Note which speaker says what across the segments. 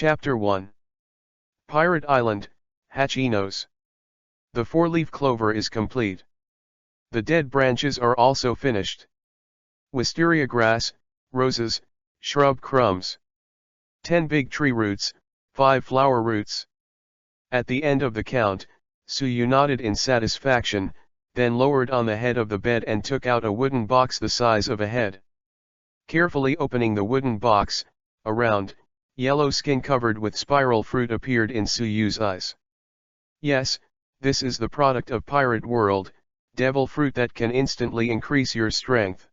Speaker 1: Chapter 1. Pirate Island, Hachinos. The 4-leaf clover is complete. The dead branches are also finished. Wisteria grass, roses, shrub crumbs. 10 big tree roots, 5 flower roots. At the end of the count, Suyu nodded in satisfaction, then lowered on the head of the bed and took out a wooden box the size of a head. Carefully opening the wooden box, a round, yellow skin covered with spiral fruit appeared in Suyu's eyes. Yes, this is the product of Pirate World, devil fruit that can instantly increase your strength.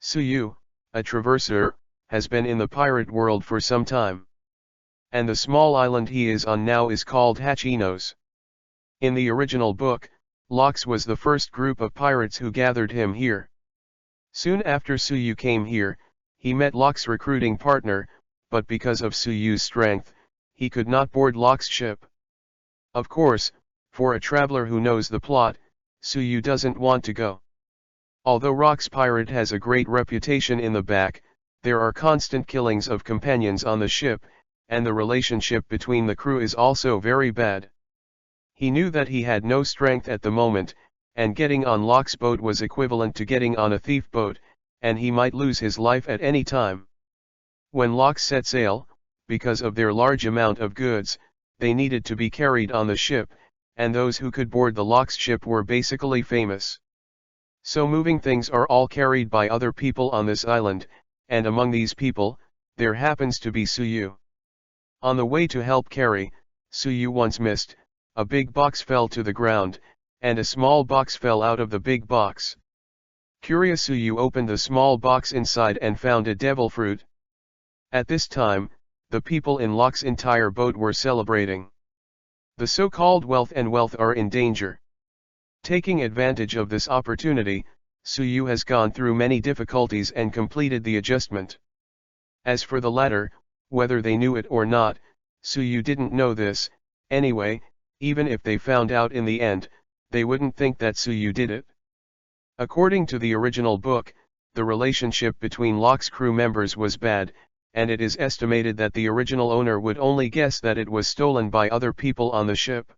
Speaker 1: Suyu, a traverser, has been in the pirate world for some time. And the small island he is on now is called Hachinos. In the original book, Lox was the first group of pirates who gathered him here. Soon after Suyu came here, he met Lox's recruiting partner, but because of Suyu's strength, he could not board Lox's ship. Of course, for a traveler who knows the plot, Suyu doesn't want to go. Although Rock's pirate has a great reputation in the back, there are constant killings of companions on the ship, and the relationship between the crew is also very bad. He knew that he had no strength at the moment, and getting on Lox's boat was equivalent to getting on a thief boat, and he might lose his life at any time. When Lox set sail, because of their large amount of goods, they needed to be carried on the ship, and those who could board the Lox ship were basically famous. So moving things are all carried by other people on this island, and among these people, there happens to be Suyu. On the way to help carry, Suyu once missed, a big box fell to the ground, and a small box fell out of the big box. Curious, Suyu opened the small box inside and found a devil fruit. At this time, the people in Lox's entire boat were celebrating. The so-called wealth are in danger. Taking advantage of this opportunity, Suyu has gone through many difficulties and completed the adjustment. As for the latter, whether they knew it or not, Suyu didn't know this. Anyway, even if they found out in the end, they wouldn't think that Suyu did it. According to the original book, the relationship between Lox's crew members was bad, and it is estimated that the original owner would only guess that it was stolen by other people on the ship.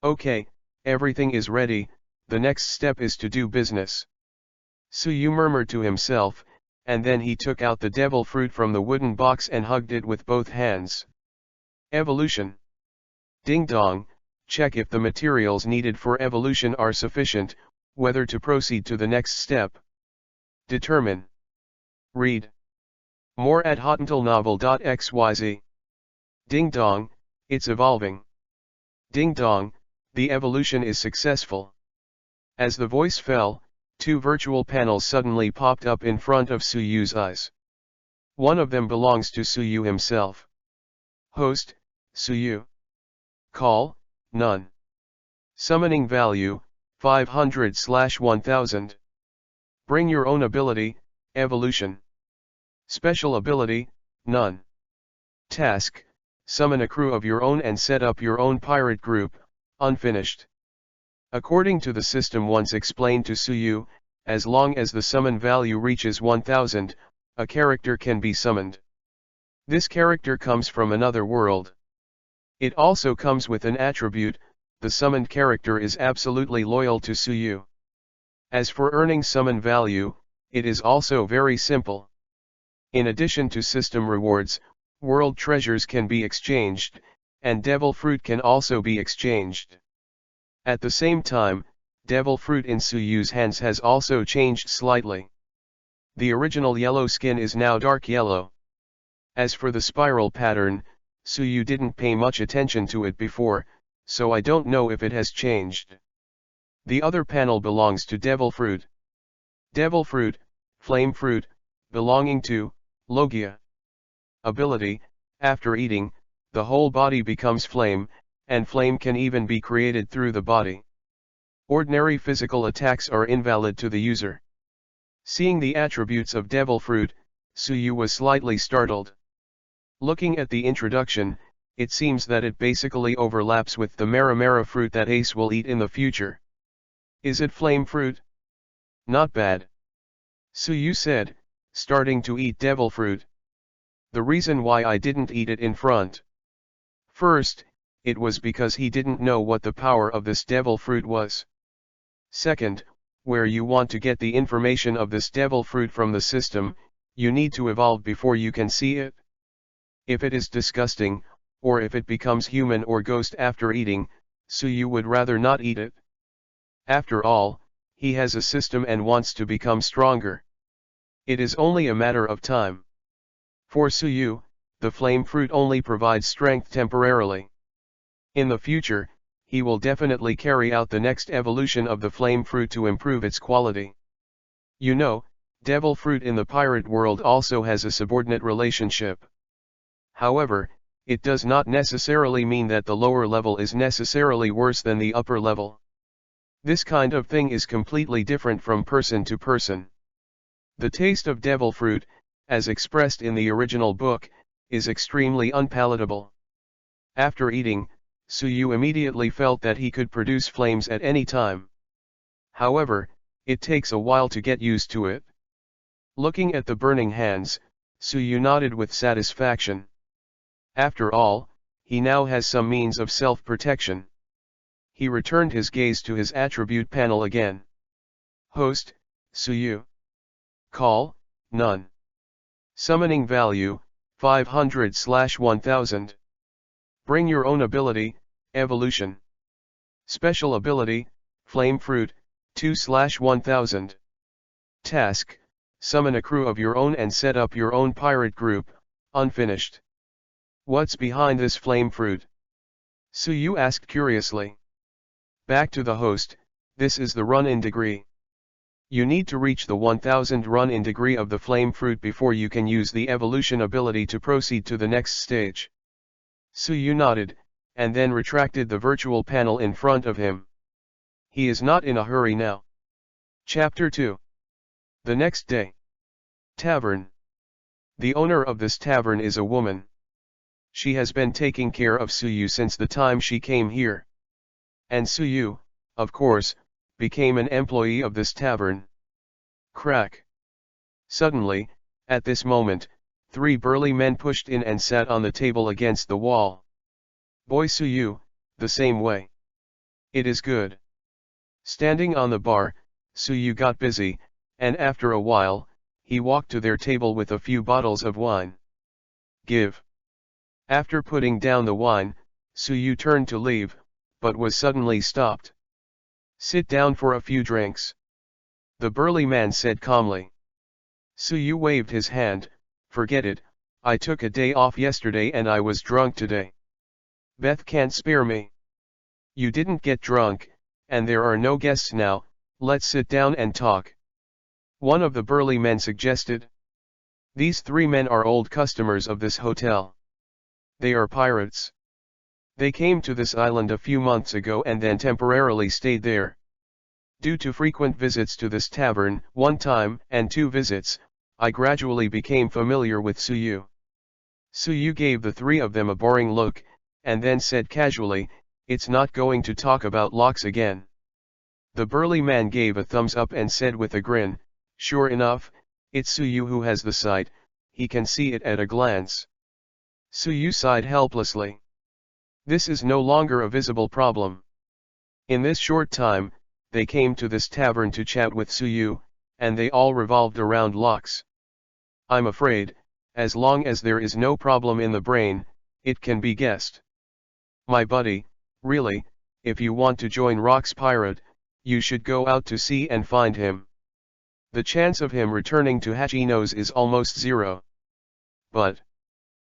Speaker 1: Okay, everything is ready, the next step is to do business. Suyu murmured to himself, and then he took out the devil fruit from the wooden box and hugged it with both hands. Evolution. Ding dong, check if the materials needed for evolution are sufficient, whether to proceed to the next step. Determine. Read. More at hotuntilnovel.xyz. Ding dong, it's evolving. Ding dong, the evolution is successful. As the voice fell, 2 virtual panels suddenly popped up in front of Suyu's eyes. One of them belongs to Suyu himself. Host, Suyu. Call, none. Summoning value, 500/1000. Bring your own ability, evolution. Special ability, none. Task, summon a crew of your own and set up your own pirate group, unfinished. According to the system once explained to Suyu, as long as the summon value reaches 1000, a character can be summoned. This character comes from another world. It also comes with an attribute, the summoned character is absolutely loyal to Suyu. As for earning summon value, it is also very simple. In addition to system rewards, world treasures can be exchanged, and devil fruit can also be exchanged. At the same time, devil fruit in Suyu's hands has also changed slightly. The original yellow skin is now dark yellow. As for the spiral pattern, Suyu didn't pay much attention to it before, so I don't know if it has changed. The other panel belongs to devil fruit. Devil fruit, flame fruit, belonging to Logia. Ability, after eating, the whole body becomes flame, and flame can even be created through the body. Ordinary physical attacks are invalid to the user. Seeing the attributes of devil fruit, Suyu was slightly startled. Looking at the introduction, it seems that it basically overlaps with the Maramara fruit that Ace will eat in the future. Is it flame fruit? Not bad. Suyu said, starting to eat devil fruit. The reason why I didn't eat it in front. First, it was because he didn't know what the power of this devil fruit was. Second, where you want to get the information of this devil fruit from the system, you need to evolve before you can see it. If it is disgusting, or if it becomes human or ghost after eating, so you would rather not eat it. After all, he has a system and wants to become stronger. It is only a matter of time. For Suyu, the flame fruit only provides strength temporarily. In the future, he will definitely carry out the next evolution of the flame fruit to improve its quality. You know, devil fruit in the pirate world also has a subordinate relationship. However, it does not necessarily mean that the lower level is necessarily worse than the upper level. This kind of thing is completely different from person to person. The taste of devil fruit, as expressed in the original book, is extremely unpalatable. After eating, Suyu immediately felt that he could produce flames at any time. However, it takes a while to get used to it. Looking at the burning hands, Suyu nodded with satisfaction. After all, he now has some means of self-protection. He returned his gaze to his attribute panel again. Host, Suyu. Call, none. Summoning value, 500/1000. Bring your own ability, evolution. Special ability, flame fruit, 2/1000. Task, summon a crew of your own and set up your own pirate group, unfinished. What's behind this flame fruit? Suyu asked curiously. Back to the host, this is the run-in degree. You need to reach the 1000 run-in degree of the flame fruit before you can use the evolution ability to proceed to the next stage. Suyu nodded, and then retracted the virtual panel in front of him. He is not in a hurry now. Chapter 2. The next day. Tavern. The owner of this tavern is a woman. She has been taking care of Suyu since the time she came here. And Suyu, of course, became an employee of this tavern. Crack. Suddenly, at this moment, 3 burly men pushed in and sat on the table against the wall. Boy Suyu, the same way. It is good. Standing on the bar, Suyu got busy, and after a while, he walked to their table with a few bottles of wine. Give. After putting down the wine, Suyu turned to leave, but was suddenly stopped. Sit down for a few drinks. The burly man said calmly. Suyu waved his hand. Forget it, I took a day off yesterday and I was drunk today. Beth can't spare me. You didn't get drunk, and there are no guests now, let's sit down and talk. One of the burly men suggested. These 3 men are old customers of this hotel. They are pirates. They came to this island a few months ago and then temporarily stayed there. Due to frequent visits to this tavern, 1 time and 2 visits, I gradually became familiar with Suyu. Suyu gave the 3 of them a boring look, and then said casually, it's not going to talk about locks again. The burly man gave a thumbs up and said with a grin, sure enough, it's Suyu who has the sight, he can see it at a glance. Suyu sighed helplessly. This is no longer a visible problem. In this short time, they came to this tavern to chat with Suyu, and they all revolved around locks. I'm afraid, as long as there is no problem in the brain, it can be guessed. My buddy, really, if you want to join Rock's pirate, you should go out to sea and find him. The chance of him returning to Hachinos is almost 0. But,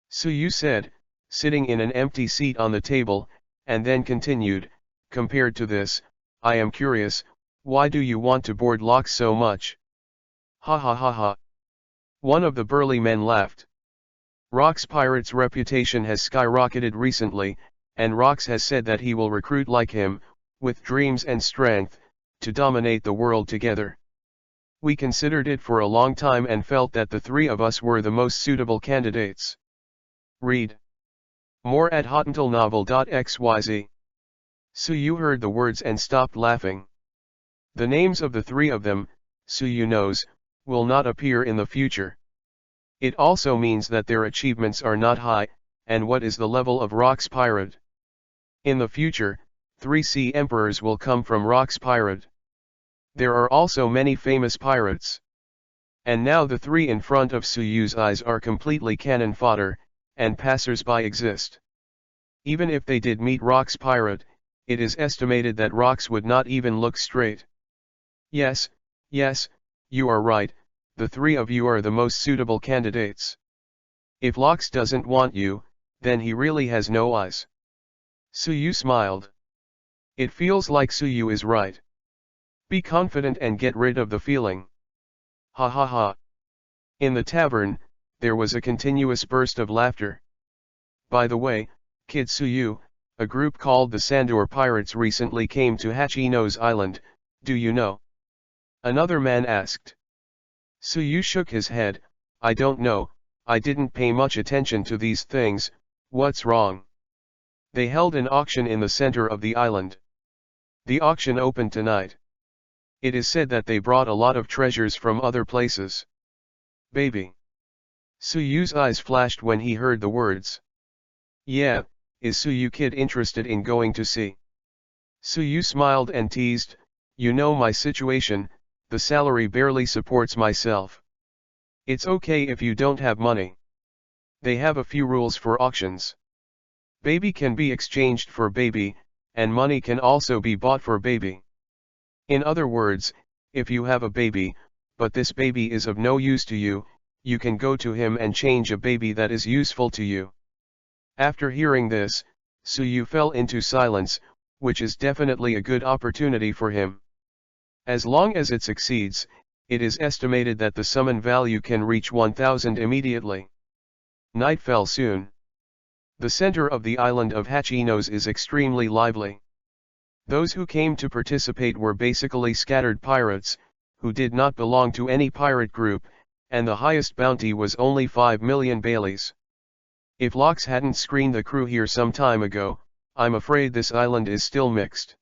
Speaker 1: Suyu said, sitting in an empty seat on the table, and then continued, compared to this, I am curious, why do you want to board locks so much? Ha ha ha ha. One of the burly men laughed. Rock's pirate's reputation has skyrocketed recently, and Rox has said that he will recruit like him, with dreams and strength, to dominate the world together. We considered it for a long time and felt that the 3 of us were the most suitable candidates. Read more at hotuntilnovel.xyz. Suyu heard the words and stopped laughing. The names of the 3 of them, Suyu knows, will not appear in the future. It also means that their achievements are not high, and what is the level of Rock's pirate? In the future, 3 sea emperors will come from Rock's pirate. There are also many famous pirates. And now the 3 in front of Suyu's eyes are completely cannon fodder, and passers-by exist. Even if they did meet Rock's pirate, it is estimated that Rock's would not even look straight. Yes, you are right, the 3 of you are the most suitable candidates. If Lox doesn't want you, then he really has no eyes. Suyu smiled. It feels like Suyu is right. Be confident and get rid of the feeling. Ha ha ha. In the tavern, there was a continuous burst of laughter. By the way, Kid Suyu, a group called the Sandor Pirates recently came to Hachino's island, do you know? Another man asked. Suyu shook his head, I don't know, I didn't pay much attention to these things, what's wrong? They held an auction in the center of the island. The auction opened tonight. It is said that they brought a lot of treasures from other places. Baby. Suyu's eyes flashed when he heard the words. Yeah, is Suyu Kid interested in going to see? Suyu smiled and teased, you know my situation, the salary barely supports myself. It's okay if you don't have money. They have a few rules for auctions. Baby can be exchanged for baby, and money can also be bought for baby. In other words, if you have a baby, but this baby is of no use to you, you can go to him and change a baby that is useful to you. After hearing this, Suyu fell into silence, which is definitely a good opportunity for him. As long as it succeeds, it is estimated that the summon value can reach 1000 immediately. Night fell soon. The center of the island of Hachinos is extremely lively. Those who came to participate were basically scattered pirates, who did not belong to any pirate group, and the highest bounty was only 5 million Baileys. If Lox hadn't screened the crew here some time ago, I'm afraid this island is still mixed.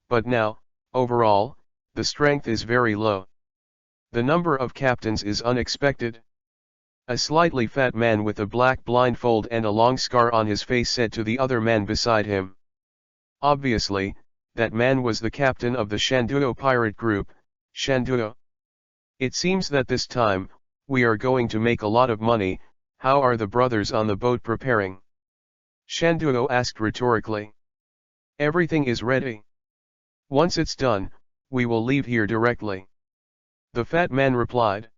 Speaker 1: But now, overall, the strength is very low. The number of captains is unexpected. A slightly fat man with a black blindfold and a long scar on his face said to the other man beside him. Obviously, that man was the captain of the Shanduo pirate group, Shanduo. It seems that this time, we are going to make a lot of money. How are the brothers on the boat preparing? Shanduo asked rhetorically. Everything is ready. Once it's done, we will leave here directly. The fat man replied.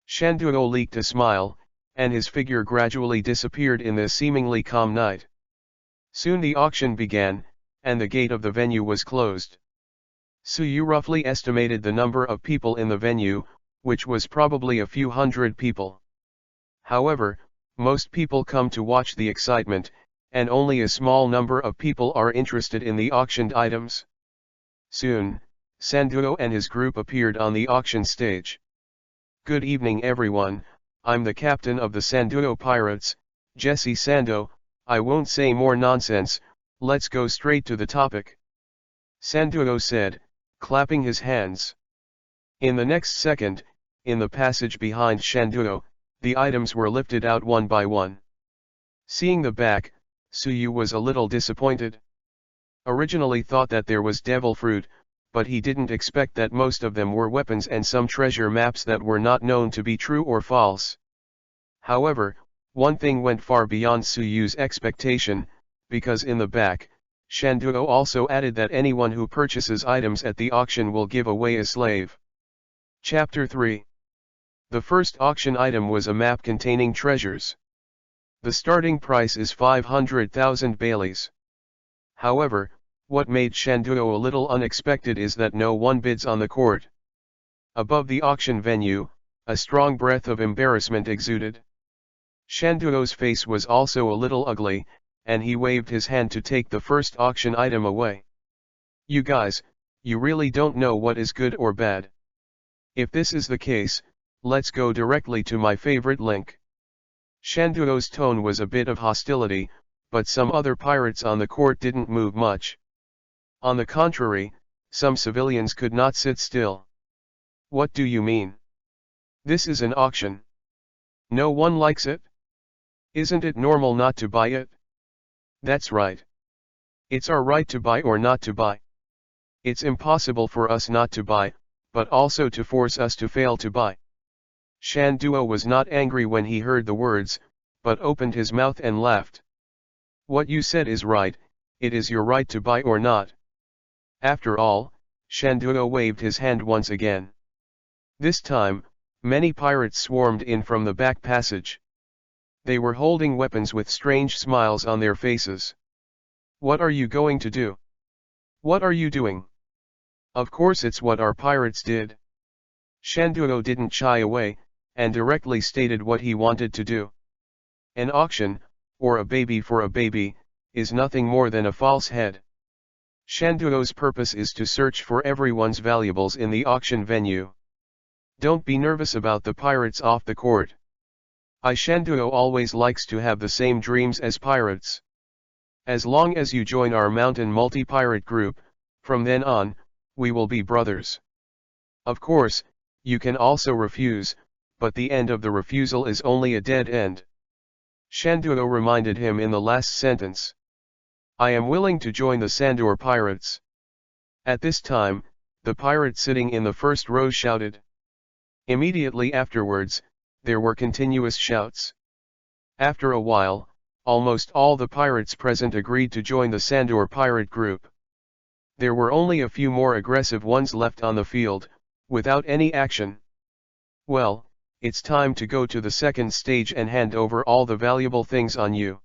Speaker 1: Shanduo leaked a smile, and his figure gradually disappeared in the seemingly calm night. Soon the auction began, and the gate of the venue was closed. Suyu roughly estimated the number of people in the venue, which was probably a few hundred people. However, most people come to watch the excitement, and only a small number of people are interested in the auctioned items. Soon, Sanduo and his group appeared on the auction stage. Good evening everyone, I'm the captain of the Sanduo Pirates, Jesse Sando. I won't say more nonsense, let's go straight to the topic. Sanduo said, clapping his hands. In the next second, in the passage behind Shanduo, the items were lifted out one by one. Seeing the back, Suyu was a little disappointed. Originally thought that there was devil fruit, but he didn't expect that most of them were weapons and some treasure maps that were not known to be true or false. However, one thing went far beyond Suyu's expectation, because in the back, Shanduo also added that anyone who purchases items at the auction will give away a slave. Chapter 3. The first auction item was a map containing treasures. The starting price is 500,000 Baileys. However, what made Shanduo a little unexpected is that no one bids on the court. Above the auction venue, a strong breath of embarrassment exuded. Shanduo's face was also a little ugly, and he waved his hand to take the first auction item away. You guys, you really don't know what is good or bad. If this is the case, let's go directly to my favorite link. Shanduo's tone was a bit of hostility, but some other pirates on the court didn't move much. On the contrary, some civilians could not sit still. What do you mean? This is an auction. No one likes it? Isn't it normal not to buy it? That's right. It's our right to buy or not to buy. It's impossible for us not to buy, but also to force us to fail to buy. Shanduo was not angry when he heard the words, but opened his mouth and laughed. What you said is right, it is your right to buy or not. After all, Shanduo waved his hand once again. This time, many pirates swarmed in from the back passage. They were holding weapons with strange smiles on their faces. What are you going to do? What are you doing? Of course it's what our pirates did. Shanduo didn't shy away, and directly stated what he wanted to do. An auction, or a baby for a baby, is nothing more than a false head. Shanduo's purpose is to search for everyone's valuables in the auction venue. Don't be nervous about the pirates off the court. Shanduo always likes to have the same dreams as pirates. As long as you join our mountain multi-pirate group, from then on, we will be brothers. Of course, you can also refuse, but the end of the refusal is only a dead end. Shanduo reminded him in the last sentence. I am willing to join the Sandor pirates. At this time, the pirate sitting in the first row shouted. Immediately afterwards, there were continuous shouts. After a while, almost all the pirates present agreed to join the Sandor pirate group. There were only a few more aggressive ones left on the field, without any action. Well, it's time to go to the second stage and hand over all the valuable things on you.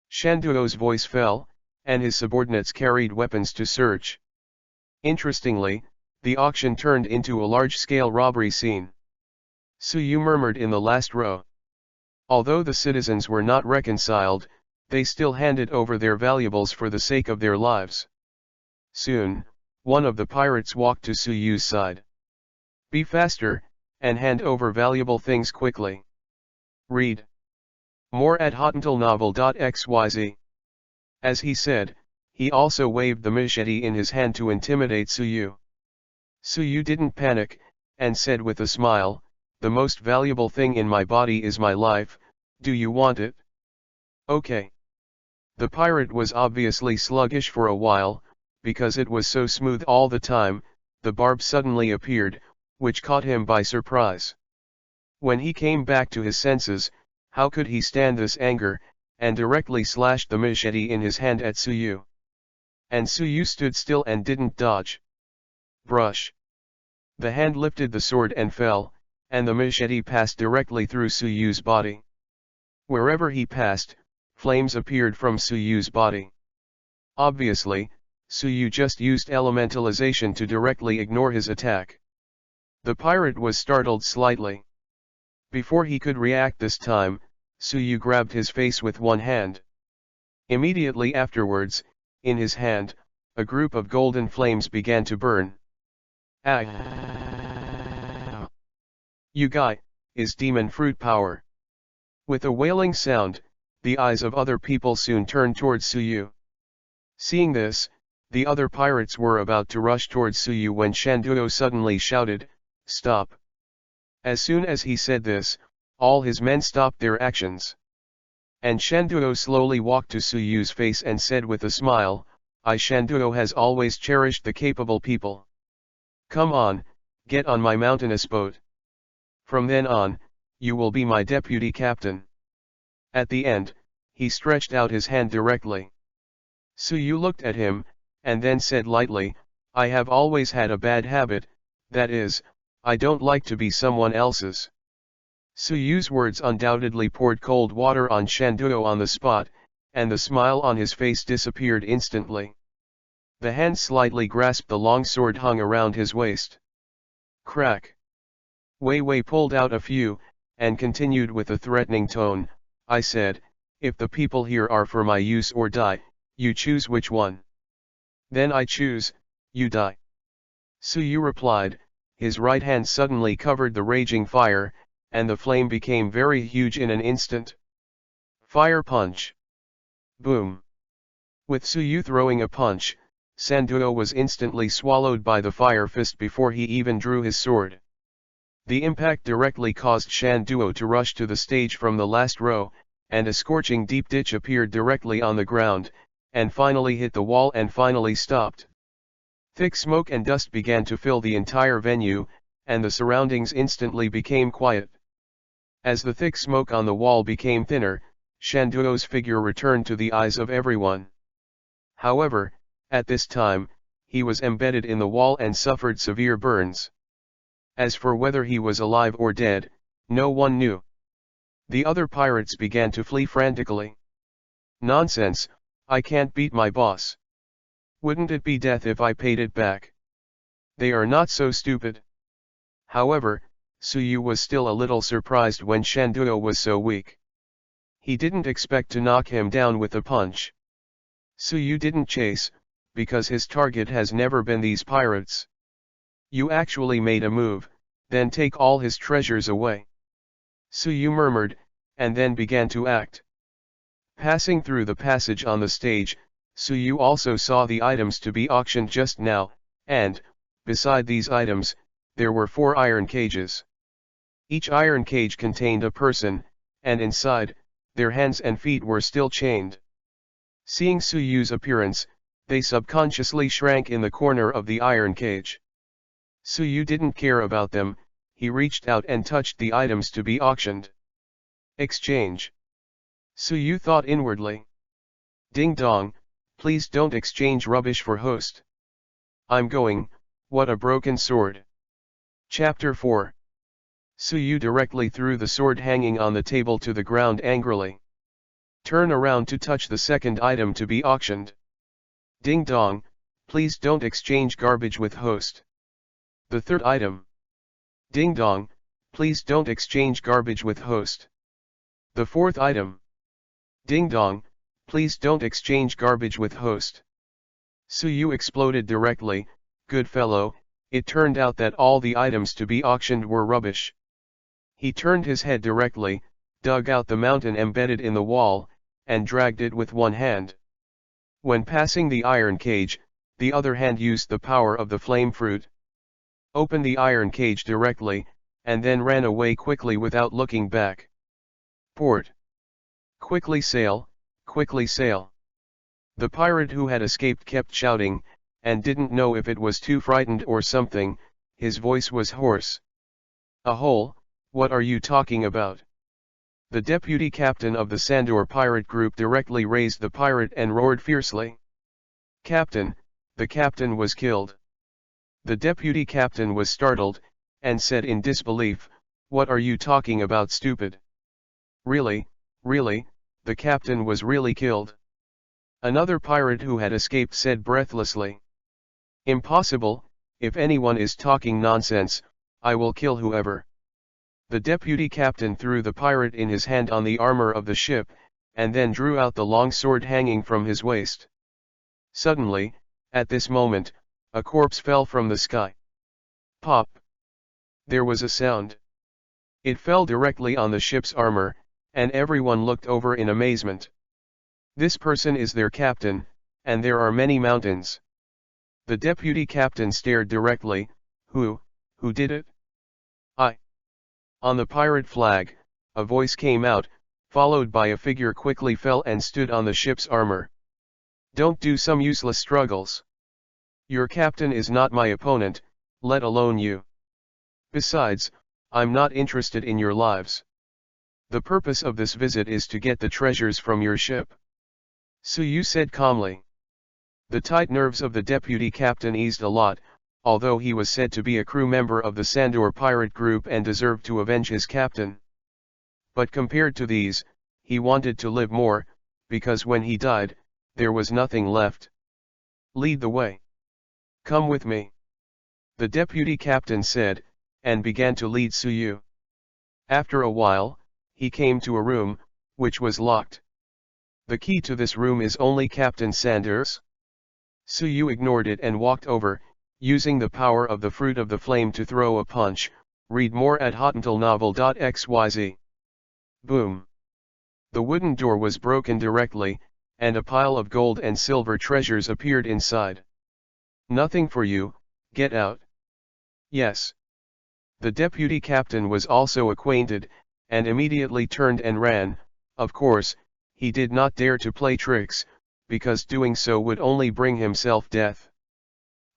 Speaker 1: Shanduo's voice fell, and his subordinates carried weapons to search. Interestingly, the auction turned into a large-scale robbery scene. Suyu murmured in the last row. Although the citizens were not reconciled, they still handed over their valuables for the sake of their lives. Soon, one of the pirates walked to Suyu's side. Be faster, and hand over valuable things quickly. Read more at hotuntilnovel.xyz. As he said, he also waved the machete in his hand to intimidate Suyu. Suyu didn't panic, and said with a smile, the most valuable thing in my body is my life, do you want it? Okay. The pirate was obviously sluggish for a while, because it was so smooth all the time. The barb suddenly appeared, which caught him by surprise. When he came back to his senses, how could he stand this anger, and directly slashed the machete in his hand at Suyu. And Suyu stood still and didn't dodge. Brush. The hand lifted the sword and fell, and the machete passed directly through Suyu's body. Wherever he passed, flames appeared from Suyu's body. Obviously, Suyu just used elementalization to directly ignore his attack. The pirate was startled slightly. Before he could react this time, Suyu grabbed his face with one hand. Immediately afterwards, in his hand, a group of golden flames began to burn. Ah! You guy, is demon fruit power. With a wailing sound, the eyes of other people soon turned towards Suyu. Seeing this, the other pirates were about to rush towards Suyu when Shanduo suddenly shouted, "Stop!" As soon as he said this, all his men stopped their actions. And Shanduo slowly walked to Suyu's face and said with a smile, Shanduo has always cherished the capable people. Come on, get on my mountainous boat. From then on, you will be my deputy captain. At the end, he stretched out his hand directly. Suyu looked at him, and then said lightly, I have always had a bad habit, that is, I don't like to be someone else's. Suyu's words undoubtedly poured cold water on Shanduo on the spot, and the smile on his face disappeared instantly. The hand slightly grasped the long sword hung around his waist. Crack. Wei Wei pulled out a few, and continued with a threatening tone, I said, if the people here are for my use or die, you choose which one. Then I choose, you die. Suyu replied, his right hand suddenly covered the raging fire, and the flame became very huge in an instant. Fire punch. Boom. With Suyu throwing a punch, Shanduo was instantly swallowed by the fire fist before he even drew his sword. The impact directly caused Shanduo to rush to the stage from the last row, and a scorching deep ditch appeared directly on the ground, and finally hit the wall and finally stopped. Thick smoke and dust began to fill the entire venue, and the surroundings instantly became quiet. As the thick smoke on the wall became thinner, Shanduo's figure returned to the eyes of everyone. However, at this time, he was embedded in the wall and suffered severe burns. As for whether he was alive or dead, no one knew. The other pirates began to flee frantically. "Nonsense, I can't beat my boss. Wouldn't it be death if I paid it back? They are not so stupid." However, Suyu was still a little surprised when Shanduo was so weak. He didn't expect to knock him down with a punch. Suyu didn't chase, because his target has never been these pirates. "You actually made a move, then take all his treasures away," Suyu murmured, and then began to act. Passing through the passage on the stage, Suyu also saw the items to be auctioned just now, and, beside these items, there were 4 iron cages. Each iron cage contained a person, and inside, their hands and feet were still chained. Seeing Suyu's appearance, they subconsciously shrank in the corner of the iron cage. Suyu didn't care about them, he reached out and touched the items to be auctioned. "Exchange," Suyu thought inwardly. "Ding dong, please don't exchange rubbish for host. I'm going, what a broken sword." Chapter 4. Suyu directly threw the sword hanging on the table to the ground angrily. "Turn around to touch the second item to be auctioned. Ding dong, please don't exchange garbage with host. The third item. Ding dong, please don't exchange garbage with host. The fourth item. Ding dong, please don't exchange garbage with host." Suyu exploded directly. Good fellow, it turned out that all the items to be auctioned were rubbish. He turned his head directly, dug out the mountain embedded in the wall, and dragged it with one hand. When passing the iron cage, the other hand used the power of the flame fruit. Opened the iron cage directly, and then ran away quickly without looking back. Port. "Quickly sail, quickly sail." The pirate who had escaped kept shouting, and didn't know if it was too frightened or something. His voice was hoarse. "A hole, what are you talking about?" The deputy captain of the Sandor pirate group directly raised the pirate and roared fiercely. "Captain, the captain was killed." The deputy captain was startled, and said in disbelief, "What are you talking about, stupid? Really, the captain was really killed?" Another pirate who had escaped said breathlessly. "Impossible, if anyone is talking nonsense, I will kill whoever." The deputy captain threw the pirate in his hand on the armor of the ship, and then drew out the long sword hanging from his waist. Suddenly, at this moment, a corpse fell from the sky. Pop! There was a sound. It fell directly on the ship's armor, and everyone looked over in amazement. "This person is their captain, and there are many mountains." The deputy captain stared directly. Who did it?" "I." On the pirate flag, a voice came out, followed by a figure quickly fell and stood on the ship's armor. "Don't do some useless struggles. Your captain is not my opponent, let alone you. Besides, I'm not interested in your lives. The purpose of this visit is to get the treasures from your ship," Suyu said calmly. The tight nerves of the deputy captain eased a lot, although he was said to be a crew member of the Sandor pirate group and deserved to avenge his captain. But compared to these, he wanted to live more, because when he died, there was nothing left. "Lead the way. Come with me," the deputy captain said, and began to lead Suyu. After a while, he came to a room, which was locked. "The key to this room is only Captain Sandor's." Suyu ignored it and walked over, using the power of the fruit of the flame to throw a punch. Read more at hotnovel.xyz. Boom! The wooden door was broken directly, and a pile of gold and silver treasures appeared inside. "Nothing for you, get out." "Yes." The deputy captain was also acquainted, and immediately turned and ran. Of course, he did not dare to play tricks, because doing so would only bring himself death.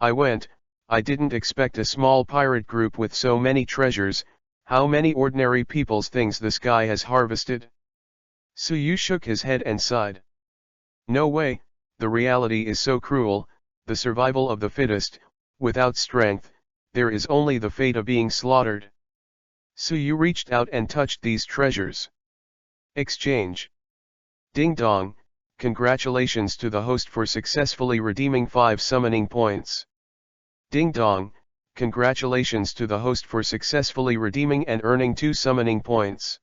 Speaker 1: I didn't expect a small pirate group with so many treasures. How many ordinary people's things this guy has harvested? Suyu shook his head and sighed. No way, the reality is so cruel, the survival of the fittest. Without strength, there is only the fate of being slaughtered. Suyu reached out and touched these treasures. Exchange. Ding dong, congratulations to the host for successfully redeeming 5 summoning points. Ding dong, congratulations to the host for successfully redeeming and earning 2 summoning points.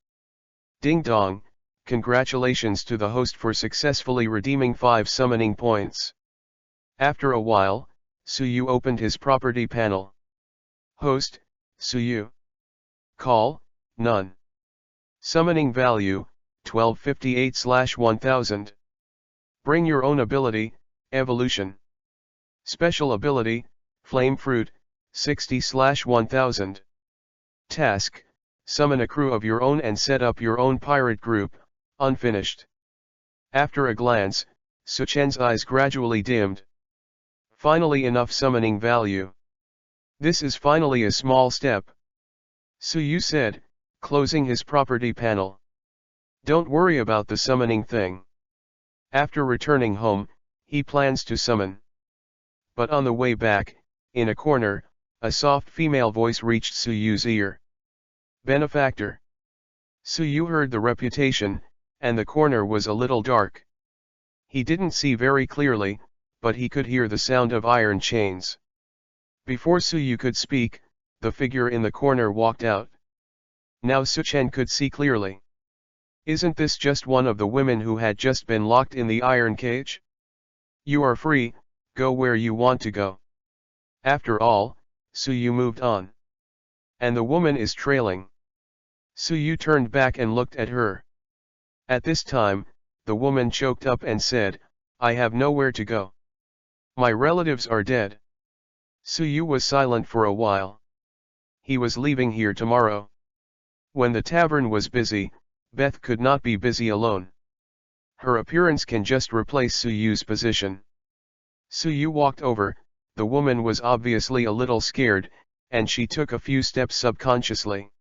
Speaker 1: Ding dong, congratulations to the host for successfully redeeming 5 summoning points. After a while, Suyu opened his property panel. Host, Suyu. Call, none. Summoning value, 1258/1000. Bring your own ability, evolution. Special ability, flame fruit, 60/1000. Task, summon a crew of your own and set up your own pirate group, unfinished. After a glance, Suchen's eyes gradually dimmed. Finally enough summoning value. This is finally a small step. Suyu said, closing his property panel. Don't worry about the summoning thing. After returning home, he plans to summon. But on the way back, in a corner, a soft female voice reached Suyu's ear. Benefactor. Suyu heard the reputation, and the corner was a little dark. He didn't see very clearly, but he could hear the sound of iron chains. Before Suyu could speak, the figure in the corner walked out. Now Suchen could see clearly. Isn't this just one of the women who had just been locked in the iron cage? You are free, go where you want to go. After all, Suyu moved on. And the woman is trailing. Suyu turned back and looked at her. At this time, the woman choked up and said, I have nowhere to go. My relatives are dead. Suyu was silent for a while. He was leaving here tomorrow. When the tavern was busy, Beth could not be busy alone. Her appearance can just replace Suyu's position. Suyu walked over, the woman was obviously a little scared, and she took a few steps subconsciously.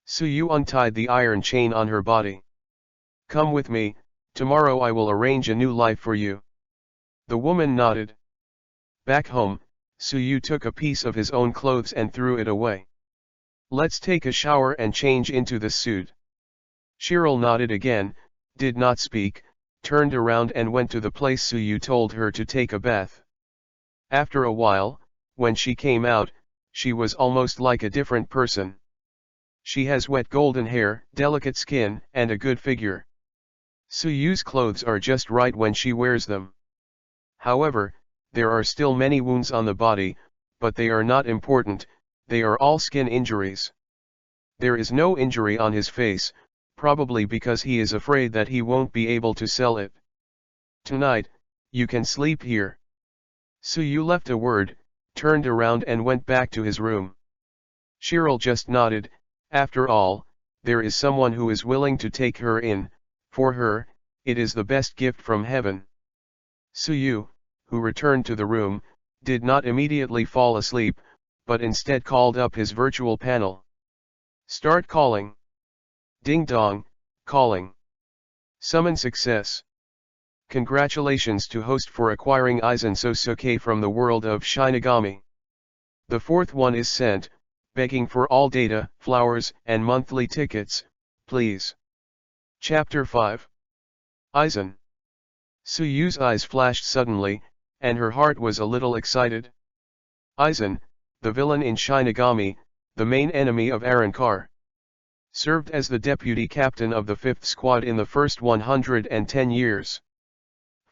Speaker 1: Suyu untied the iron chain on her body. Come with me, tomorrow I will arrange a new life for you. The woman nodded. Back home, Suyu took a piece of his own clothes and threw it away. Let's take a shower and change into this suit. Cheryl nodded again, did not speak, turned around and went to the place Suyu told her to take a bath. After a while, when she came out, she was almost like a different person. She has wet golden hair, delicate skin, and a good figure. Suyu's clothes are just right when she wears them. However, there are still many wounds on the body, but they are not important, they are all skin injuries. There is no injury on his face, probably because he is afraid that he won't be able to sell it. Tonight, you can sleep here. Suyu left a word, turned around and went back to his room. Cheryl just nodded. After all, there is someone who is willing to take her in. For her, it is the best gift from heaven. Suyu, who returned to the room, did not immediately fall asleep, but instead called up his virtual panel. Start calling. Ding dong, calling. Summon success. Congratulations to host for acquiring Aizen Sosuke from the world of Shinigami. The 4th one is sent, begging for all data, flowers, and monthly tickets, please. Chapter 5. Aizen. Suyu's eyes flashed suddenly, and her heart was a little excited. Aizen, the villain in Shinigami, the main enemy of Arrancar. Served as the deputy captain of the 5th Squad in the first 110 years.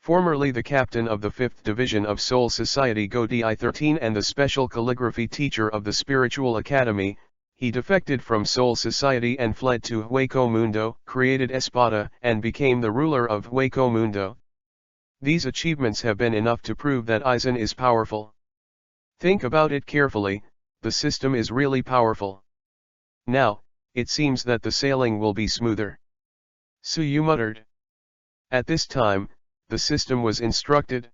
Speaker 1: Formerly the captain of the 5th Division of Soul Society Godi 13 and the special calligraphy teacher of the Spiritual Academy, he defected from Soul Society and fled to Hueco Mundo, created Espada, and became the ruler of Hueco Mundo. These achievements have been enough to prove that Aizen is powerful. Think about it carefully, the system is really powerful. Now, it seems that the sailing will be smoother. Suyu muttered. At this time, the system was instructed.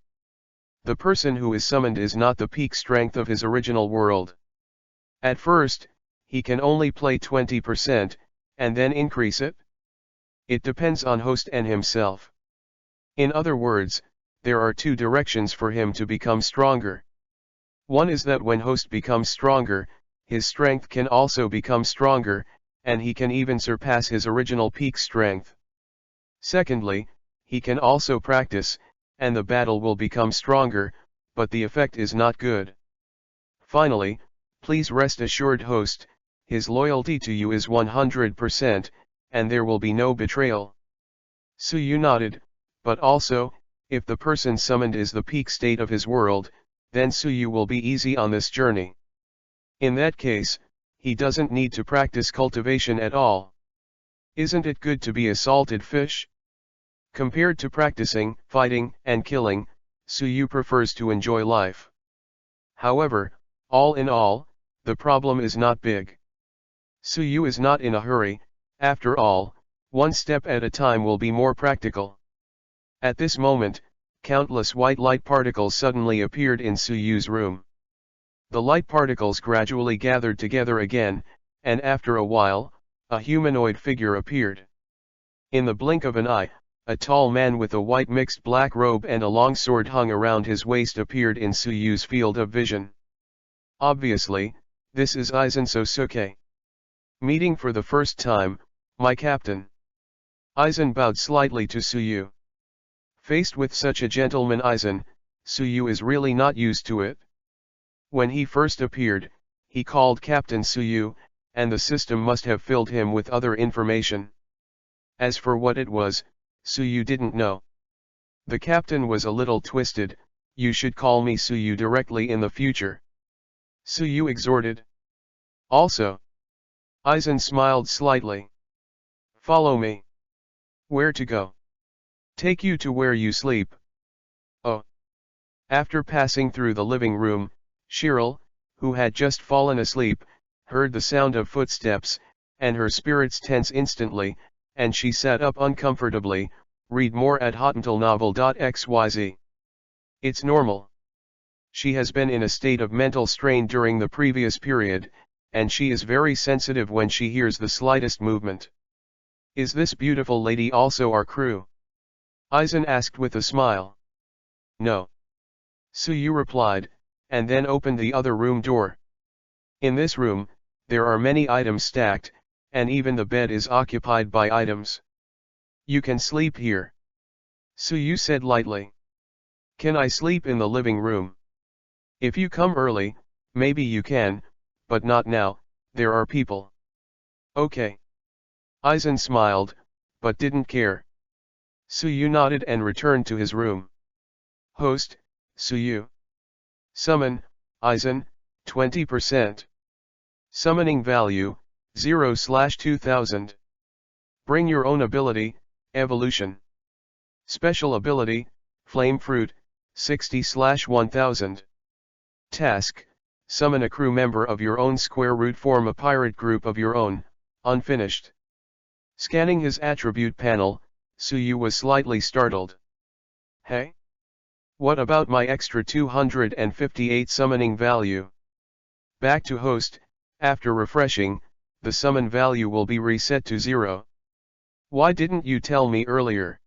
Speaker 1: The person who is summoned is not the peak strength of his original world. At first, he can only play 20%, and then increase it. It depends on host and himself. In other words, there are two directions for him to become stronger. One is that when host becomes stronger, his strength can also become stronger, and he can even surpass his original peak strength. Secondly, he can also practice, and the battle will become stronger, but the effect is not good. Finally, please rest assured host, his loyalty to you is 100%, and there will be no betrayal. Suyu nodded, but also, if the person summoned is the peak state of his world, then Suyu will be easy on this journey. In that case, he doesn't need to practice cultivation at all. Isn't it good to be a salted fish? Compared to practicing, fighting, and killing, Suyu prefers to enjoy life. However, all in all, the problem is not big. Suyu is not in a hurry, after all, one step at a time will be more practical. At this moment, countless white light particles suddenly appeared in Suyu's room. The light particles gradually gathered together again, and after a while, a humanoid figure appeared. In the blink of an eye, a tall man with a white mixed black robe and a long sword hung around his waist appeared in Suyu's field of vision. Obviously, this is Aizen Sosuke. Meeting for the first time, my captain. Aizen bowed slightly to Suyu. Faced with such a gentleman Aizen, Suyu is really not used to it. When he first appeared, he called Captain Suyu, and the system must have filled him with other information. As for what it was, Suyu didn't know. The captain was a little twisted. You should call me Suyu directly in the future. Suyu exhorted. Also. Aizen smiled slightly. Follow me. Where to go? Take you to where you sleep. Oh. After passing through the living room, Cheryl, who had just fallen asleep, heard the sound of footsteps, and her spirits tense instantly, and she sat up uncomfortably. Read more at hotuntilnovel.xyz. It's normal. She has been in a state of mental strain during the previous period, and she is very sensitive when she hears the slightest movement. Is this beautiful lady also our crew? Aizen asked with a smile. No. Suyu replied, and then opened the other room door. In this room, there are many items stacked, and even the bed is occupied by items. You can sleep here. Suyu said lightly. Can I sleep in the living room? If you come early, maybe you can, but not now, there are people. Okay. Aizen smiled, but didn't care. Suyu nodded and returned to his room. Host, Suyu. Summon, Aizen, 20%. Summoning value, 0/2000. Bring your own ability, evolution. Special ability, flame fruit, 60/1000. Task, summon a crew member of your own *, form a pirate group of your own, unfinished. Scanning his attribute panel, Suyu was slightly startled. Hey? What about my extra 258 summoning value? Back to host, after refreshing, the summon value will be reset to 0. Why didn't you tell me earlier?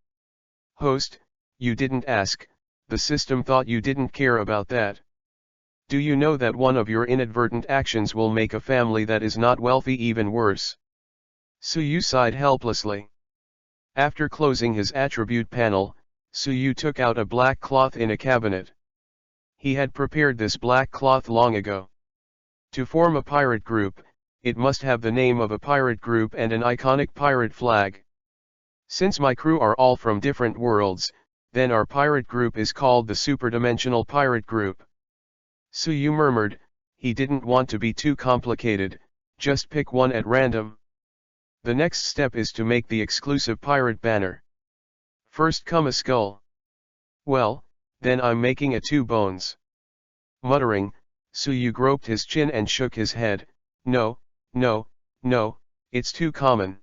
Speaker 1: Host, you didn't ask, the system thought you didn't care about that. Do you know that one of your inadvertent actions will make a family that is not wealthy even worse? Suyu sighed helplessly. After closing his attribute panel, Suyu took out a black cloth in a cabinet. He had prepared this black cloth long ago. To form a pirate group, it must have the name of a pirate group and an iconic pirate flag. Since my crew are all from different worlds, then our pirate group is called the Superdimensional Pirate Group. Suyu murmured, he didn't want to be too complicated, just pick one at random. The next step is to make the exclusive pirate banner. First come a skull. Well, then I'm making a 2 bones. Muttering, Suyu groped his chin and shook his head. No, No, it's too common.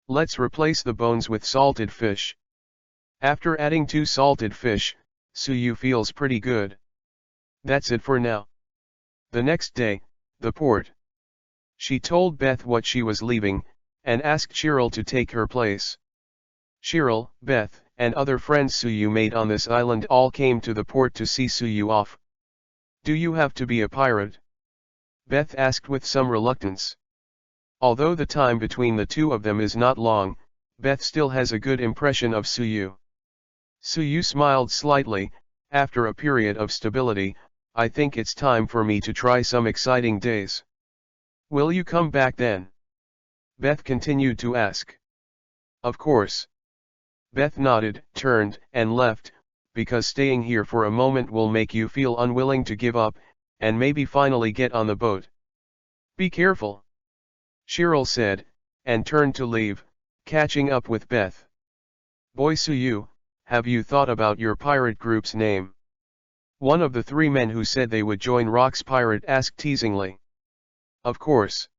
Speaker 1: Let's replace the bones with salted fish. After adding 2 salted fish, Suyu feels pretty good. That's it for now. The next day, the port. She told Beth what she was leaving, and asked Cheryl to take her place. Cheryl, Beth, and other friends Suyu made on this island all came to the port to see Suyu off. Do you have to be a pirate? Beth asked with some reluctance. Although the time between the two of them is not long, Beth still has a good impression of Suyu. Suyu smiled slightly. After a period of stability, I think it's time for me to try some exciting days. Will you come back then? Beth continued to ask. Of course. Beth nodded, turned, and left, because staying here for a moment will make you feel unwilling to give up, and maybe finally get on the boat. Be careful, Cheryl said, and turned to leave, catching up with Beth. Boy Suyu, have you thought about your pirate group's name? One of the 3 men who said they would join Rock's Pirate asked teasingly. Of course.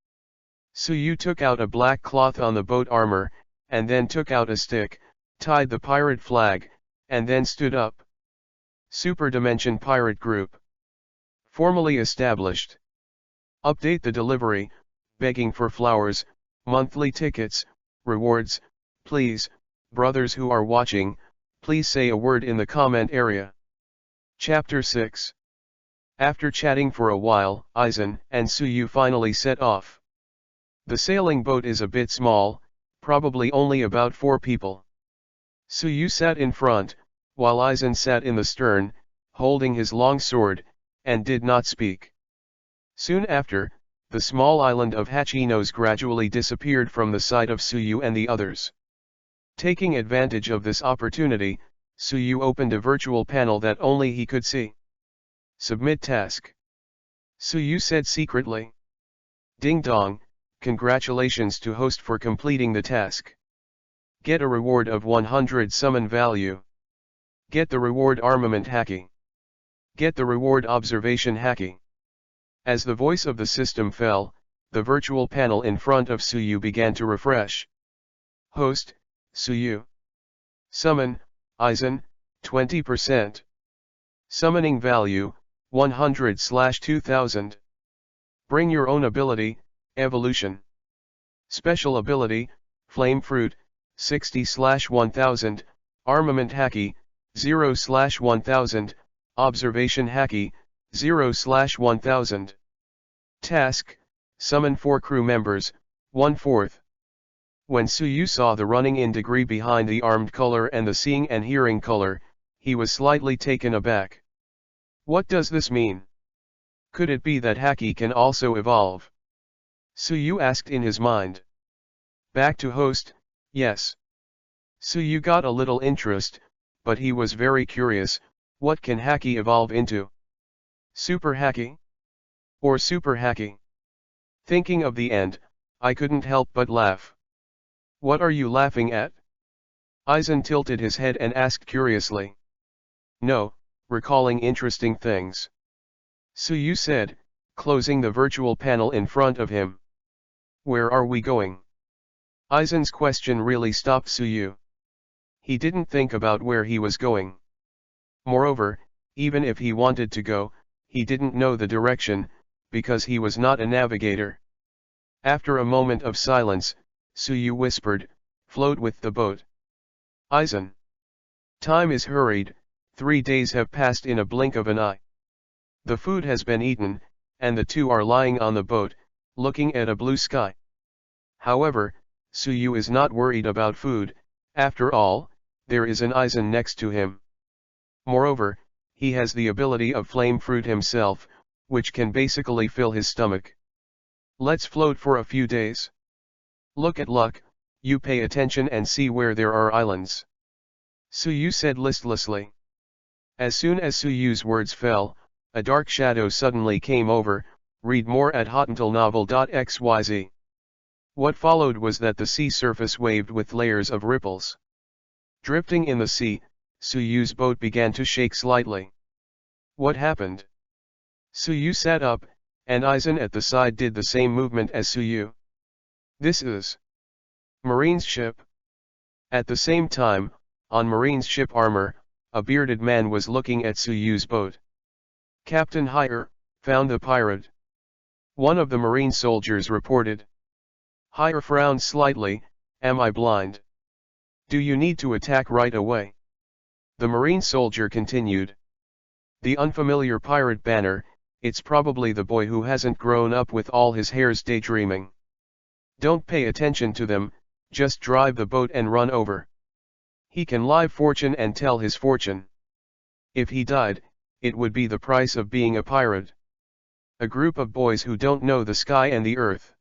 Speaker 1: Suyu took out a black cloth on the boat armor, and then took out a stick, tied the pirate flag, and then stood up. Super Dimension Pirate Group. Formally established. Update the delivery, begging for flowers, monthly tickets, rewards, please, brothers who are watching, please say a word in the comment area. Chapter 6. After chatting for a while, Aizen and Suyu finally set off. The sailing boat is a bit small, probably only about 4 people. Suyu sat in front, while Aizen sat in the stern, holding his long sword, and did not speak. Soon after, the small island of Hachinos gradually disappeared from the sight of Suyu and the others. Taking advantage of this opportunity, Suyu opened a virtual panel that only he could see. Submit task. Suyu said secretly. Ding dong, congratulations to host for completing the task. Get a reward of 100 summon value. Get the reward armament haki. Get the reward observation haki. As the voice of the system fell, the virtual panel in front of Suyu began to refresh. Host, Suyu. Summon, Aizen, 20%. Summoning value, 100/2000. Bring your own ability, evolution. Special ability, Flame Fruit, 60/1000, Armament Haki, 0/1000, Observation Haki, 0/1000. Task, summon 4 crew members, 1/4. When Suyu saw the running in degree behind the armed color and the seeing and hearing color, he was slightly taken aback. What does this mean? Could it be that Haki can also evolve? Suyu asked in his mind. Back to host, yes. Suyu got a little interest, but he was very curious, what can Haki evolve into? Super Haki? Or Super Haki? Thinking of the end, I couldn't help but laugh. What are you laughing at? Aizen tilted his head and asked curiously. No, recalling interesting things. Suyu said, closing the virtual panel in front of him. Where are we going? Aizen's question really stopped Suyu. He didn't think about where he was going. Moreover, even if he wanted to go, he didn't know the direction, because he was not a navigator. After a moment of silence, Suyu whispered, float with the boat. Aizen. Time is hurried, 3 days have passed in a blink of an eye. The food has been eaten, and the two are lying on the boat, looking at a blue sky. However, Suyu is not worried about food, after all, there is an Aizen next to him. Moreover, he has the ability of flame fruit himself, which can basically fill his stomach. Let's float for a few days. Look at luck, you pay attention and see where there are islands. Suyu said listlessly. As soon as Suyu's words fell, a dark shadow suddenly came over. Read more at hotantillnovel.xyz. What followed was that the sea surface waved with layers of ripples. Drifting in the sea, Suyu's boat began to shake slightly. What happened? Suyu sat up, and Aizen at the side did the same movement as Suyu. This is Marine's ship. At the same time, on Marine's ship armor, a bearded man was looking at Suyu's boat. Captain Hire, found the pirate. One of the Marine soldiers reported. Hire frowned slightly. Am I blind? Do you need to attack right away? The Marine soldier continued. The unfamiliar pirate banner, it's probably the boy who hasn't grown up with all his hairs daydreaming. Don't pay attention to them, just drive the boat and run over. He can lie fortune and tell his fortune. If he died, it would be the price of being a pirate. A group of boys who don't know the sky and the earth.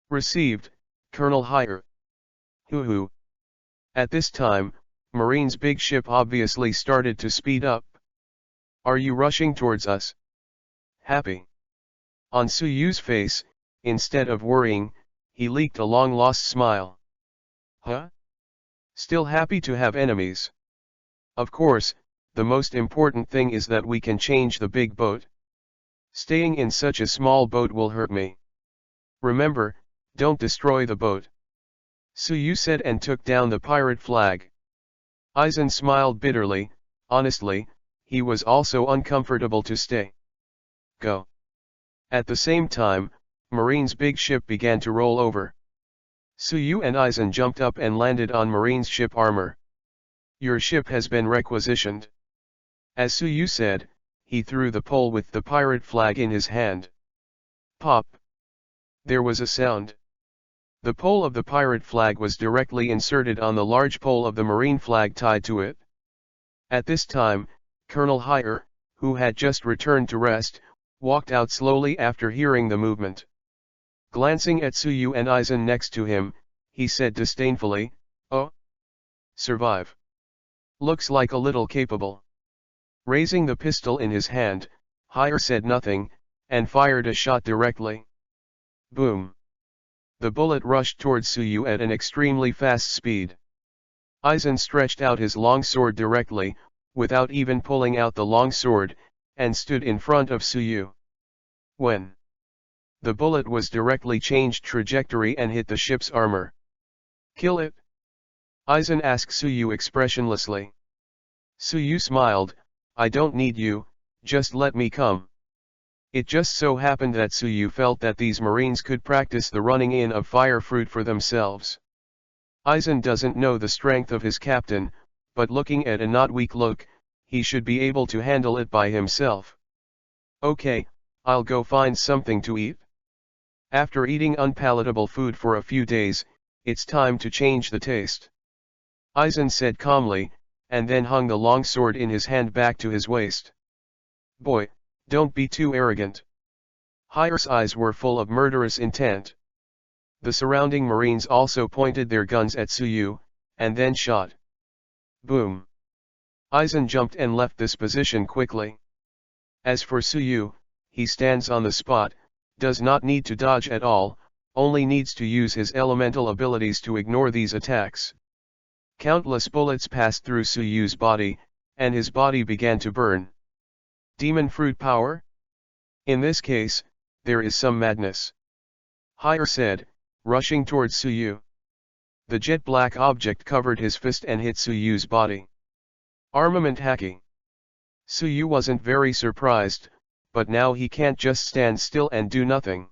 Speaker 1: Received, Colonel Hire. Hoo-hoo. At this time, Marine's big ship obviously started to speed up. Are you rushing towards us? Happy. On Suyu's face, instead of worrying, he leaked a long-lost smile. Huh? Still happy to have enemies? Of course, the most important thing is that we can change the big boat. Staying in such a small boat will hurt me. Remember, don't destroy the boat. Suyu said and took down the pirate flag. Aizen smiled bitterly. Honestly, he was also uncomfortable to stay. Go. At the same time, Marine's big ship began to roll over. Suyu and Aizen jumped up and landed on Marine's ship armor. Your ship has been requisitioned. As Suyu said, he threw the pole with the pirate flag in his hand. Pop. There was a sound. The pole of the pirate flag was directly inserted on the large pole of the Marine flag tied to it. At this time, Colonel Hire, who had just returned to rest, walked out slowly after hearing the movement. Glancing at Suyu and Aizen next to him, he said disdainfully, "Oh? Survive. Looks like a little capable." Raising the pistol in his hand, Hire said nothing, and fired a shot directly. Boom. The bullet rushed towards Suyu at an extremely fast speed. Aizen stretched out his long sword directly, without even pulling out the long sword, and stood in front of Suyu. When the bullet was directly changed trajectory and hit the ship's armor. Kill it? Aizen asked Suyu expressionlessly. Suyu smiled, I don't need you, just let me come. It just so happened that Suyu felt that these Marines could practice the running in of fire fruit for themselves. Aizen doesn't know the strength of his captain, but looking at a not weak look, he should be able to handle it by himself. Okay, I'll go find something to eat. After eating unpalatable food for a few days, it's time to change the taste. Aizen said calmly, and then hung the long sword in his hand back to his waist. Boy, don't be too arrogant. Hire's eyes were full of murderous intent. The surrounding Marines also pointed their guns at Suyu, and then shot. Boom. Aizen jumped and left this position quickly. As for Suyu, he stands on the spot, does not need to dodge at all, only needs to use his elemental abilities to ignore these attacks. Countless bullets passed through Suyu's body, and his body began to burn. Demon fruit power? In this case, there is some madness. Hire said, rushing towards Suyu. The jet black object covered his fist and hit Suyu's body. Armament haki. Suyu wasn't very surprised, but now he can't just stand still and do nothing.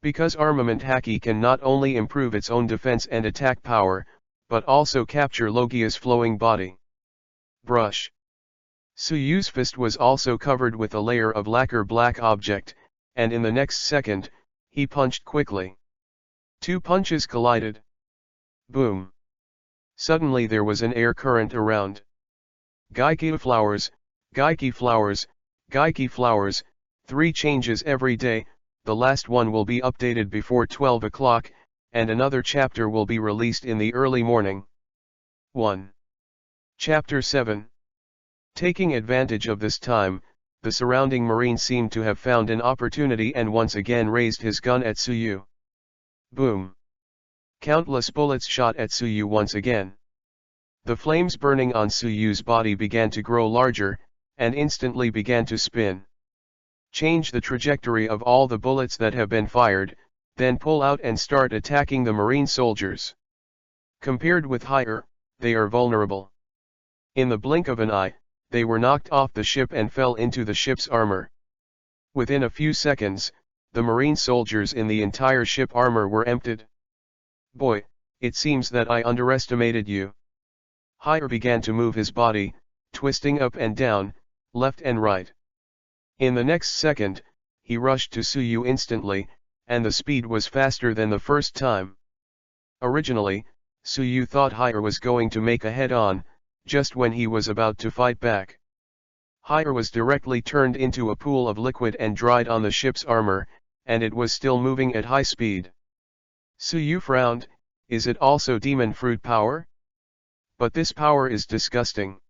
Speaker 1: Because armament haki can not only improve its own defense and attack power, but also capture Logia's flowing body. Brush. Suyu's fist was also covered with a layer of lacquer black object, and in the next second, he punched quickly. Two punches collided. Boom. Suddenly there was an air current around. Gaiki flowers, Gaiki flowers, Gaiki flowers, 3 changes every day, the last one will be updated before 12 o'clock, and another chapter will be released in the early morning. 1. Chapter 7. Taking advantage of this time, the surrounding Marine seemed to have found an opportunity and once again raised his gun at Suyu. Boom. Countless bullets shot at Suyu once again. The flames burning on Suyu's body began to grow larger, and instantly began to spin. Change the trajectory of all the bullets that have been fired, then pull out and start attacking the marine soldiers. Compared with Hire, they are vulnerable. In the blink of an eye, they were knocked off the ship and fell into the ship's armor. Within a few seconds, the marine soldiers in the entire ship armor were emptied. Boy, it seems that I underestimated you. Hire began to move his body, twisting up and down, left and right. In the next second, he rushed to Suyu instantly, and the speed was faster than the first time. Originally, Suyu thought Hire was going to make a head-on, just when he was about to fight back. Hire was directly turned into a pool of liquid and dried on the ship's armor, and it was still moving at high speed. Suyu frowned. Is it also demon fruit power? But this power is disgusting.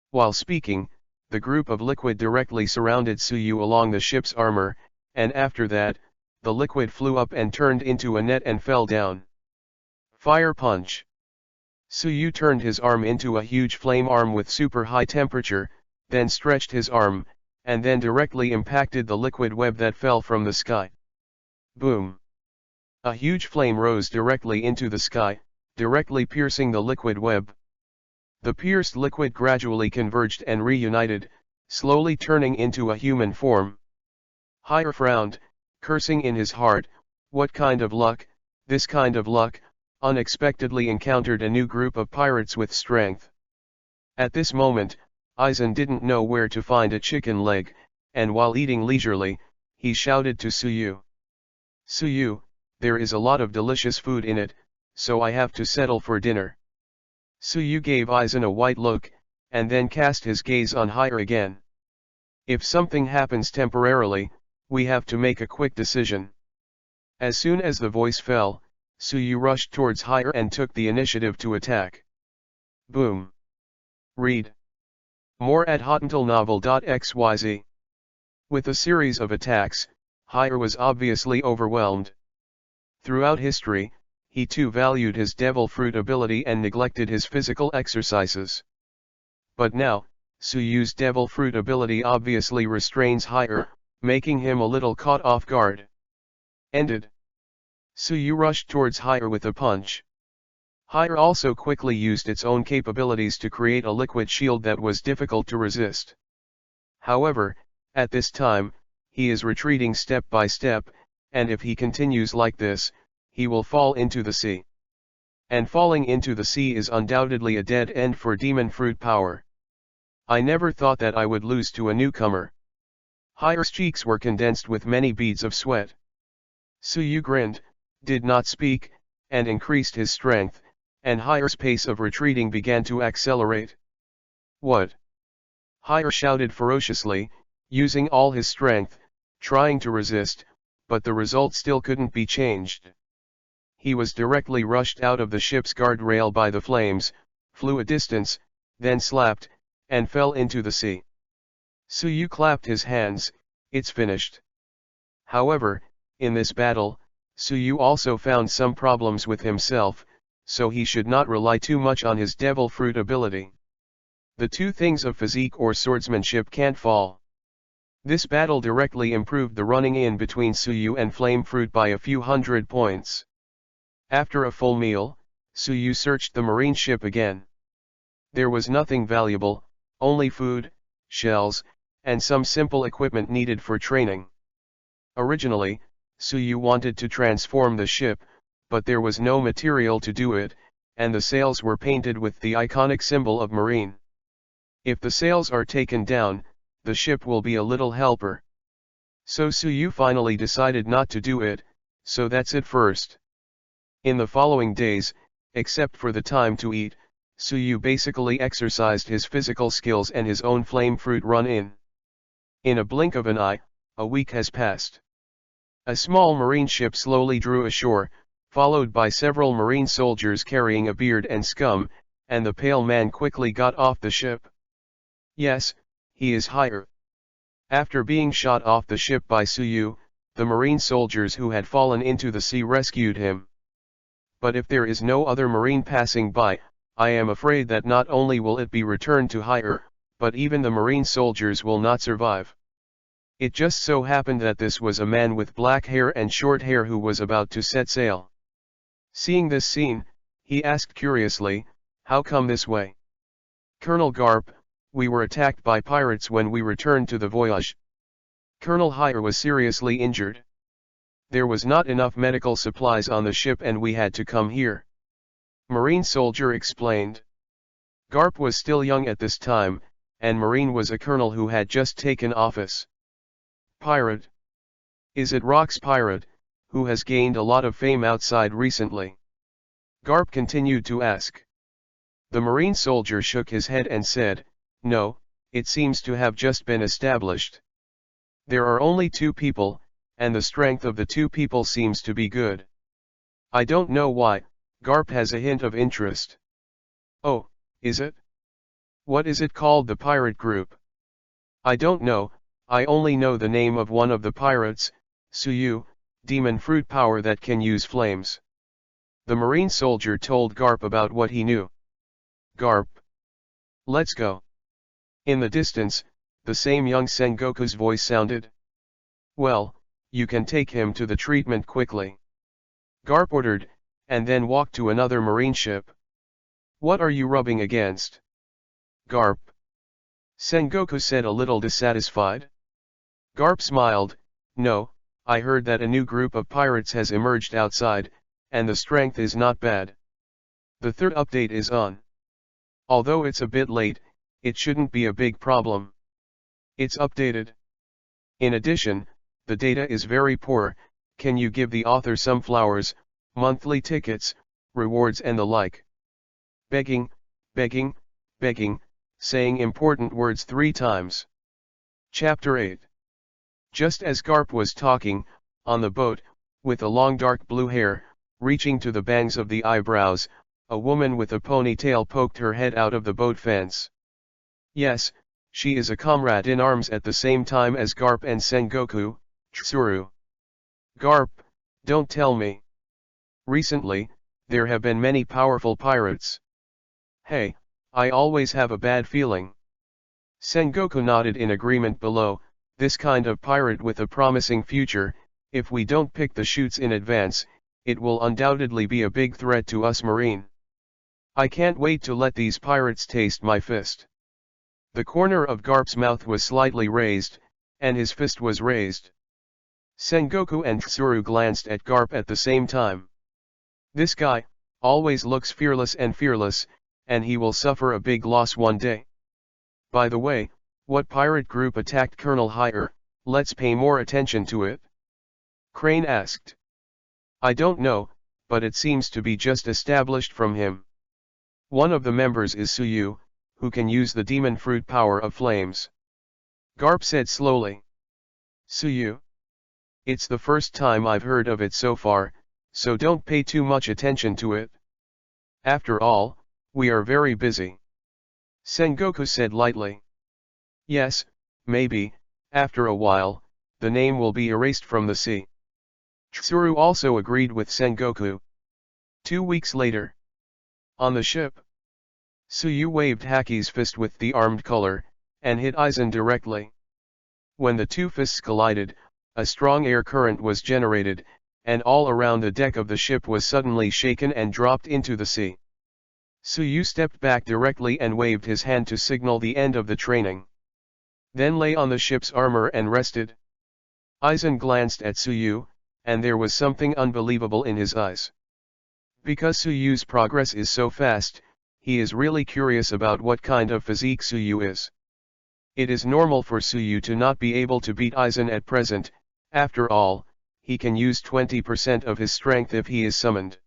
Speaker 1: While speaking, the group of liquid directly surrounded Suyu along the ship's armor, and after that, the liquid flew up and turned into a net and fell down. Fire punch. Suyu turned his arm into a huge flame arm with super high temperature, then stretched his arm, and then directly impacted the liquid web that fell from the sky. Boom! A huge flame rose directly into the sky, directly piercing the liquid web. The pierced liquid gradually converged and reunited, slowly turning into a human form. Hire frowned, cursing in his heart. What kind of luck, this kind of luck, unexpectedly encountered a new group of pirates with strength. At this moment, Aizen didn't know where to find a chicken leg, and while eating leisurely, he shouted to Suyu. Suyu, there is a lot of delicious food in it, so I have to settle for dinner. Suyu gave Aizen a white look, and then cast his gaze on Hire again. If something happens temporarily, we have to make a quick decision. As soon as the voice fell, Suyu rushed towards Hire and took the initiative to attack. Boom. Read more at hotuntalnovel.xyz. With a series of attacks, Hire was obviously overwhelmed. Throughout history, he too valued his devil fruit ability and neglected his physical exercises. But now, Suyu's devil fruit ability obviously restrains Hire, making him a little caught off guard. Ended. Suyu rushed towards Hire with a punch. Hire also quickly used its own capabilities to create a liquid shield that was difficult to resist. However, at this time, he is retreating step by step, and if he continues like this, he will fall into the sea. And falling into the sea is undoubtedly a dead end for demon fruit power. I never thought that I would lose to a newcomer. Hire's cheeks were condensed with many beads of sweat. Suyu grinned, did not speak, and increased his strength, and Hire's pace of retreating began to accelerate. What? Hire shouted ferociously, using all his strength, trying to resist, but the result still couldn't be changed. He was directly rushed out of the ship's guardrail by the flames, flew a distance, then slapped, and fell into the sea. Suyu clapped his hands. It's finished. However, in this battle, Suyu also found some problems with himself, so he should not rely too much on his devil fruit ability. The two things of physique or swordsmanship can't fall. This battle directly improved the running in between Suyu and Flame Fruit by a few hundred points. After a full meal, Suyu searched the marine ship again. There was nothing valuable, only food, shells, and some simple equipment needed for training. Originally, Suyu wanted to transform the ship, but there was no material to do it, and the sails were painted with the iconic symbol of marine. If the sails are taken down, the ship will be a little helper. So Suyu finally decided not to do it, so that's it first. In the following days, except for the time to eat, Suyu basically exercised his physical skills and his own flame fruit run-in. In a blink of an eye, a week has passed. A small marine ship slowly drew ashore, followed by several marine soldiers carrying a beard and scum, and the pale man quickly got off the ship. Yes, he is Hire. After being shot off the ship by Suyu, the marine soldiers who had fallen into the sea rescued him. But if there is no other marine passing by, I am afraid that not only will it be returned to Hire, but even the marine soldiers will not survive. It just so happened that this was a man with black hair and short hair who was about to set sail. Seeing this scene, he asked curiously, "How come this way?" "Colonel Garp, we were attacked by pirates when we returned to the voyage. Colonel Hire was seriously injured. There was not enough medical supplies on the ship and we had to come here." Marine soldier explained. Garp was still young at this time, and Marine was a colonel who had just taken office. "Pirate? Is it Rox Pirate, who has gained a lot of fame outside recently?" Garp continued to ask. The Marine soldier shook his head and said, "No, it seems to have just been established. There are only 2 people, and the strength of the 2 people seems to be good. I don't know why." Garp has a hint of interest. "Oh, is it? What is it called, the pirate group?" "I don't know, I only know the name of one of the pirates, Suyu, demon fruit power that can use flames." The Marine soldier told Garp about what he knew. "Garp, let's go." In the distance, the same young Sengoku's voice sounded. "Well, you can take him to the treatment quickly," Garp ordered, and then walked to another marine ship. "What are you rubbing against?" "Garp," Sengoku said, a little dissatisfied. Garp smiled. "No, I heard that a new group of pirates has emerged outside, and the strength is not bad. The 3rd update is on. Although it's a bit late, it shouldn't be a big problem. It's updated. In addition, the data is very poor. Can you give the author some flowers, monthly tickets, rewards and the like?" Begging, begging, begging, saying important words 3 times. Chapter 8. Just as Garp was talking, on the boat, with a long dark blue hair, reaching to the bangs of the eyebrows, a woman with a ponytail poked her head out of the boat fence. Yes, she is a comrade in arms at the same time as Garp and Sengoku, Tsuru. "Garp, don't tell me. Recently, there have been many powerful pirates." "Hey, I always have a bad feeling." Sengoku nodded in agreement below. "This kind of pirate with a promising future, if we don't pick the shoots in advance, it will undoubtedly be a big threat to us Marine. I can't wait to let these pirates taste my fist." The corner of Garp's mouth was slightly raised, and his fist was raised. Sengoku and Tsuru glanced at Garp at the same time. "This guy always looks fearless, and he will suffer a big loss one day. By the way, what pirate group attacked Colonel Hire? Let's pay more attention to it." Crane asked. "I don't know, but it seems to be just established from him. One of the members is Suyu, who can use the demon fruit power of flames." Garp said slowly. "Suyu? It's the first time I've heard of it so far, so don't pay too much attention to it. After all, we are very busy." Sengoku said lightly. "Yes, maybe, after a while, the name will be erased from the sea." Tsuru also agreed with Sengoku. 2 weeks later. On the ship. Suyu waved Haki's fist with the armed color, and hit Aizen directly. When the 2 fists collided, a strong air current was generated, and all around the deck of the ship was suddenly shaken and dropped into the sea. Suyu stepped back directly and waved his hand to signal the end of the training. Then lay on the ship's armor and rested. Aizen glanced at Suyu, and there was something unbelievable in his eyes. Because Suyu's progress is so fast, he is really curious about what kind of physique Suyu is. It is normal for Suyu to not be able to beat Aizen at present. After all, he can use 20% of his strength if he is summoned.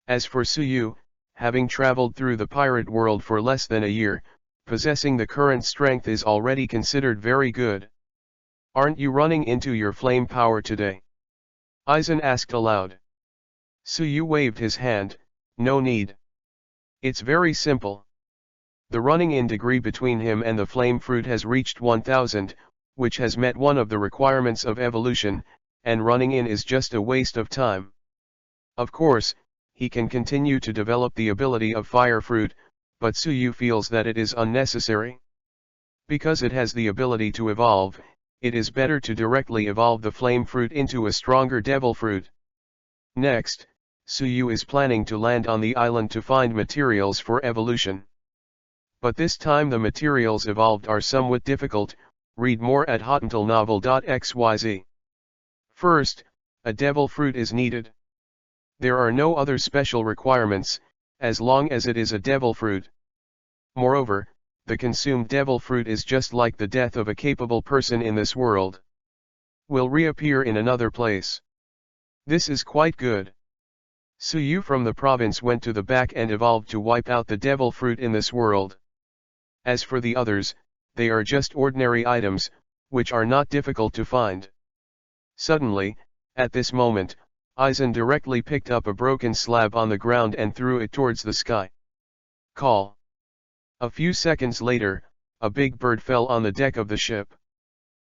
Speaker 1: As for Suyu, having traveled through the pirate world for less than a year, possessing the current strength is already considered very good. "Aren't you running into your flame power today?" Aizen asked aloud. Suyu waved his hand. "No need. It's very simple. The running-in degree between him and the flame fruit has reached 1000, which has met one of the requirements of evolution, and running in is just a waste of time. Of course, he can continue to develop the ability of fire fruit, but Suyu feels that it is unnecessary. Because it has the ability to evolve, it is better to directly evolve the flame fruit into a stronger devil fruit. Next, Suyu is planning to land on the island to find materials for evolution. But this time the materials evolved are somewhat difficult. Read more at hotuntilnovel.xyz. First, a devil fruit is needed. There are no other special requirements, as long as it is a devil fruit. Moreover, the consumed devil fruit is just like the death of a capable person in this world. Will reappear in another place. This is quite good. Suyu from the province went to the back and evolved to wipe out the devil fruit in this world. As for the others, they are just ordinary items, which are not difficult to find. Suddenly, at this moment, Aizen directly picked up a broken slab on the ground and threw it towards the sky. Call. A few seconds later, a big bird fell on the deck of the ship.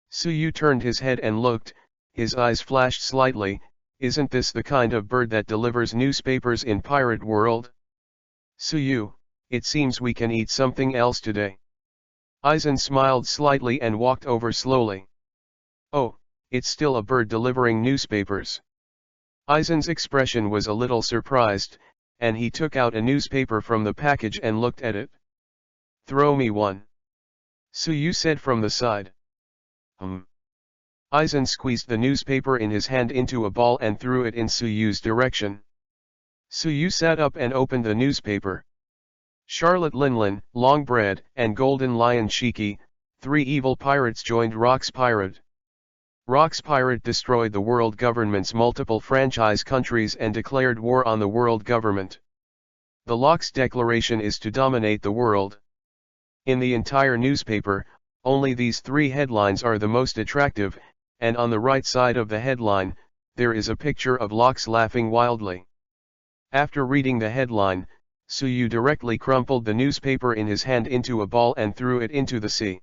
Speaker 1: Suyu turned his head and looked, his eyes flashed slightly. Isn't this the kind of bird that delivers newspapers in Pirate World? Suyu, it seems we can eat something else today. Aizen smiled slightly and walked over slowly. Oh, it's still a bird delivering newspapers. Aizen's expression was a little surprised, and he took out a newspaper from the package and looked at it. Throw me one. Suyu said from the side. Aizen squeezed the newspaper in his hand into a ball and threw it in Suyu's direction. Suyu sat up and opened the newspaper. Charlotte Linlin, Longbread, and Golden Lion Shiki, 3 evil pirates joined Rock's Pirate. Rock's Pirate destroyed the world government's multiple franchise countries and declared war on the world government. The Lock's declaration is to dominate the world. In the entire newspaper, only these 3 headlines are the most attractive, and on the right side of the headline, there is a picture of Locks laughing wildly. After reading the headline, Suyu directly crumpled the newspaper in his hand into a ball and threw it into the sea.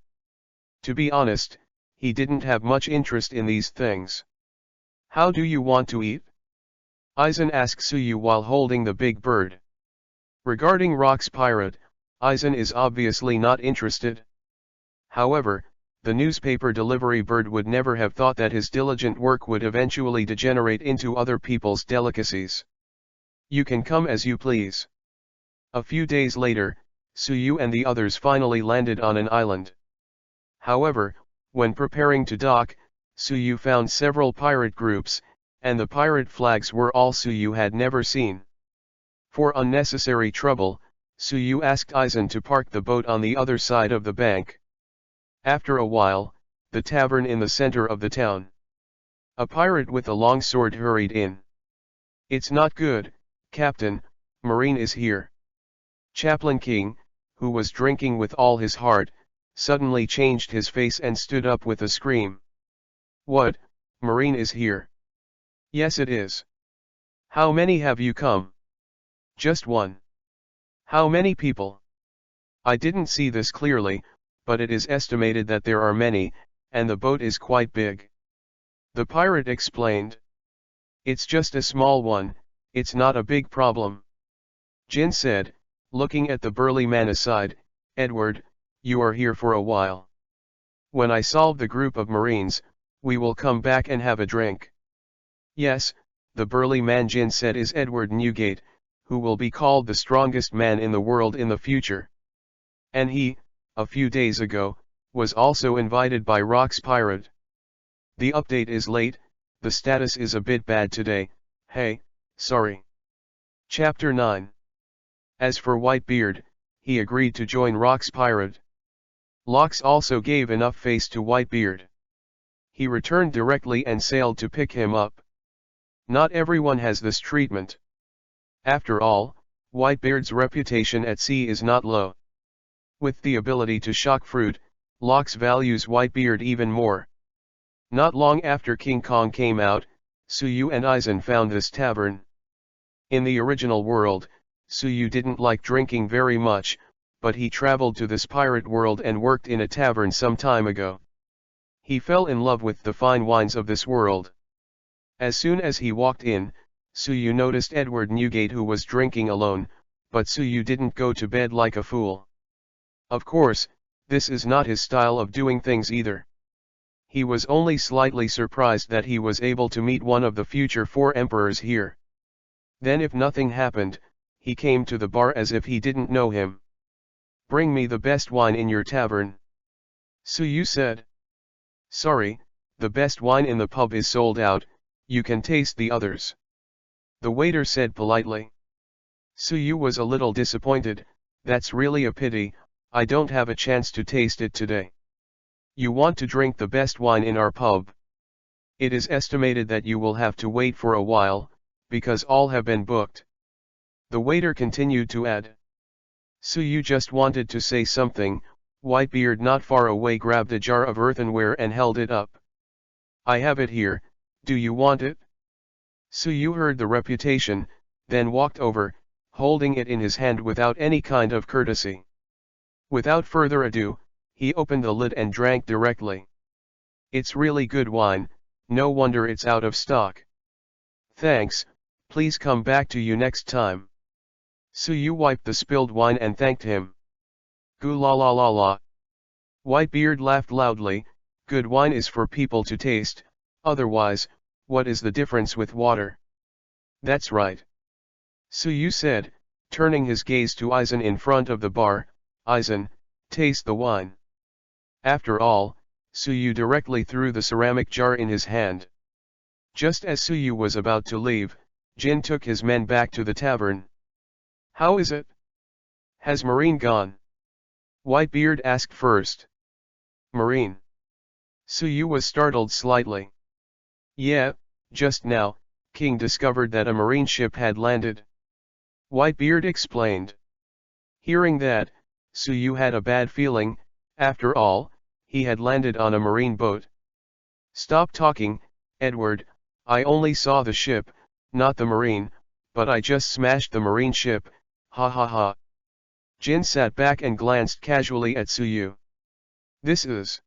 Speaker 1: To be honest, he didn't have much interest in these things. How do you want to eat? Aizen asked Suyu while holding the big bird. Regarding Rock's Pirate, Aizen is obviously not interested. However, the newspaper delivery bird would never have thought that his diligent work would eventually degenerate into other people's delicacies. You can come as you please. A few days later, Suyu and the others finally landed on an island. However, when preparing to dock, Suyu found several pirate groups, and the pirate flags were all Suyu had never seen. For unnecessary trouble, Suyu asked Aizen to park the boat on the other side of the bank. After a while, the tavern in the center of the town. A pirate with a long sword hurried in. It's not good, Captain, Marine is here. Chaplain King, who was drinking with all his heart, suddenly changed his face and stood up with a scream. What, Marine is here? Yes it is. How many have you come? Just one. How many people? I didn't see this clearly, but it is estimated that there are many, and the boat is quite big. The pirate explained. It's just a small one, it's not a big problem. Jin said, looking at the burly man aside, Edward, you are here for a while. When I solve the group of Marines, we will come back and have a drink. Yes, the burly man Jin said is Edward Newgate, who will be called the strongest man in the world in the future. And he, a few days ago, was also invited by Rock's Pirate. The update is late, the status is a bit bad today, hey, sorry. Chapter 9. As for Whitebeard, he agreed to join Rock's Pirate. Locks also gave enough face to Whitebeard. He returned directly and sailed to pick him up. Not everyone has this treatment. After all, Whitebeard's reputation at sea is not low. With the ability to shock fruit, Locks values Whitebeard even more. Not long after King Kong came out, Suyu and Aizen found this tavern. In the original world, Suyu didn't like drinking very much, but he traveled to this pirate world and worked in a tavern some time ago. He fell in love with the fine wines of this world. As soon as he walked in, Suyu noticed Edward Newgate who was drinking alone, but Suyu didn't go to bed like a fool. Of course, this is not his style of doing things either. He was only slightly surprised that he was able to meet one of the future 4 emperors here. Then if nothing happened, he came to the bar as if he didn't know him. "Bring me the best wine in your tavern," Suyu said. "Sorry, the best wine in the pub is sold out, you can taste the others," the waiter said politely. Suyu was a little disappointed. "That's really a pity, I don't have a chance to taste it today." "You want to drink the best wine in our pub? It is estimated that you will have to wait for a while, because all have been booked," the waiter continued to add. Suyu just wanted to say something. Whitebeard not far away grabbed a jar of earthenware and held it up. "I have it here, do you want it?" Suyu heard the reputation, then walked over, holding it in his hand without any kind of courtesy. Without further ado, he opened the lid and drank directly. "It's really good wine, no wonder it's out of stock." "Thanks, please come back to you next time." Suyu wiped the spilled wine and thanked him. "Goo la la la la." Whitebeard laughed loudly. "Good wine is for people to taste, otherwise, what is the difference with water?" "That's right," Suyu said, turning his gaze to Aizen in front of the bar. "Aizen, taste the wine." After all, Suyu directly threw the ceramic jar in his hand. Just as Suyu was about to leave, Jin took his men back to the tavern. "How is it? Has Marine gone?" Whitebeard asked first. "Marine?" Suyu was startled slightly. "Yeah, just now, King discovered that a marine ship had landed," Whitebeard explained. Hearing that, Suyu had a bad feeling. After all, he had landed on a marine boat. "Stop talking, Edward, I only saw the ship, not the marine, but I just smashed the marine ship, ha ha ha." Jin sat back and glanced casually at Suyu. "This is..."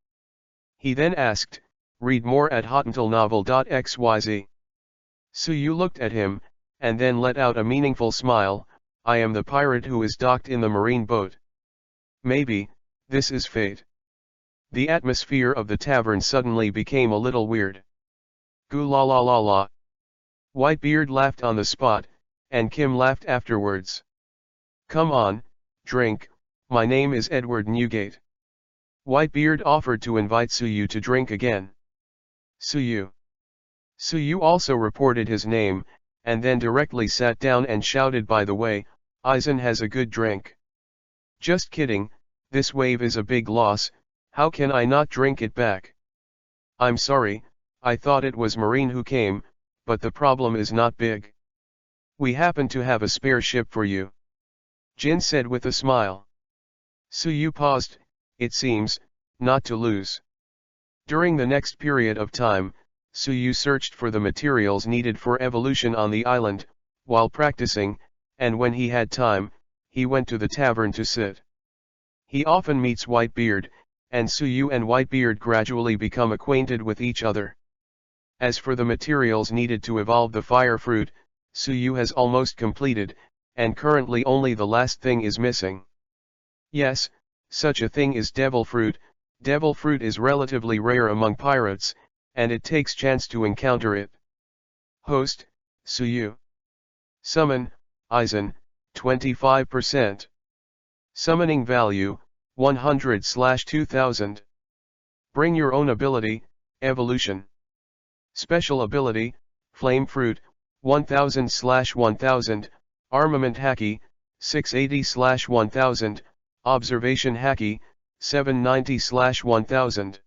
Speaker 1: He then asked. "Read more at hotuntilnovel.xyz." Suyu looked at him, and then let out a meaningful smile. "I am the pirate who is docked in the marine boat. Maybe, this is fate." The atmosphere of the tavern suddenly became a little weird. "Goo la la la la." Whitebeard laughed on the spot, and Kim laughed afterwards. "Come on, drink, my name is Edward Newgate." Whitebeard offered to invite Suyu to drink again. "Suyu." Suyu also reported his name, and then directly sat down and shouted, "By the way, Aizen has a good drink." "Just kidding, this wave is a big loss, how can I not drink it back?" "I'm sorry, I thought it was Marine who came, but the problem is not big. We happen to have a spare ship for you," Jin said with a smile. Suyu paused, it seems, not to lose. During the next period of time, Suyu searched for the materials needed for evolution on the island, while practicing, and when he had time, he went to the tavern to sit. He often meets Whitebeard, and Suyu and Whitebeard gradually become acquainted with each other. As for the materials needed to evolve the fire fruit, Suyu has almost completed, and currently only the last thing is missing. Yes, such a thing is devil fruit. Devil fruit is relatively rare among pirates, and it takes chance to encounter it. Host, Suyu. Summon, Aizen, 25%. Summoning value, 100/2000. Bring your own ability, evolution. Special ability, flame fruit, 1000/1000, armament haki, 680/1000, observation haki, 790/1000.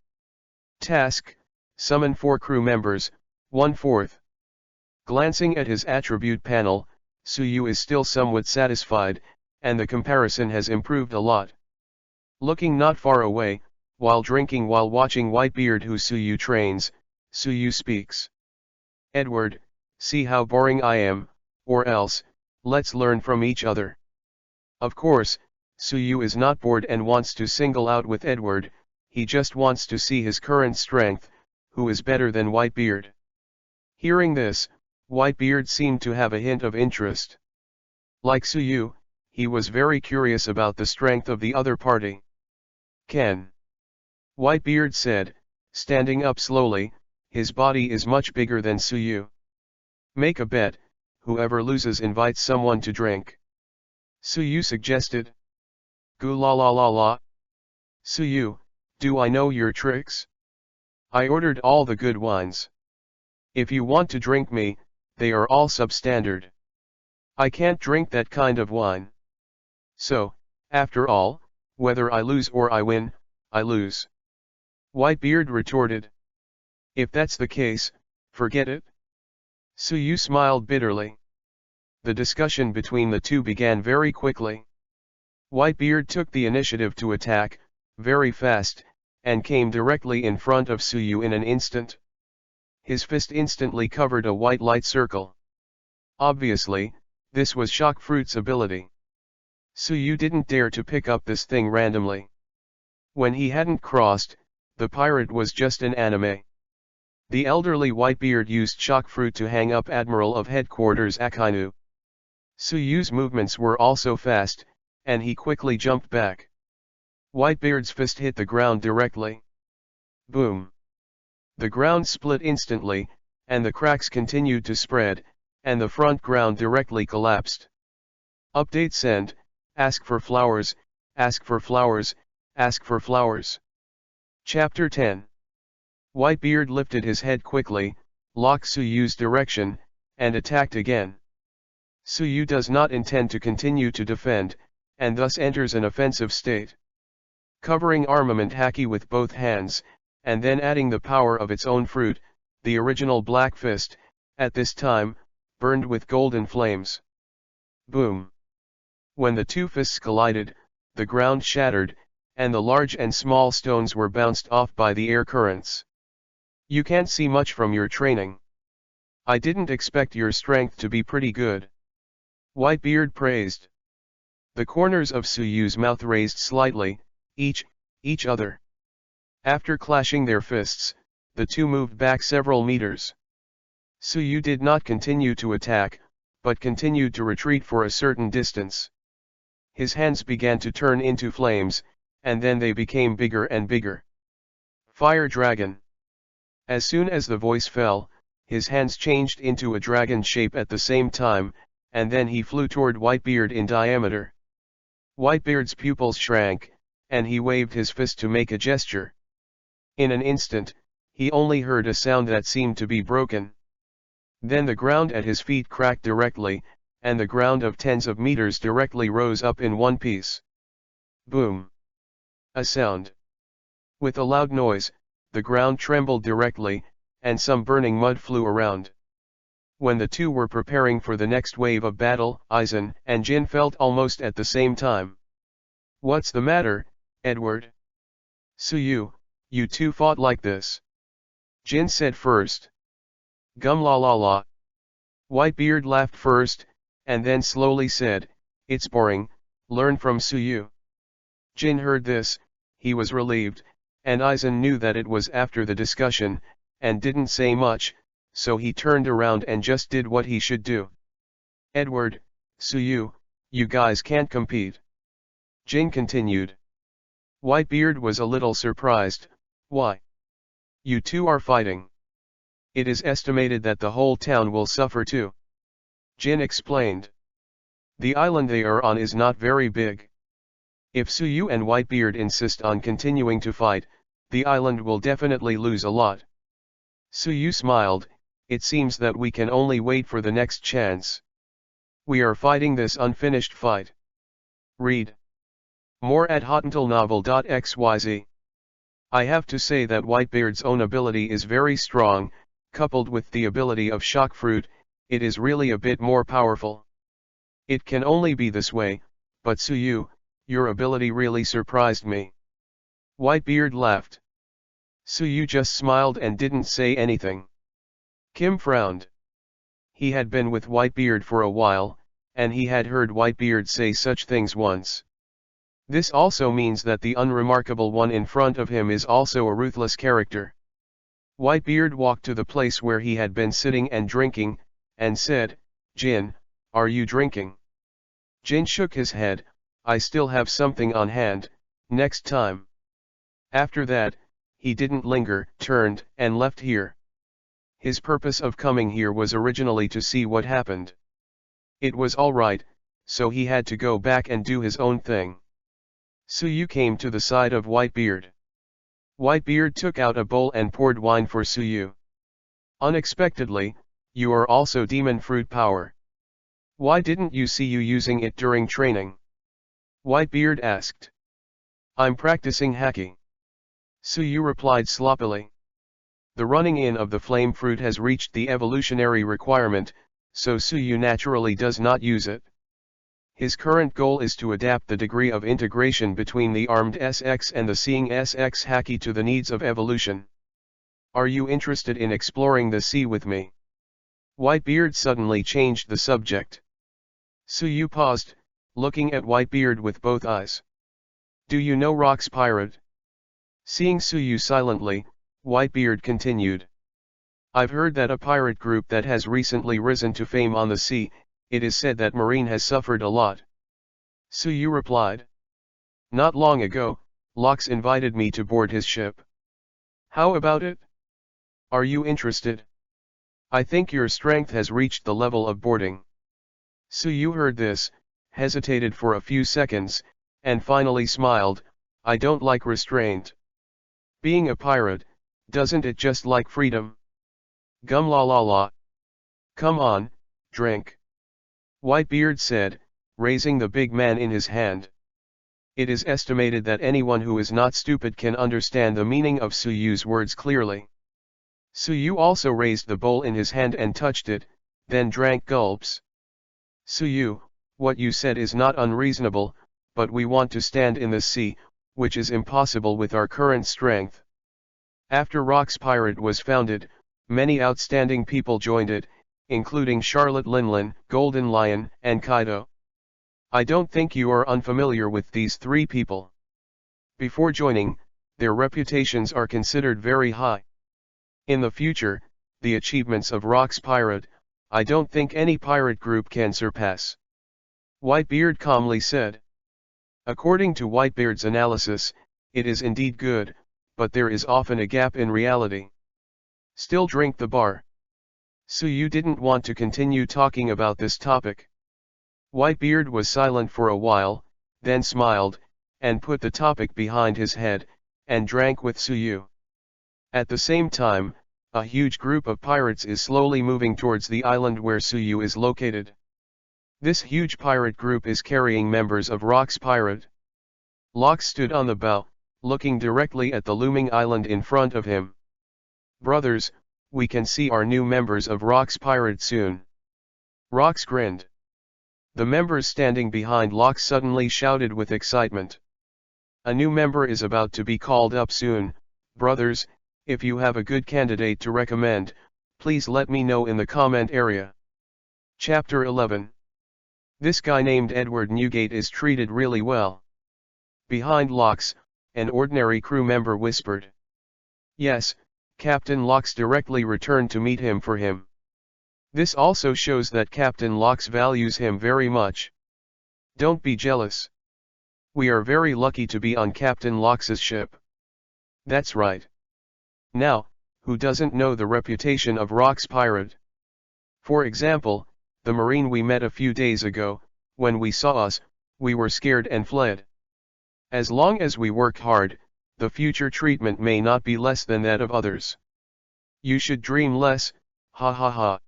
Speaker 1: Task, summon 4 crew members, 1/4. Glancing at his attribute panel, Suyu is still somewhat satisfied, and the comparison has improved a lot. Looking not far away, while drinking while watching Whitebeard who Suyu trains, Suyu speaks. "Edward, see how boring I am, or else, let's learn from each other." Of course, Suyu is not bored and wants to single out with Edward, he just wants to see his current strength, who is better than Whitebeard. Hearing this, Whitebeard seemed to have a hint of interest. Like Suyu, he was very curious about the strength of the other party. "Can," Whitebeard said, Standing up slowly, his body is much bigger than Suyu. Make a bet, whoever loses invites someone to drink. Suyu suggested. Gu la la la la. Suyu, do I know your tricks? I ordered all the good wines. If you want to drink me, they are all substandard. I can't drink that kind of wine. So, after all, whether I lose or I win, I lose. Whitebeard retorted. If that's the case, forget it. Suyu smiled bitterly. The discussion between the two began very quickly. Whitebeard took the initiative to attack, very fast, and came directly in front of Suyu in an instant. His fist instantly covered a white light circle. Obviously, this was Shock Fruit's ability. Suyu didn't dare to pick up this thing randomly. When he hadn't crossed, the pirate was just an anime. The elderly Whitebeard used Shock Fruit to hang up Admiral of Headquarters Akainu. Suyu's movements were also fast, and he quickly jumped back. Whitebeard's fist hit the ground directly. Boom! The ground split instantly, and the cracks continued to spread, and the front ground directly collapsed. Update sent, ask for flowers, ask for flowers, ask for flowers. Chapter 10. Whitebeard lifted his head quickly, locked Suyu's direction, and attacked again. Suyu does not intend to continue to defend, and thus enters an offensive state. Covering armament haki with both hands, and then adding the power of its own fruit, the original Black Fist, at this time, burned with golden flames. Boom! When the two fists collided, the ground shattered, and the large and small stones were bounced off by the air currents. You can't see much from your training. I didn't expect your strength to be pretty good. Whitebeard praised. The corners of Suyu's mouth raised slightly, each other. After clashing their fists, the two moved back several meters. Suyu did not continue to attack, but continued to retreat for a certain distance. His hands began to turn into flames, and then they became bigger and bigger. Fire Dragon. As soon as the voice fell, his hands changed into a dragon shape at the same time, and then he flew toward Whitebeard in diameter. Whitebeard's pupils shrank, and he waved his fist to make a gesture. In an instant, he only heard a sound that seemed to be broken. Then the ground at his feet cracked directly, and the ground of tens of meters directly rose up in one piece. Boom! A sound. With a loud noise, the ground trembled directly, and some burning mud flew around. When the two were preparing for the next wave of battle, Aizen and Jin felt almost at the same time. What's the matter, Edward? Suyu, you two fought like this? Jin said first. Gum la la la. Whitebeard laughed first, and then slowly said, it's boring, learn from Suyu. Jin heard this, he was relieved, and Aizen knew that it was after the discussion, and didn't say much, so he turned around and just did what he should do. Edward, Suyu, you guys can't compete. Jin continued. Whitebeard was a little surprised. Why? You two are fighting. It is estimated that the whole town will suffer too. Jin explained. The island they are on is not very big. If Suyu and Whitebeard insist on continuing to fight, the island will definitely lose a lot. Suyu smiled, it seems that we can only wait for the next chance. We are fighting this unfinished fight. Read more at hottentalnovel.xyz. I have to say that Whitebeard's own ability is very strong, coupled with the ability of Shock Fruit, it is really a bit more powerful. It can only be this way, but Suyu, your ability really surprised me. Whitebeard laughed. Suyu just smiled and didn't say anything. Kim frowned. He had been with Whitebeard for a while, and he had heard Whitebeard say such things once. This also means that the unremarkable one in front of him is also a ruthless character. Whitebeard walked to the place where he had been sitting and drinking, and said, Jin, are you drinking? Jin shook his head, I still have something on hand, next time. After that, he didn't linger, turned, and left here. His purpose of coming here was originally to see what happened. It was alright, so he had to go back and do his own thing. Suyu came to the side of Whitebeard. Whitebeard took out a bowl and poured wine for Suyu. Unexpectedly, you are also demon fruit power. Why didn't you see you using it during training? Whitebeard asked. I'm practicing haki. Suyu replied sloppily. The running in of the flame fruit has reached the evolutionary requirement, so Suyu naturally does not use it. His current goal is to adapt the degree of integration between the armed SX and the seeing SX haki to the needs of evolution. Are you interested in exploring the sea with me? Whitebeard suddenly changed the subject. Suyu paused, looking at Whitebeard with both eyes. Do you know Rock's pirate? Seeing Suyu silently, Whitebeard continued. I've heard that a pirate group that has recently risen to fame on the sea, it is said that Marine has suffered a lot. Suyu replied. Not long ago, Lox invited me to board his ship. How about it? Are you interested? I think your strength has reached the level of boarding. Suyu heard this, hesitated for a few seconds, and finally smiled. I don't like restraint. Being a pirate, doesn't it just like freedom? Gum la la la. Come on, drink. Whitebeard said, raising the big man in his hand. It is estimated that anyone who is not stupid can understand the meaning of Suyu's words clearly. Suyu also raised the bowl in his hand and touched it, then drank gulps. Suyu, what you said is not unreasonable, but we want to stand in the sea, which is impossible with our current strength. After Rock's Pirate was founded, many outstanding people joined it, including Charlotte Linlin, Golden Lion, and Kaido. I don't think you are unfamiliar with these three people. Before joining, their reputations are considered very high. In the future, the achievements of Rock's Pirate, I don't think any pirate group can surpass. Whitebeard calmly said. According to Whitebeard's analysis, it is indeed good, but there is often a gap in reality. Still drink the bar. Suyu didn't want to continue talking about this topic. Whitebeard was silent for a while, then smiled, and put the topic behind his head, and drank with Suyu. At the same time, a huge group of pirates is slowly moving towards the island where Suyu is located. This huge pirate group is carrying members of Rock's Pirate. Lox stood on the bow, looking directly at the looming island in front of him. Brothers, we can see our new members of Rock's Pirate soon. Rox grinned. The members standing behind Lox suddenly shouted with excitement. A new member is about to be called up soon, brothers. If you have a good candidate to recommend, please let me know in the comment area. Chapter 11. This guy named Edward Newgate is treated really well. Behind Lox, an ordinary crew member whispered. Yes, Captain Lox directly returned to meet him for him. This also shows that Captain Lox values him very much. Don't be jealous. We are very lucky to be on Captain Lox's ship. That's right. Now, who doesn't know the reputation of Rock's Pirate? For example, the Marine we met a few days ago, when we saw us, we were scared and fled. As long as we work hard, the future treatment may not be less than that of others. You should dream less, ha ha ha.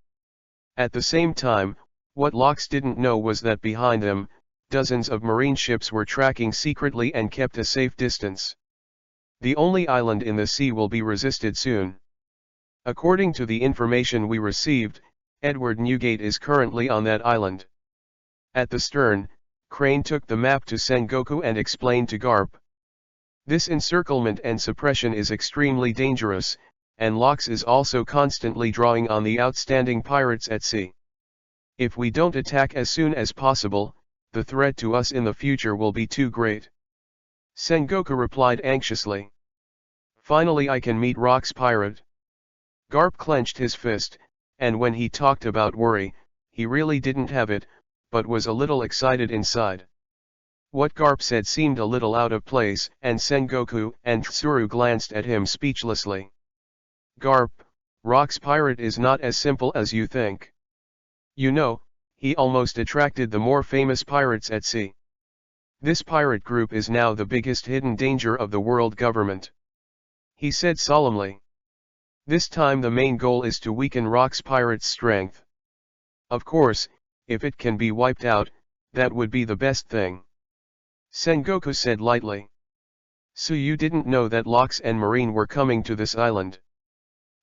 Speaker 1: At the same time, what Lox didn't know was that behind them, dozens of Marine ships were tracking secretly and kept a safe distance. The only island in the sea will be resisted soon. According to the information we received, Edward Newgate is currently on that island. At the stern, Crane took the map to Sengoku and explained to Garp. This encirclement and suppression is extremely dangerous, and Lox is also constantly drawing on the outstanding pirates at sea. If we don't attack as soon as possible, the threat to us in the future will be too great. Sengoku replied anxiously. Finally I can meet Rock's Pirate. Garp clenched his fist, and when he talked about worry, he really didn't have it, but was a little excited inside. What Garp said seemed a little out of place, and Sengoku and Tsuru glanced at him speechlessly. Garp, Rock's pirate is not as simple as you think. You know, he almost attracted the more famous pirates at sea. This pirate group is now the biggest hidden danger of the world government. He said solemnly. This time the main goal is to weaken Rock's pirate's strength. Of course, if it can be wiped out, that would be the best thing. Sengoku said lightly. So you didn't know that Locks and Marine were coming to this island?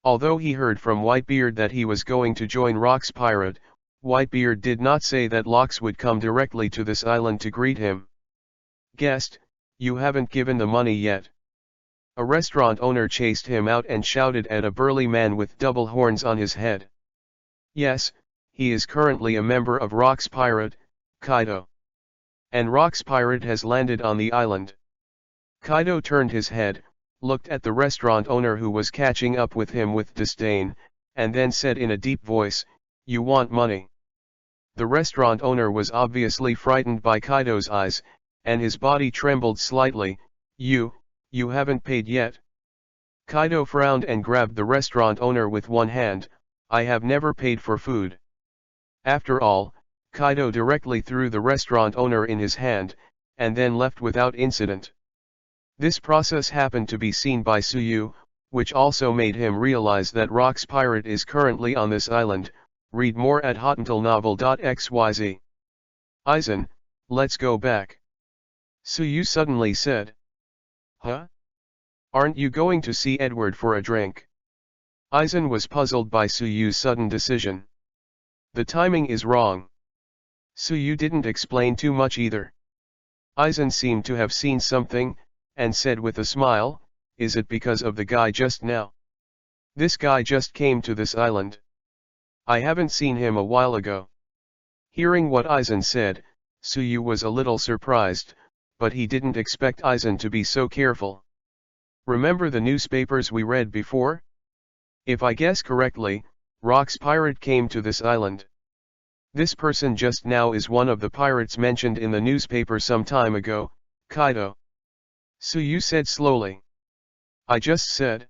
Speaker 1: Although he heard from Whitebeard that he was going to join Rock's pirate, Whitebeard did not say that Locks would come directly to this island to greet him. Guest, you haven't given the money yet. A restaurant owner chased him out and shouted at a burly man with double horns on his head. Yes, he is currently a member of Rock's pirate, Kaido. And Rock's pirate has landed on the island. Kaido turned his head, looked at the restaurant owner who was catching up with him with disdain, and then said in a deep voice, "You want money?" The restaurant owner was obviously frightened by Kaido's eyes, and his body trembled slightly. You haven't paid yet?" Kaido frowned and grabbed the restaurant owner with one hand. "I have never paid for food." After all, Kaido directly threw the restaurant owner in his hand, and then left without incident. This process happened to be seen by Tsuyu, which also made him realize that Rock's pirate is currently on this island. Read more at hotuntilnovel.xyz. Aizen, let's go back. Tsuyu suddenly said. Huh? Aren't you going to see Edward for a drink? Aizen was puzzled by Tsuyu's sudden decision. The timing is wrong. Tsuyu didn't explain too much either. Aizen seemed to have seen something, and said with a smile, "Is it because of the guy just now? This guy just came to this island. I haven't seen him a while ago." Hearing what Aizen said, Tsuyu was a little surprised, but he didn't expect Aizen to be so careful. Remember the newspapers we read before? If I guess correctly, Rock's pirate came to this island. This person just now is one of the pirates mentioned in the newspaper some time ago, Kaido. Tsuyu said slowly. I just said.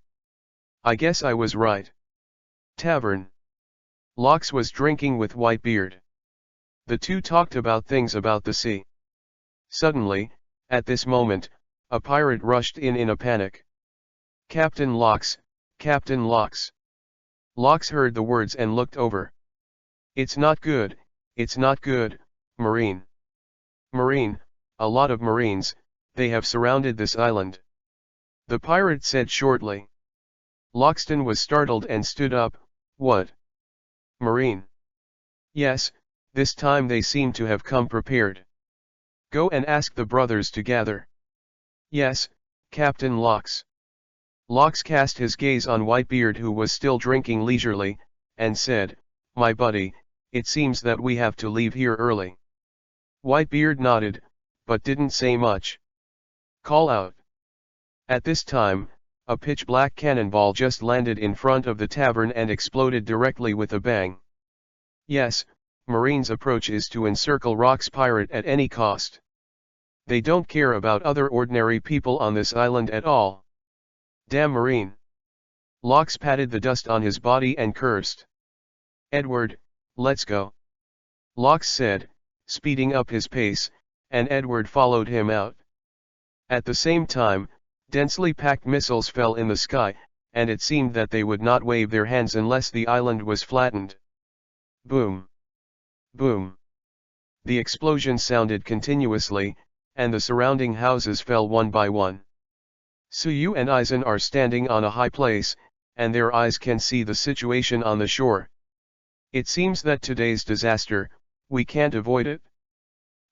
Speaker 1: I guess I was right. Tavern. Locks was drinking with Whitebeard. The two talked about things about the sea. Suddenly, at this moment, a pirate rushed in a panic. Captain Locks, Captain Locks. Locks heard the words and looked over. It's not good, Marine. Marine, a lot of Marines, they have surrounded this island. The pirate said shortly. Lockston was startled and stood up. What? Marine? Yes, this time they seem to have come prepared. Go and ask the brothers to gather. Yes, Captain Locks. Locks cast his gaze on Whitebeard, who was still drinking leisurely, and said, My buddy, it seems that we have to leave here early. Whitebeard nodded, but didn't say much. Call out. At this time, a pitch-black cannonball just landed in front of the tavern and exploded directly with a bang. Yes, Marine's approach is to encircle Rock's pirate at any cost. They don't care about other ordinary people on this island at all. Damn Marine. Locks patted the dust on his body and cursed. Edward, let's go. Locks said, speeding up his pace, and Edward followed him out. At the same time, densely packed missiles fell in the sky, and it seemed that they would not wave their hands unless the island was flattened. Boom. Boom. The explosion sounded continuously, and the surrounding houses fell one by one. Tsuyu and Aizen are standing on a high place, and their eyes can see the situation on the shore. It seems that today's disaster, we can't avoid it.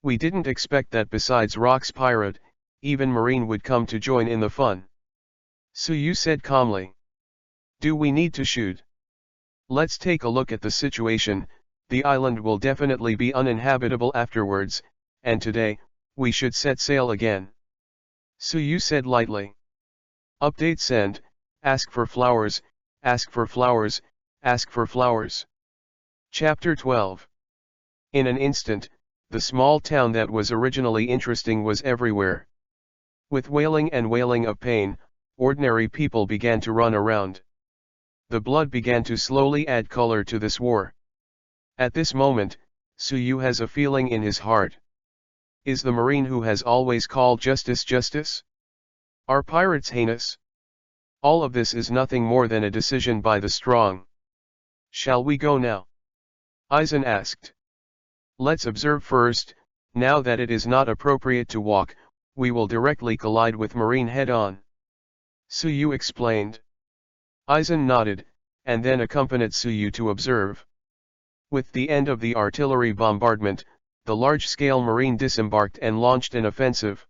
Speaker 1: We didn't expect that besides Rock's pirate, even Marine would come to join in the fun. Tsuyu said calmly. Do we need to shoot? Let's take a look at the situation. The island will definitely be uninhabitable afterwards, and today, we should set sail again. Tsuyu said lightly. Update send, ask for flowers, ask for flowers, ask for flowers. Chapter 12. In an instant, the small town that was originally interesting was everywhere. With wailing and wailing of pain, ordinary people began to run around. The blood began to slowly add color to this war. At this moment, Suyu has a feeling in his heart. Is the Marine who has always called justice justice? Are pirates heinous? All of this is nothing more than a decision by the strong. Shall we go now? Aizen asked. Let's observe first. Now that it is not appropriate to walk, we will directly collide with Marine head-on. Suyu explained. Aizen nodded, and then accompanied Suyu to observe. With the end of the artillery bombardment, the large-scale Marine disembarked and launched an offensive.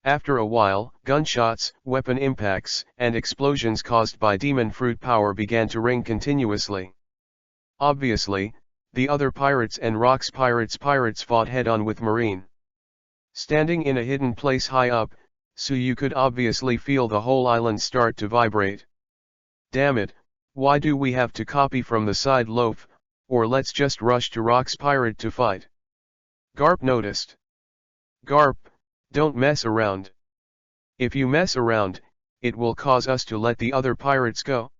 Speaker 1: After a while, gunshots, weapon impacts, and explosions caused by demon fruit power began to ring continuously. Obviously, the other pirates and Rocks pirates fought head-on with Marine. Standing in a hidden place high up, Suyu could obviously feel the whole island start to vibrate. Damn it, why do we have to copy from the side loaf, or let's just rush to Rocks pirate to fight? Garp noticed. Garp, don't mess around. If you mess around, it will cause us to let the other pirates go.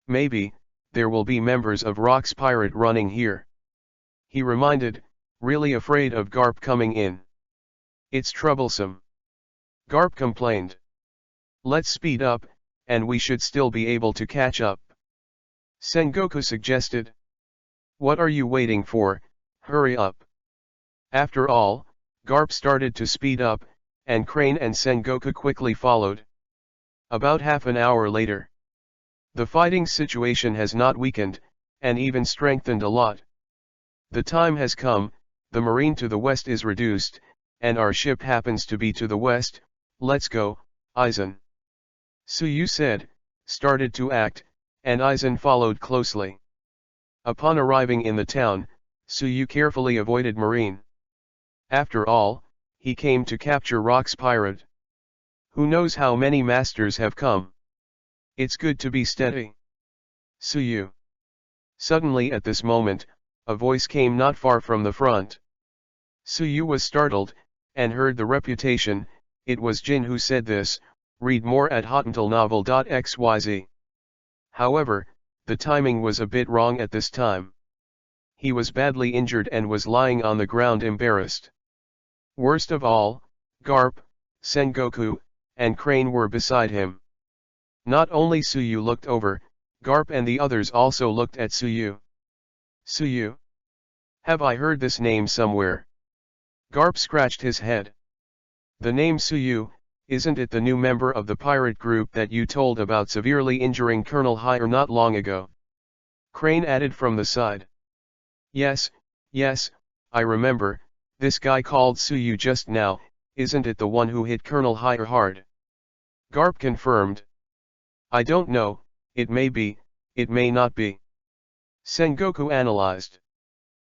Speaker 1: Maybe, there will be members of Rocks pirate running here. He reminded, really afraid of Garp coming in. It's troublesome. Garp complained. Let's speed up, and we should still be able to catch up. Sengoku suggested. What are you waiting for? Hurry up. After all, Garp started to speed up, and Crane and Sengoku quickly followed. About half an hour later. The fighting situation has not weakened, and even strengthened a lot. The time has come, the Marine to the west is reduced, and our ship happens to be to the west. Let's go, Aizen. Suyu said, started to act, and Aizen followed closely. Upon arriving in the town, Suyu carefully avoided Marine. After all, he came to capture Rocks pirate. Who knows how many masters have come? It's good to be steady. Suyu. Suddenly at this moment, a voice came not far from the front. Suyu was startled, and heard the reputation. It was Jin who said this. Read more at hottentalnovel.xyz. However, the timing was a bit wrong at this time. He was badly injured and was lying on the ground embarrassed. Worst of all, Garp, Sengoku, and Crane were beside him. Not only Suyu looked over, Garp and the others also looked at Suyu. Suyu? Have I heard this name somewhere? Garp scratched his head. The name Suyu, isn't it the new member of the pirate group that you told about severely injuring Colonel Hire not long ago? Crane added from the side. Yes, I remember, this guy called Suyu just now, isn't it the one who hit Colonel Hire hard? Garp confirmed. I don't know, it may be, it may not be. Sengoku analyzed.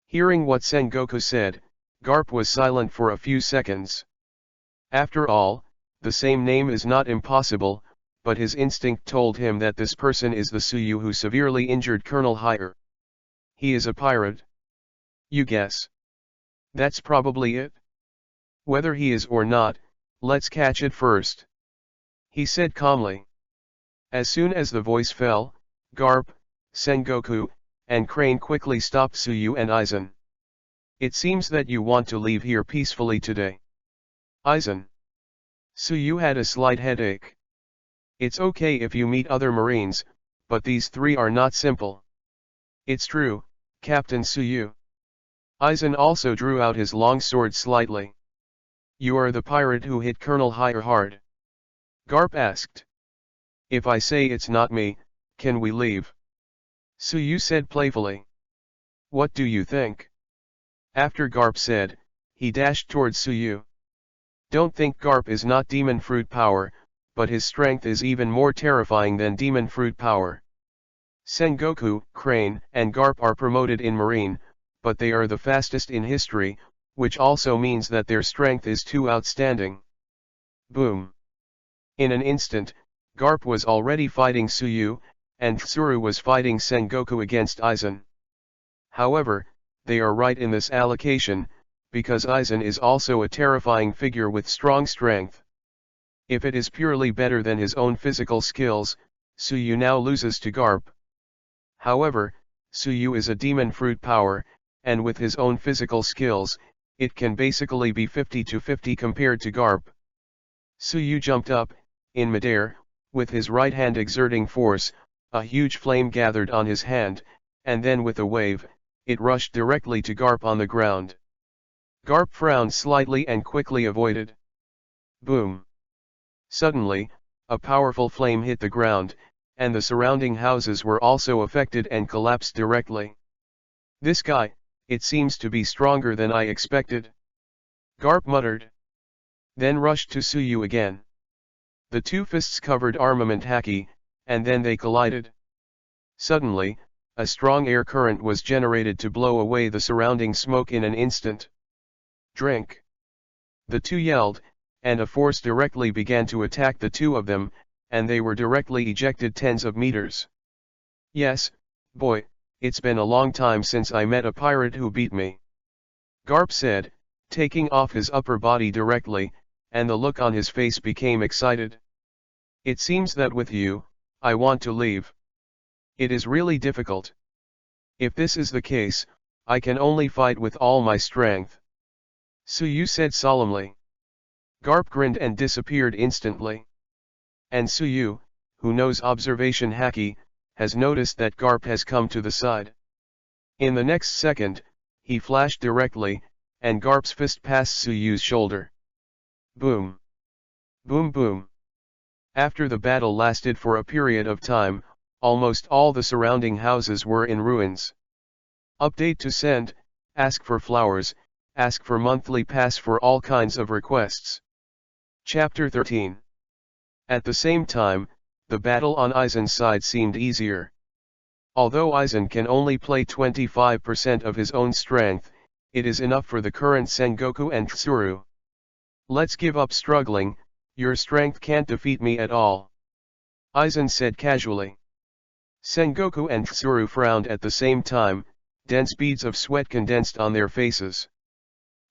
Speaker 1: Hearing what Sengoku said, Garp was silent for a few seconds. After all, the same name is not impossible, but his instinct told him that this person is the Suyu who severely injured Colonel Hire. He is a pirate. You guess. That's probably it. Whether he is or not, let's catch it first. He said calmly. As soon as the voice fell, Garp, Sengoku, and Crane quickly stopped Suyu and Aizen. It seems that you want to leave here peacefully today. Aizen. Suyu had a slight headache. It's okay if you meet other Marines, but these three are not simple. It's true, Captain Suyu. Aizen also drew out his long sword slightly. You are the pirate who hit Colonel Hire hard? Garp asked. If I say it's not me, can we leave? Suyu said playfully. What do you think? After Garp said, he dashed towards Suyu. Don't think Garp is not demon fruit power, but his strength is even more terrifying than demon fruit power. Sengoku, Crane, and Garp are promoted in Marine, but they are the fastest in history, which also means that their strength is too outstanding. Boom. In an instant, Garp was already fighting Suyu, and Tsuru was fighting Sengoku against Aizen. However, they are right in this allocation, because Aizen is also a terrifying figure with strong strength. If it is purely better than his own physical skills, Suyu now loses to Garp. However, Suyu is a demon fruit power, and with his own physical skills, it can basically be 50-50 compared to Garp. Suyu jumped up, in midair, with his right hand exerting force, a huge flame gathered on his hand, and then with a wave, it rushed directly to Garp on the ground. Garp frowned slightly and quickly avoided. Boom! Suddenly, a powerful flame hit the ground, and the surrounding houses were also affected and collapsed directly. This guy, it seems to be stronger than I expected. Garp muttered. Then rushed to Suyu again. The two fists covered armament haki, and then they collided. Suddenly, a strong air current was generated to blow away the surrounding smoke in an instant. Drink! The two yelled, and a force directly began to attack the two of them, and they were directly ejected tens of meters. Yes, boy, it's been a long time since I met a pirate who beat me. Garp said, taking off his upper body directly, and the look on his face became excited. It seems that with you, I want to leave. It is really difficult. If this is the case, I can only fight with all my strength. Suyu said solemnly. Garp grinned and disappeared instantly. And Suyu, who knows observation haki, has noticed that Garp has come to the side. In the next second, he flashed directly, and Garp's fist passed Suyu's shoulder. Boom! Boom boom! After the battle lasted for a period of time, almost all the surrounding houses were in ruins. Update to send, ask for flowers, ask for monthly pass for all kinds of requests. Chapter 13. At the same time, the battle on Aizen's side seemed easier. Although Aizen can only play 25% of his own strength, it is enough for the current Sengoku and Tsuru. Let's give up struggling, your strength can't defeat me at all. Aizen said casually. Sengoku and Tsuru frowned at the same time, dense beads of sweat condensed on their faces.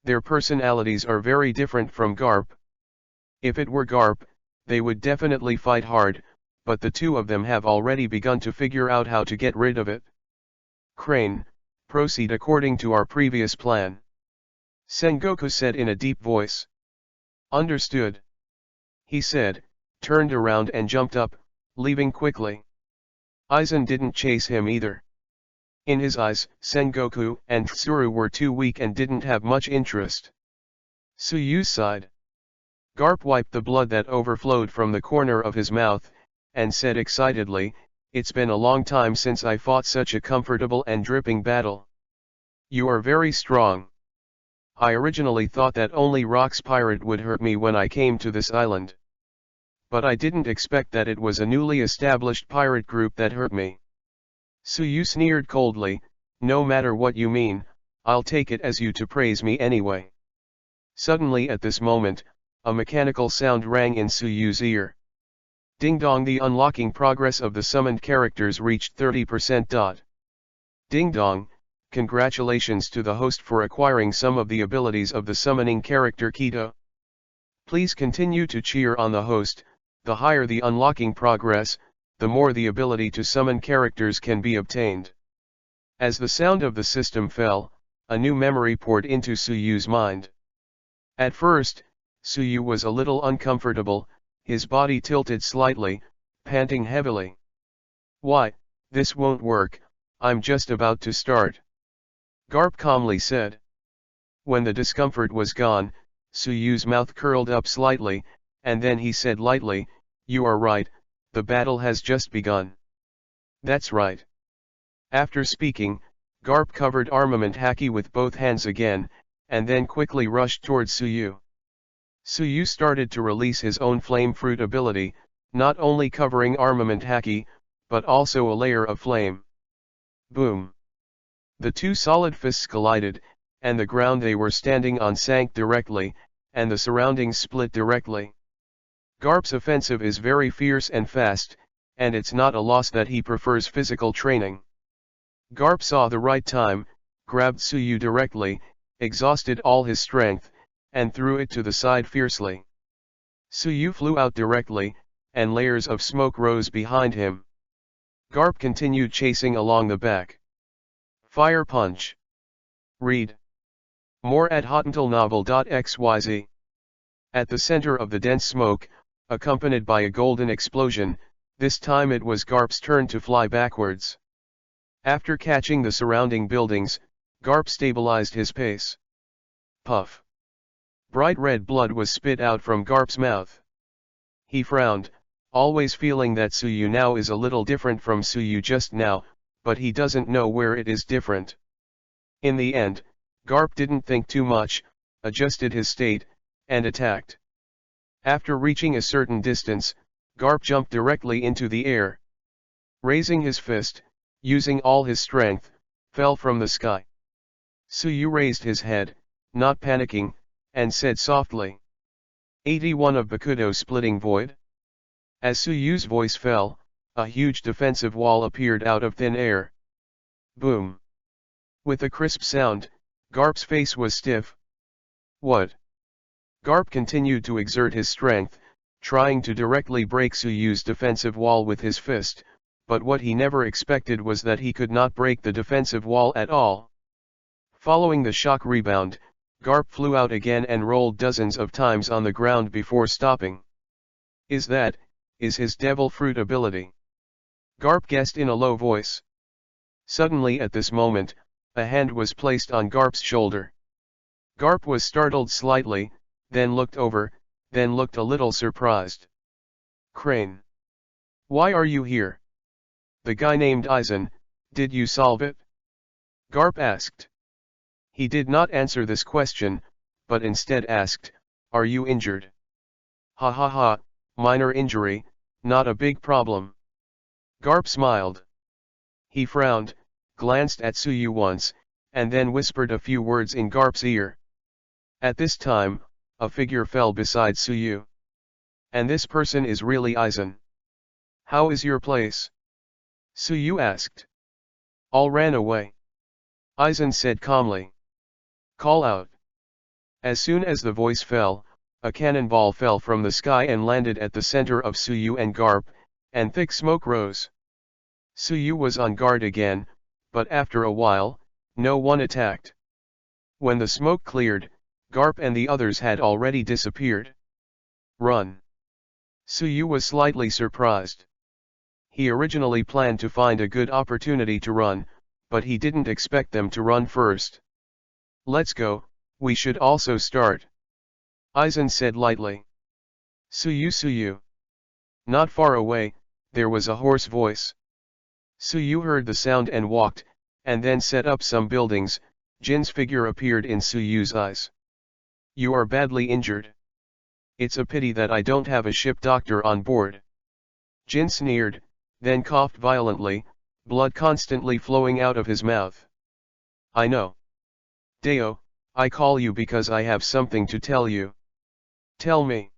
Speaker 1: Their personalities are very different from Garp. If it were Garp, they would definitely fight hard, but the two of them have already begun to figure out how to get rid of it. Crane, proceed according to our previous plan. Sengoku said in a deep voice. Understood. He said, turned around and jumped up, leaving quickly. Aizen didn't chase him either. In his eyes, Sengoku and Tsuru were too weak and didn't have much interest. Suyu sighed. Garp wiped the blood that overflowed from the corner of his mouth, and said excitedly, it's been a long time since I fought such a comfortable and dripping battle. You are very strong. I originally thought that only Rock's pirate would hurt me when I came to this island. But I didn't expect that it was a newly established pirate group that hurt me. Suyu sneered coldly, no matter what you mean, I'll take it as you to praise me anyway. Suddenly at this moment, a mechanical sound rang in Suyu's ear. Ding dong, the unlocking progress of the summoned characters reached 30%. Ding dong, congratulations to the host for acquiring some of the abilities of the summoning character Kito. Please continue to cheer on the host, the higher the unlocking progress, the more the ability to summon characters can be obtained. As the sound of the system fell, a new memory poured into Suyu's mind. At first, Suyu was a little uncomfortable, his body tilted slightly, panting heavily. Why, this won't work, I'm just about to start. Garp calmly said. When the discomfort was gone, Suyu's mouth curled up slightly, and then he said lightly, you are right, the battle has just begun. That's right. After speaking, Garp covered armament haki with both hands again, and then quickly rushed towards Suyu. Suyu started to release his own flame fruit ability, not only covering armament haki, but also a layer of flame. Boom! The two solid fists collided, and the ground they were standing on sank directly, and the surroundings split directly. Garp's offensive is very fierce and fast, and it's not a loss that he prefers physical training. Garp saw the right time, grabbed Suyu directly, exhausted all his strength, and threw it to the side fiercely. Suyu flew out directly, and layers of smoke rose behind him. Garp continued chasing along the back. Fire punch. Read more at hotnovel.xyz. At the center of the dense smoke, accompanied by a golden explosion, this time it was Garp's turn to fly backwards. After catching the surrounding buildings, Garp stabilized his pace. Puff. Bright red blood was spit out from Garp's mouth. He frowned, always feeling that Suyu now is a little different from Suyu just now, but he doesn't know where it is different. In the end, Garp didn't think too much, adjusted his state, and attacked. After reaching a certain distance, Garp jumped directly into the air. Raising his fist, using all his strength, fell from the sky. Suyu raised his head, not panicking, and said softly, 81 of Bakudo splitting void? As Suyu's voice fell, a huge defensive wall appeared out of thin air. Boom! With a crisp sound, Garp's face was stiff. What? Garp continued to exert his strength, trying to directly break Suyu's defensive wall with his fist, but what he never expected was that he could not break the defensive wall at all. Following the shock rebound, Garp flew out again and rolled dozens of times on the ground before stopping. Is his devil fruit ability? Garp guessed in a low voice. Suddenly at this moment, a hand was placed on Garp's shoulder. Garp was startled slightly, then looked over, then looked a little surprised. Crane. Why are you here? The guy named Aizen, did you solve it? Garp asked. He did not answer this question, but instead asked, are you injured? Ha ha ha, minor injury, not a big problem. Garp smiled. He frowned, glanced at Suyu once, and then whispered a few words in Garp's ear. At this time, a figure fell beside Suyu. And this person is really Aizen. How is your place? Suyu asked. All ran away. Aizen said calmly. Call out. As soon as the voice fell, a cannonball fell from the sky and landed at the center of Suyu and Garp, and thick smoke rose. Suyu was on guard again, but after a while, no one attacked. When the smoke cleared, Garp and the others had already disappeared. Run. Suyu was slightly surprised. He originally planned to find a good opportunity to run, but he didn't expect them to run first. Let's go, we should also start. Aizen said lightly. Suyu. Not far away, there was a hoarse voice. Suyu heard the sound and walked, and then set up some buildings. Jin's figure appeared in Suyu's eyes. You are badly injured. It's a pity that I don't have a ship doctor on board. Jin sneered, then coughed violently, blood constantly flowing out of his mouth. I know. Deo, I call you because I have something to tell you. Tell me.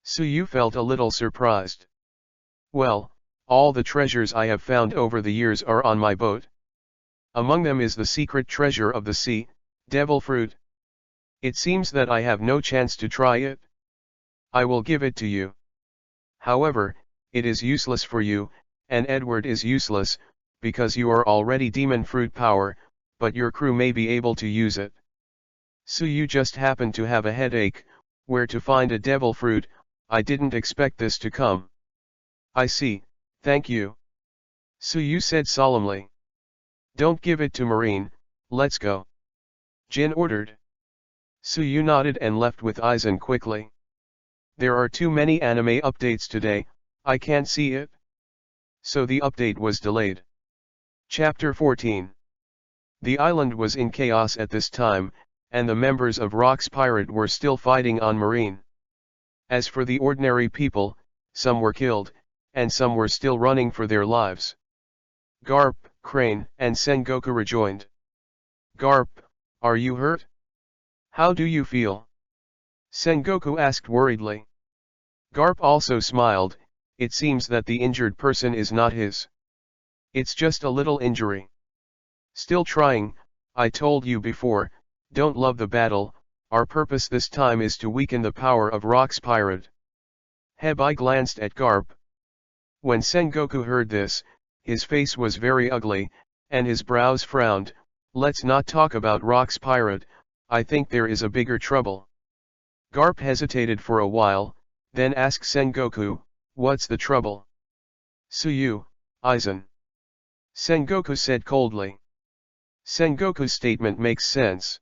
Speaker 1: Suyu felt a little surprised. Well, all the treasures I have found over the years are on my boat. Among them is the secret treasure of the sea, devil fruit. It seems that I have no chance to try it. I will give it to you. However, it is useless for you, and Edward is useless, because you are already demon fruit power, but your crew may be able to use it. Suyu just happened to have a headache. Where to find a devil fruit? I didn't expect this to come. I see, thank you. Suyu said solemnly. Don't give it to Marine, let's go. Jin ordered. Suyu nodded and left with Aizen quickly. There are too many anime updates today, I can't see it. So the update was delayed. Chapter 14. The island was in chaos at this time, and the members of Rock's Pirate were still fighting on Marine. As for the ordinary people, some were killed, and some were still running for their lives. Garp, Crane, and Sengoku rejoined. Garp, are you hurt? How do you feel? Sengoku asked worriedly. Garp also smiled, it seems that the injured person is not his. It's just a little injury. Still trying, I told you before, don't love the battle, our purpose this time is to weaken the power of Rock's pirate. Hebi glanced at Garp. When Sengoku heard this, his face was very ugly, and his brows frowned. Let's not talk about Rock's pirate, I think there is a bigger trouble. Garp hesitated for a while, then asked Sengoku, what's the trouble? Suyu, Aizen. Sengoku said coldly. Sengoku's statement makes sense.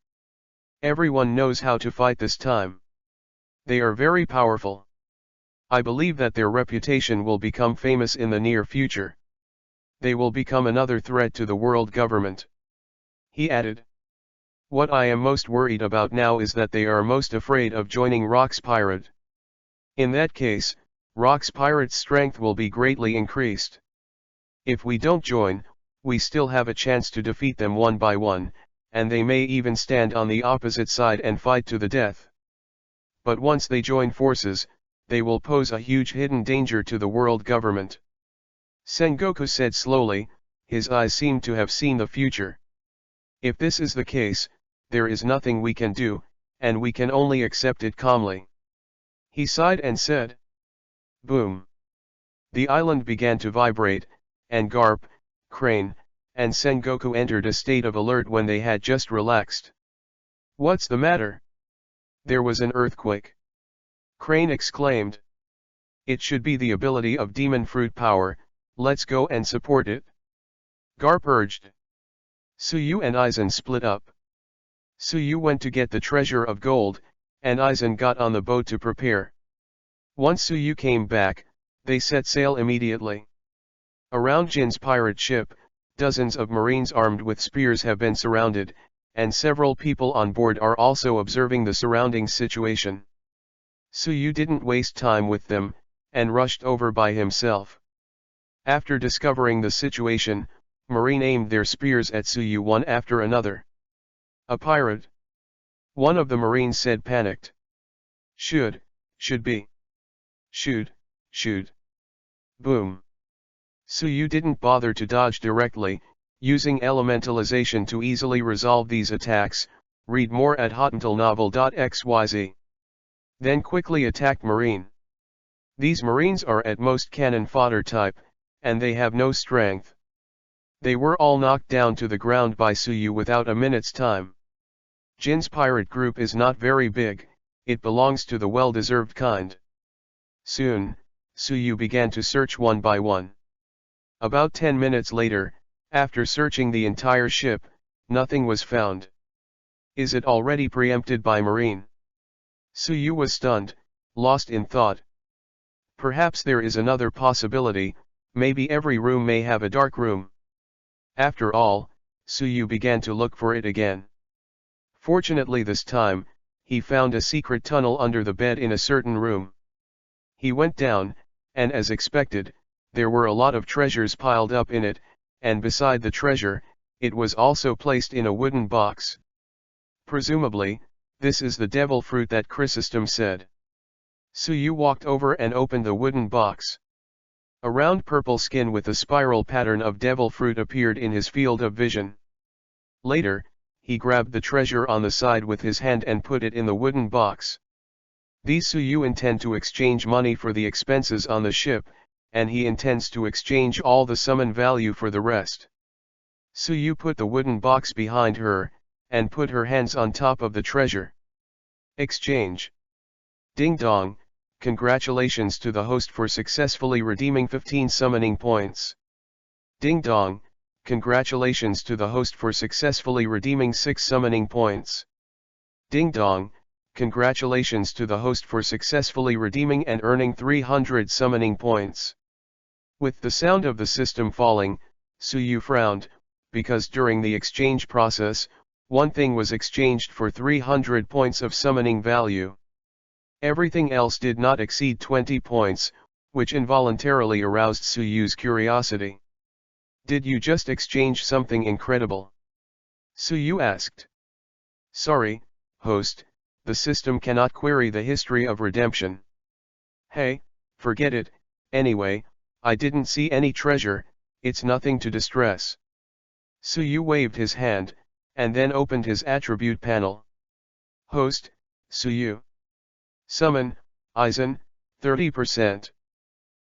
Speaker 1: Everyone knows how to fight this time. They are very powerful. I believe that their reputation will become famous in the near future. They will become another threat to the world government. He added. What I am most worried about now is that they are most afraid of joining Rock's pirate. In that case, Rock's pirate's strength will be greatly increased. If we don't join, we still have a chance to defeat them one by one, and they may even stand on the opposite side and fight to the death. But once they join forces, they will pose a huge hidden danger to the world government. Sengoku said slowly, his eyes seemed to have seen the future. If this is the case, there is nothing we can do, and we can only accept it calmly. He sighed and said. Boom. The island began to vibrate, and Garp, Crane, and Sengoku entered a state of alert when they had just relaxed. What's the matter? There was an earthquake. Crane exclaimed. It should be the ability of demon fruit power, let's go and support it. Garp urged. Suyu and Aizen split up. Suyu went to get the treasure of gold, and Aizen got on the boat to prepare. Once Suyu came back, they set sail immediately. Around Jin's pirate ship, dozens of marines armed with spears have been surrounded, and several people on board are also observing the surrounding situation. Suyu didn't waste time with them, and rushed over by himself. After discovering the situation, Marine aimed their spears at Suyu one after another. A pirate? One of the Marines said panicked. Should be. Shoot. Boom. Suyu didn't bother to dodge directly, using elementalization to easily resolve these attacks. Read more at hotuntalnovel.xyz. Then quickly attacked Marine. These Marines are at most cannon fodder type, and they have no strength. They were all knocked down to the ground by Suyu without a minute's time. Jin's pirate group is not very big, it belongs to the well-deserved kind. Soon, Suyu began to search one by one. About 10 minutes later, after searching the entire ship, nothing was found. Is it already preempted by Marine? Suyu was stunned, lost in thought. Perhaps there is another possibility, maybe every room may have a dark room. After all, Suyu began to look for it again. Fortunately this time, he found a secret tunnel under the bed in a certain room. He went down, and as expected, there were a lot of treasures piled up in it, and beside the treasure, it was also placed in a wooden box. Presumably, this is the devil fruit that Chrysostom said. Suyu walked over and opened the wooden box. A round purple skin with a spiral pattern of devil fruit appeared in his field of vision. Later, he grabbed the treasure on the side with his hand and put it in the wooden box. These Suyu intend to exchange money for the expenses on the ship, and he intends to exchange all the summon value for the rest. Suyu put the wooden box behind her, and put her hands on top of the treasure. Exchange. Ding dong, congratulations to the host for successfully redeeming 15 summoning points. Ding dong, congratulations to the host for successfully redeeming 6 summoning points. Ding dong, congratulations to the host for successfully redeeming and earning 300 summoning points. With the sound of the system falling, Suyu frowned, because during the exchange process, one thing was exchanged for 300 points of summoning value. Everything else did not exceed 20 points, which involuntarily aroused Suyu's curiosity. Did you just exchange something incredible? Suyu asked. Sorry, host, the system cannot query the history of redemption. Hey, forget it, anyway, I didn't see any treasure, it's nothing to distress. Suyu waved his hand, and then opened his attribute panel. Host, Suyu. Summon, Aizen, 30%.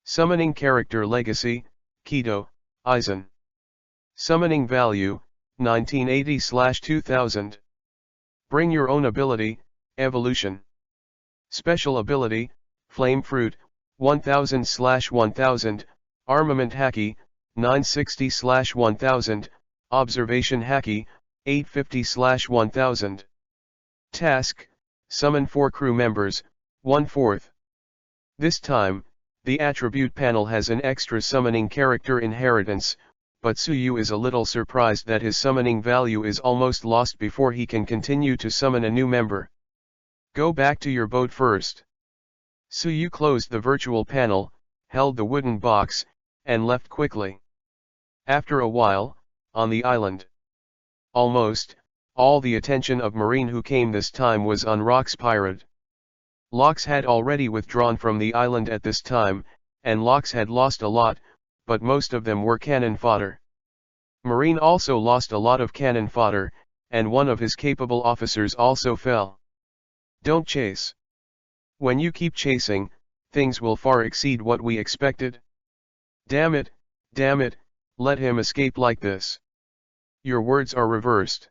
Speaker 1: Summoning character legacy, Kido, Aizen. Summoning value, 1980/2000. Bring your own ability, Evolution. Special ability, Flame Fruit, 1000/1000, Armament Haki, 960/1000, Observation Haki, 850/1000. Task, summon 4 crew members, 1/4. This time, the attribute panel has an extra summoning character inheritance, but Suyu is a little surprised that his summoning value is almost lost before he can continue to summon a new member. Go back to your boat first. Suyu closed the virtual panel, held the wooden box, and left quickly. After a while, on the island, almost all the attention of Marine who came this time was on Rox Pirate. Lox had already withdrawn from the island at this time, and Lox had lost a lot, but most of them were cannon fodder. Marine also lost a lot of cannon fodder, and one of his capable officers also fell. Don't chase. When you keep chasing, things will far exceed what we expected. Damn it, let him escape like this. Your words are reversed.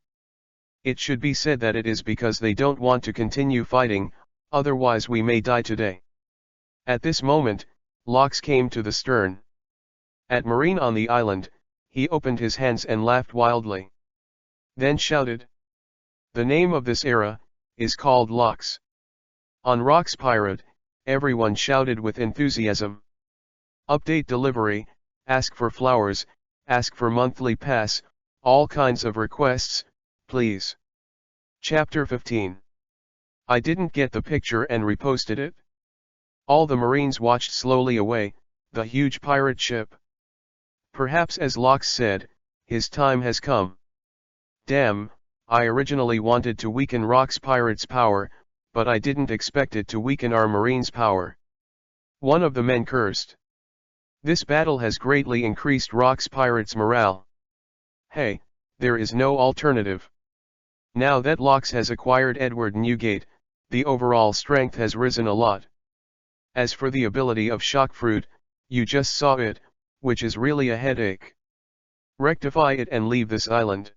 Speaker 1: It should be said that it is because they don't want to continue fighting, otherwise we may die today. At this moment, Lox came to the stern. At Marine on the island, he opened his hands and laughed wildly. Then shouted. The name of this era is called Lox. On Rox Pirate, everyone shouted with enthusiasm. Update delivery, ask for flowers, ask for monthly pass, all kinds of requests, please. Chapter 15. I didn't get the picture and reposted it. All the Marines watched slowly away, the huge pirate ship. Perhaps as Lox said, his time has come. Damn, I originally wanted to weaken Rox Pirate's power, but I didn't expect it to weaken our Marines' power. One of the men cursed. This battle has greatly increased Rox Pirate's morale. Hey, there is no alternative. Now that Lox has acquired Edward Newgate, the overall strength has risen a lot. As for the ability of Shock Fruit, you just saw it, which is really a headache. Rectify it and leave this island.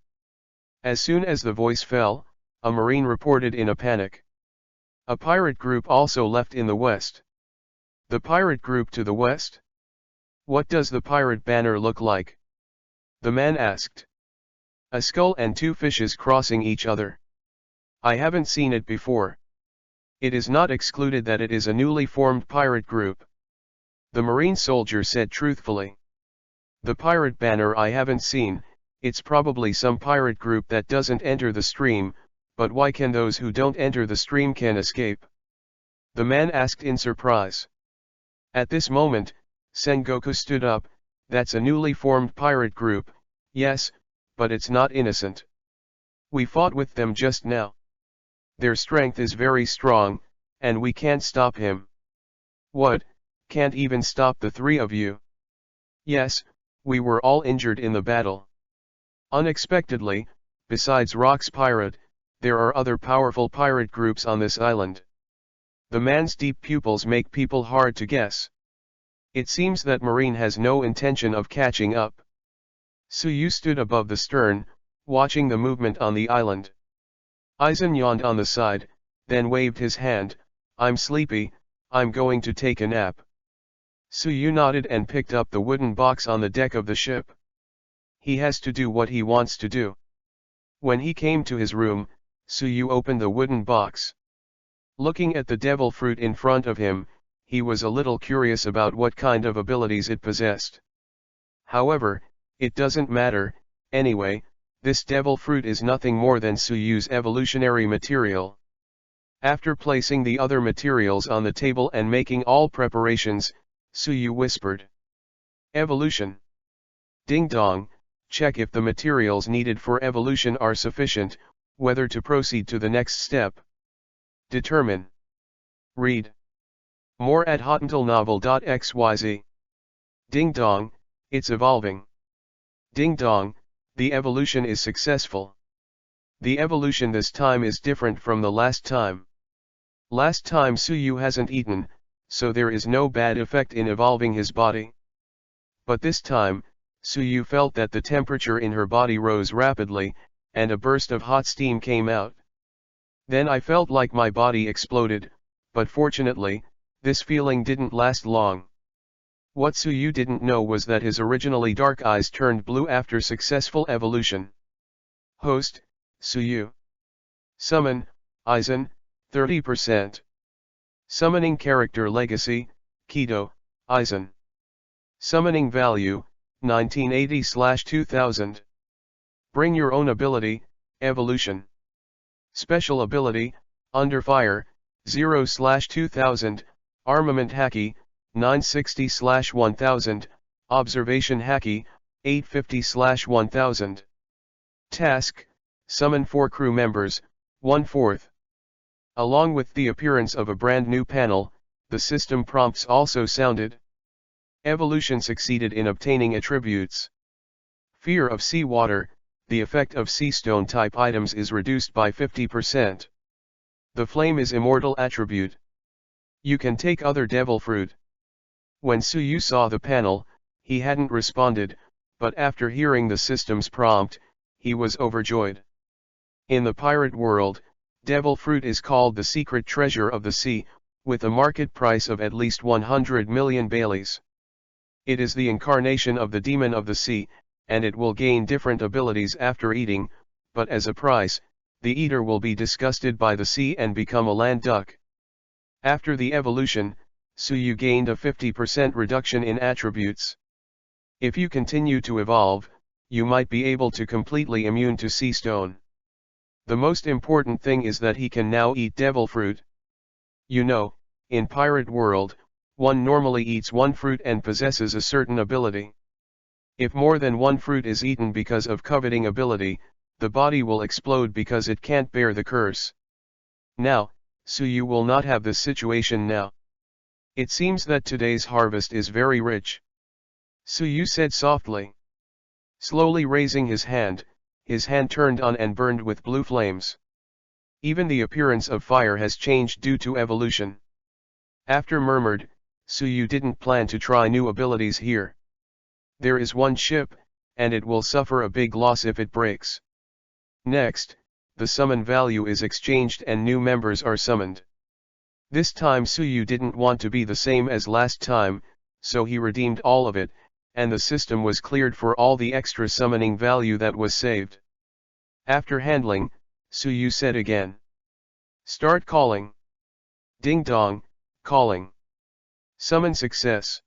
Speaker 1: As soon as the voice fell, a Marine reported in a panic. A pirate group also left in the west. The pirate group to the west? What does the pirate banner look like? The man asked. A skull and 2 fishes crossing each other. I haven't seen it before. It is not excluded that it is a newly formed pirate group. The Marine soldier said truthfully. The pirate banner I haven't seen, it's probably some pirate group that doesn't enter the stream, but why can those who don't enter the stream can escape? The man asked in surprise. At this moment, Sengoku stood up. That's a newly formed pirate group, yes, but it's not innocent. We fought with them just now. Their strength is very strong, and we can't stop him. What, can't even stop the 3 of you? Yes, we were all injured in the battle. Unexpectedly, besides Rox Pirate, there are other powerful pirate groups on this island. The man's deep pupils make people hard to guess. It seems that Marine has no intention of catching up. Suyu stood above the stern, watching the movement on the island. Aizen yawned on the side, then waved his hand. I'm sleepy, I'm going to take a nap. Suyu nodded and picked up the wooden box on the deck of the ship. He has to do what he wants to do. When he came to his room, Suyu opened the wooden box. Looking at the devil fruit in front of him, he was a little curious about what kind of abilities it possessed. However, it doesn't matter, anyway, this devil fruit is nothing more than Suyu's evolutionary material. After placing the other materials on the table and making all preparations, Suyu whispered. Evolution. Ding dong, check if the materials needed for evolution are sufficient, whether to proceed to the next step. Determine. Read. More at hotuntilnovel.xyz. Ding dong, it's evolving. Ding dong, the evolution is successful. The evolution this time is different from the last time. Last time Suyu hasn't eaten, so there is no bad effect in evolving his body. But this time, Suyu felt that the temperature in her body rose rapidly, and a burst of hot steam came out. Then I felt like my body exploded, but fortunately, this feeling didn't last long. What Suyu didn't know was that his originally dark eyes turned blue after successful evolution. Host, Suyu. Summon, Aizen, 30%. Summoning character legacy, Kido, Aizen. Summoning value, 1980/2000. Bring your own ability, evolution. Special ability, Under Fire, 0/2000, Armament Haki, 960/1000, Observation Haki, 850/1000. Task, Summon 4 crew members, 1/4. Along with the appearance of a brand new panel, the system prompts also sounded. Evolution succeeded in obtaining attributes. Fear of sea water, the effect of sea stone type items is reduced by 50%. The flame is immortal attribute. You can take other devil fruit. When Suyu saw the panel, he hadn't responded, but after hearing the system's prompt, he was overjoyed. In the pirate world, devil fruit is called the secret treasure of the sea, with a market price of at least 100 million baileys. It is the incarnation of the demon of the sea, and it will gain different abilities after eating, but as a price, the eater will be disgusted by the sea and become a land duck. After the evolution, Suyu gained a 50% reduction in attributes. If you continue to evolve, you might be able to completely immune to sea stone. The most important thing is that he can now eat devil fruit. You know, in pirate world, one normally eats one fruit and possesses a certain ability. If more than one fruit is eaten because of coveting ability, the body will explode because it can't bear the curse. Now, Suyu will not have this situation now. It seems that today's harvest is very rich. Suyu said softly. Slowly raising his hand turned on and burned with blue flames. Even the appearance of fire has changed due to evolution. After murmured, Suyu didn't plan to try new abilities here. There is one ship, and it will suffer a big loss if it breaks. Next, the summon value is exchanged and new members are summoned. This time Suyu didn't want to be the same as last time, so he redeemed all of it, and the system was cleared for all the extra summoning value that was saved. After handling, Suyu said again. Start calling. Ding dong, calling. Summon success.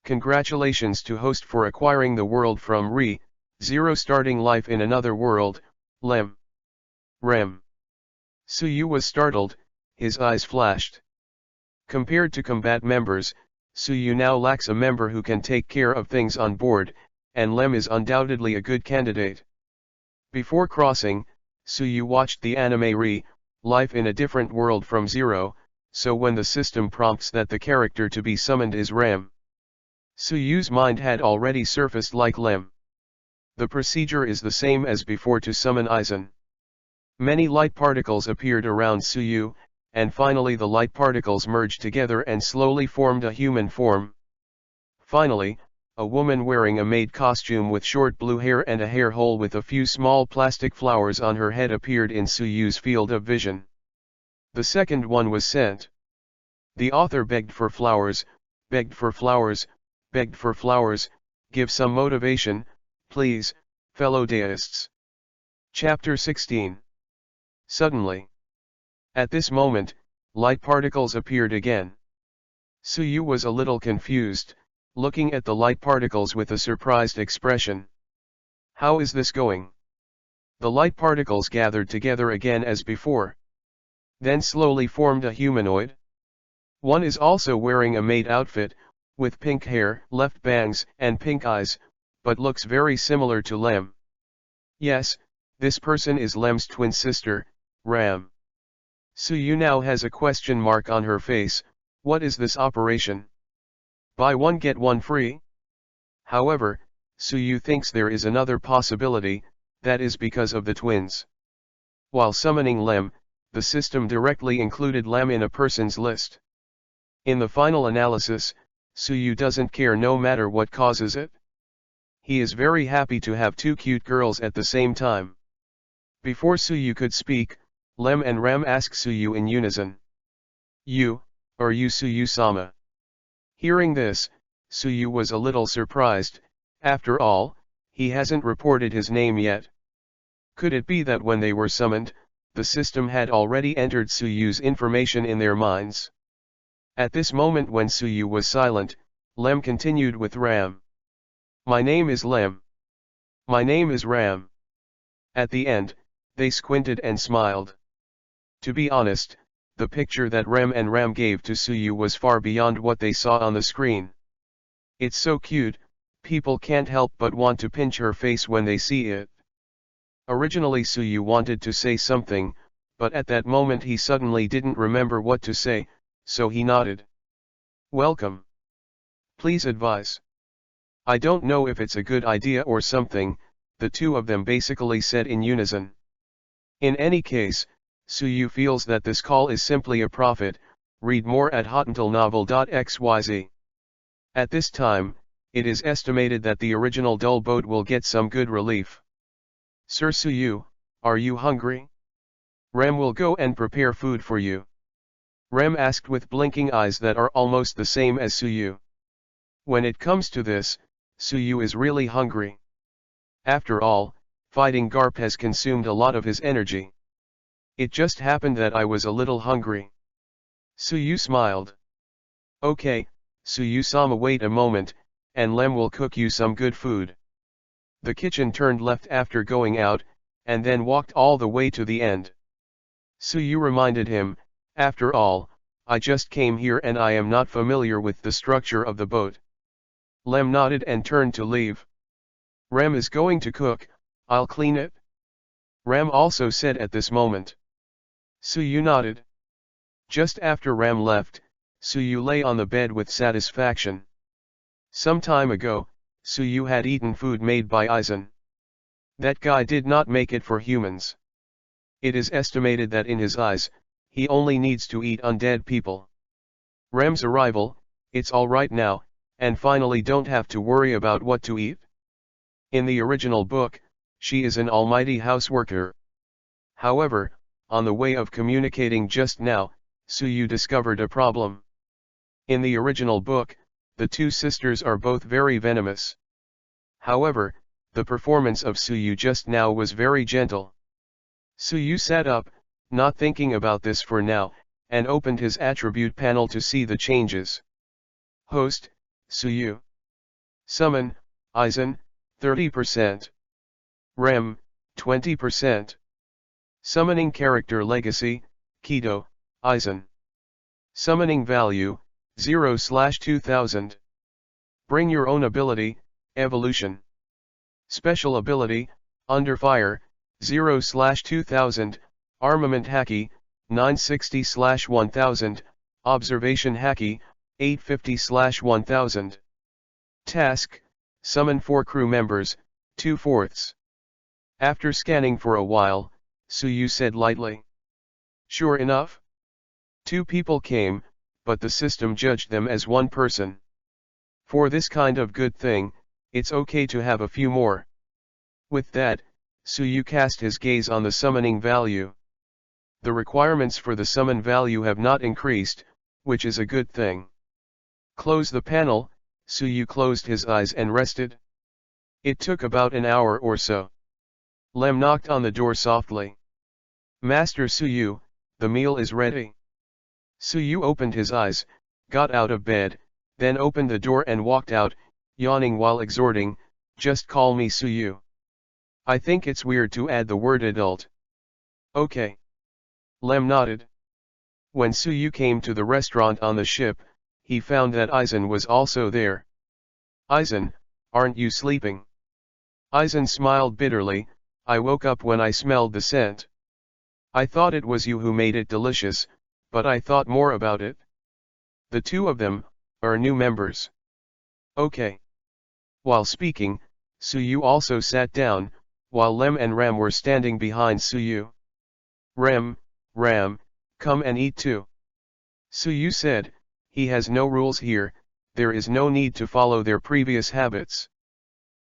Speaker 1: Congratulations to host for acquiring the world from Zero starting life in another world, Lem. Rem. Suyu was startled, his eyes flashed. Compared to combat members, Suyu now lacks a member who can take care of things on board, and Lem is undoubtedly a good candidate. Before crossing, Suyu watched the anime Life in a Different World from Zero, so when the system prompts that the character to be summoned is Rem, Suyu's mind had already surfaced like Lem. The procedure is the same as before to summon Aizen. Many light particles appeared around Suyu, and finally the light particles merged together and slowly formed a human form. Finally, a woman wearing a maid costume with short blue hair and a hair hole with a few small plastic flowers on her head appeared in Suyu's field of vision. The second one was sent. The author begged for flowers, begged for flowers, begged for flowers, give some motivation, please, fellow deists. Chapter 16. Suddenly. At this moment, light particles appeared again. Suyu was a little confused, looking at the light particles with a surprised expression. How is this going? The light particles gathered together again as before. Then slowly formed a humanoid. One is also wearing a maid outfit, with pink hair, left bangs, and pink eyes, but looks very similar to Lem. Yes, this person is Lem's twin sister, Ram. Suyu now has a question mark on her face. What is this operation? Buy one get one free? However, Suyu thinks there is another possibility, that is because of the twins. While summoning Lem, the system directly included Lem in a person's list. In the final analysis, Suyu doesn't care no matter what causes it. He is very happy to have two cute girls at the same time. Before Suyu could speak, Lem and Ram asked Suyu in unison. Are you Suyu-sama? Hearing this, Suyu was a little surprised. After all, he hasn't reported his name yet. Could it be that when they were summoned, the system had already entered Suyu's information in their minds? At this moment when Suyu was silent, Lem continued with Ram. My name is Lem. My name is Ram. At the end, they squinted and smiled. To be honest, the picture that Rem and Ram gave to Suyu was far beyond what they saw on the screen. It's so cute, people can't help but want to pinch her face when they see it. Originally Suyu wanted to say something, but at that moment he suddenly didn't remember what to say, so he nodded. Welcome. Please advise. I don't know if it's a good idea or something, the two of them basically said in unison. In any case, Suyu feels that this call is simply a profit. Read more at hotuntilnovel.xyz. At this time, it is estimated that the original dull boat will get some good relief. Sir Suyu, are you hungry? Ram will go and prepare food for you. Ram asked with blinking eyes that are almost the same as Suyu. When it comes to this, Suyu is really hungry. After all, fighting Garp has consumed a lot of his energy. It just happened that I was a little hungry. Suyu smiled. Okay, Suyu-sama, wait a moment, and Lem will cook you some good food. The kitchen turned left after going out, and then walked all the way to the end. Suyu reminded him, after all, I just came here and I am not familiar with the structure of the boat. Lem nodded and turned to leave. Ram is going to cook, I'll clean it. Ram also said at this moment. Suyu nodded. Just after Ram left, Suyu lay on the bed with satisfaction. Some time ago, Suyu had eaten food made by Aizen. That guy did not make it for humans. It is estimated that in his eyes, he only needs to eat undead people. Ram's arrival, it's alright now, and finally don't have to worry about what to eat. In the original book, she is an almighty houseworker. However, on the way of communicating just now, Suyu discovered a problem. In the original book, the two sisters are both very venomous. However, the performance of Suyu just now was very gentle. Suyu sat up, not thinking about this for now, and opened his attribute panel to see the changes. Host, Suyu. Summon, Aizen, 30%. Rem, 20%. Summoning character legacy, Kido, Aizen. Summoning value, 0/2000. Bring your own ability, evolution. Special ability, under fire, 0/2000, armament haki, 960/1000, observation haki, 850/1000. Task, summon 4 crew members, 2/4. After scanning for a while, Suyu said lightly. Sure enough. 2 people came, but the system judged them as 1 person. For this kind of good thing, it's okay to have a few more. With that, Suyu cast his gaze on the summoning value. The requirements for the summon value have not increased, which is a good thing. Close the panel, Suyu closed his eyes and rested. It took about an hour or so. Lem knocked on the door softly. Master Suyu, the meal is ready. Suyu opened his eyes, got out of bed, then opened the door and walked out, yawning while exhorting, just call me Suyu. I think it's weird to add the word adult. Okay. Lem nodded. When Suyu came to the restaurant on the ship, he found that Aizen was also there. Aizen, aren't you sleeping? Aizen smiled bitterly, I woke up when I smelled the scent. I thought it was you who made it delicious, but I thought more about it. The two of them are new members. Okay. While speaking, Suyu also sat down, while Lem and Ram were standing behind Suyu. Rem, Ram, come and eat too. Suyu said, he has no rules here, there is no need to follow their previous habits.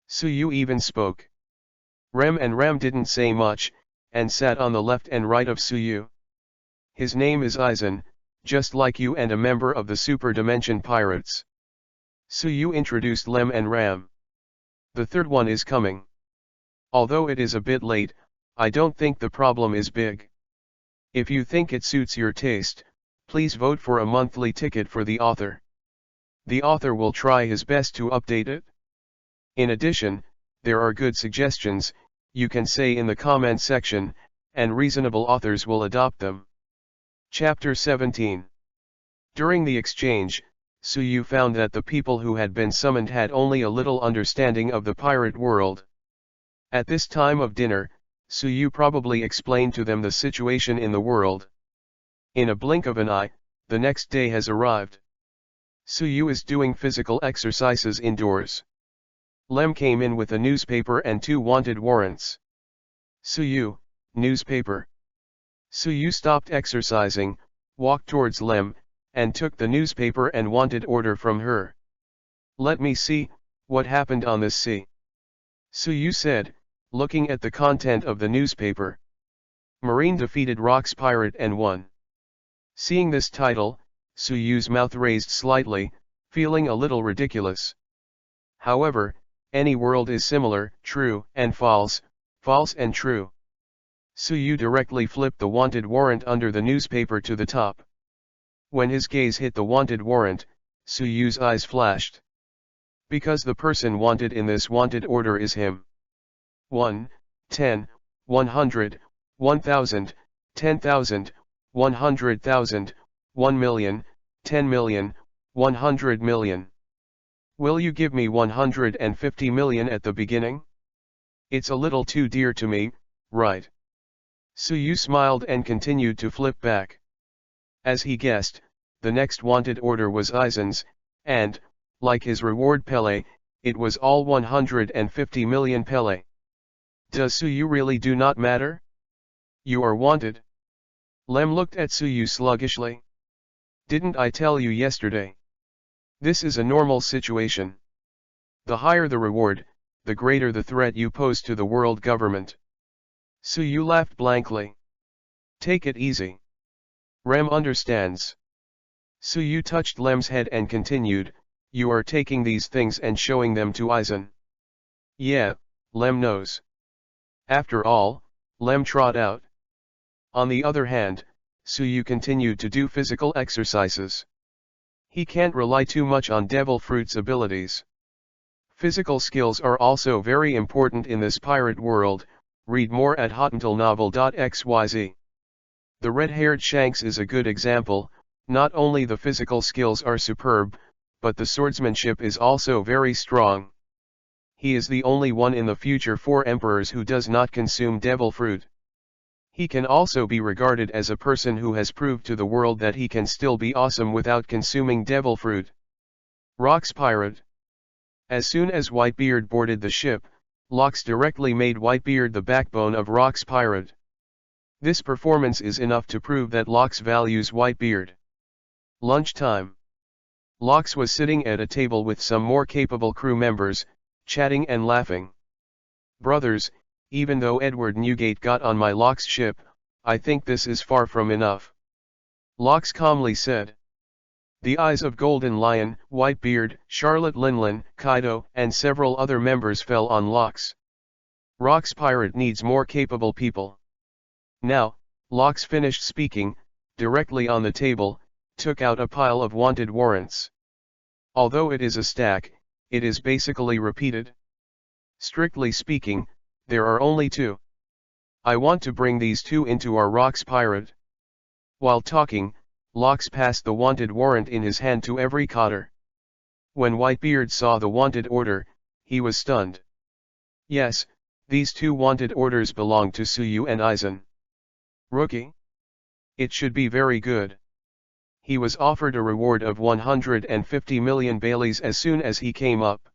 Speaker 1: Suyu even spoke. Rem and Ram didn't say much, and sat on the left and right of Suyu. His name is Aizen, just like you and a member of the Super Dimension Pirates. Suyu introduced Lem and Ram. The third one is coming. Although it is a bit late, I don't think the problem is big. If you think it suits your taste, please vote for a monthly ticket for the author. The author will try his best to update it. In addition, there are good suggestions, you can say in the comment section, and reasonable authors will adopt them. Chapter 17. During the exchange, Suyu found that the people who had been summoned had only a little understanding of the pirate world. At this time of dinner, Suyu probably explained to them the situation in the world. In a blink of an eye, the next day has arrived. Suyu is doing physical exercises indoors. Lem came in with a newspaper and 2 wanted warrants. Suyu, newspaper. Suyu stopped exercising, walked towards Lem, and took the newspaper and wanted order from her. Let me see, what happened on this sea? Suyu said, looking at the content of the newspaper. Marine defeated Rock's pirate and won. Seeing this title, Suyu's mouth raised slightly, feeling a little ridiculous. However, any world is similar, true and false, false and true. Suyu directly flipped the wanted warrant under the newspaper to the top. When his gaze hit the wanted warrant, Suyu's eyes flashed. Because the person wanted in this wanted order is him. 1, 10, 100, 1000, 10,000, 100,000, 1 million, 10 million, 100 million. Will you give me 150 million at the beginning? It's a little too dear to me, right? Suyu smiled and continued to flip back. As he guessed, the next wanted order was Aizen's, and, like his reward Pele, it was all 150 million Pele. Does Suyu really do not matter? You are wanted. Lem looked at Suyu sluggishly. Didn't I tell you yesterday? This is a normal situation. The higher the reward, the greater the threat you pose to the world government. Suyu laughed blankly. Take it easy. Rem understands. Suyu touched Lem's head and continued, you are taking these things and showing them to Aizen. Yeah, Lem knows. After all, Lem trot out. On the other hand, Suyu continued to do physical exercises. He can't rely too much on Devil Fruit's abilities. Physical skills are also very important in this pirate world, read more at hotuntilnovel.xyz. The red-haired Shanks is a good example, not only the physical skills are superb, but the swordsmanship is also very strong. He is the only one in the future 4 emperors who does not consume devil fruit. He can also be regarded as a person who has proved to the world that he can still be awesome without consuming devil fruit. Rock's pirate. As soon as Whitebeard boarded the ship, Locks directly made Whitebeard the backbone of Rock's pirate. This performance is enough to prove that Locks values Whitebeard. Lunchtime. Locks was sitting at a table with some more capable crew members, chatting and laughing. Brothers, even though Edward Newgate got on my Locks ship, I think this is far from enough. Locks calmly said. The eyes of Golden Lion, Whitebeard, Charlotte Linlin, Kaido, and several other members fell on Locks. Rock's pirate needs more capable people. Now, Locks finished speaking, directly on the table, took out a pile of wanted warrants. Although it is a stack, it is basically repeated. Strictly speaking, there are only 2. I want to bring these 2 into our Rock's pirate. While talking, Locks passed the wanted warrant in his hand to every cotter. When Whitebeard saw the wanted order, he was stunned. Yes, these 2 wanted orders belong to Suyu and Aizen. Rookie? It should be very good. He was offered a reward of 150 million Baileys as soon as he came up.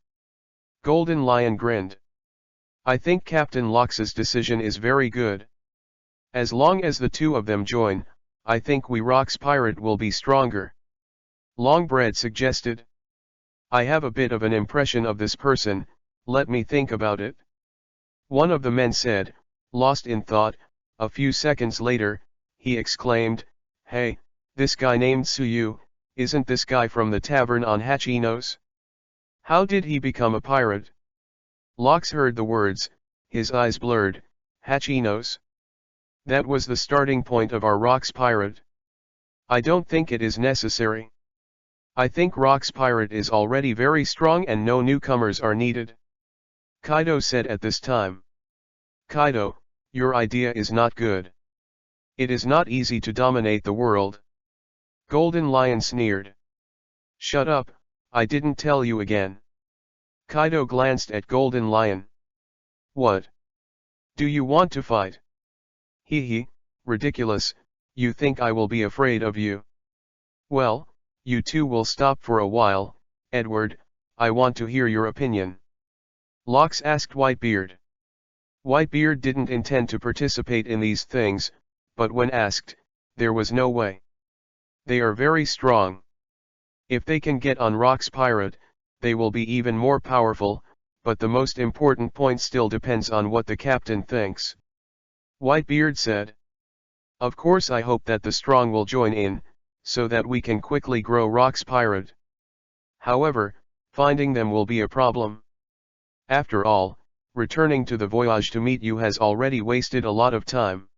Speaker 1: Golden Lion grinned. I think Captain Locks's decision is very good. As long as the two of them join, I think we Rock's pirate will be stronger. Longbread suggested. I have a bit of an impression of this person, let me think about it. One of the men said, lost in thought. A few seconds later, he exclaimed, "Hey, this guy named Suyu, isn't this guy from the tavern on Hachinos? How did he become a pirate?" Lox heard the words, his eyes blurred. Hachinos? That was the starting point of our Rock's pirate. I don't think it is necessary. I think Rock's pirate is already very strong and no newcomers are needed. Kaido said at this time. Kaido, your idea is not good. It is not easy to dominate the world. Golden Lion sneered. Shut up, I didn't tell you again. Kaido glanced at Golden Lion. What? Do you want to fight? Hee, ridiculous, you think I will be afraid of you? Well, you two will stop for a while. Edward, I want to hear your opinion. Lox asked Whitebeard. Whitebeard didn't intend to participate in these things, but when asked, there was no way. They are very strong. If they can get on Rock's pirate, they will be even more powerful, but the most important point still depends on what the captain thinks. Whitebeard said. Of course I hope that the strong will join in, so that we can quickly grow Rock's pirate. However, finding them will be a problem. After all, returning to the voyage to meet you has already wasted a lot of time.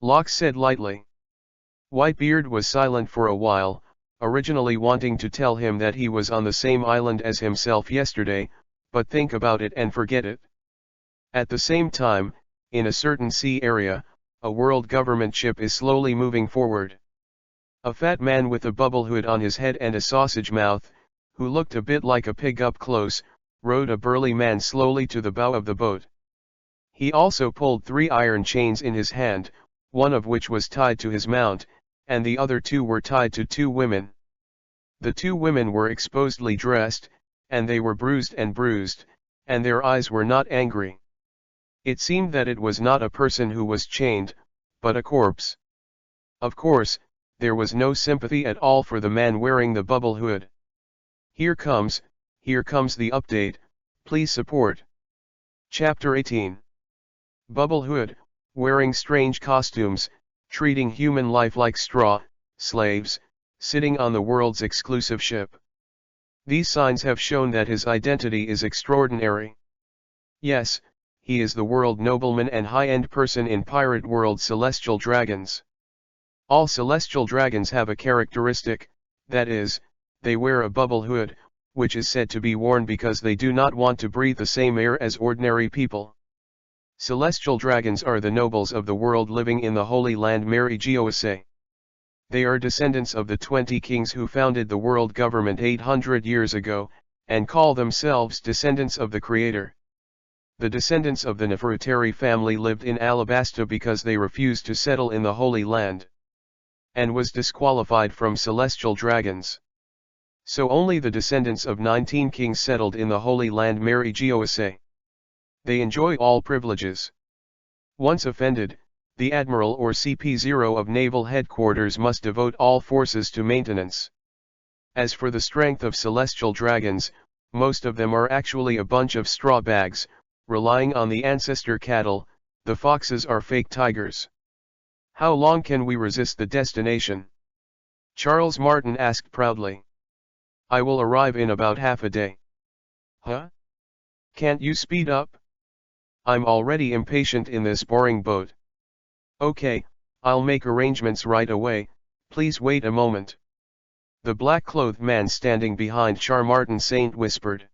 Speaker 1: Lox said lightly. Whitebeard was silent for a while, originally wanting to tell him that he was on the same island as himself yesterday, but think about it and forget it. At the same time, in a certain sea area, a world government ship is slowly moving forward. A fat man with a bubble hood on his head and a sausage mouth, who looked a bit like a pig up close, rode a burly man slowly to the bow of the boat. He also pulled 3 iron chains in his hand, one of which was tied to his mount, and the other 2 were tied to 2 women. The 2 women were exposedly dressed, and they were bruised, and their eyes were not angry. It seemed that it was not a person who was chained, but a corpse. Of course, there was no sympathy at all for the man wearing the bubble hood. Here comes the update, please support. Chapter 18. Bubble hood, wearing strange costumes, treating human life like straw, slaves, sitting on the world's exclusive ship. These signs have shown that his identity is extraordinary. Yes, he is the world nobleman and high-end person in pirate world celestial dragons. All celestial dragons have a characteristic, that is, they wear a bubble hood, which is said to be worn because they do not want to breathe the same air as ordinary people. Celestial dragons are the nobles of the world living in the Holy Land Meri-Geoase. They are descendants of the 20 kings who founded the world government 800 years ago, and call themselves descendants of the Creator. The descendants of the Nefertari family lived in Alabasta because they refused to settle in the Holy Land, and was disqualified from celestial dragons. So only the descendants of 19 kings settled in the Holy Land Meri-Geoase. They enjoy all privileges. Once offended, the Admiral or CP0 of Naval Headquarters must devote all forces to maintenance. As for the strength of celestial dragons, most of them are actually a bunch of straw bags, relying on the ancestor cattle. The foxes are fake tigers. How long can we resist the destination? Charles Martin asked proudly. I will arrive in about half a day. Huh? Can't you speed up? I'm already impatient in this boring boat. Okay, I'll make arrangements right away, please wait a moment. The black-clothed man standing behind Charmartin Saint whispered.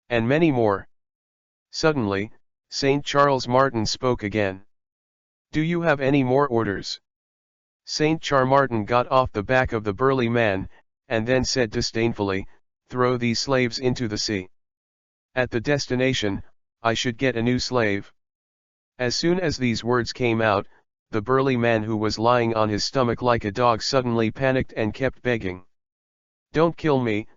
Speaker 1: And many more. Suddenly, Saint Charles Martin spoke again. Do you have any more orders? Saint Charmartin got off the back of the burly man, and then said disdainfully, throw these slaves into the sea. At the destination, I should get a new slave. As soon as these words came out, the burly man who was lying on his stomach like a dog suddenly panicked and kept begging. Don't kill me,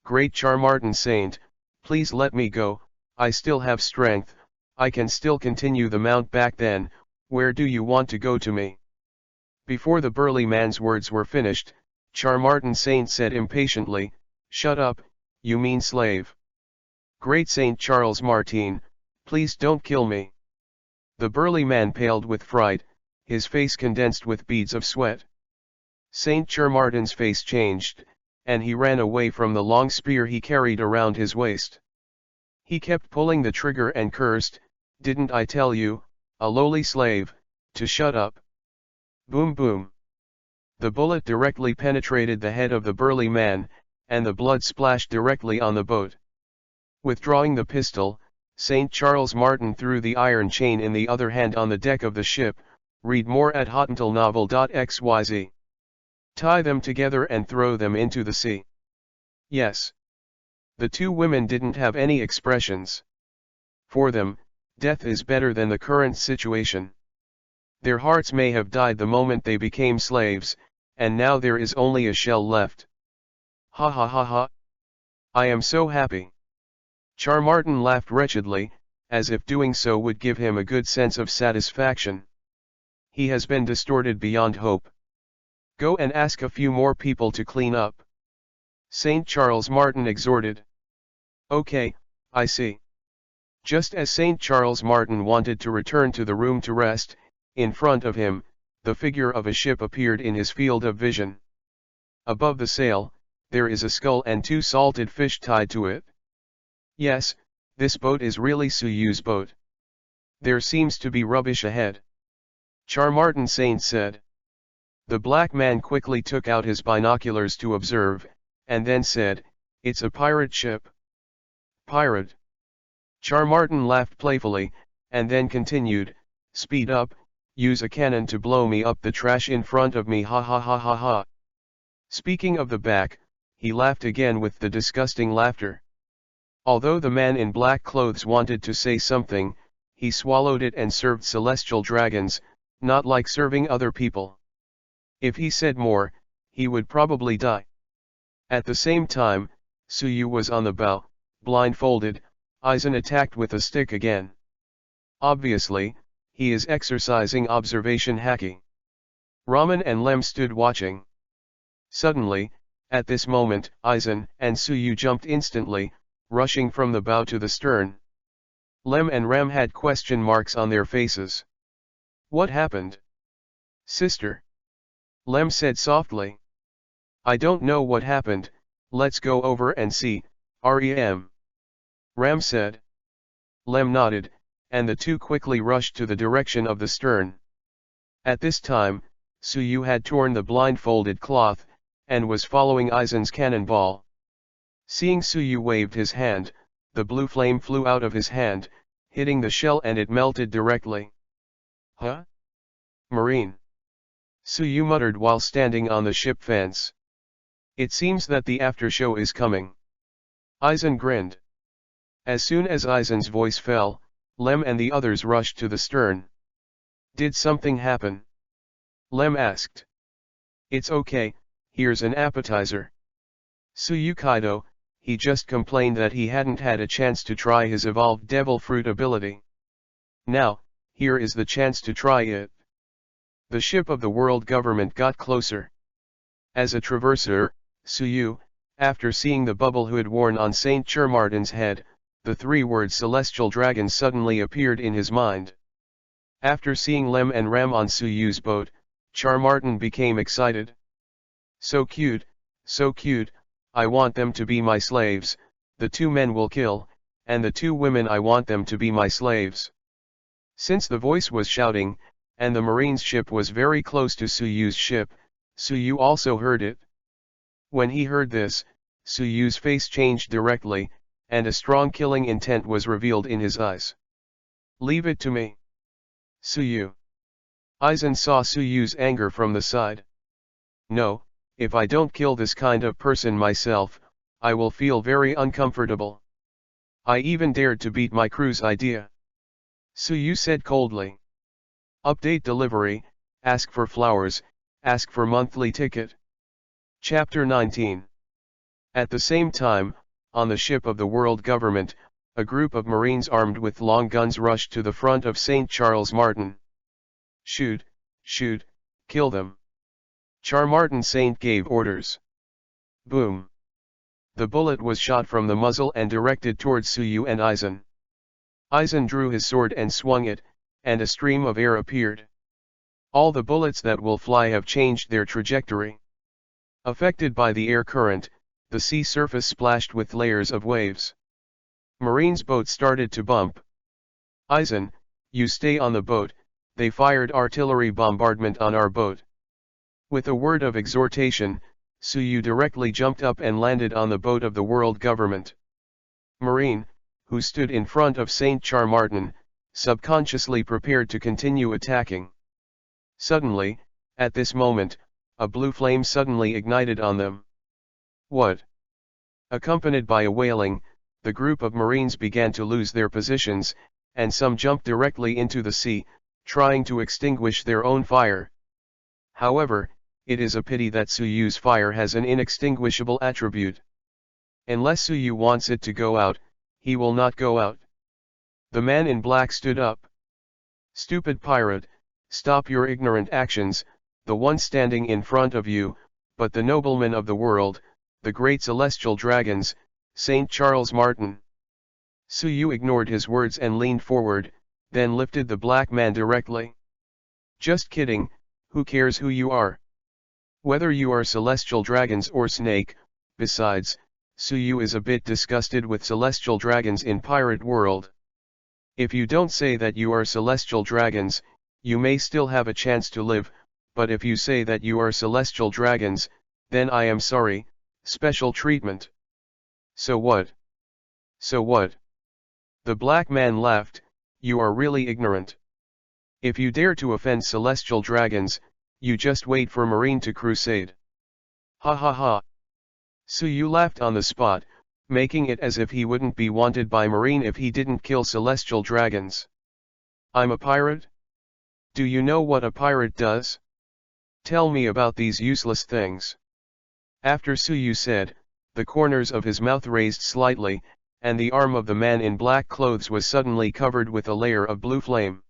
Speaker 1: great Charmartin Saint, please let me go, I still have strength, I can still continue the mount back then, Where do you want to go to me? Before the burly man's words were finished, Charmartin Saint said impatiently, Shut up, you mean slave. Great Saint Charles Martin, please don't kill me. The burly man paled with fright, his face condensed with beads of sweat. Saint Charmartin's face changed, and he ran away from the long spear he carried around his waist. He kept pulling the trigger and cursed, Didn't I tell you, a lowly slave, to shut up? Boom boom. The bullet directly penetrated the head of the burly man, and the blood splashed directly on the boat. Withdrawing the pistol, St. Charles Martin threw the iron chain in the other hand on the deck of the ship. Read more at hottentalnovel.xyz. Tie them together and throw them into the sea. Yes. The two women didn't have any expressions. For them, death is better than the current situation. Their hearts may have died the moment they became slaves, and now there is only a shell left. Ha ha ha ha. I am so happy. Charmartin laughed wretchedly, as if doing so would give him a good sense of satisfaction. He has been distorted beyond hope. Go and ask a few more people to clean up. St. Charles Martin exhorted. Okay, I see. Just as St. Charles Martin wanted to return to the room to rest, in front of him, the figure of a ship appeared in his field of vision. Above the sail, there is a skull and two salted fish tied to it. Yes, this boat is really Suyu's boat. There seems to be rubbish ahead. Charmartin Saint said. The black man quickly took out his binoculars to observe, and then said, It's a pirate ship. Pirate. Charmartin laughed playfully, and then continued, Speed up, use a cannon to blow me up the trash in front of me, ha ha ha ha ha. Speaking of the back, he laughed again with the disgusting laughter. Although the man in black clothes wanted to say something, he swallowed it and served celestial dragons, not like serving other people. If he said more, he would probably die. At the same time, Suyu was on the bow, blindfolded, Eisen attacked with a stick again. Obviously, he is exercising observation haki. Ramen and Lem stood watching. Suddenly, at this moment, Eisen and Suyu jumped instantly, rushing from the bow to the stern. Lem and Ram had question marks on their faces. What happened? Sister. Lem said softly. I don't know what happened, let's go over and see, Rem. Ram said. Lem nodded, and the two quickly rushed to the direction of the stern. At this time, Suyu had torn the blindfolded cloth, and was following Eisen's cannonball. Seeing Suyu waved his hand, the blue flame flew out of his hand, hitting the shell and it melted directly. Huh? Marine. Suyu muttered while standing on the ship fence. It seems that the aftershow is coming. Eisen grinned. As soon as Eisen's voice fell, Lem and the others rushed to the stern. Did something happen? Lem asked. It's okay, here's an appetizer. Suyu Kaido, he just complained that he hadn't had a chance to try his evolved devil fruit ability. Now, here is the chance to try it. The ship of the world government got closer. As a traverser, Suyu, after seeing the bubble hood worn on St. Charmartin's head, the three-word celestial dragon suddenly appeared in his mind. After seeing Lem and Ram on Suyu's boat, Charmartin became excited. So cute, I want them to be my slaves, the two men will kill, and the two women I want them to be my slaves. Since the voice was shouting, and the marine's ship was very close to Suyu's ship, Suyu also heard it. When he heard this, Suyu's face changed directly, and a strong killing intent was revealed in his eyes. Leave it to me. Suyu. Eisen saw Suyu's anger from the side. No, if I don't kill this kind of person myself, I will feel very uncomfortable. I even dared to beat my crew's idea. Suyu said coldly. Update delivery, ask for flowers, ask for monthly ticket. Chapter 19. At the same time, on the ship of the world government, a group of marines armed with long guns rushed to the front of St. Charles Martin. Shoot, shoot, kill them. Charmartin Saint gave orders. Boom. The bullet was shot from the muzzle and directed towards Suyu and Eisen. Eisen drew his sword and swung it, and a stream of air appeared. All the bullets that will fly have changed their trajectory. Affected by the air current, the sea surface splashed with layers of waves. Marine's boat started to bump. Eisen, you stay on the boat, they fired artillery bombardment on our boat. With a word of exhortation, Suyu directly jumped up and landed on the boat of the world government. Marine, who stood in front of Saint Charmartin, subconsciously prepared to continue attacking. Suddenly, at this moment, a blue flame suddenly ignited on them. What? Accompanied by a wailing, the group of Marines began to lose their positions, and some jumped directly into the sea, trying to extinguish their own fire. However, it is a pity that Suyu's fire has an inextinguishable attribute. Unless Suyu wants it to go out, he will not go out. The man in black stood up. Stupid pirate, stop your ignorant actions, the one standing in front of you, but the nobleman of the world, the great celestial dragons, Saint Charles Martin. Suyu ignored his words and leaned forward, then lifted the black man directly. Just kidding, who cares who you are? Whether you are celestial dragons or snake, besides, Suyu is a bit disgusted with celestial dragons in pirate world. If you don't say that you are celestial dragons, you may still have a chance to live, but if you say that you are celestial dragons, then I am sorry, special treatment. So what? So what? The black man laughed, you are really ignorant. If you dare to offend celestial dragons, you just wait for Marine to crusade. Ha ha ha. Suyu laughed on the spot, making it as if he wouldn't be wanted by Marine if he didn't kill celestial dragons. I'm a pirate? Do you know what a pirate does? Tell me about these useless things. After Suyu said, the corners of his mouth raised slightly, and the arm of the man in black clothes was suddenly covered with a layer of blue flame.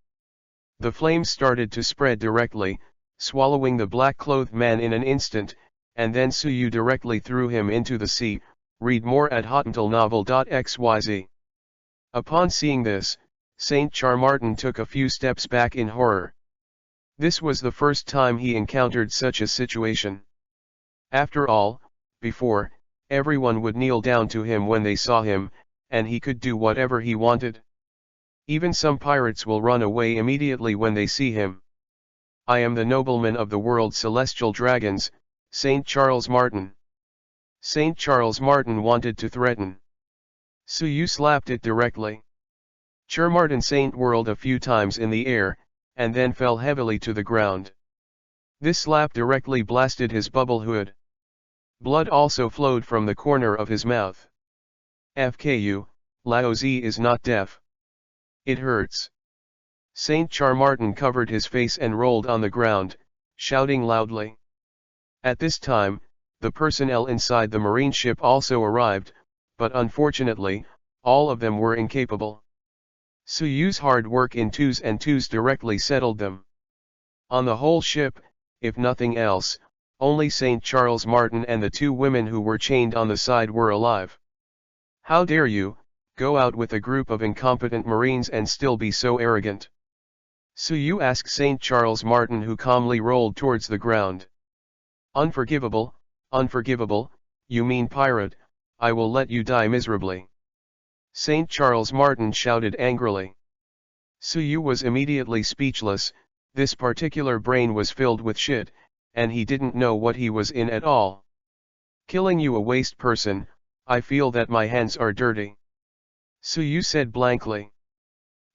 Speaker 1: The flame started to spread directly, swallowing the black-clothed man in an instant, and then Suyu directly threw him into the sea. Read more at hotnovel.xyz. Upon seeing this, Saint Charmartin took a few steps back in horror. This was the first time he encountered such a situation. After all, before, everyone would kneel down to him when they saw him, and he could do whatever he wanted. Even some pirates will run away immediately when they see him. I am the nobleman of the world's celestial dragons, Saint Charles Martin. Saint Charles Martin wanted to threaten. Suyu slapped it directly. Charmartin Saint whirled a few times in the air, and then fell heavily to the ground. This slap directly blasted his bubble hood. Blood also flowed from the corner of his mouth. FKU, Laozi is not deaf. It hurts. Saint Charmartin covered his face and rolled on the ground, shouting loudly. At this time, the personnel inside the marine ship also arrived, but unfortunately, all of them were incapable. Suyu's hard work in twos and twos directly settled them. On the whole ship, if nothing else, only Saint Charles Martin and the two women who were chained on the side were alive. How dare you, go out with a group of incompetent Marines and still be so arrogant? Suyu asked Saint Charles Martin, who calmly rolled towards the ground. Unforgivable, unforgivable, you mean pirate, I will let you die miserably. Saint Charles Martin shouted angrily. Suyu was immediately speechless. This particular brain was filled with shit, and he didn't know what he was in at all. Killing you a waste person, I feel that my hands are dirty. Suyu said blankly.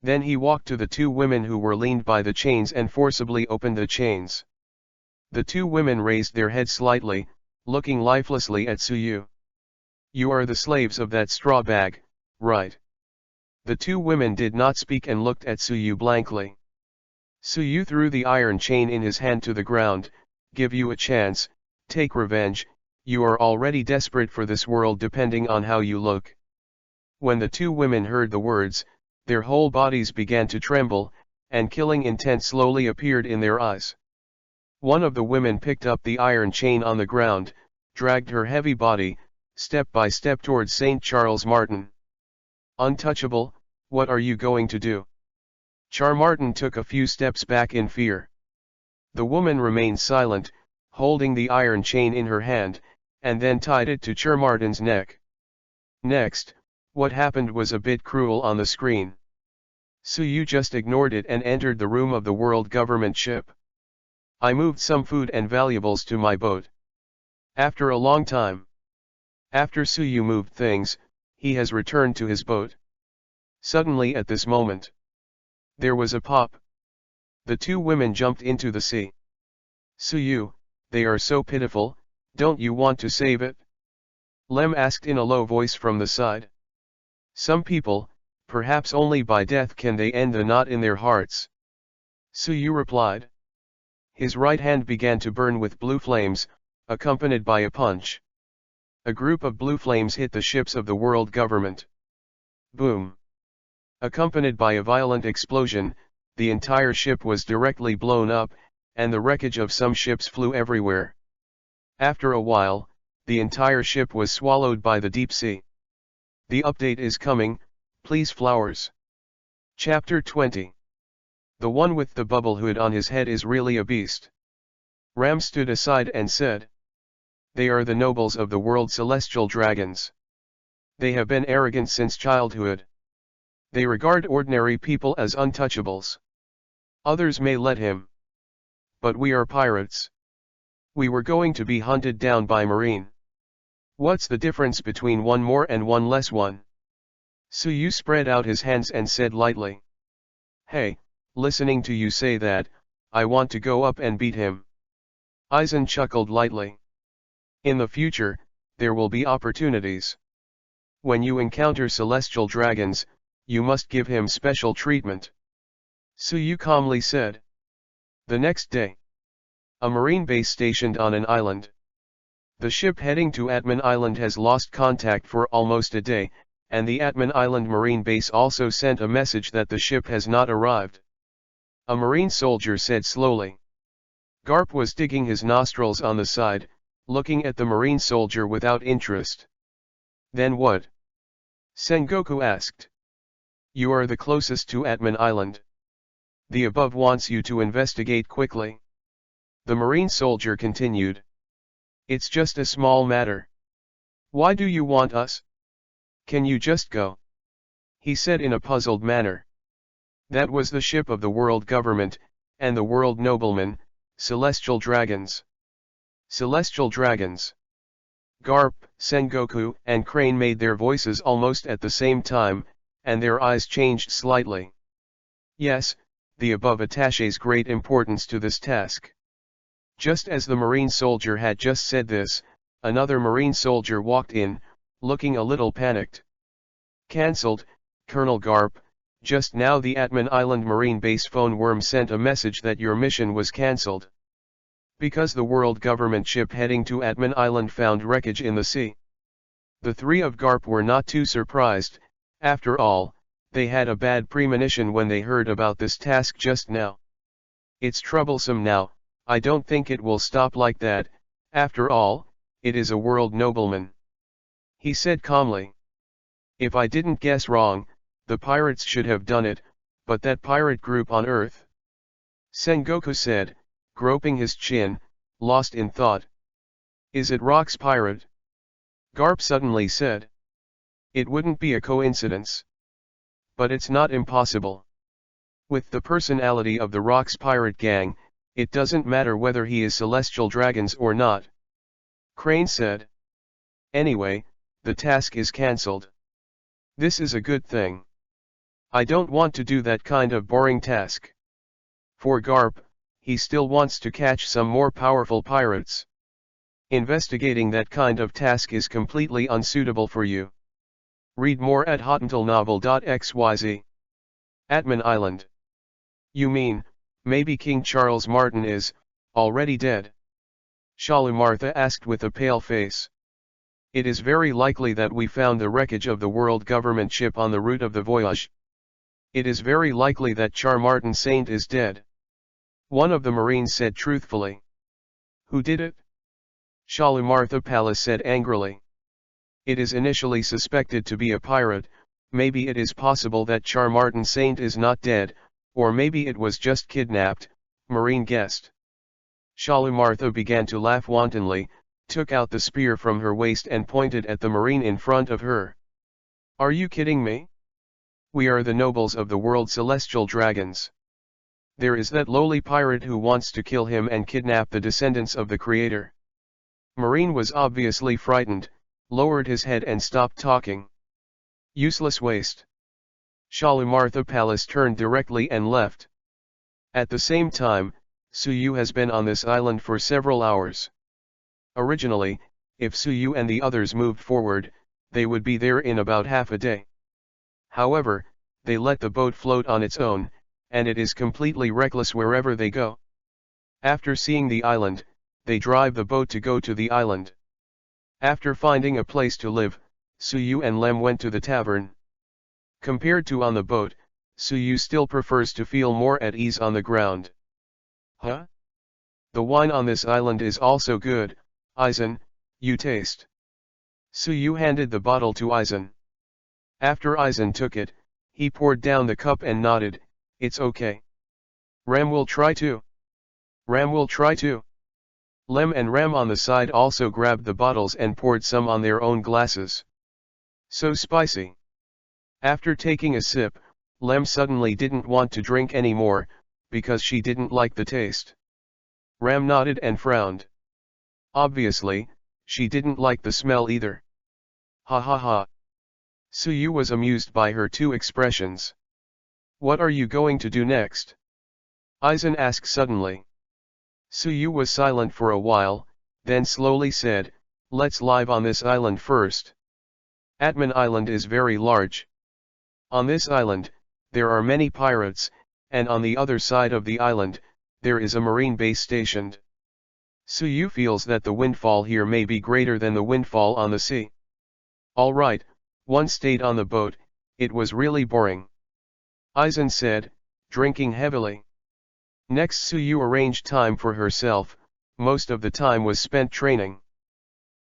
Speaker 1: Then he walked to the two women who were leaned by the chains and forcibly opened the chains. The two women raised their heads slightly, looking lifelessly at Suyu. You are the slaves of that straw bag, right? The two women did not speak and looked at Suyu blankly. Suyu threw the iron chain in his hand to the ground. Give you a chance, take revenge, you are already desperate for this world depending on how you look. When the two women heard the words, their whole bodies began to tremble, and killing intent slowly appeared in their eyes. One of the women picked up the iron chain on the ground, dragged her heavy body, step by step towards St. Charles Martin. "Untouchable, what are you going to do?" Martin took a few steps back in fear. The woman remained silent, holding the iron chain in her hand, and then tied it to Martin's neck. Next, what happened was a bit cruel on the screen. Suyu just ignored it and entered the room of the world government ship. "I moved some food and valuables to my boat. After a long time. After Suyu moved things, he has returned to his boat." Suddenly at this moment, there was a pop. The two women jumped into the sea. "Suyu, they are so pitiful, don't you want to save it?" Lem asked in a low voice from the side. "Some people, perhaps only by death can they end the knot in their hearts," Suyu replied. His right hand began to burn with blue flames, accompanied by a punch. A group of blue flames hit the ships of the world government. Boom! Accompanied by a violent explosion, the entire ship was directly blown up, and the wreckage of some ships flew everywhere. After a while, the entire ship was swallowed by the deep sea. The update is coming, please flowers. Chapter 20. The one with the bubble hood on his head is really a beast. Ram stood aside and said, "They are the nobles of the world, celestial dragons. They have been arrogant since childhood. They regard ordinary people as untouchables. Others may let him. But we are pirates. We were going to be hunted down by marine. What's the difference between one more and one less one?" Suyu spread out his hands and said lightly, "Hey, listening to you say that, I want to go up and beat him." Aizen chuckled lightly. "In the future, there will be opportunities. When you encounter celestial dragons, you must give him special treatment," Suyu calmly said. The next day, a marine base stationed on an island. The ship heading to Atman Island has lost contact for almost a day, and the Atman Island Marine Base also sent a message that the ship has not arrived. A marine soldier said slowly. Garp was digging his nostrils on the side, looking at the marine soldier without interest. "Then what?" Sengoku asked. "You are the closest to Atman Island. The above wants you to investigate quickly." The marine soldier continued. "It's just a small matter. Why do you want us? Can you just go?" he said in a puzzled manner. That was the ship of the world government, and the world noblemen, celestial dragons. Celestial dragons. Garp, Sengoku, and Crane made their voices almost at the same time, and their eyes changed slightly. Yes, the above attaches great importance to this task. Just as the marine soldier had just said this, another marine soldier walked in, looking a little panicked. "Cancelled, Colonel Garp. Just now the Atman Island Marine Base phone worm sent a message that your mission was cancelled. Because the world government ship heading to Atman Island found wreckage in the sea." The three of Garp were not too surprised. After all, they had a bad premonition when they heard about this task just now. "It's troublesome now. I don't think it will stop like that. After all, it is a world nobleman," he said calmly. "If I didn't guess wrong, the pirates should have done it, but that pirate group on Earth?" Sengoku said, groping his chin, lost in thought. "Is it Rock's pirate?" Garp suddenly said. "It wouldn't be a coincidence. But it's not impossible. With the personality of the Rock's pirate gang, it doesn't matter whether he is celestial dragons or not," Crane said. "Anyway, the task is cancelled. This is a good thing. I don't want to do that kind of boring task." For Garp, he still wants to catch some more powerful pirates. Investigating that kind of task is completely unsuitable for you. Read more at hottentalnovel.xyz. Atman Island. "You mean, maybe King Charles Martin is already dead?" Shalumartha asked with a pale face. "It is very likely that we found the wreckage of the world government ship on the route of the voyage. It is very likely that Char-Martin Saint is dead. One of the Marines said truthfully. Who did it? Shalumartha Palace said angrily. It is initially suspected to be a pirate. Maybe it is possible that Char-Martin Saint is not dead, or maybe it was just kidnapped, Marine guessed. Shalumartha began to laugh wantonly, took out the spear from her waist and pointed at the Marine in front of her. Are you kidding me? We are the nobles of the world, celestial dragons. There is that lowly pirate who wants to kill him and kidnap the descendants of the Creator. Marine was obviously frightened, lowered his head and stopped talking. Useless waste. Shalumartha Palace turned directly and left. At the same time, Suyu has been on this island for several hours. Originally, if Suyu and the others moved forward, they would be there in about half a day. However, they let the boat float on its own, and it is completely reckless wherever they go. After seeing the island, they drive the boat to go to the island. After finding a place to live, Suyu and Lem went to the tavern. Compared to on the boat, Suyu still prefers to feel more at ease on the ground. Huh? The wine on this island is also good, Aizen, you taste. Suyu handed the bottle to Aizen. After Aizen took it, he poured down the cup and nodded, it's okay. Ram will try too. Ram will try too. Lem and Ram on the side also grabbed the bottles and poured some on their own glasses. So spicy. After taking a sip, Lem suddenly didn't want to drink anymore, because she didn't like the taste. Ram nodded and frowned. Obviously, she didn't like the smell either. Ha ha ha. Suyu was amused by her two expressions. What are you going to do next? Aizen asked suddenly. Suyu was silent for a while, then slowly said, let's live on this island first. Atman Island is very large. On this island, there are many pirates, and on the other side of the island, there is a marine base stationed. Suyu feels that the windfall here may be greater than the windfall on the sea. Alright, one stayed on the boat, it was really boring. Aizen said, drinking heavily. Next Suyu arranged time for herself, most of the time was spent training.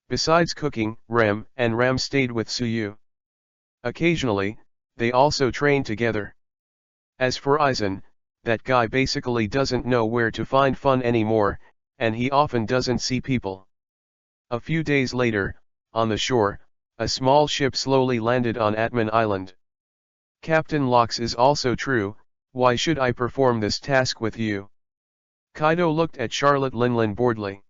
Speaker 1: Besides cooking, Ram and Ram stayed with Suyu. Occasionally, they also trained together. As for Aizen, that guy basically doesn't know where to find fun anymore, and he often doesn't see people. A few days later, on the shore, a small ship slowly landed on Atman Island. Captain Locks is also true, why should I perform this task with you? Kaido looked at Charlotte Linlin boredly.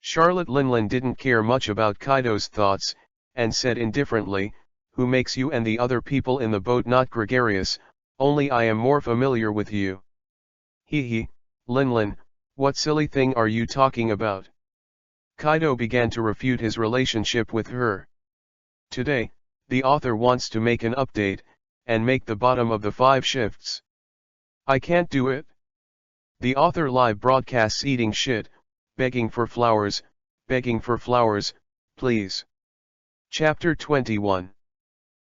Speaker 1: Charlotte Linlin didn't care much about Kaido's thoughts, and said indifferently, who makes you and the other people in the boat not gregarious, only I am more familiar with you. Hee, Linlin, what silly thing are you talking about? Kaido began to refute his relationship with her. Today, the author wants to make an update, and make the bottom of the 5 shifts. I can't do it. The author live broadcasts eating shit, begging for flowers, please. Chapter 21.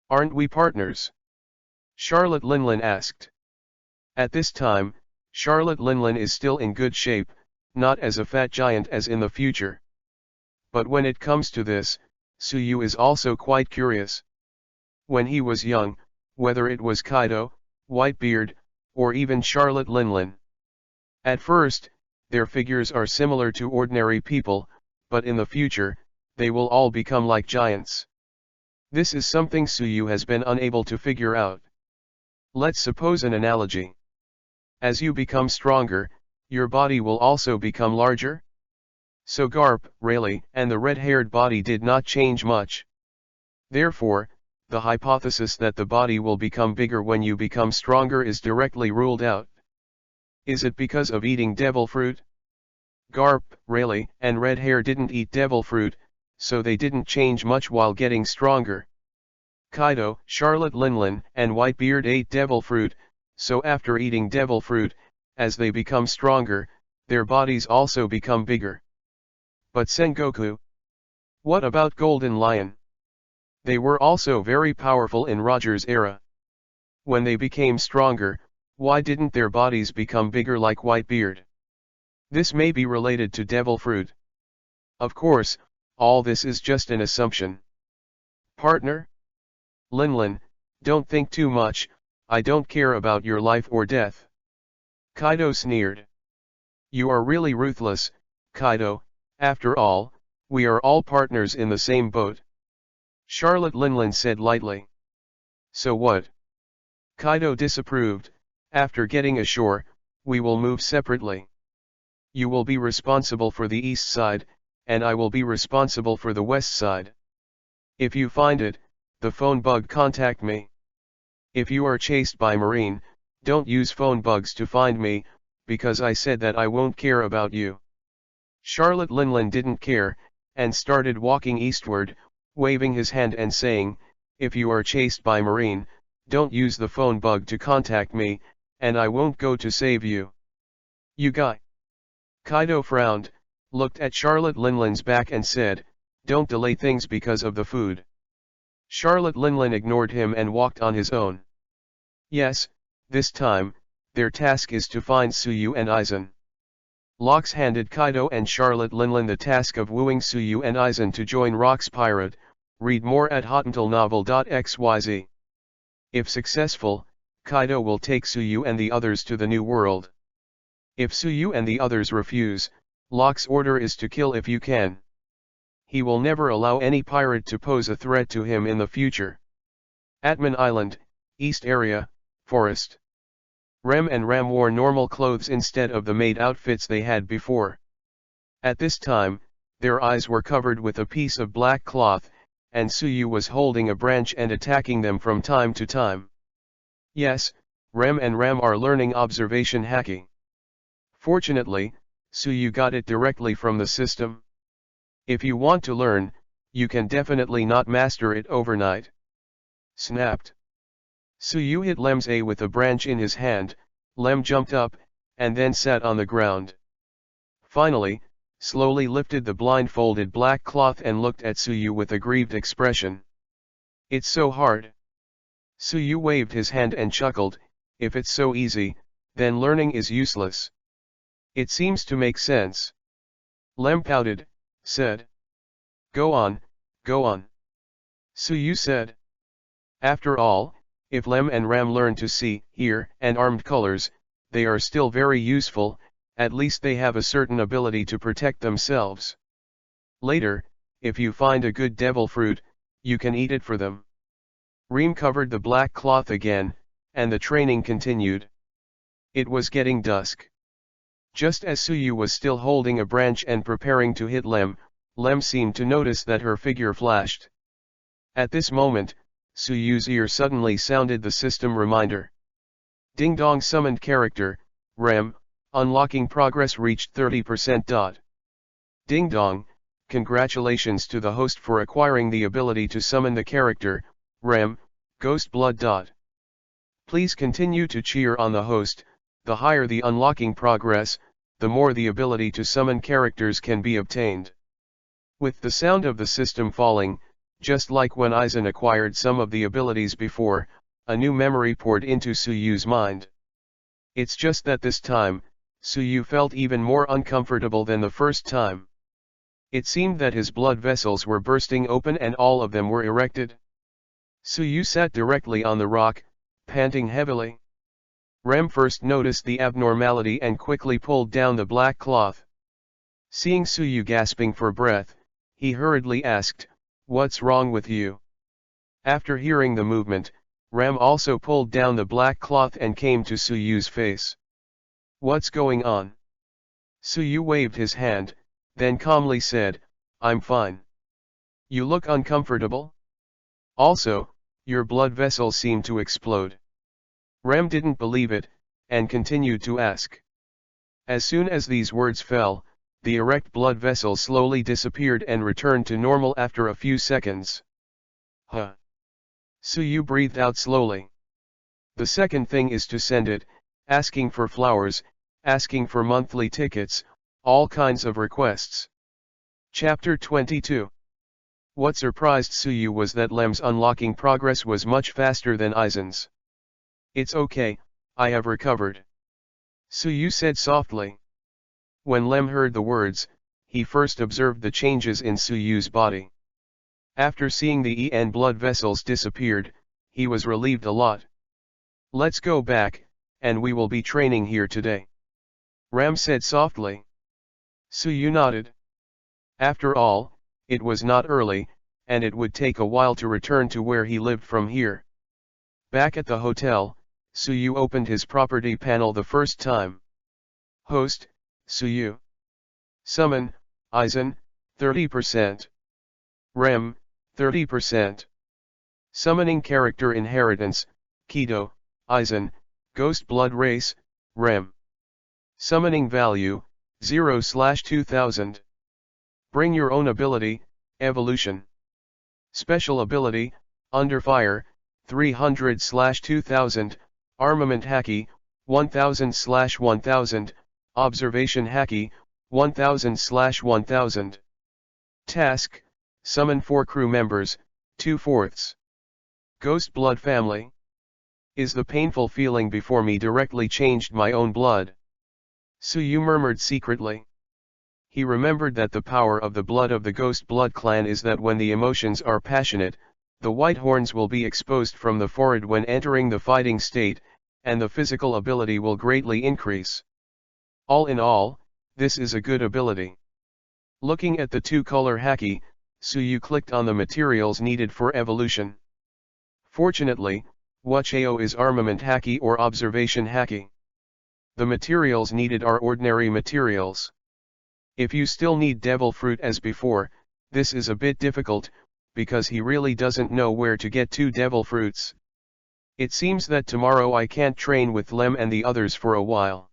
Speaker 1: Aren't we partners? Charlotte Linlin asked. At this time, Charlotte Linlin is still in good shape, not as a fat giant as in the future. But when it comes to this, Suyu is also quite curious. When he was young, whether it was Kaido, Whitebeard, or even Charlotte Linlin. At first, their figures are similar to ordinary people, but in the future, they will all become like giants. This is something Suyu has been unable to figure out. Let's suppose an analogy. As you become stronger, your body will also become larger? So Garp, Rayleigh, and the red-haired body did not change much. Therefore, the hypothesis that the body will become bigger when you become stronger is directly ruled out. Is it because of eating devil fruit? Garp, Rayleigh, and Red Hair didn't eat devil fruit, so they didn't change much while getting stronger. Kaido, Charlotte Linlin, and Whitebeard ate devil fruit, so after eating devil fruit, as they become stronger, their bodies also become bigger. But Sengoku? What about Golden Lion? They were also very powerful in Roger's era. When they became stronger, why didn't their bodies become bigger like Whitebeard? This may be related to devil fruit. Of course, all this is just an assumption. Partner? Linlin, don't think too much, I don't care about your life or death. Kaido sneered. You are really ruthless, Kaido, after all, we are all partners in the same boat. Charlotte Linlin said lightly. So what? Kaido disapproved, after getting ashore, we will move separately. You will be responsible for the east side, and I will be responsible for the west side. If you find it, the phone bug contact me. If you are chased by Marine, don't use phone bugs to find me, because I said that I won't care about you. Charlotte Linlin didn't care, and started walking eastward, waving his hand and saying, if you are chased by Marine, don't use the phone bug to contact me, and I won't go to save you. You guy. Kaido frowned, looked at Charlotte Linlin's back and said, don't delay things because of the food. Charlotte Linlin ignored him and walked on his own. Yes, this time, their task is to find Suyu and Aizen. Locks handed Kaido and Charlotte Linlin the task of wooing Suyu and Aizen to join Rock's Pirate. Read more at hotuntilnovel.xyz. If successful, Kaido will take Suyu and the others to the New World. If Suyu and the others refuse, Locke's order is to kill if you can. He will never allow any pirate to pose a threat to him in the future. Atman Island, East Area, Forest. Rem and Ram wore normal clothes instead of the maid outfits they had before. At this time, their eyes were covered with a piece of black cloth, and Suyu was holding a branch and attacking them from time to time. Yes, Rem and Ram are learning observation hacking. Fortunately, Suyu got it directly from the system. If you want to learn, you can definitely not master it overnight. Snapped. Suyu hit Lem's A with a branch in his hand, Lem jumped up, and then sat on the ground. Finally, slowly lifted the blindfolded black cloth and looked at Suyu with a grieved expression. It's so hard. Suyu waved his hand and chuckled, if it's so easy, then learning is useless. It seems to make sense. Lem pouted, said. Go on, go on. Suyu said. After all, if Lem and Ram learn to see, hear, and armed colors, they are still very useful, at least they have a certain ability to protect themselves. Later, if you find a good devil fruit, you can eat it for them. Reem covered the black cloth again, and the training continued. It was getting dusk. Just as Suyu was still holding a branch and preparing to hit Lem, Lem seemed to notice that her figure flashed. At this moment, Suyu's ear suddenly sounded the system reminder. Ding dong, summoned character, Rem, unlocking progress reached 30%. Ding dong, congratulations to the host for acquiring the ability to summon the character, Rem, Ghost Blood. Please continue to cheer on the host. The higher the unlocking progress, the more the ability to summon characters can be obtained. With the sound of the system falling, just like when Aizen acquired some of the abilities before, a new memory poured into Suyu's mind. It's just that this time, Suyu felt even more uncomfortable than the first time. It seemed that his blood vessels were bursting open and all of them were erected. Suyu sat directly on the rock, panting heavily. Rem first noticed the abnormality and quickly pulled down the black cloth. Seeing Suyu gasping for breath, he hurriedly asked, "What's wrong with you?" After hearing the movement, Rem also pulled down the black cloth and came to Suyu's face. "What's going on?" Suyu waved his hand, then calmly said, "I'm fine." "You look uncomfortable? Also, your blood vessels seem to explode." Rem didn't believe it, and continued to ask. As soon as these words fell, the erect blood vessels slowly disappeared and returned to normal after a few seconds. Huh. Suyu breathed out slowly. The second thing is to send it, asking for flowers, asking for monthly tickets, all kinds of requests. Chapter 22. What surprised Suyu was that Lem's unlocking progress was much faster than Aizen's. It's okay, I have recovered. Suyu said softly. When Lem heard the words, he first observed the changes in Suyu's body. After seeing the EN blood vessels disappeared, he was relieved a lot. Let's go back, and we will be training here today. Ram said softly. Suyu nodded. After all, it was not early, and it would take a while to return to where he lived from here. Back at the hotel, Suyu opened his property panel the first time. Host, Suyu. Summon, Aizen, 30%. Rem, 30%. Summoning character inheritance, Kido, Aizen, Ghost Blood Race, Rem. Summoning value, 0/2000. Bring your own ability, Evolution. Special ability, Under Fire, 300/2000, Armament Haki, 1000/1000, Observation Haki, 1000/1000. Task, Summon 4 crew members, 2/4. Ghost Blood Family. Is the painful feeling before me directly changed my own blood? Suyu murmured secretly. He remembered that the power of the blood of the Ghost Blood clan is that when the emotions are passionate, the white horns will be exposed from the forehead when entering the fighting state, and the physical ability will greatly increase. All in all, this is a good ability. Looking at the 2-color haki, Suyu clicked on the materials needed for evolution. Fortunately, Wacheo is armament haki or observation haki. The materials needed are ordinary materials. If you still need devil fruit as before, this is a bit difficult, because he really doesn't know where to get 2 devil fruits. It seems that tomorrow I can't train with Lem and the others for a while.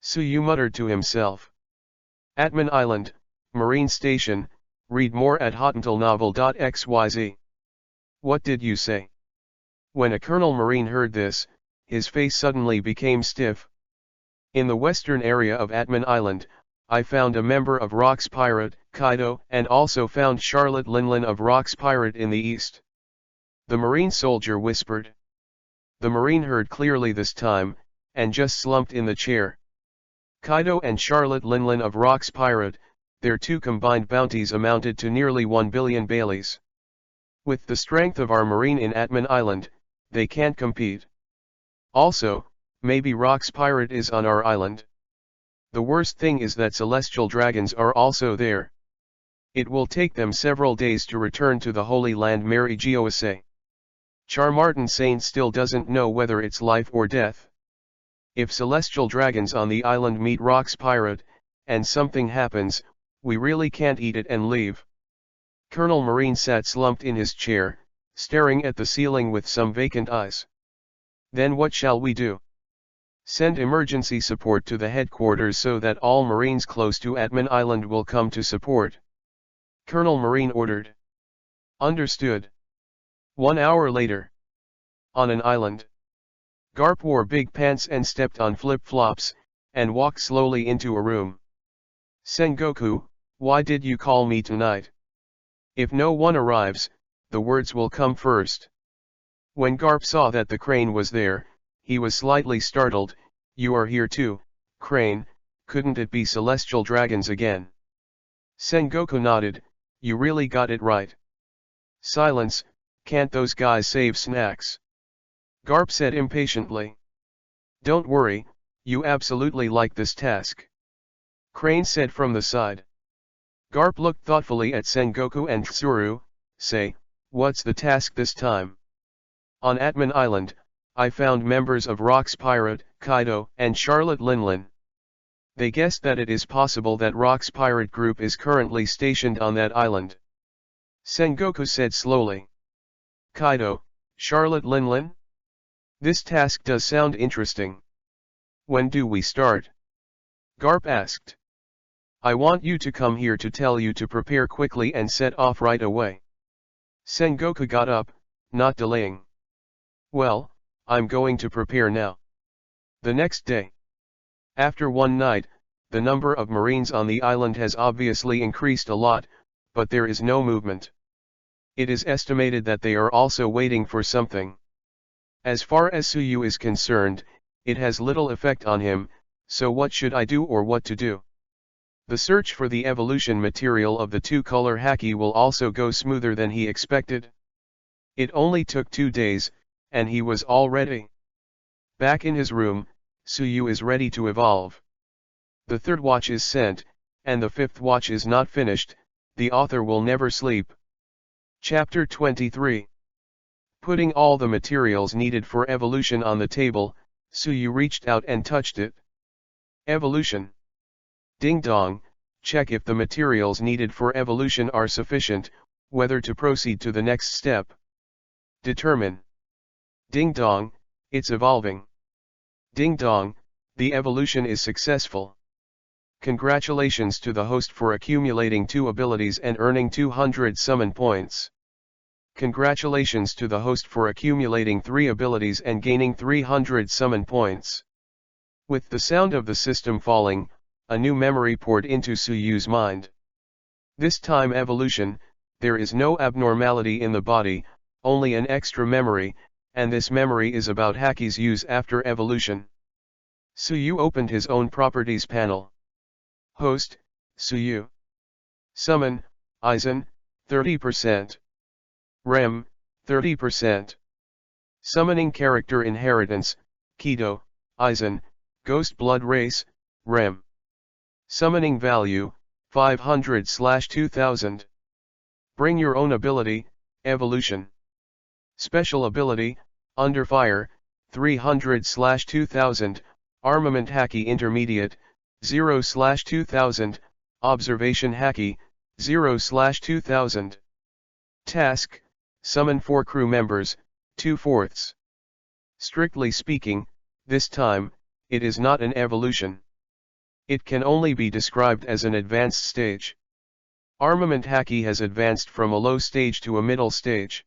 Speaker 1: Suyu muttered to himself. Atman Island, Marine Station, read more at hotuntilnovel.xyz. What did you say? When a Colonel Marine heard this, his face suddenly became stiff. In the western area of Atman Island, I found a member of Rock's Pirate, Kaido, and also found Charlotte Linlin of Rock's Pirate in the east. The Marine soldier whispered. The Marine heard clearly this time, and just slumped in the chair. Kaido and Charlotte Linlin of Rock's Pirate, their 2 combined bounties amounted to nearly 1 billion Baileys. With the strength of our Marine in Atman Island, they can't compete. Also, maybe Rock's Pirate is on our island. The worst thing is that celestial dragons are also there. It will take them several days to return to the Holy Land Mary Geoase. Charmartin Saint still doesn't know whether it's life or death. If celestial dragons on the island meet Rock's Pirate, and something happens, we really can't eat it and leave. Colonel Marine sat slumped in his chair, staring at the ceiling with some vacant eyes. Then what shall we do? Send emergency support to the headquarters so that all Marines close to Atman Island will come to support. Colonel Marine ordered. Understood. 1 hour later. On an island. Garp wore big pants and stepped on flip-flops, and walked slowly into a room. Sengoku, why did you call me tonight? If no one arrives, the words will come first. When Garp saw that the crane was there, he was slightly startled. You are here too, Crane, couldn't it be celestial dragons again? Sengoku nodded, you really got it right. Silence, can't those guys save snacks? Garp said impatiently. Don't worry, you absolutely like this task. Crane said from the side. Garp looked thoughtfully at Sengoku and Tsuru, say, what's the task this time? On Atman Island, I found members of Rock's Pirate, Kaido, and Charlotte Linlin. They guessed that it is possible that Rock's Pirate group is currently stationed on that island. Sengoku said slowly. Kaido, Charlotte Linlin? This task does sound interesting. When do we start? Garp asked. I want you to come here to tell you to prepare quickly and set off right away. Sengoku got up, not delaying. Well, I'm going to prepare now. The next day. After one night, the number of Marines on the island has obviously increased a lot, but there is no movement. It is estimated that they are also waiting for something. As far as Suyu is concerned, it has little effect on him, so what should I do or what to do? The search for the evolution material of the two-color haki will also go smoother than he expected. It only took 2 days, and he was all ready. Back in his room, Suyu is ready to evolve. The 3rd watch is sent, and the 5th watch is not finished. The author will never sleep. Chapter 23. Putting all the materials needed for evolution on the table, Suyu reached out and touched it. Evolution. Ding dong, check if the materials needed for evolution are sufficient, whether to proceed to the next step. Determine. Ding dong, it's evolving. Ding dong, the evolution is successful. Congratulations to the host for accumulating 2 abilities and earning 200 summon points. Congratulations to the host for accumulating 3 abilities and gaining 300 summon points. With the sound of the system falling, a new memory poured into Suyu's mind. This time evolution, there is no abnormality in the body, only an extra memory, and this memory is about haki's use after evolution. Suyu opened his own properties panel. Host, Suyu. Summon, Aizen, 30%. Rem, 30%. Summoning character inheritance, Kido, Aizen, Ghost Blood Race, Rem. Summoning value, 500/2000. Bring your own ability, evolution. Special ability, Under Fire, 300/2000, Armament Haki Intermediate, 0/2000, Observation Haki, 0/2000. Task, summon 4 crew members, 2/4. Strictly speaking, this time, it is not an evolution. It can only be described as an advanced stage. Armament Haki has advanced from a low stage to a middle stage.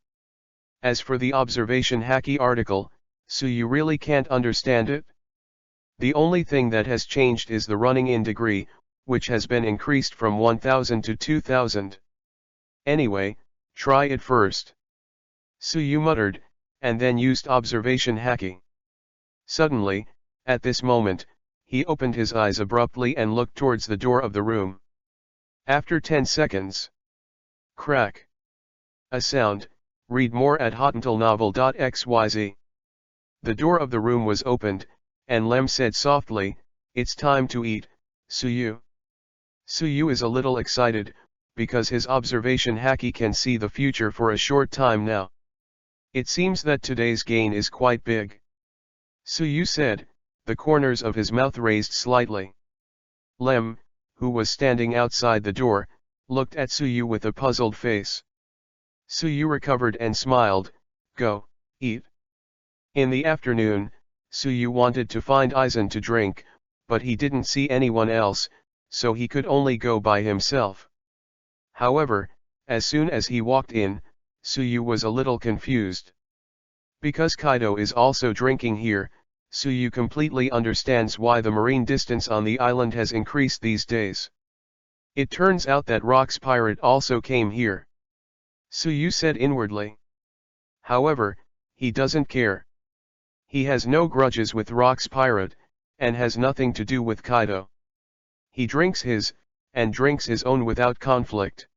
Speaker 1: As for the observation Haki article, Suyu really can't understand it. The only thing that has changed is the running in degree, which has been increased from 1000 to 2000. Anyway, try it first. Suyu muttered, and then used observation Haki. Suddenly, at this moment, he opened his eyes abruptly and looked towards the door of the room. After 10 seconds. Crack. A sound. Read more at hotuntilnovel.xyz. The door of the room was opened, and Lem said softly, "It's time to eat, Suyu." Suyu is a little excited, because his observation Haki can see the future for a short time now. It seems that today's gain is quite big. Suyu said, the corners of his mouth raised slightly. Lem, who was standing outside the door, looked at Suyu with a puzzled face. Suyu recovered and smiled, "Go, eat." In the afternoon, Suyu wanted to find Aizen to drink, but he didn't see anyone else, so he could only go by himself. However, as soon as he walked in, Suyu was a little confused. Because Kaido is also drinking here, Suyu completely understands why the marine distance on the island has increased these days. It turns out that Rock's pirate also came here. Suyu said inwardly. However, he doesn't care. He has no grudges with Rock's pirate, and has nothing to do with Kaido. He drinks his, and drinks his own without conflict.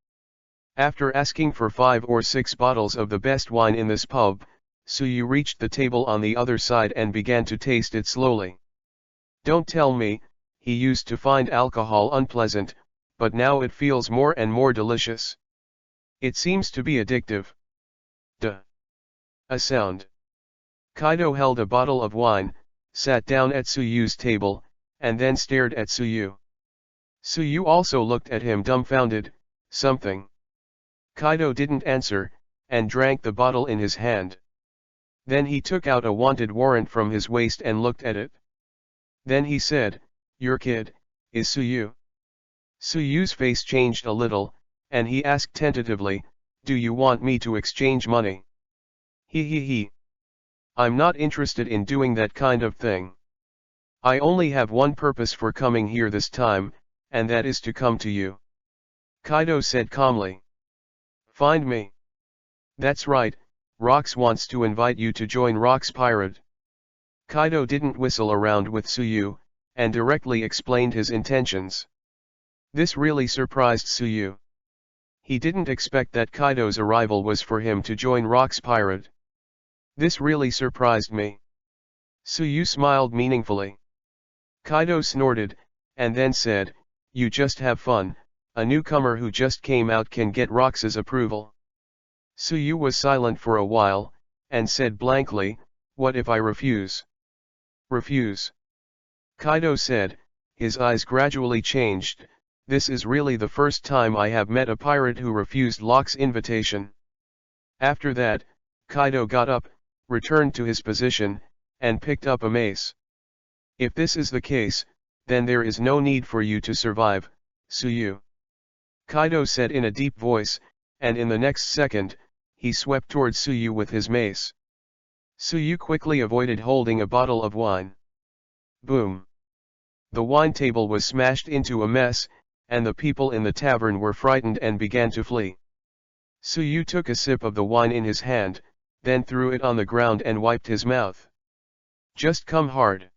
Speaker 1: After asking for 5 or 6 bottles of the best wine in this pub, Suyu reached the table on the other side and began to taste it slowly. Don't tell me, he used to find alcohol unpleasant, but now it feels more and more delicious. It seems to be addictive. Duh. A sound. Kaido held a bottle of wine, sat down at Suyu's table, and then stared at Suyu. Suyu also looked at him dumbfounded. Something. Kaido didn't answer, and drank the bottle in his hand. Then he took out a wanted warrant from his waist and looked at it. Then he said, "Your kid, is Suyu?" Suyu's face changed a little, and he asked tentatively, "Do you want me to exchange money?" He. I'm not interested in doing that kind of thing. I only have one purpose for coming here this time, and that is to come to you. Kaido said calmly. Find me. That's right, Rox wants to invite you to join Rox Pirate. Kaido didn't whistle around with Tsuyu, and directly explained his intentions. This really surprised Tsuyu. He didn't expect that Kaido's arrival was for him to join Rox Pirate. This really surprised me. Tsuyu smiled meaningfully. Kaido snorted, and then said, "You just have fun, a newcomer who just came out can get Rox's approval." Tsuyu was silent for a while, and said blankly, "What if I refuse?" "Refuse?" Kaido said, his eyes gradually changed. "This is really the first time I have met a pirate who refused Locke's invitation." After that, Kaido got up, returned to his position, and picked up a mace. "If this is the case, then there is no need for you to survive, Tsuyu," Kaido said in a deep voice, and in the next second, he swept towards Tsuyu with his mace. Tsuyu quickly avoided holding a bottle of wine. Boom! The wine table was smashed into a mess, and the people in the tavern were frightened and began to flee. Tsuyu took a sip of the wine in his hand, then threw it on the ground and wiped his mouth. "Just come hard."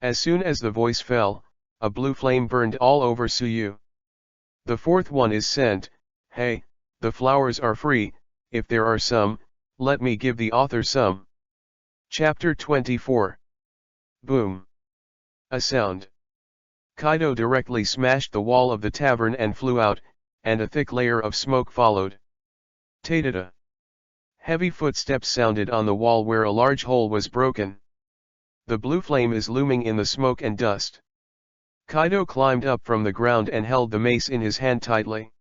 Speaker 1: As soon as the voice fell, a blue flame burned all over Tsuyu. "The fourth one is sent. Hey, the flowers are free, if there are some, let me give the author some." Chapter 24. Boom! A sound. Kaido directly smashed the wall of the tavern and flew out, and a thick layer of smoke followed. Ta-da-da! Heavy footsteps sounded on the wall where a large hole was broken. The blue flame is looming in the smoke and dust. Kaido climbed up from the ground and held the mace in his hand tightly.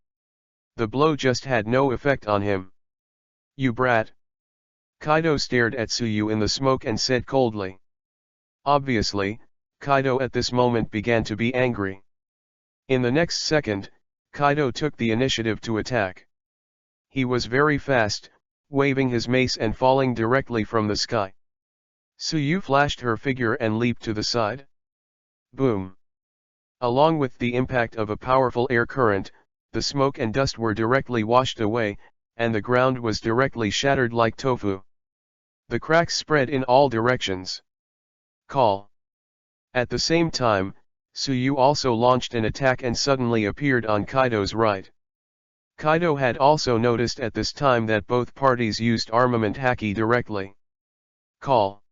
Speaker 1: The blow just had no effect on him. "You brat!" Kaido stared at Tsuyu in the smoke and said coldly. Obviously, Kaido at this moment began to be angry. In the next second, Kaido took the initiative to attack. He was very fast, waving his mace and falling directly from the sky. Tsuyu flashed her figure and leaped to the side. Boom! Along with the impact of a powerful air current, the smoke and dust were directly washed away, and the ground was directly shattered like tofu. The cracks spread in all directions. Call! At the same time, Tsuyu also launched an attack and suddenly appeared on Kaido's right. Kaido had also noticed at this time that both parties used armament haki directly. Call!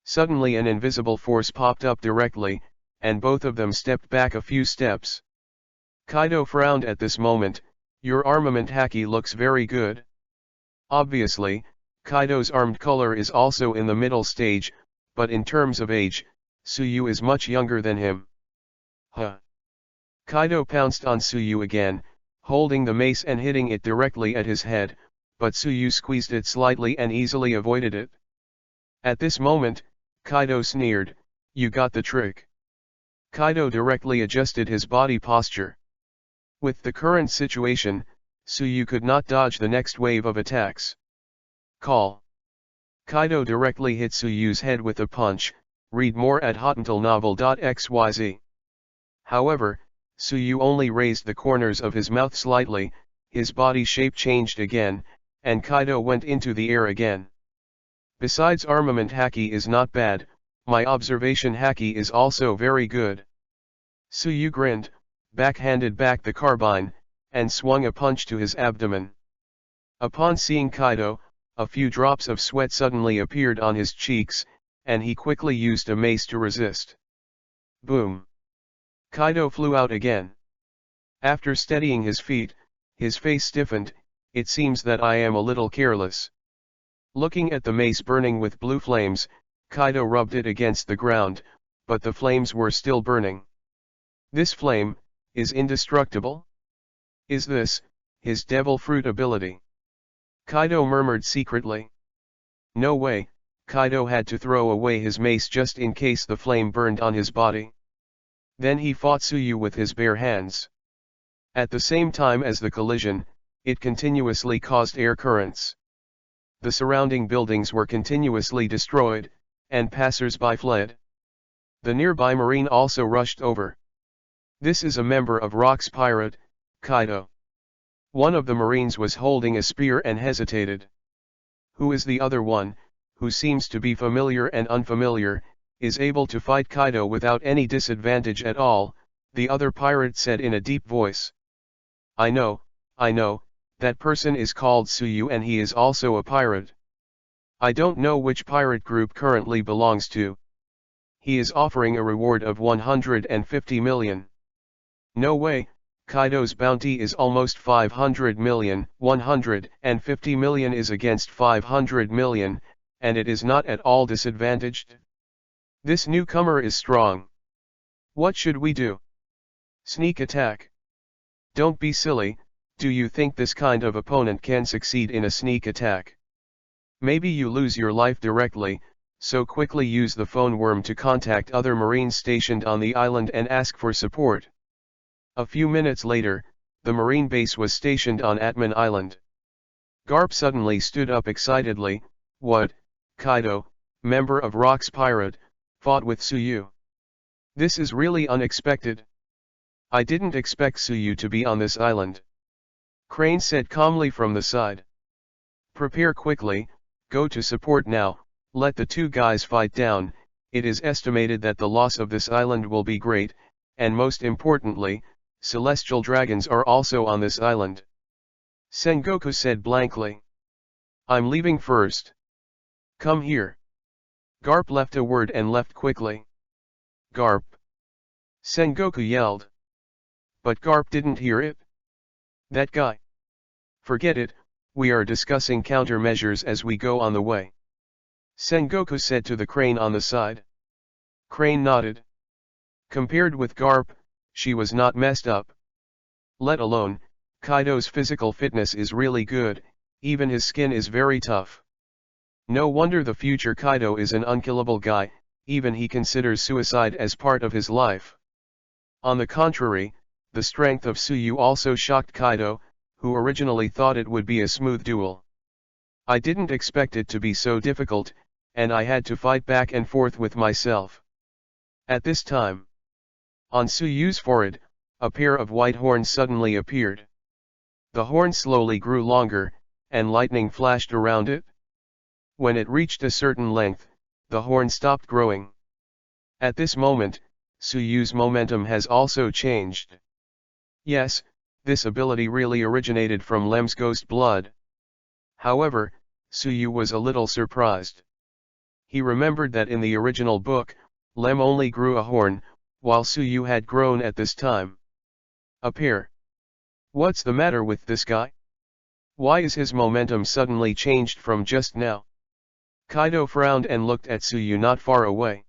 Speaker 1: Suddenly an invisible force popped up directly, and both of them stepped back a few steps. Kaido frowned at this moment. "Your armament haki looks very good." Obviously, Kaido's armed color is also in the middle stage, but in terms of age, Tsuyu is much younger than him. Huh! Kaido pounced on Tsuyu again, holding the mace and hitting it directly at his head, but Tsuyu squeezed it slightly and easily avoided it. At this moment, Kaido sneered, "You got the trick." Kaido directly adjusted his body posture. With the current situation, Tsuyu could not dodge the next wave of attacks. Call! Kaido directly hit Tsuyu's head with a punch. Read more at hotuntilnovel.xyz. However, Tsuyu only raised the corners of his mouth slightly, his body shape changed again, and Kaido went into the air again. Besides armament haki is not bad, my observation haki is also very good. Tsuyu grinned, backhanded back the carbine, and swung a punch to his abdomen. Upon seeing Kaido, a few drops of sweat suddenly appeared on his cheeks, and he quickly used a mace to resist. Boom! Kaido flew out again. After steadying his feet, his face stiffened. "It seems that I am a little careless." Looking at the mace burning with blue flames, Kaido rubbed it against the ground, but the flames were still burning. This flame is indestructible? Is this his devil fruit ability? Kaido murmured secretly. No way. Kaido had to throw away his mace just in case the flame burned on his body. Then he fought Tsuyu with his bare hands. At the same time as the collision, it continuously caused air currents. The surrounding buildings were continuously destroyed, and passers-by fled. The nearby marine also rushed over. "This is a member of Rox Pirate, Kaido." One of the marines was holding a spear and hesitated. Who is the other one, who seems to be familiar and unfamiliar, is able to fight Kaido without any disadvantage at all, the other pirate said in a deep voice. I know, that person is called Tsuyu and he is also a pirate. I don't know which pirate group currently belongs to. He is offering a reward of 150 million. No way, Kaido's bounty is almost 500 million, 150 million is against 500 million, and it is not at all disadvantaged. This newcomer is strong. What should we do? Sneak attack. Don't be silly, do you think this kind of opponent can succeed in a sneak attack? Maybe you lose your life directly, so quickly use the phone worm to contact other Marines stationed on the island and ask for support. A few minutes later, the Marine base was stationed on Atman Island. Garp suddenly stood up excitedly. What, Kaido, member of Rock's Pirate, fought with Tsuyu? This is really unexpected. I didn't expect Tsuyu to be on this island. Crane said calmly from the side. Prepare quickly, go to support now, let the two guys fight down. It is estimated that the loss of this island will be great, and most importantly, celestial dragons are also on this island. Sengoku said blankly. I'm leaving first. Come here. Garp left a word and left quickly. Garp. Sengoku yelled. But Garp didn't hear it. That guy. Forget it, we are discussing countermeasures as we go on the way. Sengoku said to the Crane on the side. Crane nodded. Compared with Garp, she was not messed up. Let alone, Kaido's physical fitness is really good, even his skin is very tough. No wonder the future Kaido is an unkillable guy, even he considers suicide as part of his life. On the contrary, the strength of Tsuyu also shocked Kaido, who originally thought it would be a smooth duel. I didn't expect it to be so difficult, and I had to fight back and forth with myself. At this time, on Tsuyu's forehead, a pair of white horns suddenly appeared. The horn slowly grew longer, and lightning flashed around it. When it reached a certain length, the horn stopped growing. At this moment, Tsuyu's momentum has also changed. Yes, this ability really originated from Lem's ghost blood. However, Tsuyu was a little surprised. He remembered that in the original book, Lem only grew a horn, while Tsuyu had grown at this time. A pair. What's the matter with this guy? Why is his momentum suddenly changed from just now? Kaido frowned and looked at Tsuyu not far away.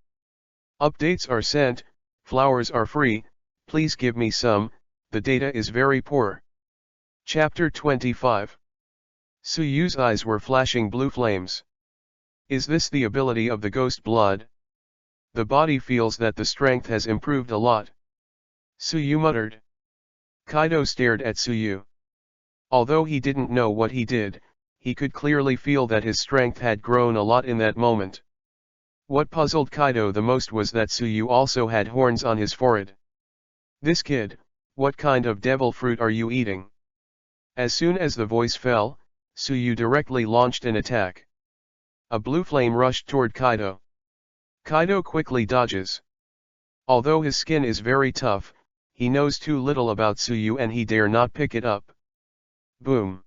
Speaker 1: Updates are sent, flowers are free, please give me some, the data is very poor. Chapter 25. Tsuyu's eyes were flashing blue flames. Is this the ability of the ghost blood? The body feels that the strength has improved a lot. Tsuyu muttered. Kaido stared at Tsuyu. Although he didn't know what he did, he could clearly feel that his strength had grown a lot in that moment. What puzzled Kaido the most was that Tsuyu also had horns on his forehead. This kid, what kind of devil fruit are you eating? As soon as the voice fell, Tsuyu directly launched an attack. A blue flame rushed toward Kaido. Kaido quickly dodges. Although his skin is very tough, he knows too little about Tsuyu and he dare not pick it up. Boom.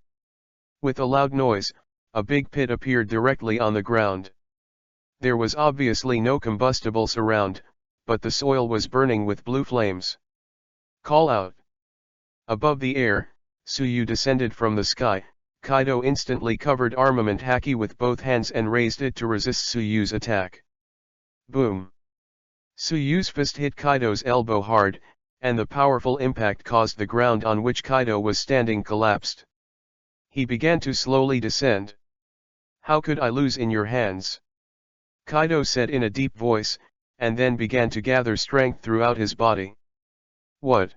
Speaker 1: With a loud noise, a big pit appeared directly on the ground. There was obviously no combustibles around, but the soil was burning with blue flames. Call out. Above the air, Tsuyu descended from the sky. Kaido instantly covered armament haki with both hands and raised it to resist Tsuyu's attack. Boom. Tsuyu's fist hit Kaido's elbow hard, and the powerful impact caused the ground on which Kaido was standing collapsed. He began to slowly descend. How could I lose in your hands? Kaido said in a deep voice, and then began to gather strength throughout his body. What?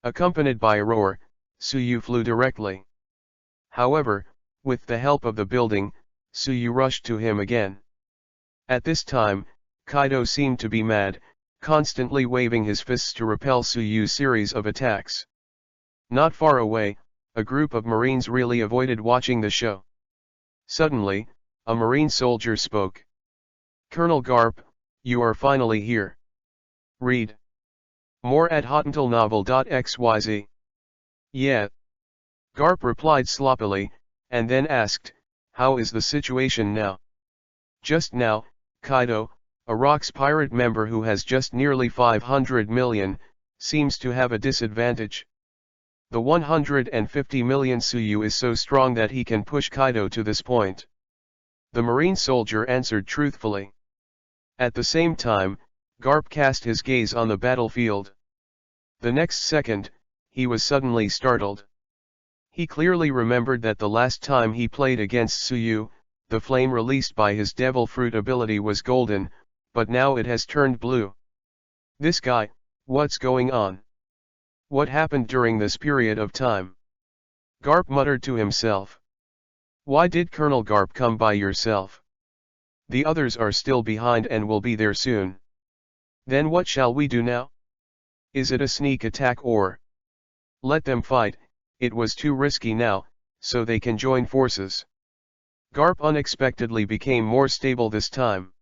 Speaker 1: Accompanied by a roar, Tsuyu flew directly. However, with the help of the building, Tsuyu rushed to him again. At this time, Kaido seemed to be mad, constantly waving his fists to repel Tsuyu's series of attacks. Not far away, a group of Marines really avoided watching the show. Suddenly, a Marine soldier spoke. "Colonel Garp, you are finally here. Read more at hottentalnovel.xyz. Yeah. Garp replied sloppily, and then asked, "How is the situation now?" "Just now, Kaido, a Rocks pirate member who has just nearly 500 million, seems to have a disadvantage. The 150 million Suyu is so strong that he can push Kaido to this point." The Marine soldier answered truthfully. At the same time, Garp cast his gaze on the battlefield. The next second, he was suddenly startled. He clearly remembered that the last time he played against Suyu, the flame released by his devil fruit ability was golden, but now it has turned blue. This guy, what's going on? What happened during this period of time? Garp muttered to himself. Why did Colonel Garp come by yourself? The others are still behind and will be there soon. Then what shall we do now? Is it a sneak attack or? Let them fight, it was too risky now, so they can join forces. Garp unexpectedly became more stable this time.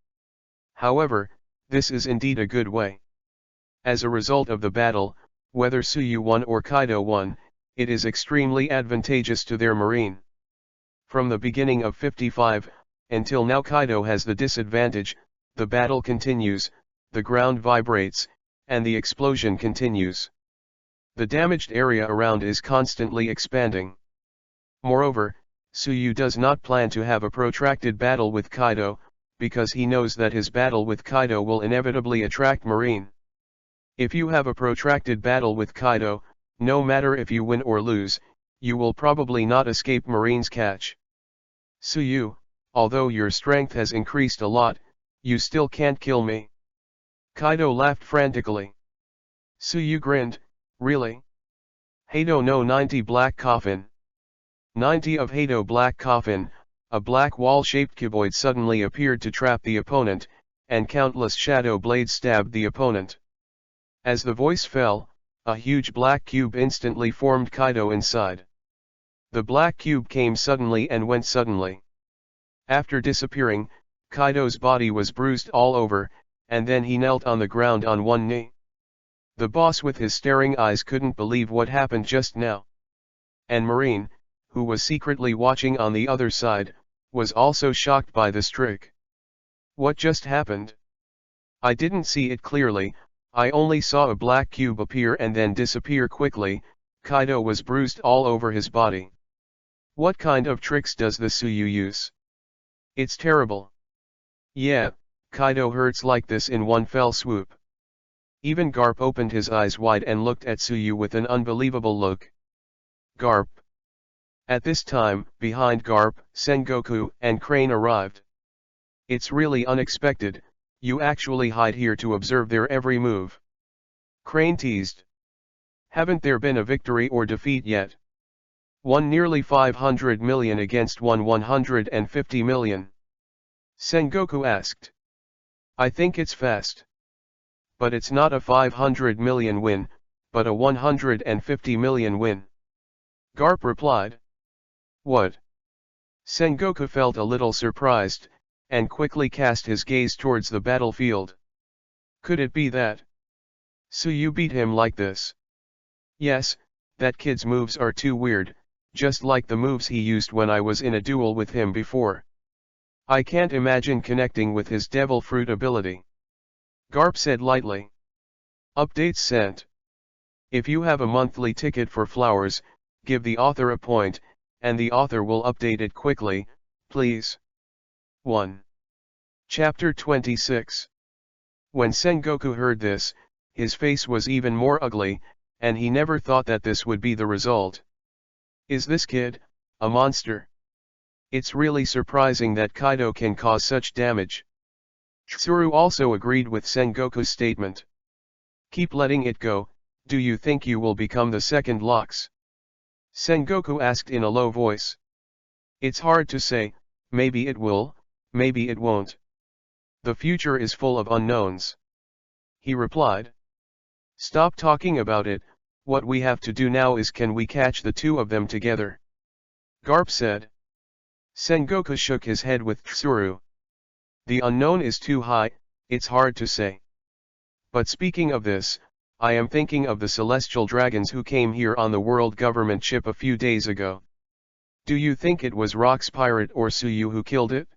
Speaker 1: However, this is indeed a good way. As a result of the battle, whether Suyu won or Kaido won, it is extremely advantageous to their marine. From the beginning of 55, until now Kaido has the disadvantage, the battle continues, the ground vibrates, and the explosion continues. The damaged area around is constantly expanding. Moreover, Suyu does not plan to have a protracted battle with Kaido, because he knows that his battle with Kaido will inevitably attract marine. If you have a protracted battle with Kaido, no matter if you win or lose, you will probably not escape marine's catch. Suyu, although your strength has increased a lot, you still can't kill me. Kaido laughed frantically. Suyu grinned, really? Hado no 90 Black Coffin. 90 of Hado Black Coffin, a black wall-shaped cuboid suddenly appeared to trap the opponent, and countless shadow blades stabbed the opponent. As the voice fell, a huge black cube instantly formed Kaido inside. The black cube came suddenly and went suddenly. After disappearing, Kaido's body was bruised all over, and then he knelt on the ground on one knee. The boss with his staring eyes couldn't believe what happened just now. And Marine, who was secretly watching on the other side, was also shocked by this trick. What just happened? I didn't see it clearly, I only saw a black cube appear and then disappear quickly. Kaido was bruised all over his body. What kind of tricks does the Suyu use? It's terrible. Yeah, Kaido hurts like this in one fell swoop. Even Garp opened his eyes wide and looked at Suyu with an unbelievable look. Garp. At this time, behind Garp, Sengoku and Crane arrived. It's really unexpected, you actually hide here to observe their every move. Crane teased. Haven't there been a victory or defeat yet? One nearly 500 million against 150 million. Sengoku asked. I think it's fast. But it's not a 500 million win, but a 150 million win. Garp replied. What? Sengoku felt a little surprised, and quickly cast his gaze towards the battlefield. Could it be that Suyu beat him like this? Yes, that kid's moves are too weird, just like the moves he used when I was in a duel with him before. I can't imagine connecting with his devil fruit ability. Garp said lightly. Updates sent. If you have a monthly ticket for flowers, give the author a point, and the author will update it quickly, please. 1. Chapter 26. When Sengoku heard this, his face was even more ugly, and he never thought that this would be the result. Is this kid a monster? It's really surprising that Kaido can cause such damage. Tsuru also agreed with Sengoku's statement. Keep letting it go, do you think you will become the second Locks? Sengoku asked in a low voice. It's hard to say, maybe it will, maybe it won't. The future is full of unknowns. He replied. Stop talking about it, what we have to do now is can we catch the two of them together? Garp said. Sengoku shook his head with Tsuru. The unknown is too high, it's hard to say. But speaking of this, I am thinking of the celestial dragons who came here on the world government ship a few days ago. Do you think it was Rock's pirate or Tsuyu who killed it?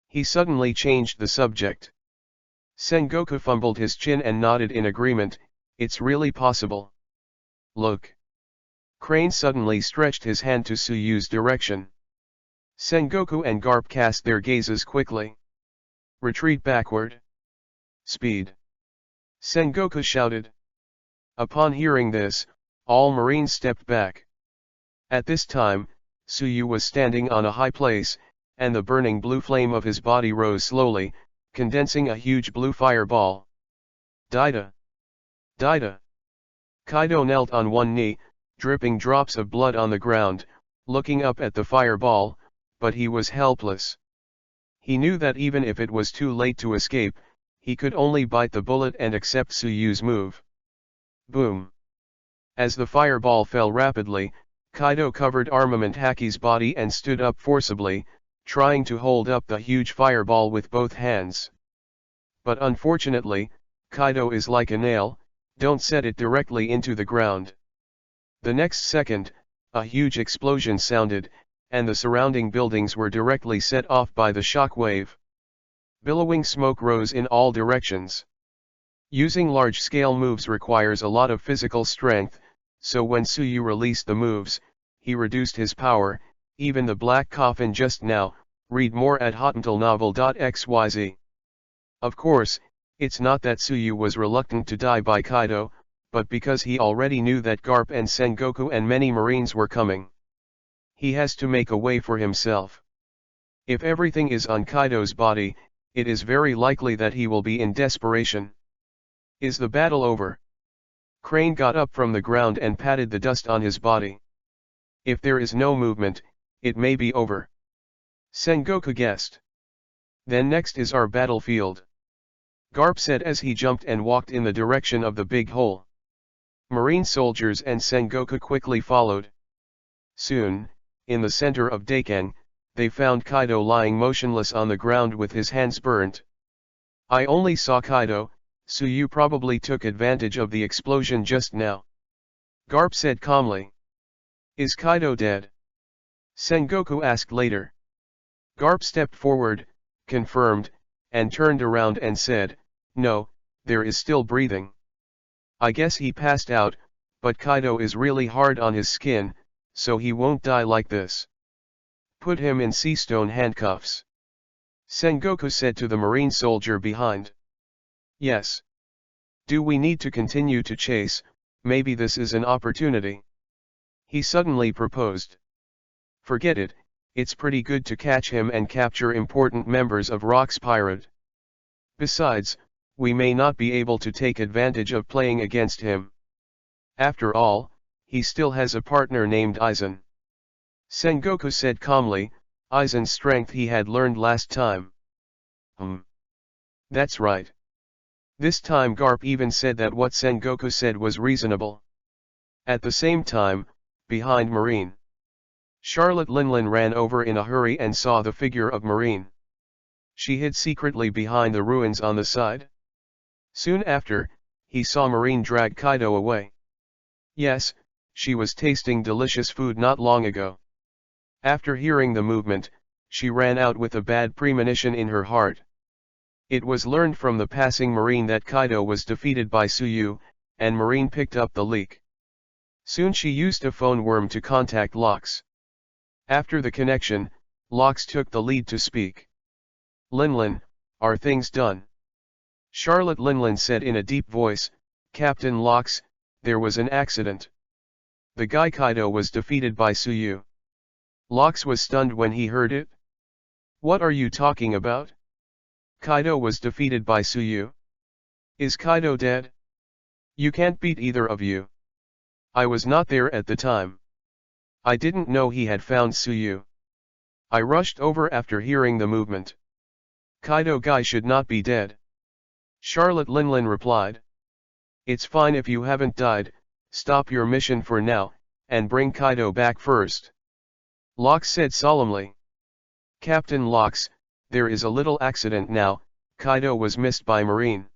Speaker 1: He suddenly changed the subject. Sengoku fumbled his chin and nodded in agreement. It's really possible. Look. Crane suddenly stretched his hand to Tsuyu's direction. Sengoku and Garp cast their gazes quickly. Retreat backward. Speed. Sengoku shouted. Upon hearing this, all Marines stepped back. At this time, Tsuyu was standing on a high place, and the burning blue flame of his body rose slowly, condensing a huge blue fireball. Daida! Daida! Kaido knelt on one knee, dripping drops of blood on the ground, looking up at the fireball, but he was helpless. He knew that even if it was too late to escape, he could only bite the bullet and accept Tsuyu's move. Boom! As the fireball fell rapidly, Kaido covered Armament Haki's body and stood up forcibly, trying to hold up the huge fireball with both hands. But unfortunately, Kaido is like a nail, don't set it directly into the ground. The next second, a huge explosion sounded, and the surrounding buildings were directly set off by the shock wave. Billowing smoke rose in all directions. Using large-scale moves requires a lot of physical strength, so when Tsuyu released the moves, he reduced his power. Even the black coffin just now. Read more at hotmailnovel.xyz. Of course, it's not that Tsuyu was reluctant to die by Kaido, but because he already knew that Garp and Sengoku and many Marines were coming. He has to make a way for himself. If everything is on Kaido's body, it is very likely that he will be in desperation. Is the battle over? Crane got up from the ground and patted the dust on his body. If there is no movement, it may be over. Sengoku guessed. Then next is our battlefield. Garp said as he jumped and walked in the direction of the big hole. Marine soldiers and Sengoku quickly followed. Soon, in the center of Daikeng, they found Kaido lying motionless on the ground with his hands burnt. I only saw Kaido. Tsuyu probably took advantage of the explosion just now. Garp said calmly. Is Kaido dead? Sengoku asked later. Garp stepped forward, confirmed, and turned around and said, no, there is still breathing. I guess he passed out, but Kaido is really hard on his skin, so he won't die like this. Put him in sea stone handcuffs. Sengoku said to the marine soldier behind. Yes. Do we need to continue to chase? Maybe this is an opportunity. He suddenly proposed. Forget it, it's pretty good to catch him and capture important members of Rock's pirate. Besides, we may not be able to take advantage of playing against him. After all, he still has a partner named Aizen. Sengoku said calmly, Aizen's strength he had learned last time. That's right. This time Garp even said that what Sengoku said was reasonable. At the same time, behind Marine, Charlotte Linlin ran over in a hurry and saw the figure of Marine. She hid secretly behind the ruins on the side. Soon after, he saw Marine drag Kaido away. Yes, she was tasting delicious food not long ago. After hearing the movement, she ran out with a bad premonition in her heart. It was learned from the passing Marine that Kaido was defeated by Tsuyu, and Marine picked up the leak. Soon she used a phone worm to contact Lox. After the connection, Lox took the lead to speak. Linlin, are things done? Charlotte Linlin said in a deep voice, Captain Lox, there was an accident. The guy Kaido was defeated by Tsuyu. Lox was stunned when he heard it. What are you talking about? Kaido was defeated by Tsuyu. Is Kaido dead? You can't beat either of you. I was not there at the time. I didn't know he had found Tsuyu. I rushed over after hearing the movement. Kaido guy should not be dead. Charlotte Linlin replied. It's fine if you haven't died, stop your mission for now, and bring Kaido back first. Lox said solemnly. Captain Locks, there is a little accident now, Kaido was missed by Marine.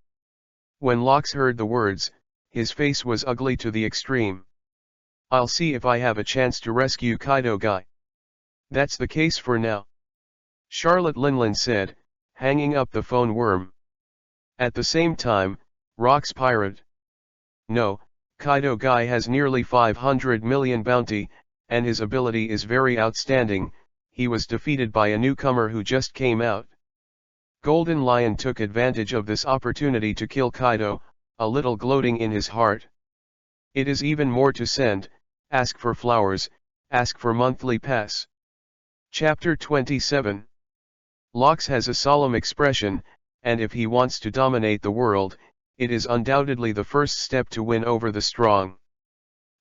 Speaker 1: When Locks heard the words, his face was ugly to the extreme. I'll see if I have a chance to rescue Kaido guy. That's the case for now. Charlotte Linlin said, hanging up the phone worm. At the same time, Rock's pirate. No, Kaido guy has nearly 500 million bounty, and his ability is very outstanding. He was defeated by a newcomer who just came out. Golden Lion took advantage of this opportunity to kill Kaido, a little gloating in his heart. It is even more to send, ask for flowers, ask for monthly pass. Chapter 27. Locks has a solemn expression, and if he wants to dominate the world, it is undoubtedly the first step to win over the strong.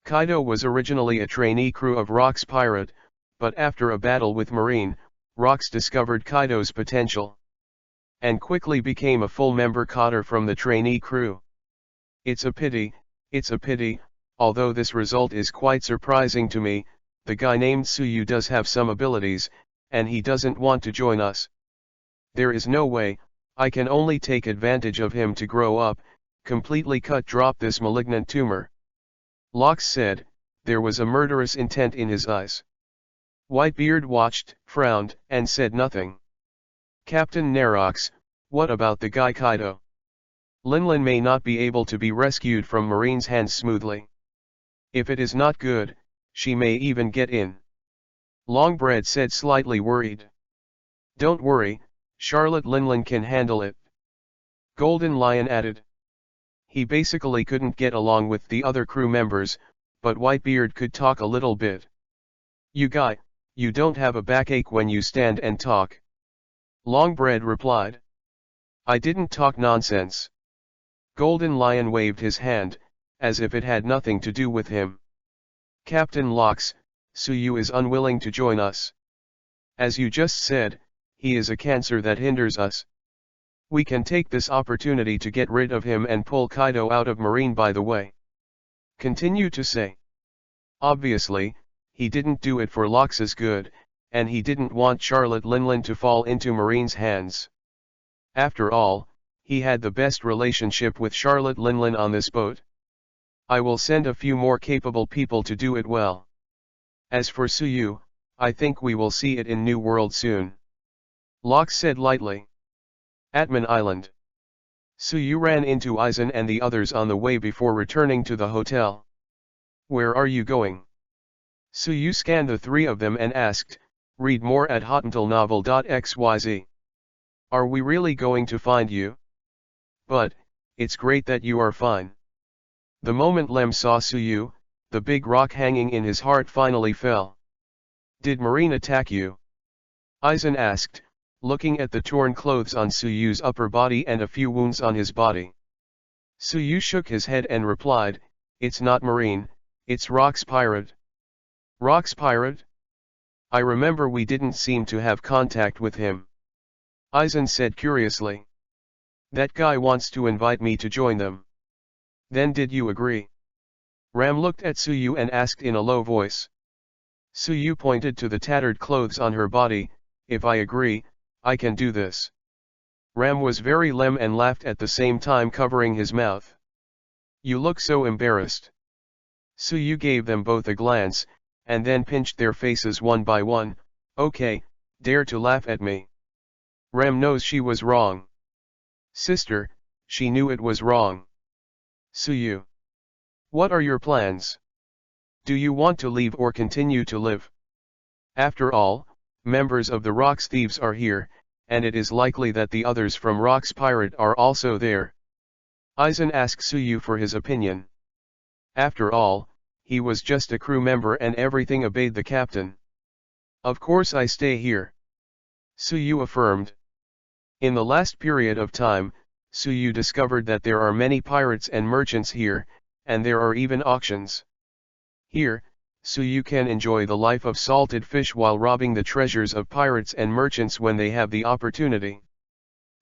Speaker 1: Kaido was originally a trainee crew of Rock's pirate, but after a battle with Marine, Rock's discovered Kaido's potential. And quickly became a full member cotter from the trainee crew. It's a pity, although this result is quite surprising to me. The guy named Tsuyu does have some abilities, and he doesn't want to join us. There is no way, I can only take advantage of him to grow up, completely drop this malignant tumor. Locks said, there was a murderous intent in his eyes. Whitebeard watched, frowned, and said nothing. Captain Nerox, what about the guy Kaido? Linlin may not be able to be rescued from Marine's hands smoothly. If it is not good, she may even get in. Longbread said, slightly worried. Don't worry, Charlotte Linlin can handle it. Golden Lion added. He basically couldn't get along with the other crew members, but Whitebeard could talk a little bit. You guy, you don't have a backache when you stand and talk. Longbread replied. I didn't talk nonsense. Golden Lion waved his hand, as if it had nothing to do with him. Captain Locks, Tsuyu is unwilling to join us. As you just said, he is a cancer that hinders us. We can take this opportunity to get rid of him and pull Kaido out of Marine by the way. Continue to say. Obviously, he didn't do it for Locks's good, and he didn't want Charlotte Linlin to fall into Marine's hands. After all, he had the best relationship with Charlotte Linlin on this boat. I will send a few more capable people to do it well. As for Tsuyu, I think we will see it in New World soon. Locks said lightly. Atman Island. Tsuyu ran into Aizen and the others on the way before returning to the hotel. Where are you going? Tsuyu scanned the three of them and asked, read more at hotmailnovel.xyz. Are we really going to find you? But, it's great that you are fine. The moment Lem saw Tsuyu, the big rock hanging in his heart finally fell. Did Marine attack you? Aizen asked, looking at the torn clothes on Tsuyu's upper body and a few wounds on his body. Tsuyu shook his head and replied, it's not Marine, it's Rock's pirate. Rock's pirate? I remember we didn't seem to have contact with him. Aizen said curiously. That guy wants to invite me to join them. Then did you agree? Ram looked at Tsuyu and asked in a low voice. Tsuyu pointed to the tattered clothes on her body, if I agree, I can do this. Ram was very lem and laughed at the same time covering his mouth. You look so embarrassed. Tsuyu gave them both a glance, and then pinched their faces one by one. Okay, dare to laugh at me. Ram knows she was wrong. Sister, she knew it was wrong. Tsuyu. What are your plans? Do you want to leave or continue to live? After all, members of the Rock's Thieves are here, and it is likely that the others from Rock's Pirate are also there. Aizen asked Tsuyu for his opinion. After all, he was just a crew member and everything obeyed the captain. Of course I stay here. Tsuyu affirmed. In the last period of time, Tsuyu discovered that there are many pirates and merchants here, and there are even auctions. Here, Tsuyu can enjoy the life of salted fish while robbing the treasures of pirates and merchants when they have the opportunity.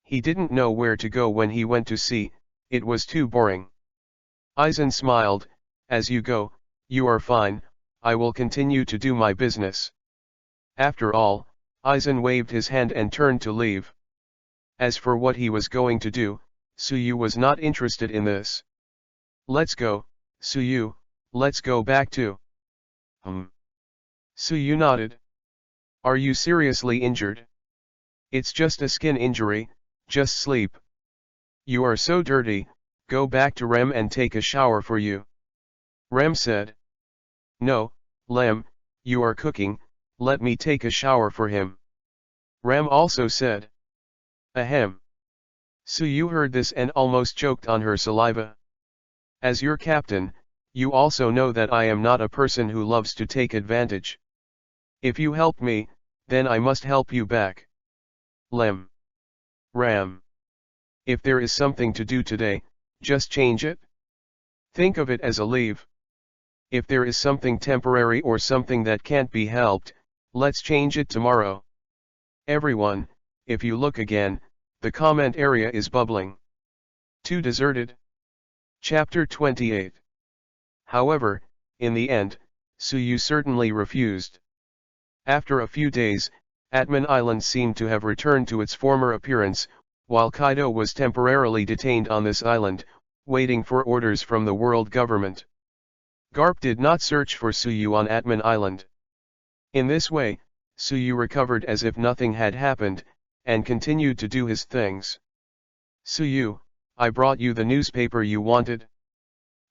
Speaker 1: He didn't know where to go when he went to sea, it was too boring. Aizen smiled, as you go, you are fine, I will continue to do my business. After all, Aizen waved his hand and turned to leave. As for what he was going to do, Suyu was not interested in this. Let's go, Suyu, let's go back to. Suyu nodded. Are you seriously injured? It's just a skin injury, just sleep. You are so dirty, go back to Rem and take a shower for you. Rem said. No, Lem, you are cooking, let me take a shower for him. Ram also said. Ahem. Suyu heard this and almost choked on her saliva. As your captain, you also know that I am not a person who loves to take advantage. If you help me, then I must help you back. Lem. Ram. If there is something to do today, just change it. Think of it as a leave. If there is something temporary or something that can't be helped, let's change it tomorrow. Everyone, if you look again, the comment area is bubbling. Too deserted. Chapter 28. However, in the end, Suyu certainly refused. After a few days, Atman Island seemed to have returned to its former appearance, while Kaido was temporarily detained on this island, waiting for orders from the world government. Garp did not search for Suyu on Atman Island. In this way, Suyu recovered as if nothing had happened, and continued to do his things. Suyu, I brought you the newspaper you wanted.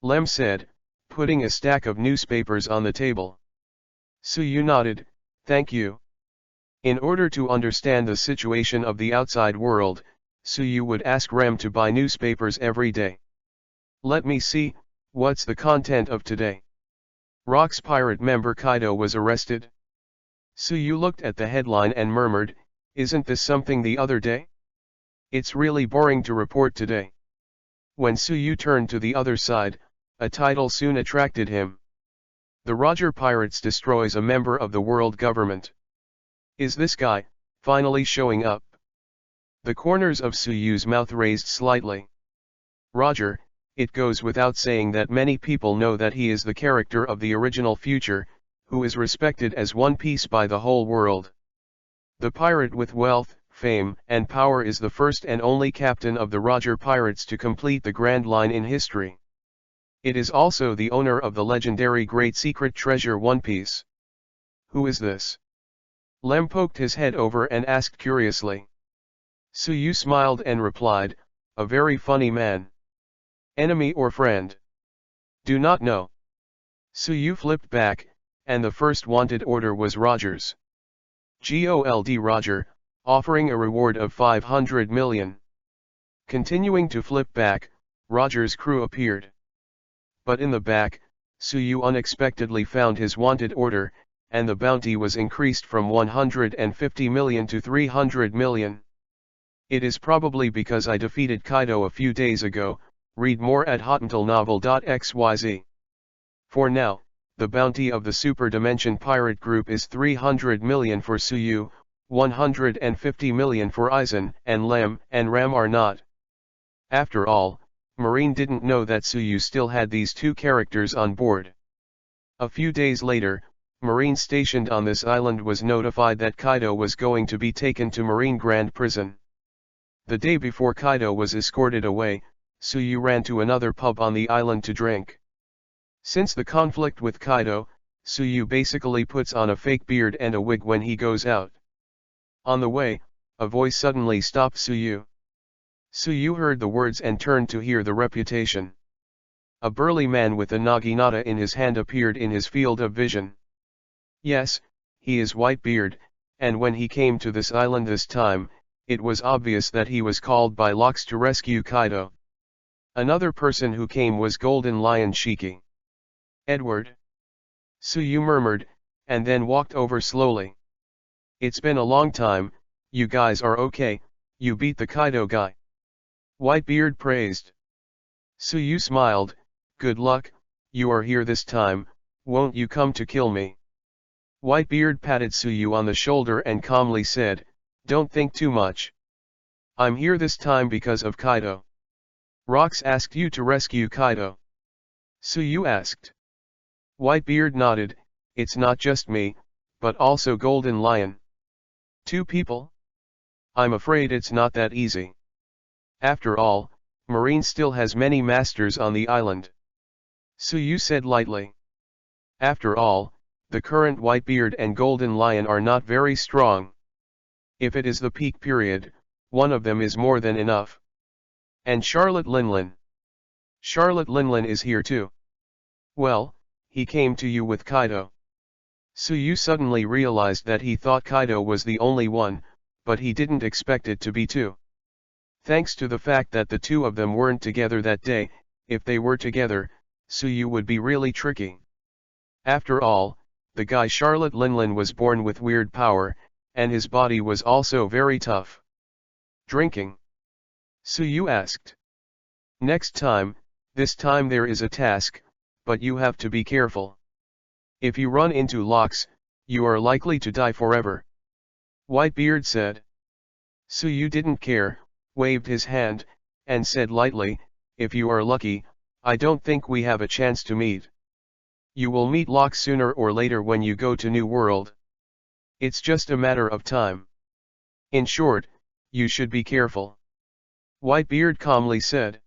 Speaker 1: Lem said, putting a stack of newspapers on the table. Suyu nodded, thank you. In order to understand the situation of the outside world, Suyu would ask Rem to buy newspapers every day. Let me see, what's the content of today? Rock's pirate member Kaido was arrested. Suyu looked at the headline and murmured, isn't this something the other day? It's really boring to report today. When Suyu turned to the other side, a title soon attracted him. The Roger Pirates destroys a member of the world government. Is this guy, finally showing up? The corners of Suyu's mouth raised slightly. Roger, it goes without saying that many people know that he is the character of the original Future, who is respected as One Piece by the whole world. The pirate with wealth, fame, and power is the first and only captain of the Roger Pirates to complete the Grand Line in history. It is also the owner of the legendary Great Secret Treasure One Piece. Who is this? Lem poked his head over and asked curiously. Suyu smiled and replied, a very funny man. Enemy or friend? Do not know. Suyu flipped back, and the first wanted order was Roger's. Gold Roger, offering a reward of 500 million. Continuing to flip back, Roger's crew appeared. But in the back, Suyu unexpectedly found his wanted order, and the bounty was increased from 150 million to 300 million. It is probably because I defeated Kaido a few days ago, read more at hotmailnovel.xyz. For now, the bounty of the Super Dimension Pirate Group is 300 million for Suyu, 150 million for Aizen, and Lem and Ram are not. After all, Marine didn't know that Suyu still had these two characters on board. A few days later, Marine stationed on this island was notified that Kaido was going to be taken to Marine Grand Prison. The day before Kaido was escorted away, Suyu ran to another pub on the island to drink. Since the conflict with Kaido, Suyu basically puts on a fake beard and a wig when he goes out. On the way, a voice suddenly stopped Suyu. Suyu heard the words and turned to hear the reputation. A burly man with a naginata in his hand appeared in his field of vision. Yes, he is Whitebeard, and when he came to this island this time, it was obvious that he was called by Locks to rescue Kaido. Another person who came was Golden Lion Shiki. Edward. Suyu murmured, and then walked over slowly. It's been a long time, you guys are okay, you beat the Kaido guy. Whitebeard praised. Suyu smiled, good luck, you are here this time, won't you come to kill me? Whitebeard patted Suyu on the shoulder and calmly said, don't think too much. I'm here this time because of Kaido. Rox asked you to rescue Kaido. Suyu asked. Whitebeard nodded, it's not just me, but also Golden Lion. 2 people? I'm afraid it's not that easy. After all, Marine still has many masters on the island. Suyu said lightly. After all, the current Whitebeard and Golden Lion are not very strong. If it is the peak period, one of them is more than enough. And Charlotte Linlin. Charlotte Linlin is here too. Well, he came to you with Kaido. Suyu suddenly realized that he thought Kaido was the only one, but he didn't expect it to be two. Thanks to the fact that the two of them weren't together that day, if they were together, Suyu would be really tricky. After all, the guy Charlotte Linlin was born with weird power, and his body was also very tough. Drinking? Suyu asked. Next time, this time there is a task, but you have to be careful. If you run into locks, you are likely to die forever. Whitebeard said. Suyu didn't care, waved his hand, and said lightly, if you are lucky, I don't think we have a chance to meet. You will meet locks sooner or later when you go to New World. It's just a matter of time. In short, you should be careful. Whitebeard calmly said.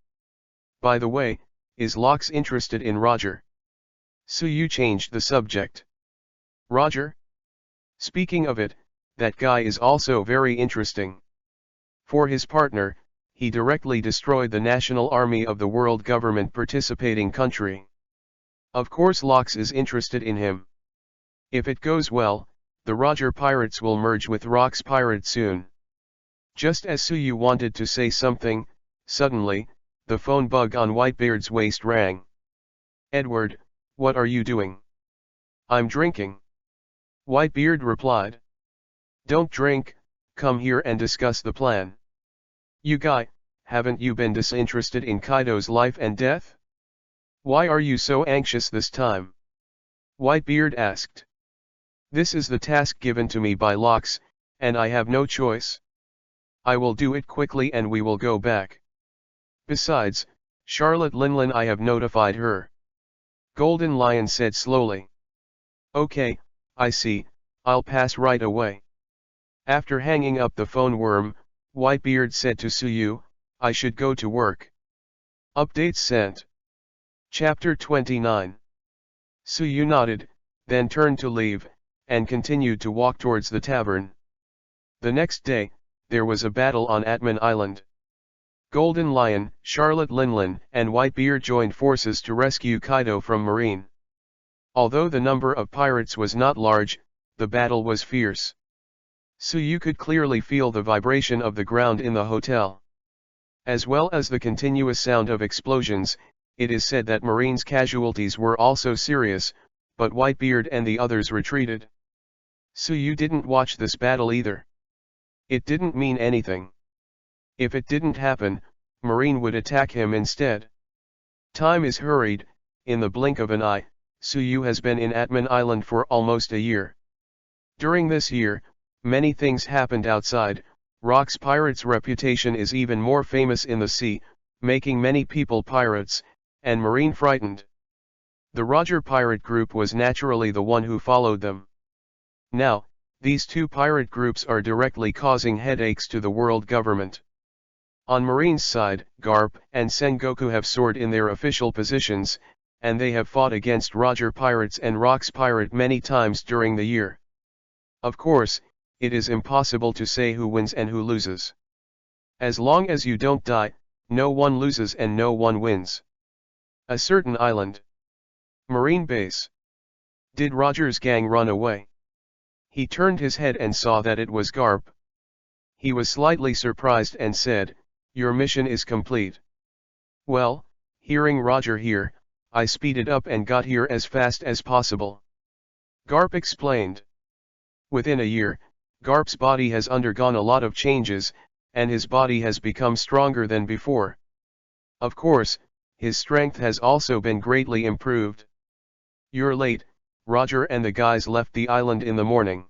Speaker 1: By the way, is Locks interested in Roger? Suyu changed the subject. Roger? Speaking of it, that guy is also very interesting. For his partner, he directly destroyed the national army of the world government participating country. Of course Locks is interested in him. If it goes well, the Roger pirates will merge with Rock's pirates soon. Just as Suyu wanted to say something, suddenly, the phone bug on Whitebeard's waist rang. Edward, what are you doing? I'm drinking. Whitebeard replied. Don't drink, come here and discuss the plan. You guy, haven't you been disinterested in Kaido's life and death? Why are you so anxious this time? Whitebeard asked. This is the task given to me by Locks, and I have no choice. I will do it quickly and we will go back. Besides, Charlotte Linlin, I have notified her. Golden Lion said slowly. Okay, I see, I'll pass right away. After hanging up the phone worm, Whitebeard said to Suyu, I should go to work. Updates sent. Chapter 29. Suyu nodded, then turned to leave, and continued to walk towards the tavern. The next day, there was a battle on Atman Island. Golden Lion, Charlotte Linlin, and Whitebeard joined forces to rescue Kaido from Marine. Although the number of pirates was not large, the battle was fierce. Suyu could clearly feel the vibration of the ground in the hotel. As well as the continuous sound of explosions, it is said that Marine's casualties were also serious, but Whitebeard and the others retreated. Suyu didn't watch this battle either. It didn't mean anything. If it didn't happen, Marine would attack him instead. Time is hurried, in the blink of an eye, Suyu has been in Atman Island for almost a year. During this year, many things happened outside. Rock's pirates' reputation is even more famous in the sea, making many people pirates, and Marine frightened. The Roger pirate group was naturally the one who followed them. Now, these two pirate groups are directly causing headaches to the world government. On Marine's side, Garp and Sengoku have soared in their official positions, and they have fought against Roger pirates and Rock's pirate many times during the year. Of course, it is impossible to say who wins and who loses. As long as you don't die, no one loses and no one wins. A certain island. Marine base. Did Roger's gang run away? He turned his head and saw that it was Garp. He was slightly surprised and said, Your mission is complete. Well, hearing Roger here, I speeded up and got here as fast as possible. Garp explained. Within a year, Garp's body has undergone a lot of changes, and his body has become stronger than before. Of course, his strength has also been greatly improved. You're late, Roger and the guys left the island in the morning.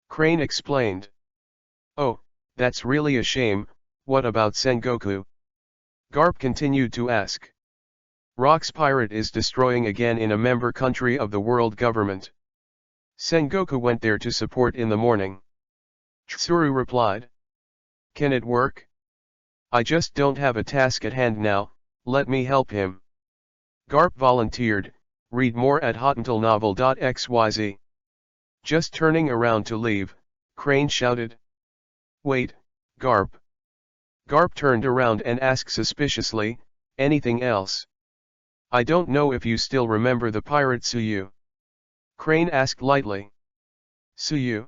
Speaker 1: Crane explained. Oh, that's really a shame. What about Sengoku? Garp continued to ask. Rock's pirate is destroying again in a member country of the world government. Sengoku went there to support in the morning. Tsuru replied. Can it work? I just don't have a task at hand now, let me help him. Garp volunteered, read more at hotuntilnovel.xyz. Just turning around to leave, Crane shouted. Wait, Garp. Garp turned around and asked suspiciously, anything else? I don't know if you still remember the pirate Suyu. Crane asked lightly. Suyu?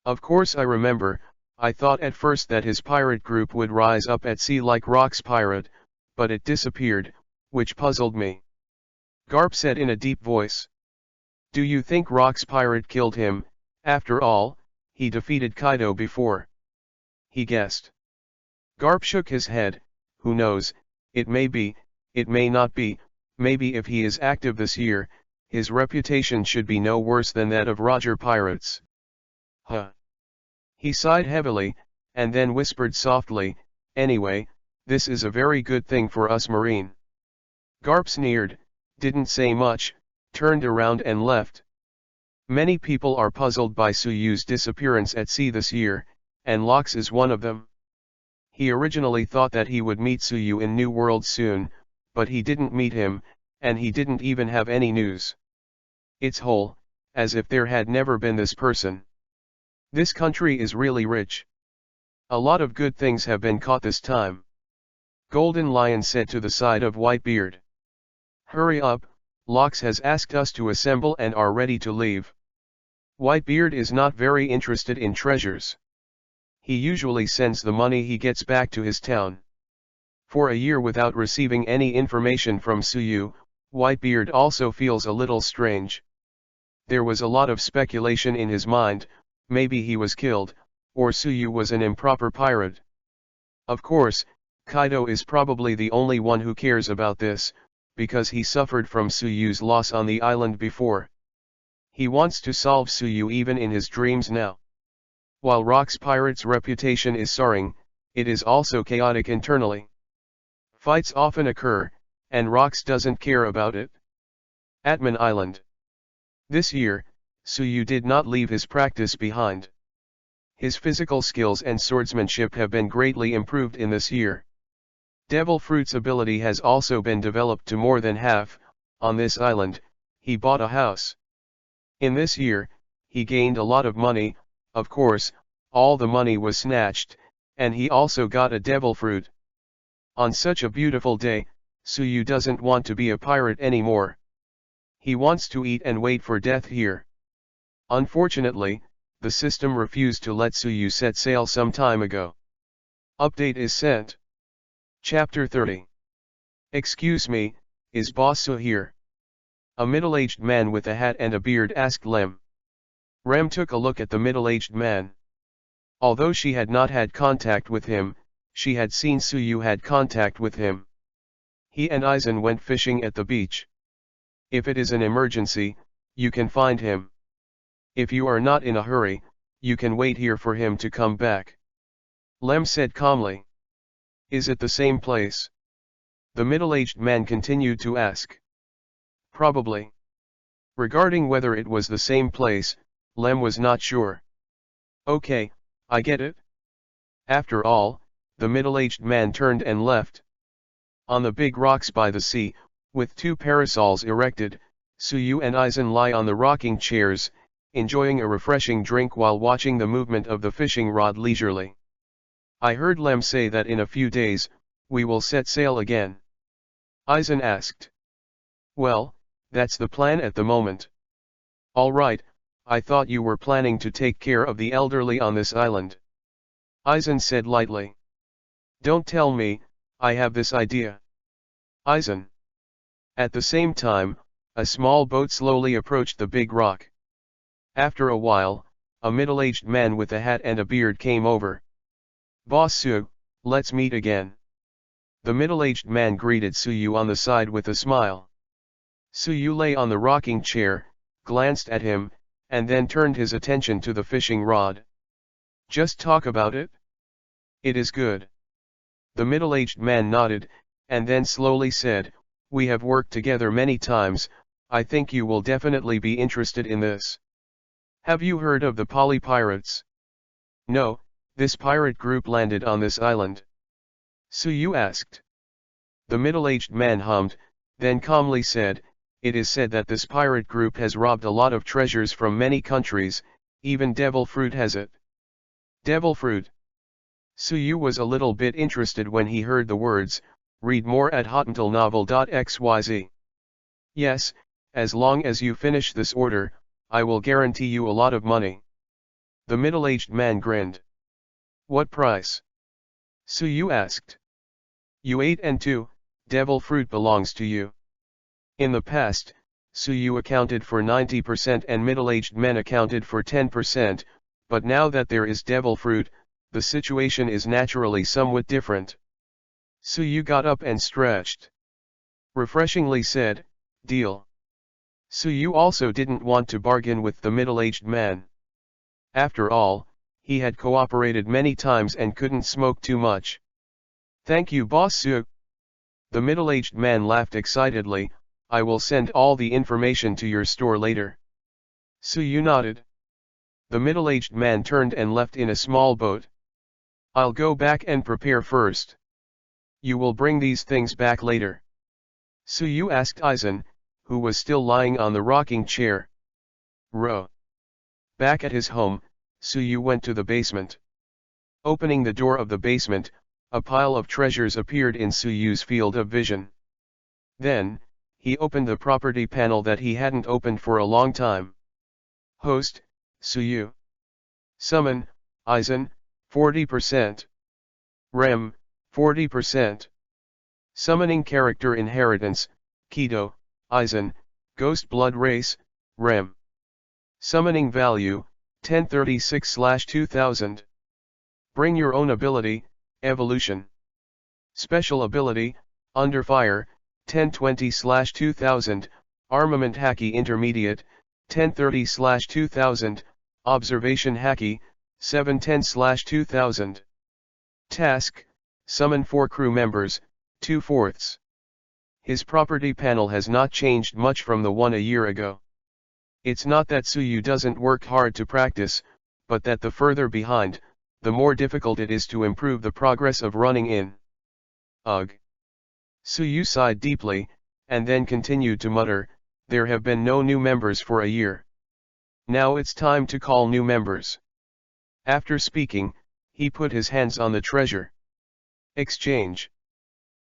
Speaker 1: Of course I remember. I thought at first that his pirate group would rise up at sea like Rock's pirate, but it disappeared, which puzzled me. Garp said in a deep voice. Do you think Rock's pirate killed him? After all, he defeated Kaido before. He guessed. Garp shook his head. Who knows, it may be, it may not be, maybe if he is active this year, his reputation should be no worse than that of Roger Pirates. Huh. He sighed heavily, and then whispered softly, anyway, this is a very good thing for us Marine. Garp sneered, didn't say much, turned around and left. Many people are puzzled by Suyu's disappearance at sea this year, and Locks is one of them. He originally thought that he would meet Suyu in New World soon, but he didn't meet him, and he didn't even have any news. It's whole, as if there had never been this person. This country is really rich. A lot of good things have been caught this time. Golden Lion said to the side of Whitebeard. Hurry up, Locks has asked us to assemble and are ready to leave. Whitebeard is not very interested in treasures. He usually sends the money he gets back to his town. For a year without receiving any information from Suyu, Whitebeard also feels a little strange. There was a lot of speculation in his mind, maybe he was killed, or Suyu was an improper pirate. Of course, Kaido is probably the only one who cares about this, because he suffered from Suyu's loss on the island before. He wants to solve Suyu even in his dreams now. While Rock's pirate's reputation is soaring, it is also chaotic internally. Fights often occur, and Rock's doesn't care about it. Atman Island. This year, Suyu did not leave his practice behind. His physical skills and swordsmanship have been greatly improved in this year. Devil Fruit's ability has also been developed to more than half. On this island, he bought a house. In this year, he gained a lot of money. Of course, all the money was snatched, and he also got a devil fruit. On such a beautiful day, Suyu doesn't want to be a pirate anymore. He wants to eat and wait for death here. Unfortunately, the system refused to let Suyu set sail some time ago. Update is sent. Chapter 30. Excuse me, is Boss Su here? A middle-aged man with a hat and a beard asked Lem. Rem took a look at the middle-aged man. Although she had not had contact with him, she had seen Suyu had contact with him. He and Aizen went fishing at the beach. If it is an emergency, you can find him. If you are not in a hurry, you can wait here for him to come back. Lem said calmly. Is it the same place? The middle-aged man continued to ask. Probably. Regarding whether it was the same place, Lem was not sure. Okay, I get it. After all, the middle-aged man turned and left. On the big rocks by the sea, with two parasols erected, Suyu and Aizen lie on the rocking chairs, enjoying a refreshing drink while watching the movement of the fishing rod leisurely. I heard Lem say that in a few days, we will set sail again. Aizen asked. Well, that's the plan at the moment. All right, I thought you were planning to take care of the elderly on this island. Aizen said lightly. Don't tell me, I have this idea. Aizen. At the same time, a small boat slowly approached the big rock. After a while, a middle-aged man with a hat and a beard came over. Boss Su, let's meet again. The middle-aged man greeted Suyu on the side with a smile. Suyu lay on the rocking chair, glanced at him, and then turned his attention to the fishing rod. Just talk about it? It is good. The middle-aged man nodded, and then slowly said, we have worked together many times, I think you will definitely be interested in this. Have you heard of the Poly Pirates? No, this pirate group landed on this island. Suyu asked. The middle-aged man hummed, then calmly said, "It is said that this pirate group has robbed a lot of treasures from many countries, even devil fruit has it." Devil fruit. Suyu was a little bit interested when he heard the words. Read more at hotmailnovel.xyz. Yes, as long as you finish this order, I will guarantee you a lot of money. The middle-aged man grinned. What price? Suyu asked. You 8 and 2, devil fruit belongs to you. In the past, Suyu accounted for 90% and middle-aged men accounted for 10%, but now that there is devil fruit, the situation is naturally somewhat different. Suyu got up and stretched. Refreshingly said, "Deal." Suyu also didn't want to bargain with the middle-aged man. After all, he had cooperated many times and couldn't smoke too much. "Thank you, boss Su." The middle-aged man laughed excitedly. "I will send all the information to your store later." Suyu nodded. The middle-aged man turned and left in a small boat. "I'll go back and prepare first." "You will bring these things back later?" Suyu asked Aizen, who was still lying on the rocking chair. "Ro." Back at his home, Suyu went to the basement. Opening the door of the basement, a pile of treasures appeared in Suyu's field of vision. Then, he opened the property panel that he hadn't opened for a long time. Host, Suyu. Summon, Aizen, 40%. Rem, 40%. Summoning character inheritance, Kido, Aizen, Ghost Blood Race, Rem. Summoning value, 1036/2000. Bring your own ability, Evolution. Special ability, Under Fire, 1020/2000, Armament Haki Intermediate, 1030/2000, Observation Haki, 710/2000. Task, Summon 4 crew members, 2/4. His property panel has not changed much from the one a year ago. It's not that Suyu doesn't work hard to practice, but that the further behind, the more difficult it is to improve the progress of running in. Ugh. Suyu sighed deeply, and then continued to mutter, "There have been no new members for a year. Now it's time to call new members." After speaking, he put his hands on the treasure. Exchange.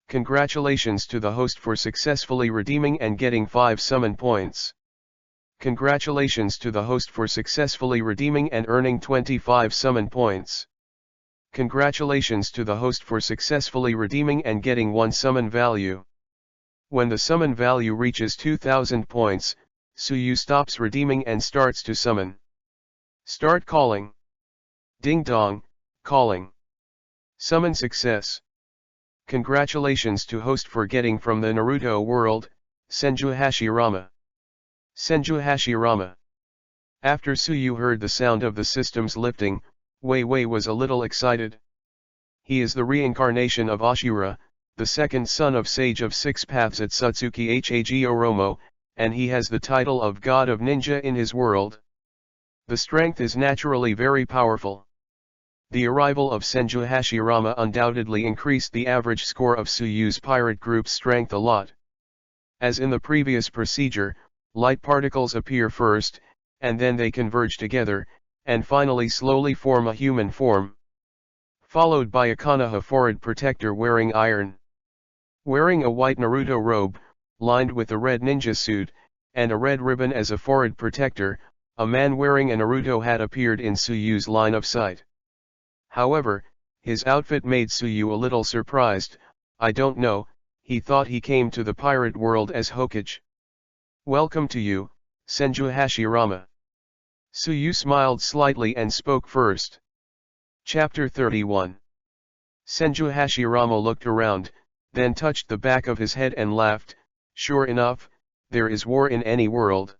Speaker 1: Congratulations to the host for successfully redeeming and getting 5 summon points. Congratulations to the host for successfully redeeming and earning 25 summon points. Congratulations to the host for successfully redeeming and getting 1 summon value. When the summon value reaches 2000 points, Suyu stops redeeming and starts to summon. Start calling. Ding dong, calling. Summon success. Congratulations to host for getting from the Naruto world, Senju Hashirama. Senju Hashirama. After Suyu heard the sound of the systems lifting, Wei Wei was a little excited. He is the reincarnation of Ashura, the second son of Sage of Six Paths at Satsuki Hag Oromo, and he has the title of God of Ninja in his world. The strength is naturally very powerful. The arrival of Senju Hashirama undoubtedly increased the average score of Suyu's pirate group's strength a lot. As in the previous procedure, light particles appear first, and then they converge together, and finally slowly form a human form. Followed by a Konoha forward protector wearing iron. Wearing a white Naruto robe, lined with a red ninja suit, and a red ribbon as a forward protector, a man wearing a Naruto hat appeared in Suyu's line of sight. However, his outfit made Suyu a little surprised. I don't know, he thought he came to the pirate world as Hokage. Welcome to you, Senju Hashirama. Suyu smiled slightly and spoke first. Chapter 31. Senju Hashirama looked around, then touched the back of his head and laughed. Sure enough, there is war in any world.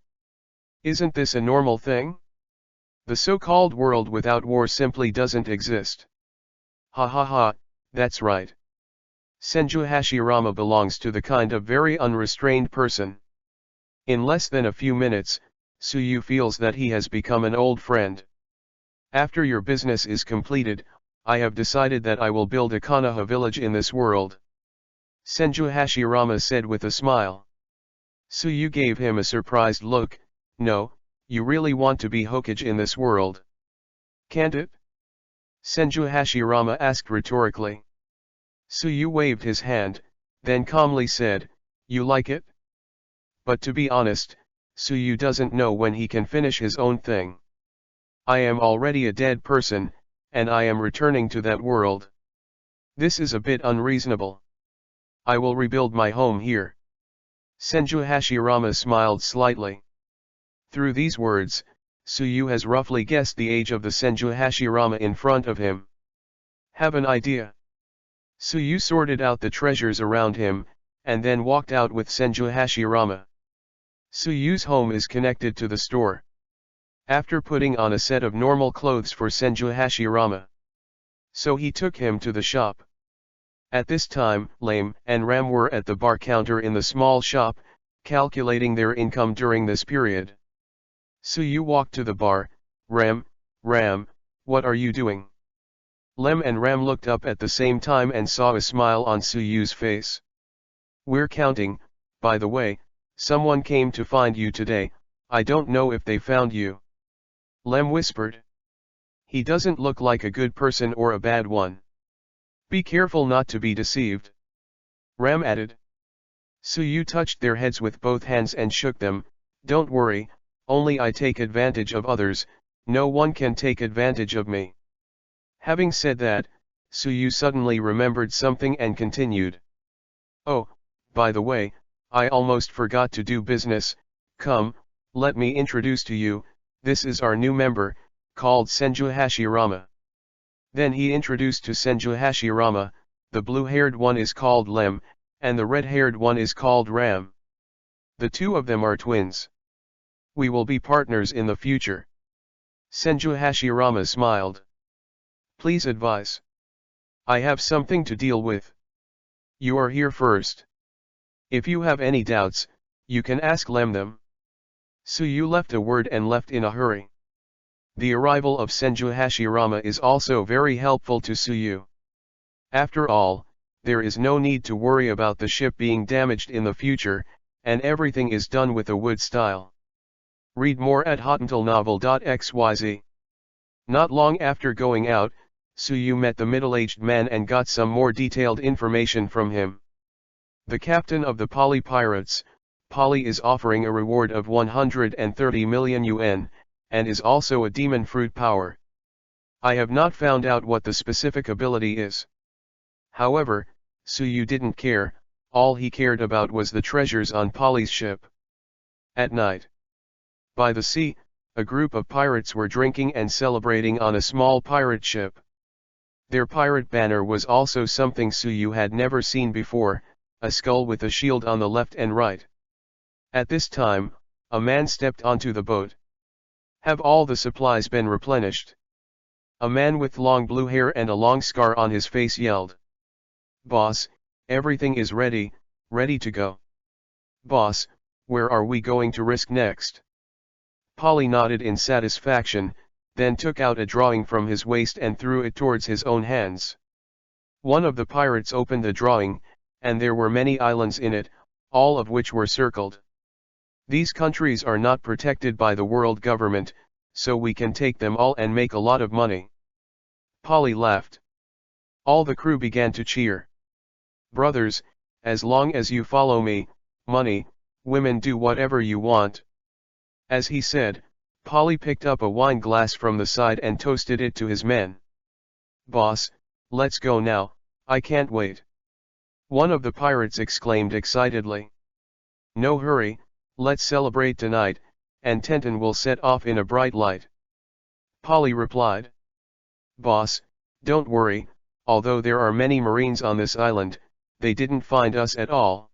Speaker 1: Isn't this a normal thing? The so-called world without war simply doesn't exist. Ha ha ha, that's right. Senju Hashirama belongs to the kind of very unrestrained person. In less than a few minutes, Suyu feels that he has become an old friend. After your business is completed, I have decided that I will build a Konoha village in this world. Senju Hashirama said with a smile. Suyu gave him a surprised look. No, you really want to be Hokage in this world? Can't it? Senju Hashirama asked rhetorically. Suyu waved his hand, then calmly said, you like it? But to be honest, Suyu doesn't know when he can finish his own thing. I am already a dead person, and I am returning to that world. This is a bit unreasonable. I will rebuild my home here. Senju Hashirama smiled slightly. Through these words, Suyu has roughly guessed the age of the Senju Hashirama in front of him. Have an idea? Suyu sorted out the treasures around him, and then walked out with Senju Hashirama. Suyu's home is connected to the store. After putting on a set of normal clothes for Senju Hashirama, so he took him to the shop. At this time, Lame and Ram were at the bar counter in the small shop, calculating their income during this period. Suyu walked to the bar. Ram, what are you doing? Lem and Ram looked up at the same time and saw a smile on Suyu's face. We're counting. By the way, someone came to find you today. I don't know if they found you. Lem whispered. He doesn't look like a good person or a bad one. Be careful not to be deceived. Ram added. Suyu touched their heads with both hands and shook them. Don't worry, only I take advantage of others, no one can take advantage of me. Having said that, Suyu suddenly remembered something and continued. Oh, by the way, I almost forgot to do business. Come, let me introduce to you, this is our new member, called Senju Hashirama. Then he introduced to Senju Hashirama, the blue-haired one is called Lem, and the red-haired one is called Ram. The two of them are twins. We will be partners in the future. Senju Hashirama smiled. Please advise. I have something to deal with. You are here first. If you have any doubts, you can ask Lem them. Suyu left a word and left in a hurry. The arrival of Senju Hashirama is also very helpful to Suyu. After all, there is no need to worry about the ship being damaged in the future, and everything is done with a wood style. Read more at hottentalnovel.xyz. Not long after going out, Suyu met the middle-aged man and got some more detailed information from him. The captain of the Poly Pirates, Poly, is offering a reward of 130 million yuan, and is also a demon fruit power. I have not found out what the specific ability is. However, Suyu didn't care, all he cared about was the treasures on Poly's ship. At night, by the sea, a group of pirates were drinking and celebrating on a small pirate ship. Their pirate banner was also something Suyu had never seen before, a skull with a shield on the left and right. At this time, a man stepped onto the boat. Have all the supplies been replenished? A man with long blue hair and a long scar on his face yelled. Boss, everything is ready, ready to go. Boss, where are we going to risk next? Polly nodded in satisfaction, then took out a drawing from his waist and threw it towards his own hands. One of the pirates opened the drawing, and there were many islands in it, all of which were circled. These countries are not protected by the world government, so we can take them all and make a lot of money. Polly laughed. All the crew began to cheer. Brothers, as long as you follow me, money, women, do whatever you want. As he said, Polly picked up a wine glass from the side and toasted it to his men. Boss, let's go now, I can't wait. One of the pirates exclaimed excitedly. No hurry, let's celebrate tonight, and Tenten will set off in a bright light. Polly replied. Boss, don't worry, although there are many Marines on this island, they didn't find us at all.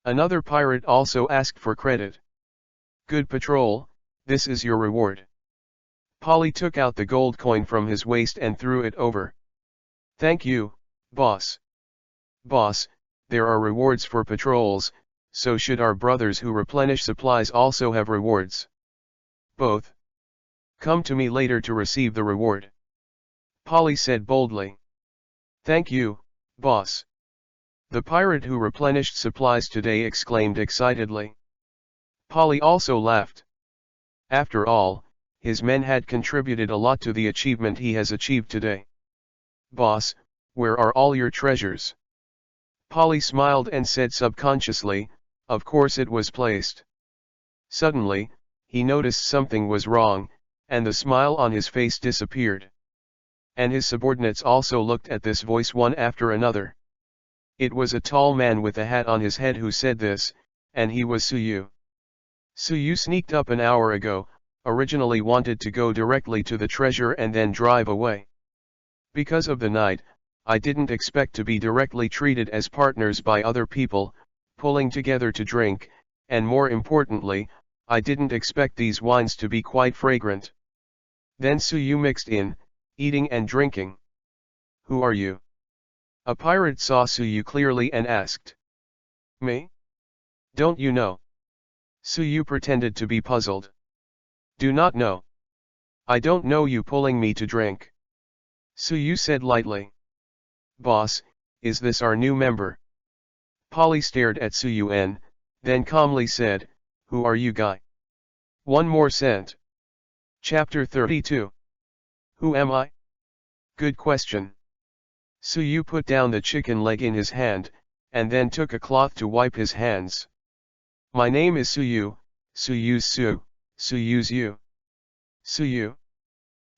Speaker 1: Another pirate also asked for credit. Good patrol, this is your reward. Polly took out the gold coin from his waist and threw it over. Thank you, boss. Boss, there are rewards for patrols, so should our brothers who replenish supplies also have rewards? Both. Come to me later to receive the reward. Polly said boldly. Thank you, boss. The pirate who replenished supplies today exclaimed excitedly. Polly also laughed. After all, his men had contributed a lot to the achievement he has achieved today. Boss, where are all your treasures? Polly smiled and said subconsciously, of course it was placed. Suddenly, he noticed something was wrong, and the smile on his face disappeared. And his subordinates also looked at this voice one after another. It was a tall man with a hat on his head who said this, and he was Suyu. Suyu sneaked up an hour ago, originally wanted to go directly to the treasure and then drive away. Because of the night, I didn't expect to be directly treated as partners by other people, pulling together to drink, and more importantly, I didn't expect these wines to be quite fragrant. Then Suyu mixed in, eating and drinking. Who are you? A pirate saw Suyu clearly and asked. Me? Don't you know? Suyu pretended to be puzzled. Do not know. I don't know you pulling me to drink. Suyu said lightly. Boss, is this our new member? Polly stared at Suyu then calmly said, who are you guy? One more cent. Chapter 32. Who am I? Good question. Suyu put down the chicken leg in his hand, and then took a cloth to wipe his hands. My name is Suyu, Suyu's Su, Suyu's you. Suyu?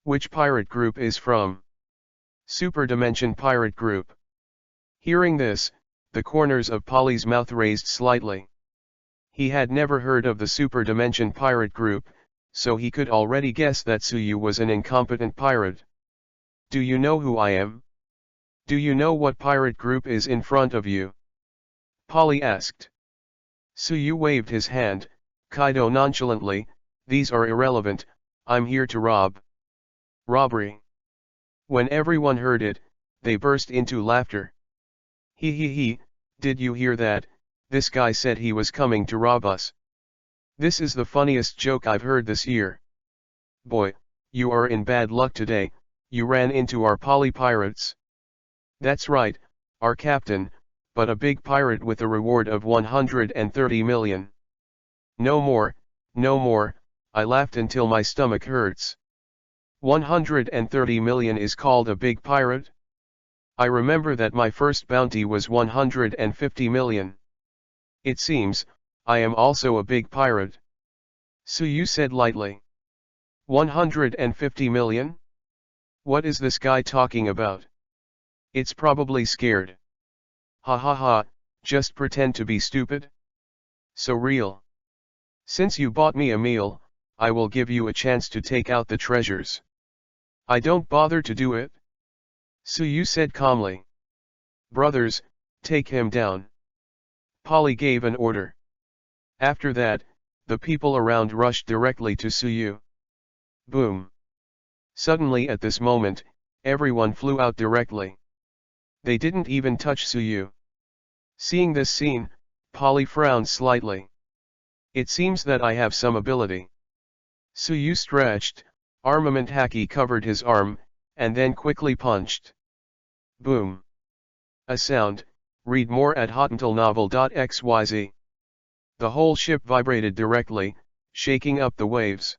Speaker 1: Which pirate group is from? Super Dimension Pirate Group. Hearing this, the corners of Polly's mouth raised slightly. He had never heard of the Super Dimension Pirate Group, so he could already guess that Suyu was an incompetent pirate. Do you know who I am? Do you know what pirate group is in front of you? Polly asked. Suyu waved his hand, Kaido nonchalantly, these are irrelevant, I'm here to rob. Robbery. When everyone heard it, they burst into laughter. He, did you hear that? This guy said he was coming to rob us. This is the funniest joke I've heard this year. Boy, you are in bad luck today, you ran into our Polly pirates. That's right, our captain, but a big pirate with a reward of 130 million. No more, I laughed until my stomach hurts. 130 million is called a big pirate? I remember that my first bounty was 150 million. It seems, I am also a big pirate. Suyu said lightly. 150 million? What is this guy talking about? It's probably scared. Ha ha ha, just pretend to be stupid? So real. Since you bought me a meal, I will give you a chance to take out the treasures. I don't bother to do it. Suyu said calmly. Brothers, take him down. Polly gave an order. After that, the people around rushed directly to Suyu. Boom. Suddenly at this moment, everyone flew out directly. They didn't even touch Suyu. Seeing this scene, Polly frowned slightly. It seems that I have some ability. Suyu stretched, armament haki covered his arm, and then quickly punched. Boom. A sound, read more at hotuntilnovel.xyz. The whole ship vibrated directly, shaking up the waves.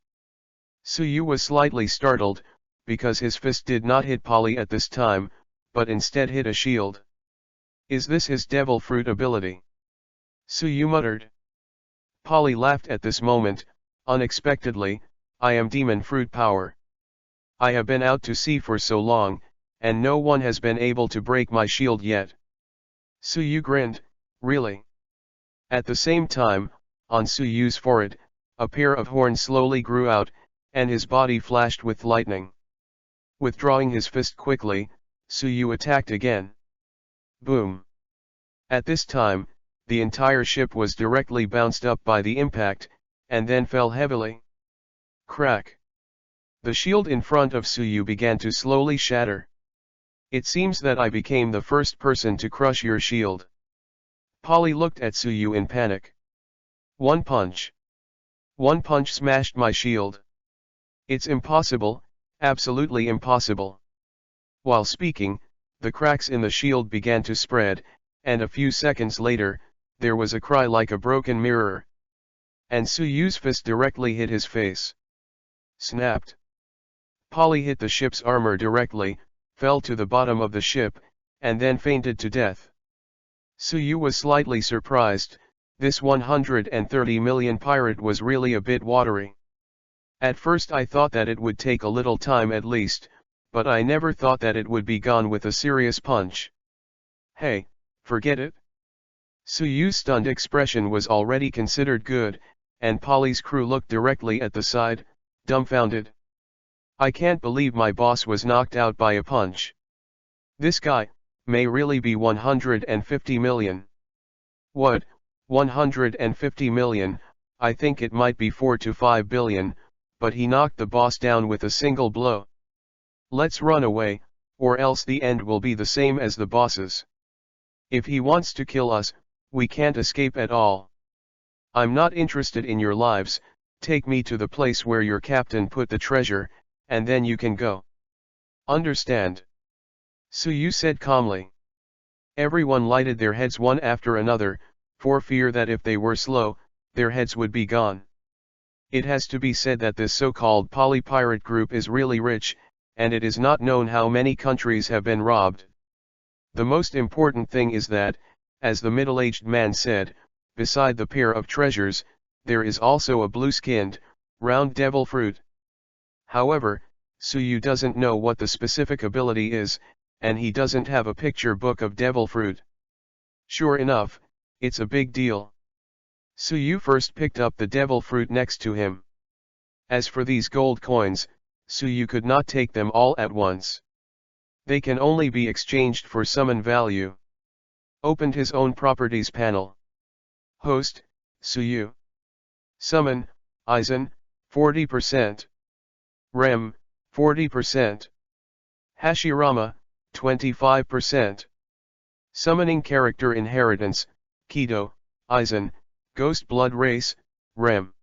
Speaker 1: Suyu was slightly startled, because his fist did not hit Polly at this time, but instead hit a shield. Is this his devil fruit ability? Suyu muttered. Polly laughed at this moment, unexpectedly, I am demon fruit power. I have been out to sea for so long, and no one has been able to break my shield yet. Suyu grinned, really? At the same time, on Suyu's forehead, a pair of horns slowly grew out, and his body flashed with lightning. Withdrawing his fist quickly, Suyu attacked again. Boom. At this time, the entire ship was directly bounced up by the impact, and then fell heavily. Crack. The shield in front of Suyu began to slowly shatter. It seems that I became the first person to crush your shield. Polly looked at Suyu in panic. One punch. One punch smashed my shield. It's impossible, absolutely impossible. While speaking, the cracks in the shield began to spread, and a few seconds later, there was a cry like a broken mirror. And Suyu's fist directly hit his face. Snapped. Polly hit the ship's armor directly, fell to the bottom of the ship, and then fainted to death. Suyu was slightly surprised. This 130 million pirate was really a bit watery. At first I thought that it would take a little time at least, but I never thought that it would be gone with a serious punch. Hey, forget it. Suyu's stunned expression was already considered good, and Polly's crew looked directly at the side, dumbfounded. I can't believe my boss was knocked out by a punch. This guy may really be 150 million. What, 150 million? I think it might be 4 to 5 billion, but he knocked the boss down with a single blow. Let's run away, or else the end will be the same as the boss's. If he wants to kill us, we can't escape at all. I'm not interested in your lives. Take me to the place where your captain put the treasure, and then you can go. Understand? Suyu said calmly. Everyone lighted their heads one after another, for fear that if they were slow, their heads would be gone. It has to be said that this so-called poly-pirate group is really rich, and it is not known how many countries have been robbed. The most important thing is that, as the middle-aged man said, beside the pair of treasures, there is also a blue-skinned, round devil fruit. However, Suyu doesn't know what the specific ability is, and he doesn't have a picture book of devil fruit. Sure enough, it's a big deal. Suyu first picked up the devil fruit next to him. As for these gold coins, Suyu could not take them all at once. They can only be exchanged for summon value. Opened his own properties panel. Host, Suyu. Summon, Aizen, 40%. Rem, 40%. Hashirama, 25%. Summoning character inheritance, Kido, Aizen, Ghost Blood Race, Rem.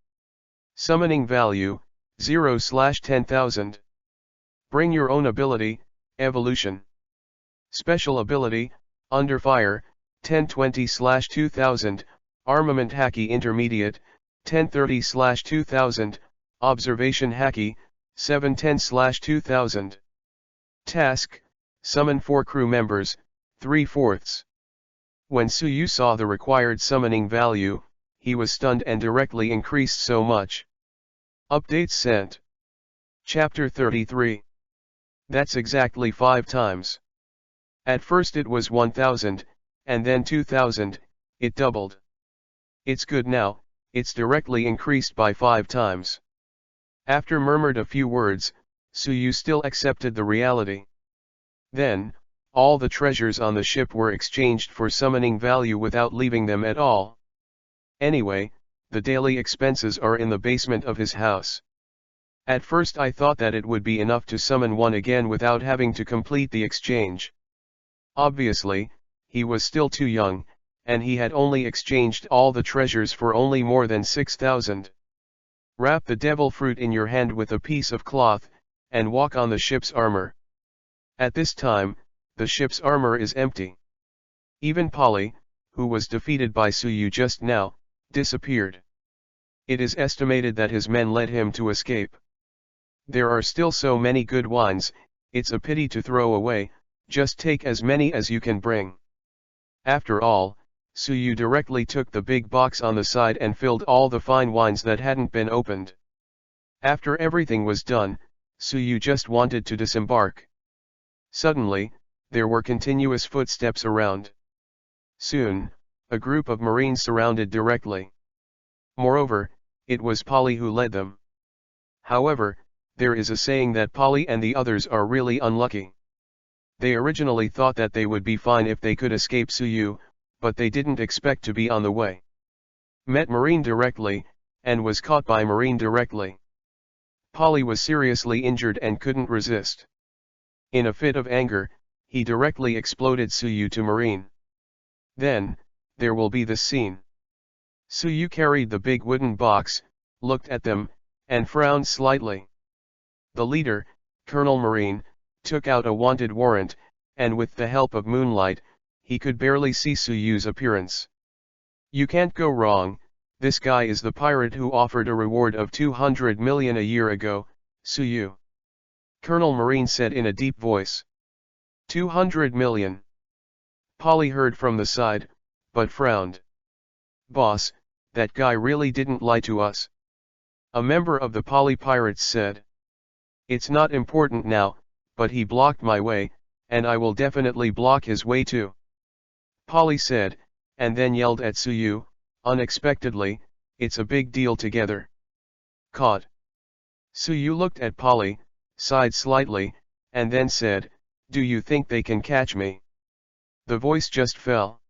Speaker 1: Summoning value, 0/10,000. Bring your own ability, Evolution. Special ability, Under Fire, 1020/2000, Armament Haki Intermediate, 1030/2000, Observation Haki, 710/2000. Task, Summon 4 crew members, 3/4. When Suyu saw the required summoning value, he was stunned and directly increased so much. Updates sent. Chapter 33. That's exactly 5 times. At first it was 1000, and then 2000, it doubled. It's good now, it's directly increased by 5 times. After murmured a few words, Suyu still accepted the reality. Then, all the treasures on the ship were exchanged for summoning value without leaving them at all. Anyway, the daily expenses are in the basement of his house. At first I thought that it would be enough to summon one again without having to complete the exchange. Obviously, he was still too young, and he had only exchanged all the treasures for only more than 6,000. Wrap the devil fruit in your hand with a piece of cloth, and walk on the ship's armor. At this time, the ship's armor is empty. Even Polly, who was defeated by Suyu just now, disappeared. It is estimated that his men led him to escape. There are still so many good wines, it's a pity to throw away, just take as many as you can bring. After all, Suyu directly took the big box on the side and filled all the fine wines that hadn't been opened. After everything was done, Suyu just wanted to disembark. Suddenly, there were continuous footsteps around. Soon, a group of Marines surrounded directly. Moreover, it was Polly who led them. However, there is a saying that Polly and the others are really unlucky. They originally thought that they would be fine if they could escape Suyu, but they didn't expect to be on the way. Met Marine directly, and was caught by Marine directly. Polly was seriously injured and couldn't resist. In a fit of anger, he directly exploded Suyu to Marine. Then, there will be this scene. Suyu carried the big wooden box, looked at them, and frowned slightly. The leader, Colonel Marine, took out a wanted warrant, and with the help of moonlight, he could barely see Suyu's appearance. "You can't go wrong, this guy is the pirate who offered a reward of 200 million a year ago, Suyu," Colonel Marine said in a deep voice. 200 million. Polly heard from the side, but frowned. "Boss, that guy really didn't lie to us," a member of the Polly Pirates said. "It's not important now, but he blocked my way, and I will definitely block his way too," Polly said, and then yelled at Suyu, unexpectedly, "It's a big deal together." "Caught." Suyu looked at Polly, sighed slightly, and then said, "Do you think they can catch me?" The voice just fell.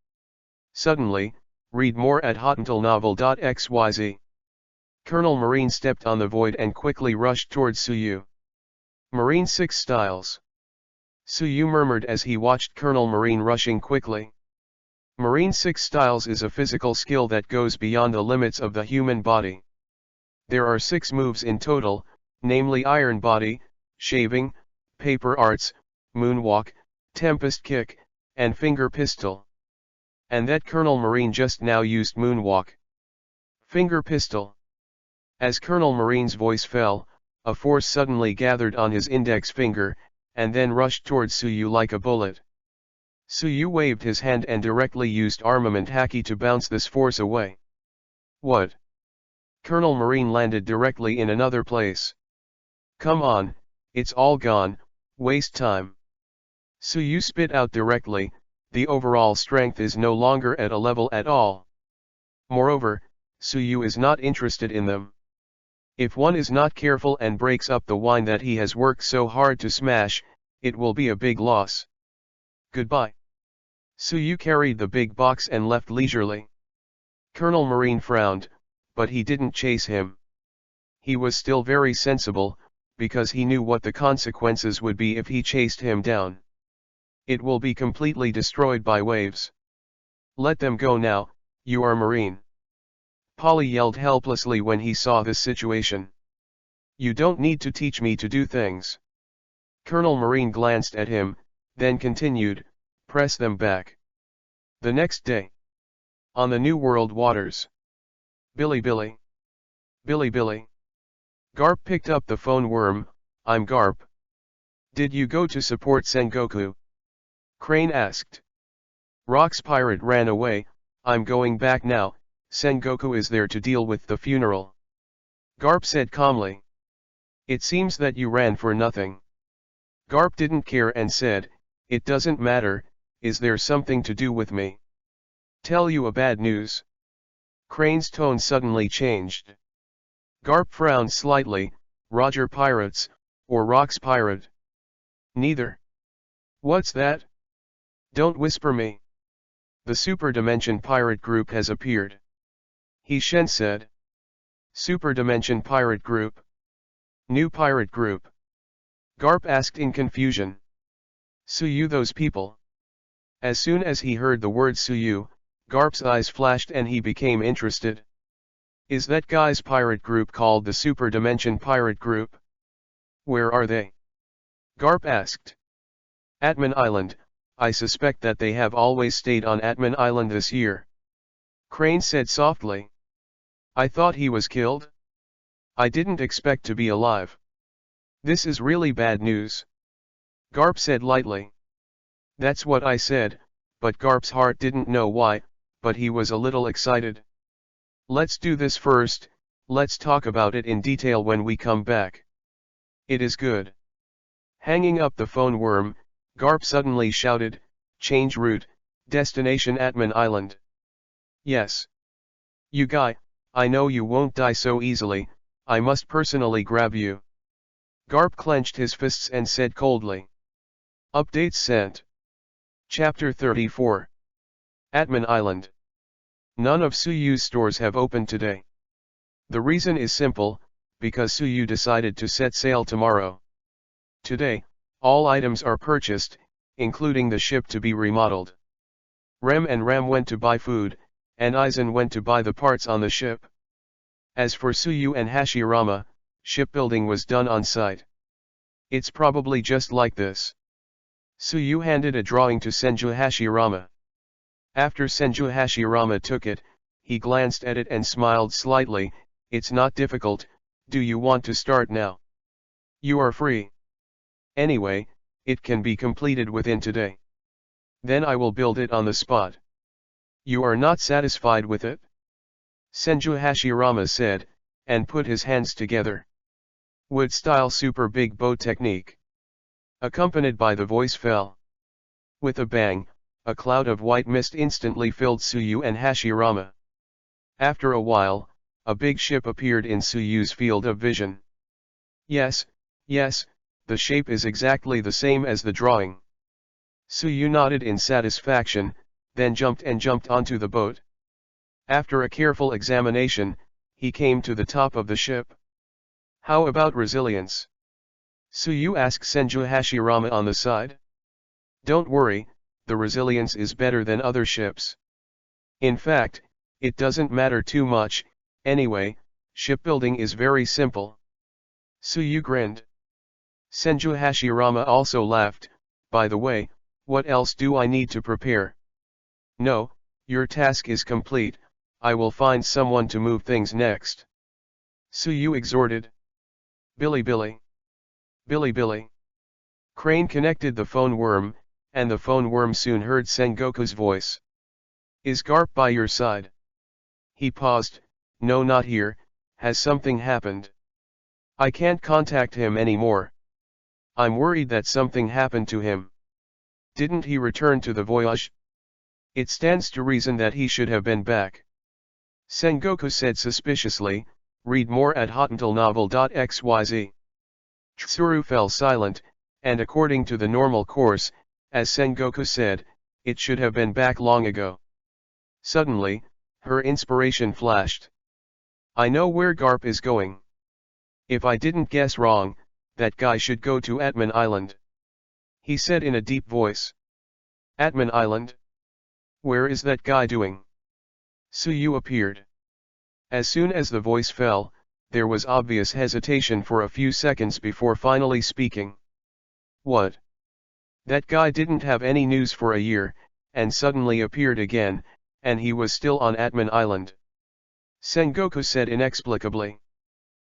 Speaker 1: Suddenly, read more at hotuntilnovel.xyz. Colonel Marine stepped on the void and quickly rushed towards Suyu. "Marine 6 styles." Suyu murmured as he watched Colonel Marine rushing quickly. Marine 6 styles is a physical skill that goes beyond the limits of the human body. There are 6 moves in total, namely Iron Body, Shaving, Paper Arts, Moonwalk, Tempest Kick, and Finger Pistol. And that Colonel Marine just now used Moonwalk. Finger Pistol. As Colonel Marine's voice fell, a force suddenly gathered on his index finger, and then rushed towards Suyu like a bullet. Suyu waved his hand and directly used armament haki to bounce this force away. "What?" Colonel Marine landed directly in another place. "Come on, it's all gone, waste time." Suyu spit out directly, "The overall strength is no longer at a level at all. Moreover, Suyu is not interested in them. If one is not careful and breaks up the wine that he has worked so hard to smash, it will be a big loss. Goodbye." Suyu carried the big box and left leisurely. Colonel Marine frowned, but he didn't chase him. He was still very sensible, because he knew what the consequences would be if he chased him down. It will be completely destroyed by waves. "Let them go now, you are Marine." Polly yelled helplessly when he saw this situation. "You don't need to teach me to do things." Colonel Marine glanced at him, then continued, "Press them back." The next day. On the New World waters. Billy. Billy. Garp picked up the phone. "Worm, I'm Garp. Did you go to support Sengoku?" Crane asked. "Rock's pirate ran away, I'm going back now, Sengoku is there to deal with the funeral," Garp said calmly. "It seems that you ran for nothing." Garp didn't care and said, "It doesn't matter, is there something to do with me?" "Tell you a bad news." Crane's tone suddenly changed. Garp frowned slightly, "Roger Pirates, or Rock's pirate?" "Neither." "What's that?" "Don't whisper me." "The Super Dimension Pirate Group has appeared," He Shen said. "Super Dimension Pirate Group? New pirate group?" Garp asked in confusion. "Suyu, those people?" As soon as he heard the word Suyu, Garp's eyes flashed and he became interested. "Is that guy's pirate group called the Super Dimension Pirate Group? Where are they?" Garp asked. "Atman Island, I suspect that they have always stayed on Atman Island this year." Crane said softly. "I thought he was killed? I didn't expect to be alive." "This is really bad news," Garp said lightly. "That's what I said," but Garp's heart didn't know why, but he was a little excited. "Let's do this first, let's talk about it in detail when we come back." "It is good." Hanging up the phone. Worm, Garp suddenly shouted, "Change route, destination Atman Island." "Yes. You guy, I know you won't die so easily, I must personally grab you." Garp clenched his fists and said coldly. Updates sent. Chapter 34. Atman Island. None of Suyu's stores have opened today. The reason is simple, because Suyu decided to set sail tomorrow. Today, all items are purchased, including the ship to be remodeled. Rem and Ram went to buy food, and Aizen went to buy the parts on the ship. As for Suyu and Hashirama, shipbuilding was done on site. It's probably just like this. Tsuyu handed a drawing to Senju Hashirama. After Senju Hashirama took it, he glanced at it and smiled slightly. It's not difficult, do you want to start now? You are free. Anyway, it can be completed within today. Then I will build it on the spot. You are not satisfied with it? Senju Hashirama said, and put his hands together. Wood-style super big bow technique. Accompanied by the voice fell. With a bang, a cloud of white mist instantly filled Tsuyu and Hashirama. After a while, a big ship appeared in Tsuyu's field of vision. Yes, the shape is exactly the same as the drawing. Tsuyu nodded in satisfaction, then jumped onto the boat. After a careful examination, he came to the top of the ship. How about resilience? Tsuyu asked Senju Hashirama on the side. Don't worry, the resilience is better than other ships. In fact, it doesn't matter too much, anyway, shipbuilding is very simple. Tsuyu grinned. Senju Hashirama also laughed. By the way, what else do I need to prepare? No, your task is complete, I will find someone to move things next. Tsuyu exhorted. Billy. Crane connected the phone worm, and the phone worm soon heard Sengoku's voice. Is Garp by your side? He paused. No, not here. Has something happened? I can't contact him anymore. I'm worried that something happened to him. Didn't he return to the voyage? It stands to reason that he should have been back. Sengoku said suspiciously. Read more at hotuntilnovel.xyz. Tsuru fell silent, and according to the normal course, as Sengoku said, it should have been back long ago. Suddenly, her inspiration flashed. I know where Garp is going. If I didn't guess wrong, that guy should go to Atman Island. He said in a deep voice. Atman Island? Where is that guy doing? Tsuyu appeared. As soon as the voice fell, there was obvious hesitation for a few seconds before finally speaking. What? That guy didn't have any news for a year, and suddenly appeared again, and he was still on Atman Island. Sengoku said inexplicably.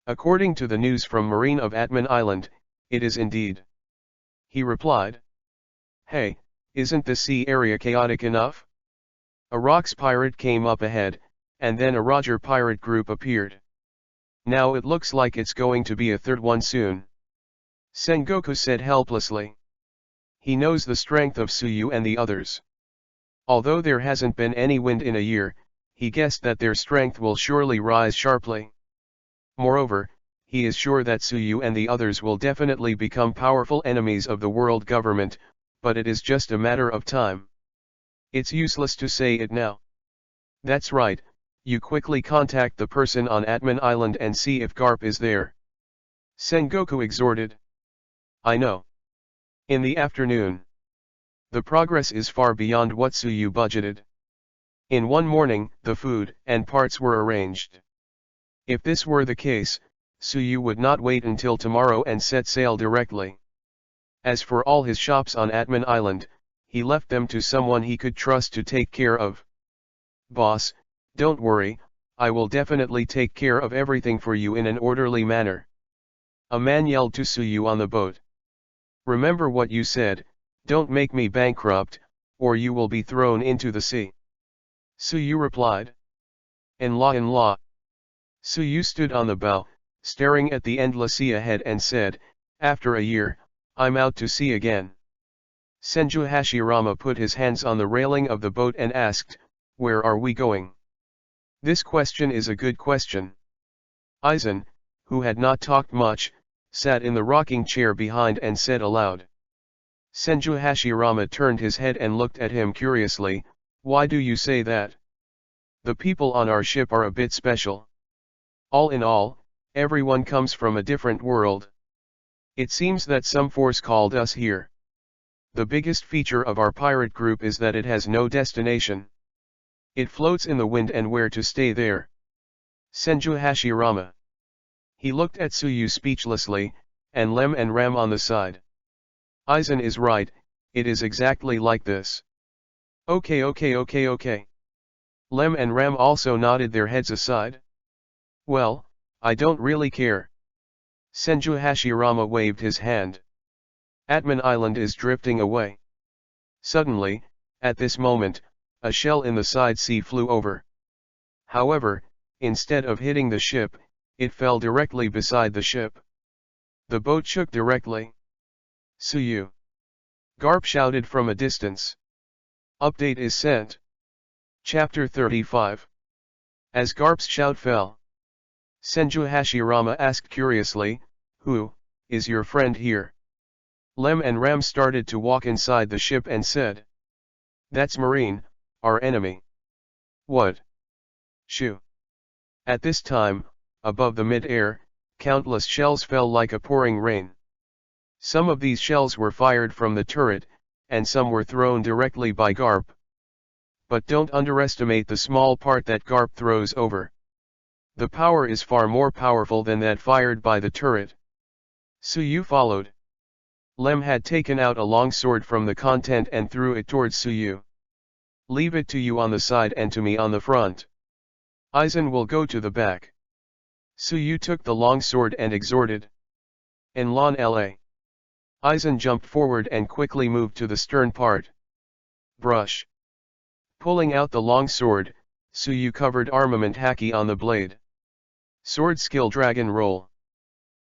Speaker 1: According to the news from Marine of Atman Island, it is indeed. He replied. Hey, isn't the sea area chaotic enough? A rocks pirate came up ahead, and then a Roger pirate group appeared. Now it looks like it's going to be a third one soon. Sengoku said helplessly. He knows the strength of Tsuyu and the others. Although there hasn't been any wind in a year, he guessed that their strength will surely rise sharply. Moreover, he is sure that Tsuyu and the others will definitely become powerful enemies of the world government, but it is just a matter of time. It's useless to say it now. That's right, you quickly contact the person on Atman Island and see if Garp is there. Sengoku exhorted. I know. In the afternoon. The progress is far beyond what Tsuyu budgeted. In one morning, the food and parts were arranged. If this were the case, Tsuyu would not wait until tomorrow and set sail directly. As for all his shops on Atman Island, he left them to someone he could trust to take care of. Boss, don't worry, I will definitely take care of everything for you in an orderly manner. A man yelled to Tsuyu on the boat. Remember what you said, don't make me bankrupt, or you will be thrown into the sea. Tsuyu replied. In-law. Tsuyu stood on the bow, staring at the endless sea ahead and said, after a year, I'm out to sea again. Senju Hashirama put his hands on the railing of the boat and asked, where are we going? This question is a good question. Aizen, who had not talked much, sat in the rocking chair behind and said aloud. Senju Hashirama turned his head and looked at him curiously. Why do you say that? The people on our ship are a bit special. All in all, everyone comes from a different world. It seems that some force called us here. The biggest feature of our pirate group is that it has no destination. It floats in the wind and where to stay there. Senju Hashirama. He looked at Tsuyu speechlessly, and Lem and Ram on the side. Eisen is right, it is exactly like this. Okay. Lem and Ram also nodded their heads aside. Well, I don't really care. Senju Hashirama waved his hand. Atman Island is drifting away. Suddenly, at this moment, a shell in the side sea flew over. However, instead of hitting the ship, it fell directly beside the ship. The boat shook directly. Suyu! Garp shouted from a distance. Update is sent. Chapter 35. As Garp's shout fell, Senju Hashirama asked curiously, "Who is your friend here?" Lem and Ram started to walk inside the ship and said, "That's Marine, our enemy." What? Shoo! At this time, above the mid-air, countless shells fell like a pouring rain. Some of these shells were fired from the turret, and some were thrown directly by Garp. But don't underestimate the small part that Garp throws over. The power is far more powerful than that fired by the turret. Suyu followed. Lem had taken out a long sword from the content and threw it towards Suyu. "Leave it to you on the side and to me on the front. Eisen will go to the back." Suyu took the long sword and exhorted. "Enlon la." Eisen jumped forward and quickly moved to the stern part. Brush. Pulling out the long sword, Suyu covered armament haki on the blade. Sword skill dragon roll.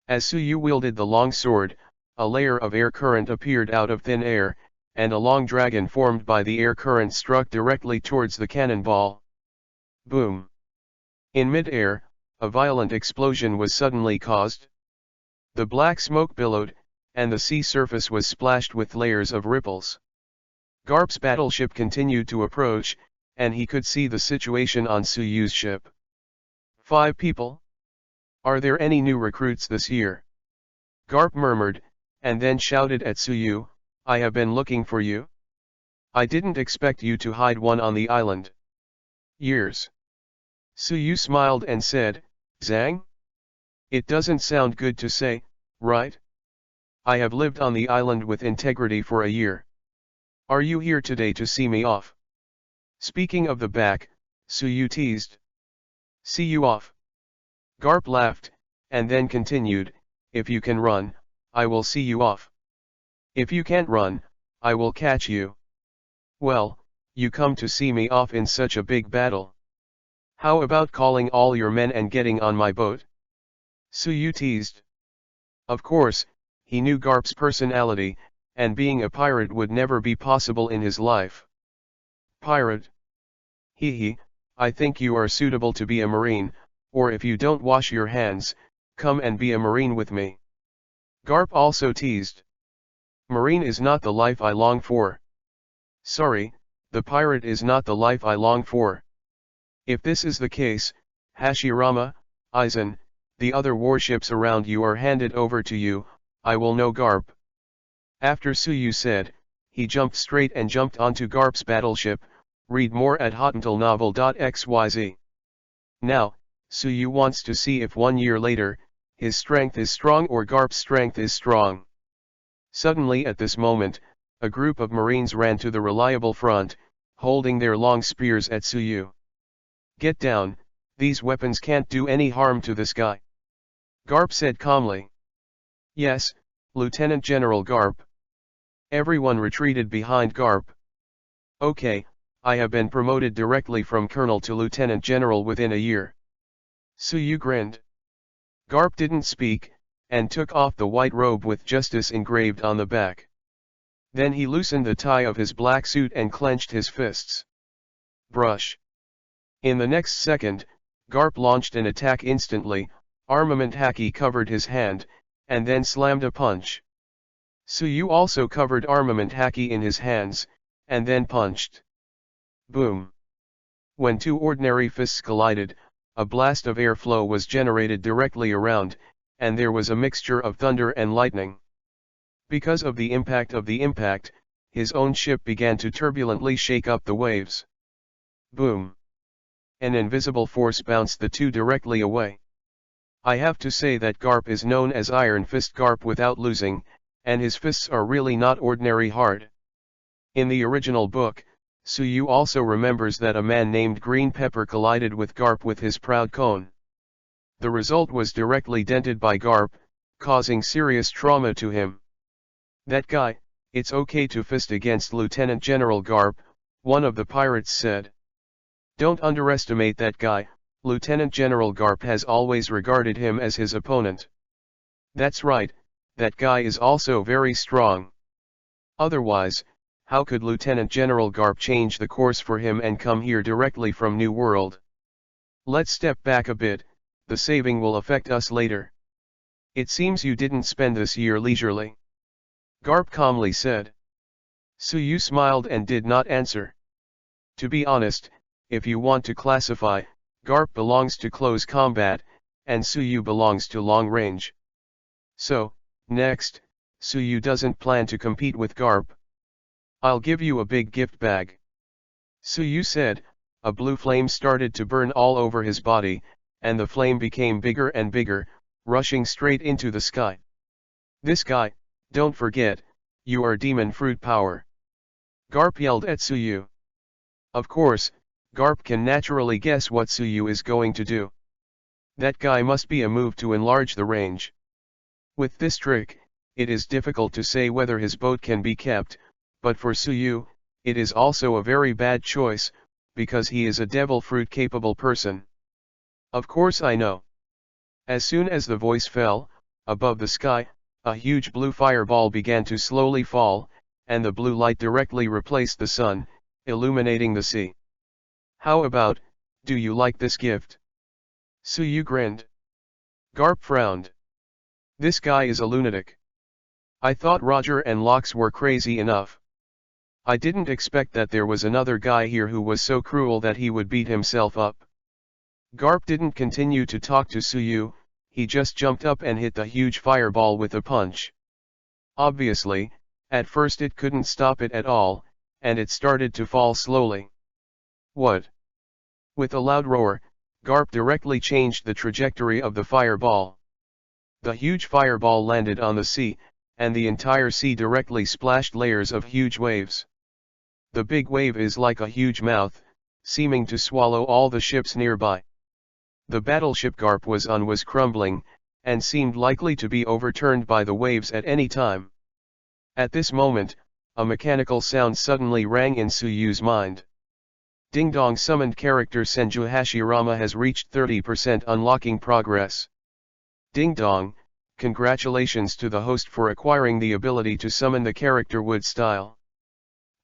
Speaker 1: As Suyu wielded the long sword, a layer of air current appeared out of thin air, and a long dragon formed by the air current struck directly towards the cannonball. Boom! In mid-air, a violent explosion was suddenly caused. The black smoke billowed, and the sea surface was splashed with layers of ripples. Garp's battleship continued to approach, and he could see the situation on Suyu's ship. 5 people? Are there any new recruits this year? Garp murmured, and then shouted at Suyu, "I have been looking for you. I didn't expect you to hide one on the island." "Years." Suyu smiled and said, "Zhang? It doesn't sound good to say, right? I have lived on the island with integrity for a year. Are you here today to see me off?" Speaking of the back, Suyu teased. "See you off?" Garp laughed, and then continued, "If you can run, I will see you off. If you can't run, I will catch you." "Well, you come to see me off in such a big battle. How about calling all your men and getting on my boat?" Suyu teased. Of course, he knew Garp's personality, and being a pirate would never be possible in his life. "Pirate? Hee, I think you are suitable to be a marine, or if you don't wash your hands, come and be a marine with me." Garp also teased. "Marine is not the life I long for." "Sorry, the pirate is not the life I long for." "If this is the case, Hashirama, Eisen, the other warships around you are handed over to you, I will know Garp." After Suyu said, he jumped straight and jumped onto Garp's battleship. Read more at hottentalnovel.xyz. Now, Suyu wants to see if 1 year later, his strength is strong or Garp's strength is strong. Suddenly at this moment, a group of Marines ran to the reliable front, holding their long spears at Suyu. "Get down, these weapons can't do any harm to this guy," Garp said calmly. "Yes, Lieutenant General Garp." Everyone retreated behind Garp. "Okay, I have been promoted directly from Colonel to Lieutenant General within a year." Suyu grinned. Garp didn't speak, and took off the white robe with justice engraved on the back. Then he loosened the tie of his black suit and clenched his fists. Brush. In the next second, Garp launched an attack instantly, armament haki covered his hand, and then slammed a punch. Suyu also covered armament haki in his hands, and then punched. Boom. When two ordinary fists collided, a blast of airflow was generated directly around, and there was a mixture of thunder and lightning. Because of the impact, his own ship began to turbulently shake up the waves. Boom. An invisible force bounced the two directly away. I have to say that Garp is known as Iron Fist Garp without losing, and his fists are really not ordinary hard. In the original book, Suyu also remembers that a man named Green Pepper collided with Garp with his proud cone. The result was directly dented by Garp, causing serious trauma to him. That guy, it's okay to fist against Lieutenant General Garp, one of the pirates said. Don't underestimate that guy, Lieutenant General Garp has always regarded him as his opponent. That's right, that guy is also very strong. Otherwise, how could Lieutenant General Garp change the course for him and come here directly from New World? Let's step back a bit, the saving will affect us later. It seems you didn't spend this year leisurely. Garp calmly said. Suyu smiled and did not answer. To be honest, if you want to classify, Garp belongs to close combat, and Suyu belongs to long range. So, next, Suyu doesn't plan to compete with Garp. I'll give you a big gift bag. Suyu said. A blue flame started to burn all over his body, and the flame became bigger and bigger, rushing straight into the sky. This guy, don't forget, you are demon fruit power. Garp yelled at Suyu. Of course, Garp can naturally guess what Suyu is going to do. That guy must be a move to enlarge the range. With this trick, it is difficult to say whether his boat can be kept, but for Suyu, it is also a very bad choice, because he is a devil fruit capable person. Of course I know. As soon as the voice fell, above the sky, a huge blue fireball began to slowly fall, and the blue light directly replaced the sun, illuminating the sea. How about, do you like this gift? Suyu grinned. Garp frowned. This guy is a lunatic. I thought Roger and Lox were crazy enough. I didn't expect that there was another guy here who was so cruel that he would beat himself up. Garp didn't continue to talk to Suyu, he just jumped up and hit the huge fireball with a punch. Obviously, at first it couldn't stop it at all, and it started to fall slowly. What? With a loud roar, Garp directly changed the trajectory of the fireball. The huge fireball landed on the sea, and the entire sea directly splashed layers of huge waves. The big wave is like a huge mouth, seeming to swallow all the ships nearby. The battleship Garp was on was crumbling, and seemed likely to be overturned by the waves at any time. At this moment, a mechanical sound suddenly rang in Suyu's mind. Ding dong, summoned character Senju Hashirama has reached 30% unlocking progress. Ding dong, congratulations to the host for acquiring the ability to summon the character Wood Style.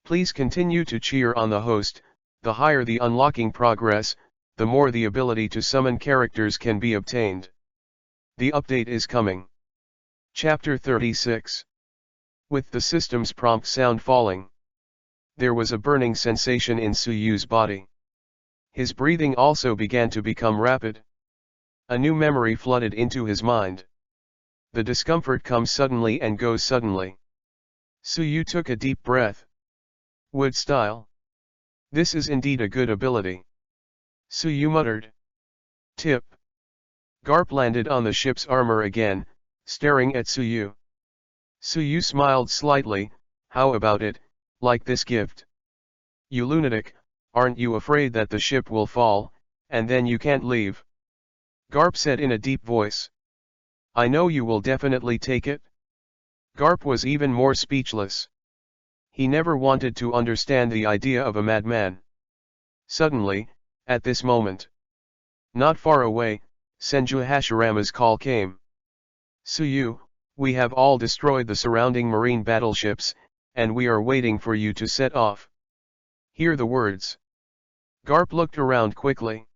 Speaker 1: Please continue to cheer on the host. The higher the unlocking progress, the more the ability to summon characters can be obtained. The update is coming. Chapter 36. With the system's prompt sound falling, there was a burning sensation in Suyu's body. His breathing also began to become rapid. A new memory flooded into his mind. The discomfort comes suddenly and goes suddenly. Suyu took a deep breath. Wood Style. This is indeed a good ability. Suyu muttered. Tip. Garp landed on the ship's armor again, staring at Suyu. Suyu smiled slightly. How about it, like this gift? You lunatic, aren't you afraid that the ship will fall, and then you can't leave? Garp said in a deep voice. I know you will definitely take it. Garp was even more speechless. He never wanted to understand the idea of a madman. Suddenly, at this moment, not far away, Senju Hashirama's call came. Suyu, we have all destroyed the surrounding marine battleships, and we are waiting for you to set off. Hear the words. Garp looked around quickly.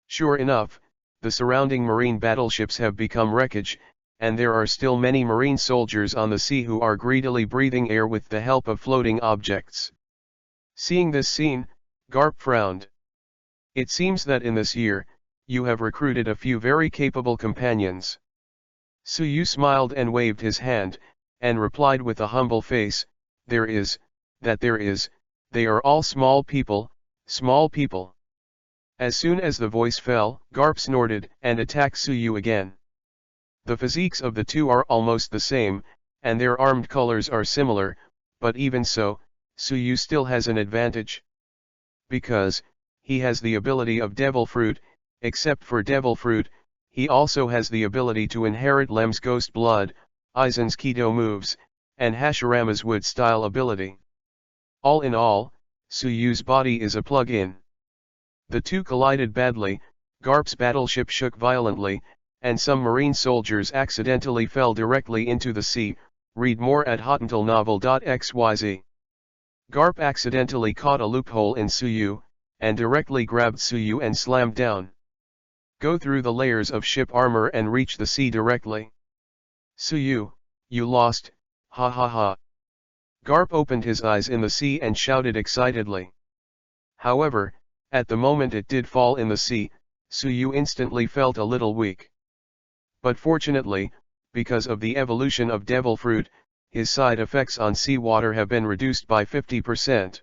Speaker 1: Sure enough, the surrounding marine battleships have become wreckage, and there are still many marine soldiers on the sea who are greedily breathing air with the help of floating objects. Seeing this scene, Garp frowned. It seems that in this year, you have recruited a few very capable companions. Suyu smiled and waved his hand, and replied with a humble face, there is, they are all small people, small people. As soon as the voice fell, Garp snorted, and attacked Suyu again. The physiques of the two are almost the same, and their armed colors are similar, but even so, Suyu still has an advantage. Because he has the ability of Devil Fruit. Except for Devil Fruit, he also has the ability to inherit Lem's Ghost Blood, Aizen's Keto moves, and Hashirama's Wood style ability. All in all, Suyu's body is a plug-in. The two collided badly, Garp's battleship shook violently, and some marine soldiers accidentally fell directly into the sea. Read more at hotuntilnovel.xyz. Garp accidentally caught a loophole in Suyu, and directly grabbed Suyu and slammed down. Go through the layers of ship armor and reach the sea directly. Suyu, you lost, ha ha ha. Garp opened his eyes in the sea and shouted excitedly. However, at the moment it did fall in the sea, Suyu instantly felt a little weak. But fortunately, because of the evolution of Devil Fruit, his side effects on seawater have been reduced by 50%.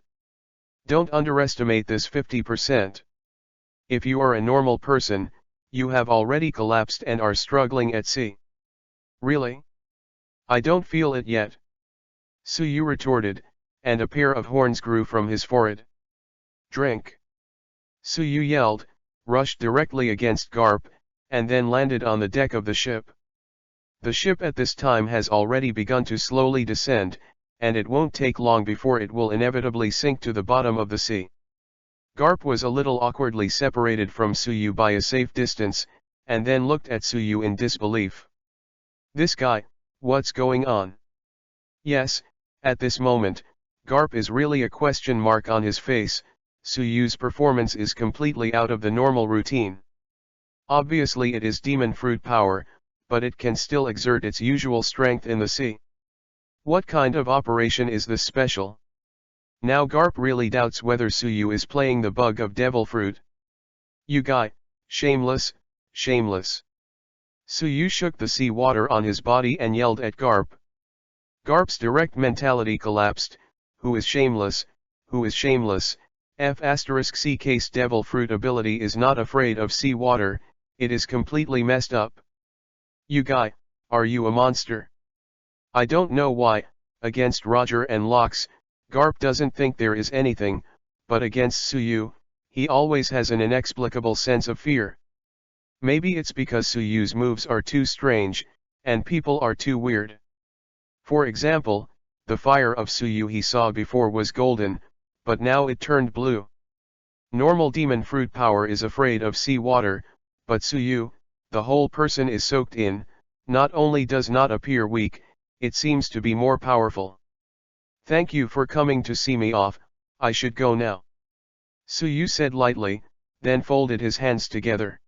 Speaker 1: Don't underestimate this 50%. If you are a normal person, you have already collapsed and are struggling at sea. Really? I don't feel it yet. Suyu retorted, and a pair of horns grew from his forehead. Drink. Suyu yelled, rushed directly against Garp, and then landed on the deck of the ship. The ship at this time has already begun to slowly descend, and it won't take long before it will inevitably sink to the bottom of the sea. Garp was a little awkwardly separated from Suyu by a safe distance, and then looked at Suyu in disbelief. This guy, what's going on? Yes, at this moment, Garp is really a question mark on his face. Suyu's performance is completely out of the normal routine. Obviously it is demon fruit power, but it can still exert its usual strength in the sea. What kind of operation is this special? Now Garp really doubts whether Suyu is playing the bug of Devil Fruit. You guy, shameless, shameless. Suyu shook the sea water on his body and yelled at Garp. Garp's direct mentality collapsed. Who is shameless? Who is shameless? C case Devil Fruit ability is not afraid of sea water, it is completely messed up. You guy, are you a monster? I don't know why, against Roger and Lox, Garp doesn't think there is anything, but against Suyu, he always has an inexplicable sense of fear. Maybe it's because Suyu's moves are too strange, and people are too weird. For example, the fire of Suyu he saw before was golden, but now it turned blue. Normal demon fruit power is afraid of sea water, but Suyu, the whole person is soaked in, not only does not appear weak, it seems to be more powerful. Thank you for coming to see me off, I should go now. Suyu said lightly, then folded his hands together.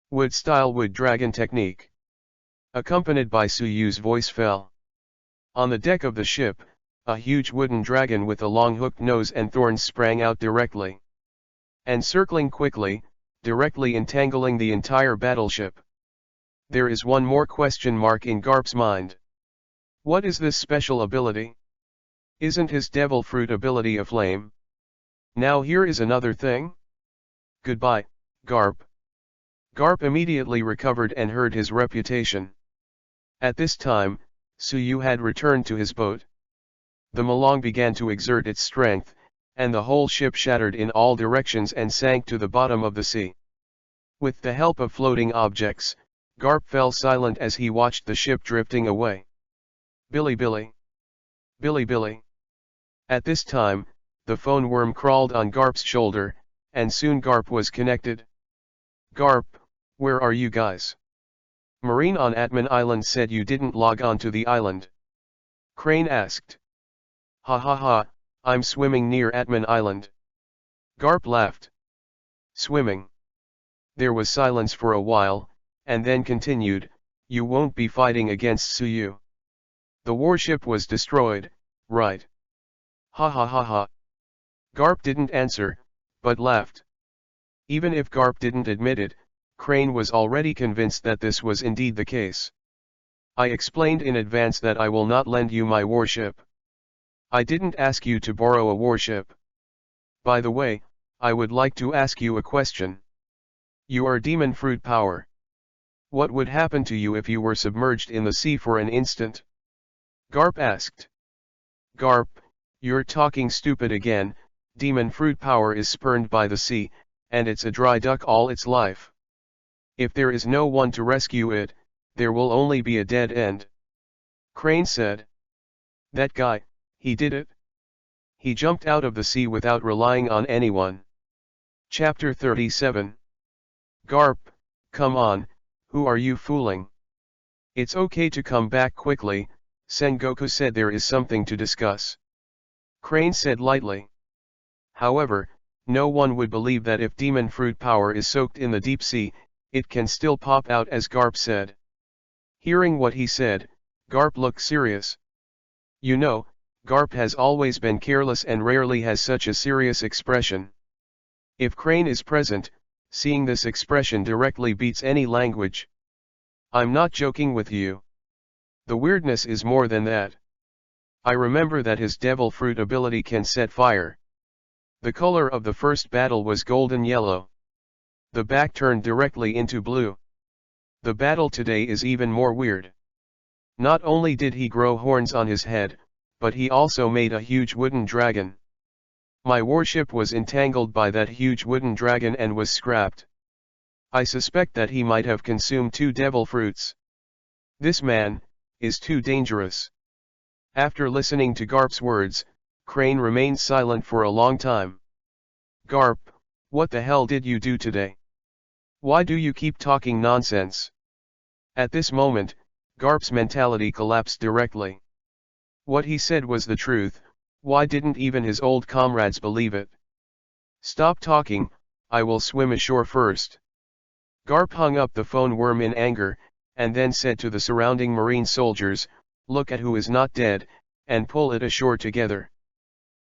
Speaker 1: Wood style wood dragon technique. Accompanied by Suyu's voice fell. On the deck of the ship, a huge wooden dragon with a long hooked nose and thorns sprang out directly. And circling quickly, directly entangling the entire battleship. There is one more question mark in Garp's mind. What is this special ability? Isn't his Devil Fruit ability a flame? Now here is another thing. Goodbye, Garp. Garp immediately recovered and heard his reputation. At this time, Suyu had returned to his boat. The Malong began to exert its strength, and the whole ship shattered in all directions and sank to the bottom of the sea. With the help of floating objects, Garp fell silent as he watched the ship drifting away. Billy Billy. Billy Billy. At this time, the phone worm crawled on Garp's shoulder, and soon Garp was connected. Garp, where are you guys? Marine on Atman Island said you didn't log on to the island. Crane asked. Ha ha ha, I'm swimming near Atman Island. Garp laughed. Swimming. There was silence for a while, and then continued, you won't be fighting against Suyu. The warship was destroyed, right? Ha ha ha ha. Garp didn't answer, but laughed. Even if Garp didn't admit it, Crane was already convinced that this was indeed the case. I explained in advance that I will not lend you my warship. I didn't ask you to borrow a warship. By the way, I would like to ask you a question. You are demon fruit power. What would happen to you if you were submerged in the sea for an instant? Garp asked. Garp, you're talking stupid again. Demon fruit power is spurned by the sea, and it's a dry duck all its life. If there is no one to rescue it, there will only be a dead end. Crane said. That guy, he did it. He jumped out of the sea without relying on anyone. Chapter 37. Garp, come on, who are you fooling? It's okay to come back quickly, Sengoku said. There is something to discuss. Crane said lightly. However, no one would believe that if demon fruit power is soaked in the deep sea, it can still pop out, as Garp said. Hearing what he said, Garp looked serious. You know, Garp has always been careless and rarely has such a serious expression. If Crane is present, seeing this expression directly beats any language. I'm not joking with you. The weirdness is more than that. I remember that his devil fruit ability can set fire. The color of the first battle was golden yellow. The back turned directly into blue. The battle today is even more weird. Not only did he grow horns on his head, but he also made a huge wooden dragon. My warship was entangled by that huge wooden dragon and was scrapped. I suspect that he might have consumed 2 devil fruits. This man is too dangerous. After listening to Garp's words, Crane remained silent for a long time. Garp, what the hell did you do today? Why do you keep talking nonsense? At this moment, Garp's mentality collapsed directly. What he said was the truth. Why didn't even his old comrades believe it? Stop talking, I will swim ashore first. Garp hung up the phone worm in anger, and then said to the surrounding marine soldiers, look at who is not dead, and pull it ashore together.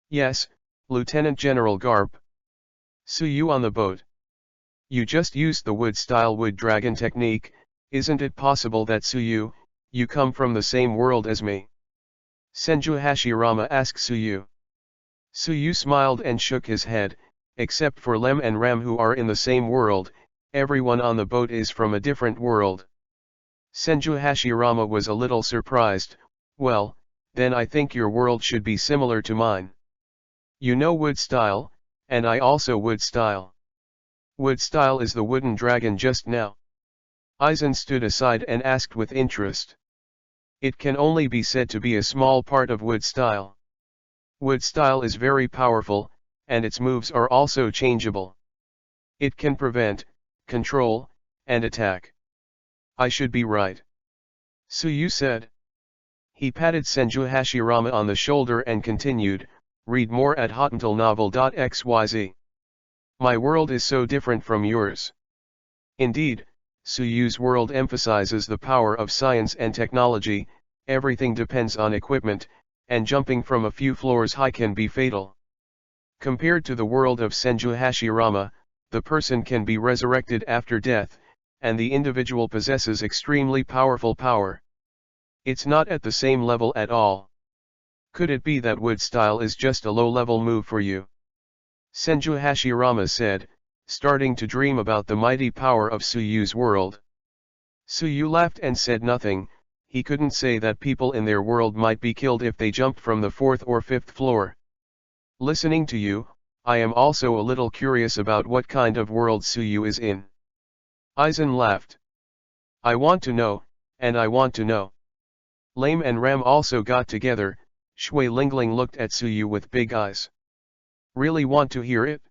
Speaker 1: Yes, Lieutenant General Garp. Suyu on the boat. You just used the wood-style wood dragon technique. Isn't it possible that Suyu, you come from the same world as me? Senju Hashirama asked Suyu. Suyu smiled and shook his head. Except for Lem and Ram, who are in the same world, everyone on the boat is from a different world. Senju Hashirama was a little surprised. Well, then I think your world should be similar to mine. You know wood style, and I also wood style. Wood style is the wooden dragon just now. Aizen stood aside and asked with interest. It can only be said to be a small part of wood style. Wood style is very powerful, and its moves are also changeable. It can prevent, control, and attack. I should be right. Suyu said. He patted Senju Hashirama on the shoulder and continued, read more at hotuntilnovel.xyz. My world is so different from yours. Indeed, Suyu's world emphasizes the power of science and technology. Everything depends on equipment, and jumping from a few floors high can be fatal. Compared to the world of Senju Hashirama, the person can be resurrected after death, and the individual possesses extremely powerful power. It's not at the same level at all. Could it be that wood style is just a low-level move for you? Senju Hashirama said, starting to dream about the mighty power of Suyu's world. Suyu laughed and said nothing. He couldn't say that people in their world might be killed if they jumped from the 4th or 5th floor. Listening to you, I am also a little curious about what kind of world Suyu is in. Aizen laughed. I want to know, and I want to know. Lame and Ram also got together. Shui Lingling looked at Suyu with big eyes. Really want to hear it?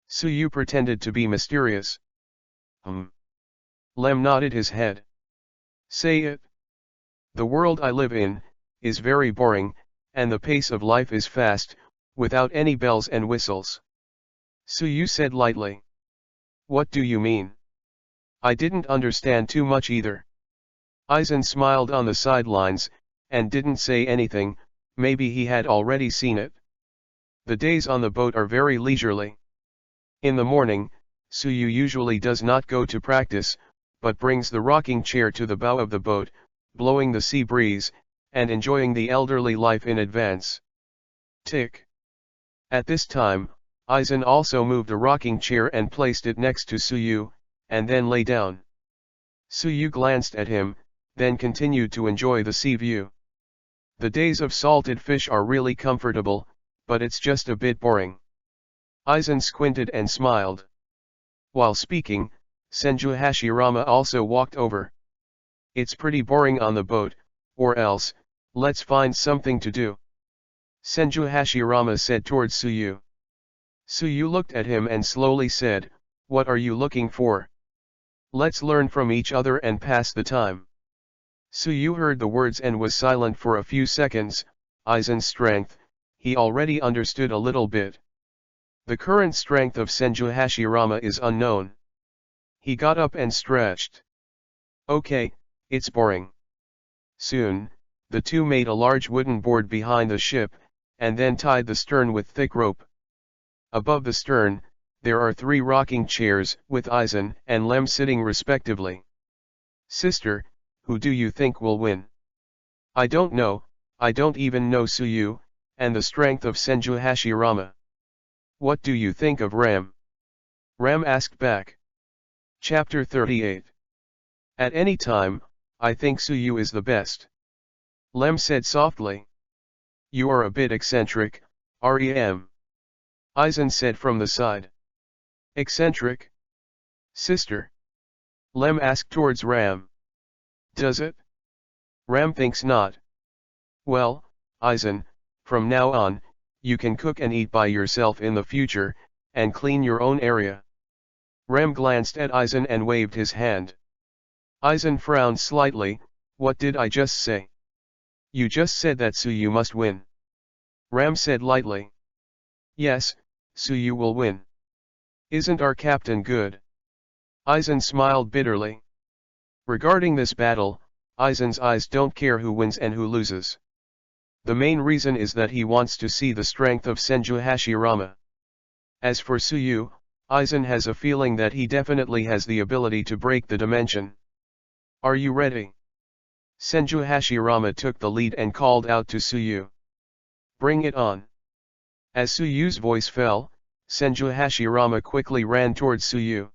Speaker 1: Suyu pretended to be mysterious. Lem nodded his head. Say it. The world I live in is very boring, and the pace of life is fast, without any bells and whistles. Suyu said lightly. What do you mean? I didn't understand too much either. Aizen smiled on the sidelines, and didn't say anything. Maybe he had already seen it. The days on the boat are very leisurely. In the morning, Suyu usually does not go to practice, but brings the rocking chair to the bow of the boat, blowing the sea breeze, and enjoying the elderly life in advance. Tick. At this time, Aizen also moved a rocking chair and placed it next to Suyu, and then lay down. Suyu glanced at him, then continued to enjoy the sea view. The days of salted fish are really comfortable, but it's just a bit boring. Aizen squinted and smiled. While speaking, Senju Hashirama also walked over. It's pretty boring on the boat, or else, let's find something to do. Senju Hashirama said towards Suyu. Suyu looked at him and slowly said, "What are you looking for? Let's learn from each other and pass the time." Suyu heard the words and was silent for a few seconds. Aizen's strength, he already understood a little bit. The current strength of Senju Hashirama is unknown. He got up and stretched. Okay, it's boring. Soon, the two made a large wooden board behind the ship, and then tied the stern with thick rope. Above the stern, there are 3 rocking chairs, with Aizen and Lem sitting respectively. "Sister, who do you think will win?" "I don't know, I don't even know Suyu, and the strength of Senju Hashirama." "What do you think of Ram?" Ram asked back. Chapter 38. At any time, I think Suyu is the best. Lem said softly. "You are a bit eccentric, Rem." Aizen said from the side. "Eccentric? Sister?" Lem asked towards Ram. "Does it?" Ram thinks not. "Well, Aizen, from now on, you can cook and eat by yourself in the future, and clean your own area." Ram glanced at Aizen and waved his hand. Aizen frowned slightly. "What did I just say?" "You just said that Suyu must win." Ram said lightly. "Yes, Suyu will win. Isn't our captain good?" Aizen smiled bitterly. Regarding this battle, Aizen's eyes don't care who wins and who loses. The main reason is that he wants to see the strength of Senju Hashirama. As for Suyu, Aizen has a feeling that he definitely has the ability to break the dimension. "Are you ready?" Senju Hashirama took the lead and called out to Suyu. "Bring it on." As Suyu's voice fell, Senju Hashirama quickly ran towards Suyu.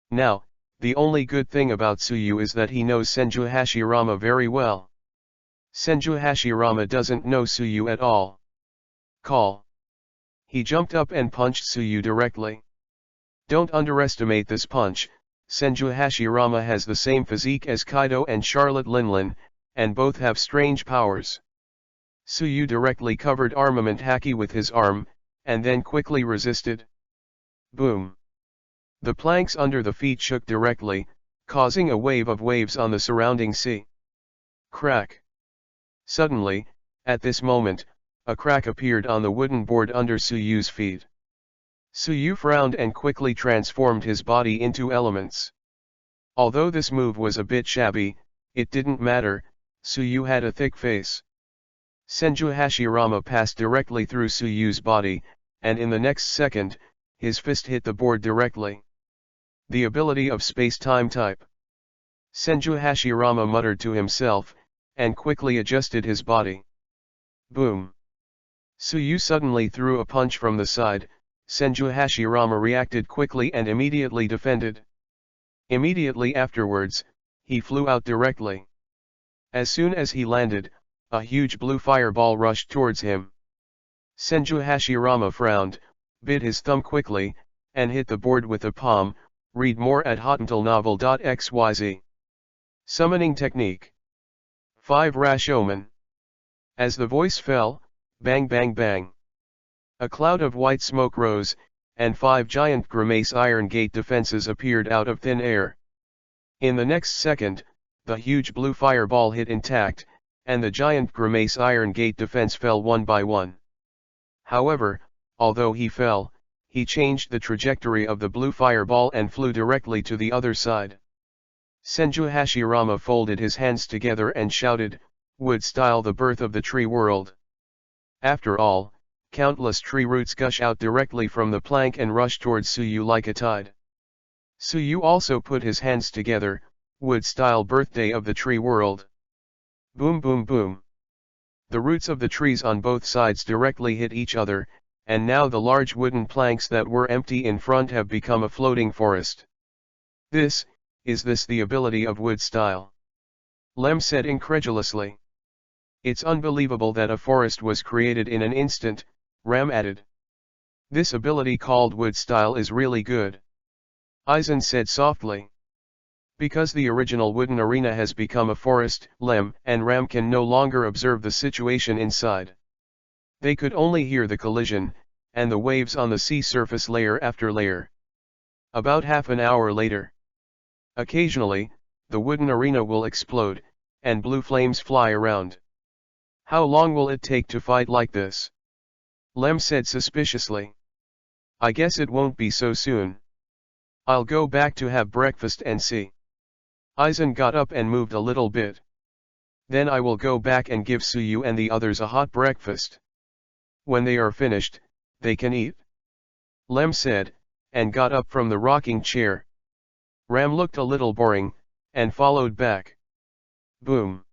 Speaker 1: Now, the only good thing about Suyu is that he knows Senju Hashirama very well. Senju Hashirama doesn't know Suyu at all. "Call." He jumped up and punched Suyu directly. Don't underestimate this punch. Senju Hashirama has the same physique as Kaido and Charlotte Linlin, and both have strange powers. Suyu directly covered armament haki with his arm, and then quickly resisted. Boom! The planks under the feet shook directly, causing a wave of waves on the surrounding sea. Crack! Suddenly, at this moment, a crack appeared on the wooden board under Suyu's feet. Suyu frowned and quickly transformed his body into elements. Although this move was a bit shabby, it didn't matter. Suyu had a thick face. Senju Hashirama passed directly through Suyu's body, and in the next second, his fist hit the board directly. The ability of space-time type. Senju Hashirama muttered to himself, and quickly adjusted his body. Boom! Suyu suddenly threw a punch from the side. Senju Hashirama reacted quickly and immediately defended. Immediately afterwards, he flew out directly. As soon as he landed, a huge blue fireball rushed towards him. Senju Hashirama frowned, bit his thumb quickly, and hit the board with a palm. Read more at hotantillnovel.xyz. Summoning Technique. 5 Rash Omen. As the voice fell, bang bang bang. A cloud of white smoke rose, and 5 giant grimace iron gate defenses appeared out of thin air. In the next second, the huge blue fireball hit intact, and the giant grimace iron gate defense fell one by one. However, although he fell, he changed the trajectory of the blue fireball and flew directly to the other side. Senju Hashirama folded his hands together and shouted, "Wood style the birth of the tree world." After all, countless tree roots gush out directly from the plank and rush towards Suyu like a tide. Suyu also put his hands together, "Wood style birthday of the tree world." Boom boom boom. The roots of the trees on both sides directly hit each other, and now the large wooden planks that were empty in front have become a floating forest. Is this the ability of wood style? Lem said incredulously. It's unbelievable that a forest was created in an instant, Ram added. This ability called wood style is really good, Eisen said softly. Because the original wooden arena has become a forest, Lem and Ram can no longer observe the situation inside. They could only hear the collision, and the waves on the sea surface layer after layer. About half an hour later. Occasionally, the wooden arena will explode, and blue flames fly around. How long will it take to fight like this? Lem said suspiciously. I guess it won't be so soon. I'll go back to have breakfast and see. Eisen got up and moved a little bit. Then I will go back and give Suyu and the others a hot breakfast. When they are finished, they can eat. Lem said, and got up from the rocking chair. Ram looked a little boring, and followed back. Boom.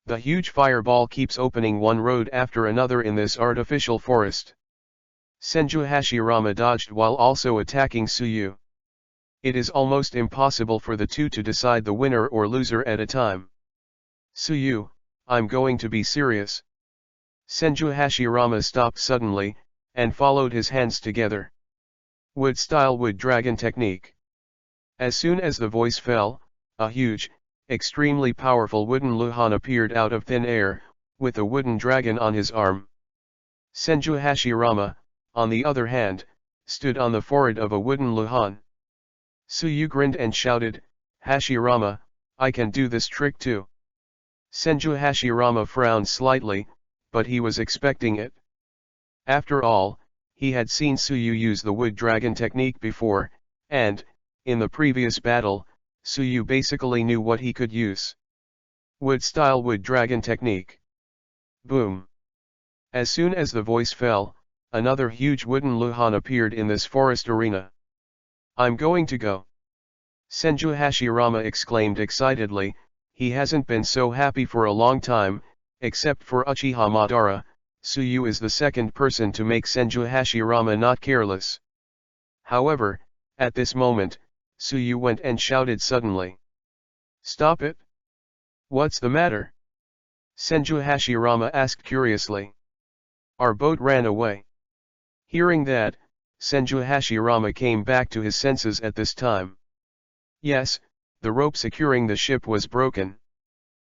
Speaker 1: The huge fireball keeps opening one road after another in this artificial forest. Senju Hashirama dodged while also attacking Suyu. It is almost impossible for the two to decide the winner or loser at a time. Suyu, I'm going to be serious. Senju Hashirama stopped suddenly, and followed his hands together. Wood style wood dragon technique. As soon as the voice fell, a huge, extremely powerful wooden Luhan appeared out of thin air, with a wooden dragon on his arm. Senju Hashirama, on the other hand, stood on the forehead of a wooden Luhan. Suyu grinned and shouted, Hashirama, I can do this trick too. Senju Hashirama frowned slightly, but he was expecting it. After all, he had seen Suyu use the wood dragon technique before, and, in the previous battle, Suyu basically knew what he could use. Wood style wood dragon technique. Boom. As soon as the voice fell, another huge wooden Luhan appeared in this forest arena. I'm going to go. Senju Hashirama exclaimed excitedly. He hasn't been so happy for a long time, except for Uchiha Madara. Suyu is the second person to make Senju Hashirama not careless. However, at this moment, Suyu went and shouted suddenly. Stop it! What's the matter? Senju Hashirama asked curiously. Our boat ran away. Hearing that, Senju Hashirama came back to his senses at this time. Yes, the rope securing the ship was broken.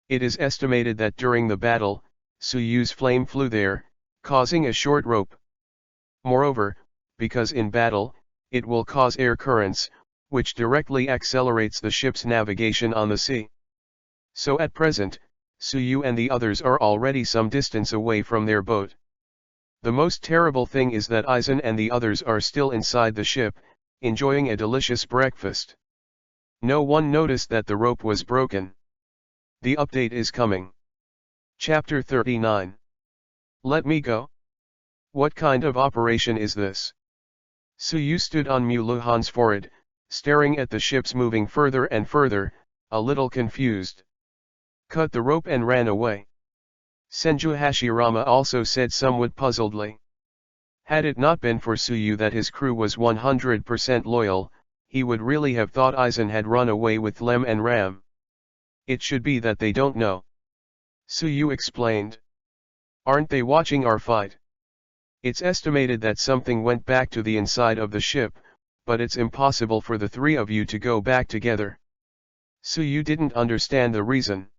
Speaker 1: It is estimated that during the battle, Suyu's flame flew there, causing a short rope. Moreover, because in battle, it will cause air currents, which directly accelerates the ship's navigation on the sea. So at present, Suyu and the others are already some distance away from their boat. The most terrible thing is that Eisen and the others are still inside the ship, enjoying a delicious breakfast. No one noticed that the rope was broken. The update is coming. Chapter 39. Let me go? What kind of operation is this? Suyu stood on Mu Luhan's forehead, staring at the ships moving further and further, a little confused. Cut the rope and ran away. Senju Hashirama also said somewhat puzzledly. Had it not been for Suyu that his crew was 100% loyal, he would really have thought Eisen had run away with Lem and Ram. It should be that they don't know. Suyu explained. Aren't they watching our fight? It's estimated that something went back to the inside of the ship, but it's impossible for the three of you to go back together. Suyu didn't understand the reason.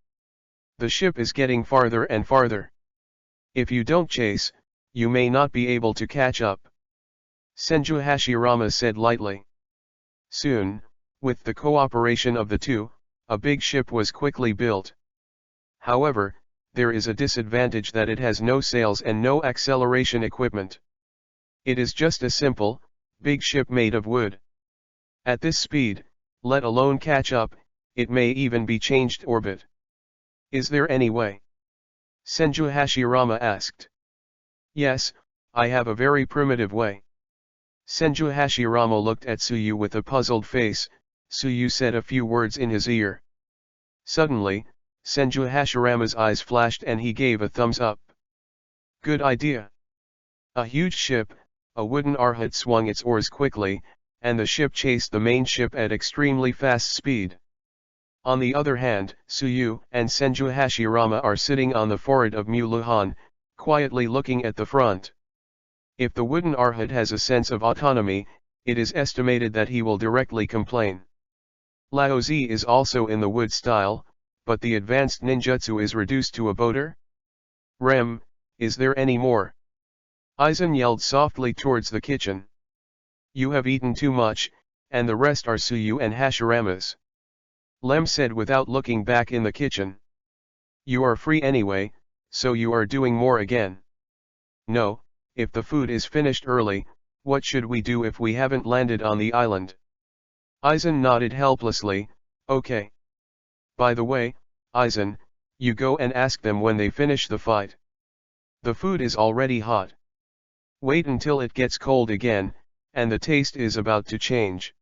Speaker 1: The ship is getting farther and farther. If you don't chase, you may not be able to catch up. Senju Hashirama said lightly. Soon, with the cooperation of the two, a big ship was quickly built. However, there is a disadvantage that it has no sails and no acceleration equipment. It is just a simple, big ship made of wood. At this speed, let alone catch up, it may even be changed orbit. Is there any way? Senju Hashirama asked. Yes, I have a very primitive way. Senju Hashirama looked at Suyu with a puzzled face. Suyu said a few words in his ear. Suddenly, Senju Hashirama's eyes flashed and he gave a thumbs up. Good idea. A huge ship, a wooden arhat swung its oars quickly, and the ship chased the main ship at extremely fast speed. On the other hand, Suyu and Senju Hashirama are sitting on the forehead of Muluhan, quietly looking at the front. If the wooden arhat has a sense of autonomy, it is estimated that he will directly complain. Laozi is also in the wood style, but the advanced ninjutsu is reduced to a boater? Rem, is there any more? Aizen yelled softly towards the kitchen. You have eaten too much, and the rest are Suyu and Hashirama's. Lem said without looking back in the kitchen. You are free anyway, so you are doing more again. No, if the food is finished early, what should we do if we haven't landed on the island? Aizen nodded helplessly, okay. By the way, Aizen, you go and ask them when they finish the fight. The food is already hot. Wait until it gets cold again, and the taste is about to change.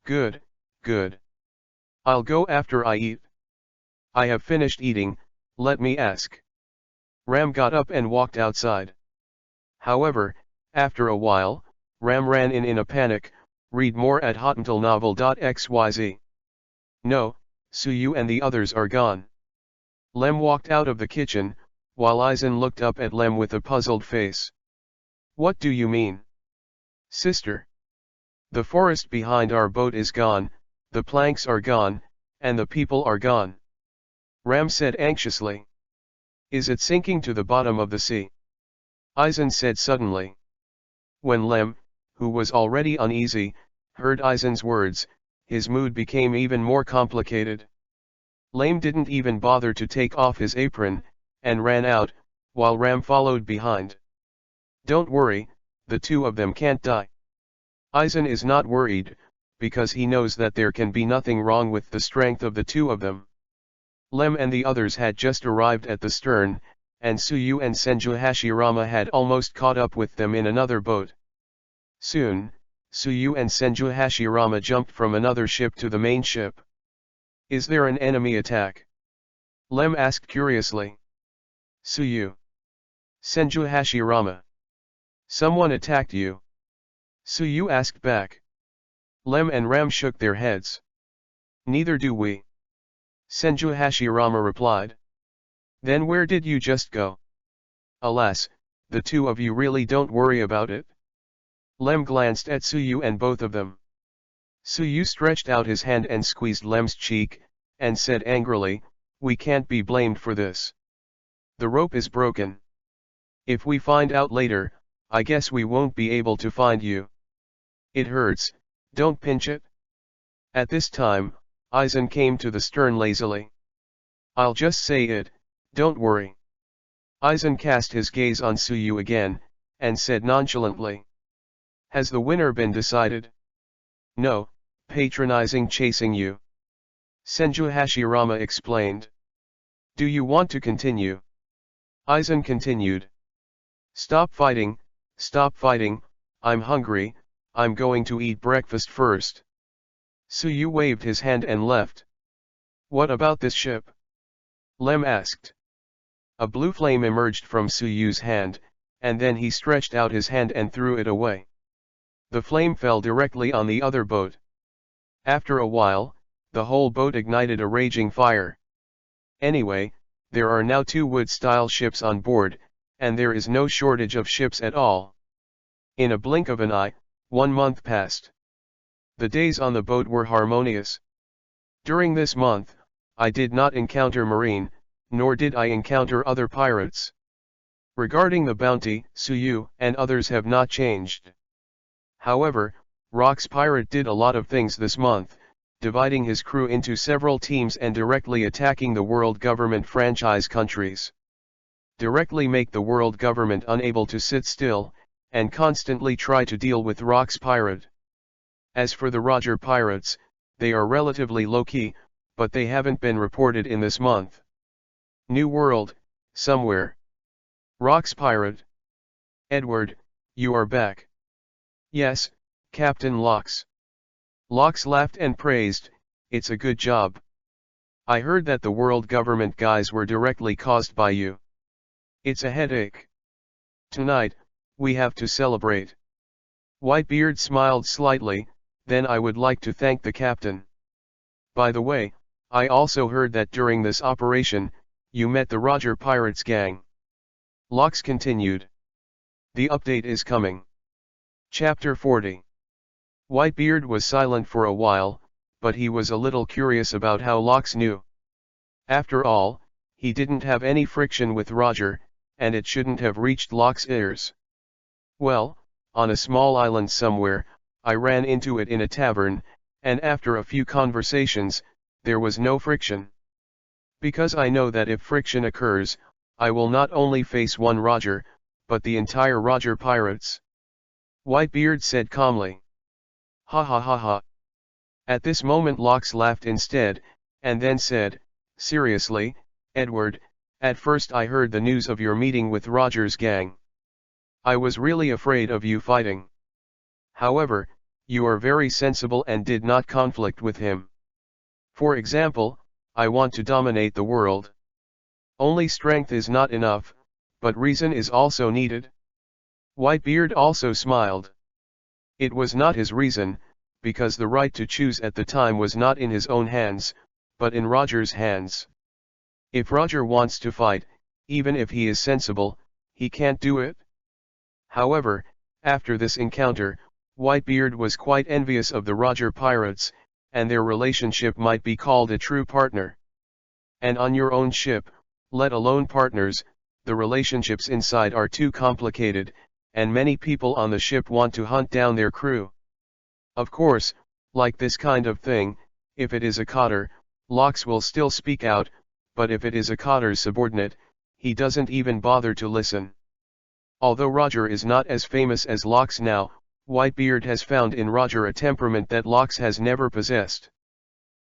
Speaker 1: Good, good. I'll go after I eat. I have finished eating, let me ask. Ram got up and walked outside. However, after a while, Ram ran in a panic, read more at hotuntilnovel.xyz. No, Suyu and the others are gone. Lem walked out of the kitchen, while Aizen looked up at Lem with a puzzled face. What do you mean? Sister. The forest behind our boat is gone, the planks are gone, and the people are gone. Ram said anxiously. Is it sinking to the bottom of the sea? Aizen said suddenly. When Lem, who was already uneasy, heard Aizen's words, his mood became even more complicated. Lem didn't even bother to take off his apron, and ran out, while Ram followed behind. Don't worry, the two of them can't die. Aizen is not worried, because he knows that there can be nothing wrong with the strength of the two of them. Lem and the others had just arrived at the stern, and Suyu and Senju Hashirama had almost caught up with them in another boat. Soon, Suyu and Senju Hashirama jumped from another ship to the main ship. Is there an enemy attack? Lem asked curiously. Suyu. Senju Hashirama. Someone attacked you? Suyu asked back. Lem and Ram shook their heads. Neither do we. Senju Hashirama replied. Then where did you just go? Alas, the two of you really don't worry about it? Lem glanced at Suyu and both of them. Suyu stretched out his hand and squeezed Lem's cheek, and said angrily, we can't be blamed for this. The rope is broken. If we find out later, I guess we won't be able to find you. It hurts, don't pinch it. At this time, Aizen came to the stern lazily. I'll just say it, don't worry. Aizen cast his gaze on Suyu again, and said nonchalantly. Has the winner been decided? No, patronizing chasing you. Senju Hashirama explained. Do you want to continue? Aizen continued. Stop fighting, I'm hungry, I'm going to eat breakfast first. Suyu waved his hand and left. What about this ship? Lem asked. A blue flame emerged from Suyu's hand, and then he stretched out his hand and threw it away. The flame fell directly on the other boat. After a while, the whole boat ignited a raging fire. Anyway, there are now 2 wood-style ships on board, and there is no shortage of ships at all. In a blink of an eye, 1 month passed. The days on the boat were harmonious. During this month, I did not encounter marine, nor did I encounter other pirates. Regarding the bounty, Suyu and others have not changed. However, Rock's pirate did a lot of things this month, dividing his crew into several teams and directly attacking the world government franchise countries. Directly make the world government unable to sit still, and constantly try to deal with Rock's pirate. As for the Roger pirates, they are relatively low-key, but they haven't been reported in this month. New World, somewhere. Rock's pirate. Edward, you are back. Yes, Captain Locks. Locks laughed and praised, it's a good job. I heard that the world government guys were directly caused by you. It's a headache. Tonight, We have to celebrate. Whitebeard smiled slightly, then I would like to thank the captain. By the way, I also heard that during this operation, you met the Roger Pirates gang. Lox continued. The update is coming. Chapter 40. Whitebeard was silent for a while, but he was a little curious about how Lox knew. After all, he didn't have any friction with Roger, and it shouldn't have reached Lox's ears. Well, on a small island somewhere, I ran into it in a tavern, and after a few conversations, there was no friction. Because I know that if friction occurs, I will not only face one Roger, but the entire Roger Pirates. Whitebeard said calmly. Ha ha ha ha. At this moment Lox laughed instead, and then said, seriously, Edward, at first I heard the news of your meeting with Roger's gang. I was really afraid of you fighting. However, you are very sensible and did not conflict with him. For example, I want to dominate the world. Only strength is not enough, but reason is also needed. Whitebeard also smiled. It was not his reason, because the right to choose at the time was not in his own hands, but in Roger's hands. If Roger wants to fight, even if he is sensible, he can't do it. However, after this encounter, Whitebeard was quite envious of the Roger Pirates, and their relationship might be called a true partner. And on your own ship, let alone partners, the relationships inside are too complicated, and many people on the ship want to hunt down their crew. Of course, like this kind of thing, if it is a cotter, Lox will still speak out, but if it is a cotter's subordinate, he doesn't even bother to listen. Although Roger is not as famous as Lox now, Whitebeard has found in Roger a temperament that Lox has never possessed.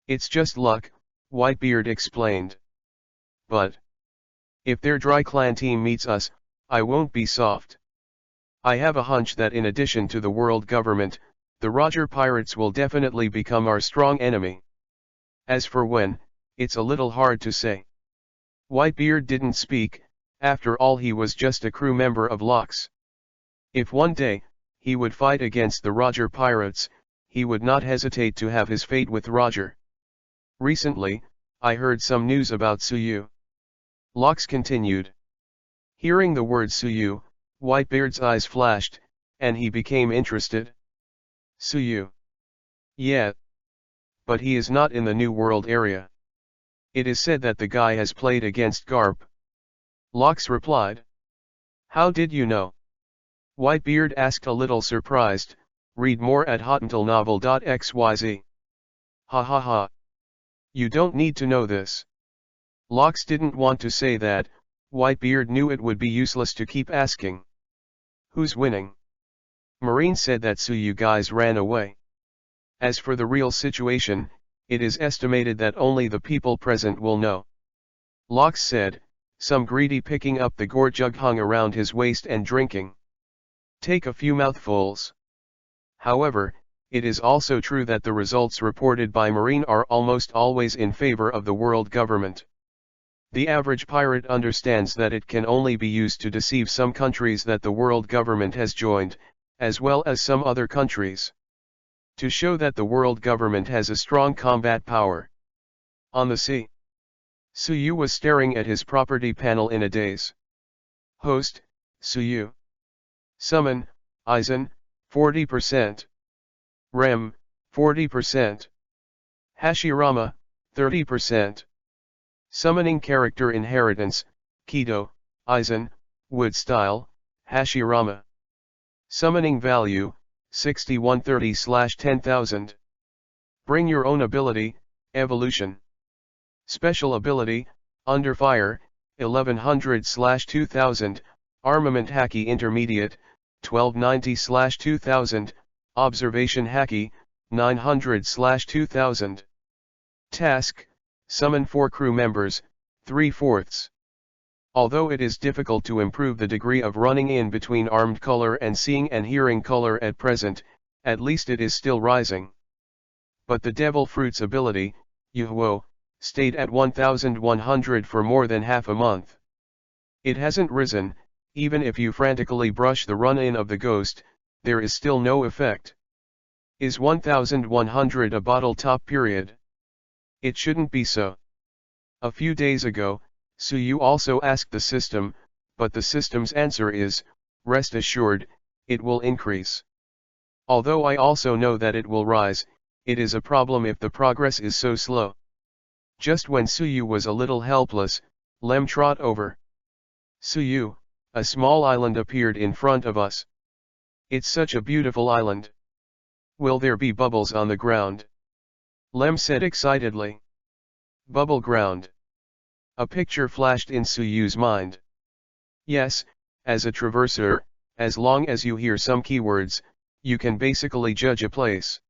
Speaker 1: It's just luck, Whitebeard explained. But if their Dry Clan team meets us, I won't be soft. I have a hunch that in addition to the world government, the Roger Pirates will definitely become our strong enemy. As for when, it's a little hard to say. Whitebeard didn't speak, after all he was just a crew member of Lox. If one day, he would fight against the Roger Pirates, he would not hesitate to have his fate with Roger. Recently, I heard some news about Suyu. Lox continued. Hearing the word Suyu, Whitebeard's eyes flashed, and he became interested. Suyu. Yeah. But he is not in the New World area. It is said that the guy has played against Garp. Lox replied. How did you know? Whitebeard asked a little surprised. Read more at hotuntilnovel.xyz. Ha ha ha. You don't need to know this. Lox didn't want to say that. Whitebeard knew it would be useless to keep asking. Who's winning? Marine said that Suyu guys ran away. As for the real situation, it is estimated that only the people present will know. Lox said, some greedy picking up the gourd jug hung around his waist and drinking. Take a few mouthfuls. However, it is also true that the results reported by Marine are almost always in favor of the world government. The average pirate understands that it can only be used to deceive some countries that the world government has joined, as well as some other countries. To show that the world government has a strong combat power. On the sea. Suyu was staring at his property panel in a daze. Host, Suyu. Summon, Aizen, 40%. Rem, 40%. Hashirama, 30%. Summoning character inheritance, Kido, Aizen, wood style, Hashirama. Summoning value, 6130/10,000. Bring your own ability, evolution. Special ability, under fire, 1100/2000, armament haki intermediate, 1290/2000, observation haki, 900/2000. Task, summon 4 crew members, 3/4. Although it is difficult to improve the degree of running in between armed color and seeing and hearing color at present, at least it is still rising. But the Devil Fruit's ability, Yuhuo, stayed at 1100 for more than half a month. It hasn't risen, Even if you frantically brush the run-in of the ghost, there is still no effect. Is 1100 a bottle top period? It shouldn't be so. A few days ago, Suyu also asked the system, but the system's answer is, rest assured, it will increase. Although I also know that it will rise, it is a problem if the progress is so slow. Just when Suyu was a little helpless, Lem trot over. Suyu, a small island appeared in front of us. It's such a beautiful island. Will there be bubbles on the ground? Lem said excitedly. Bubble ground. A picture flashed in Suyu's mind. Yes, as a traverser, as long as you hear some keywords, you can basically judge a place.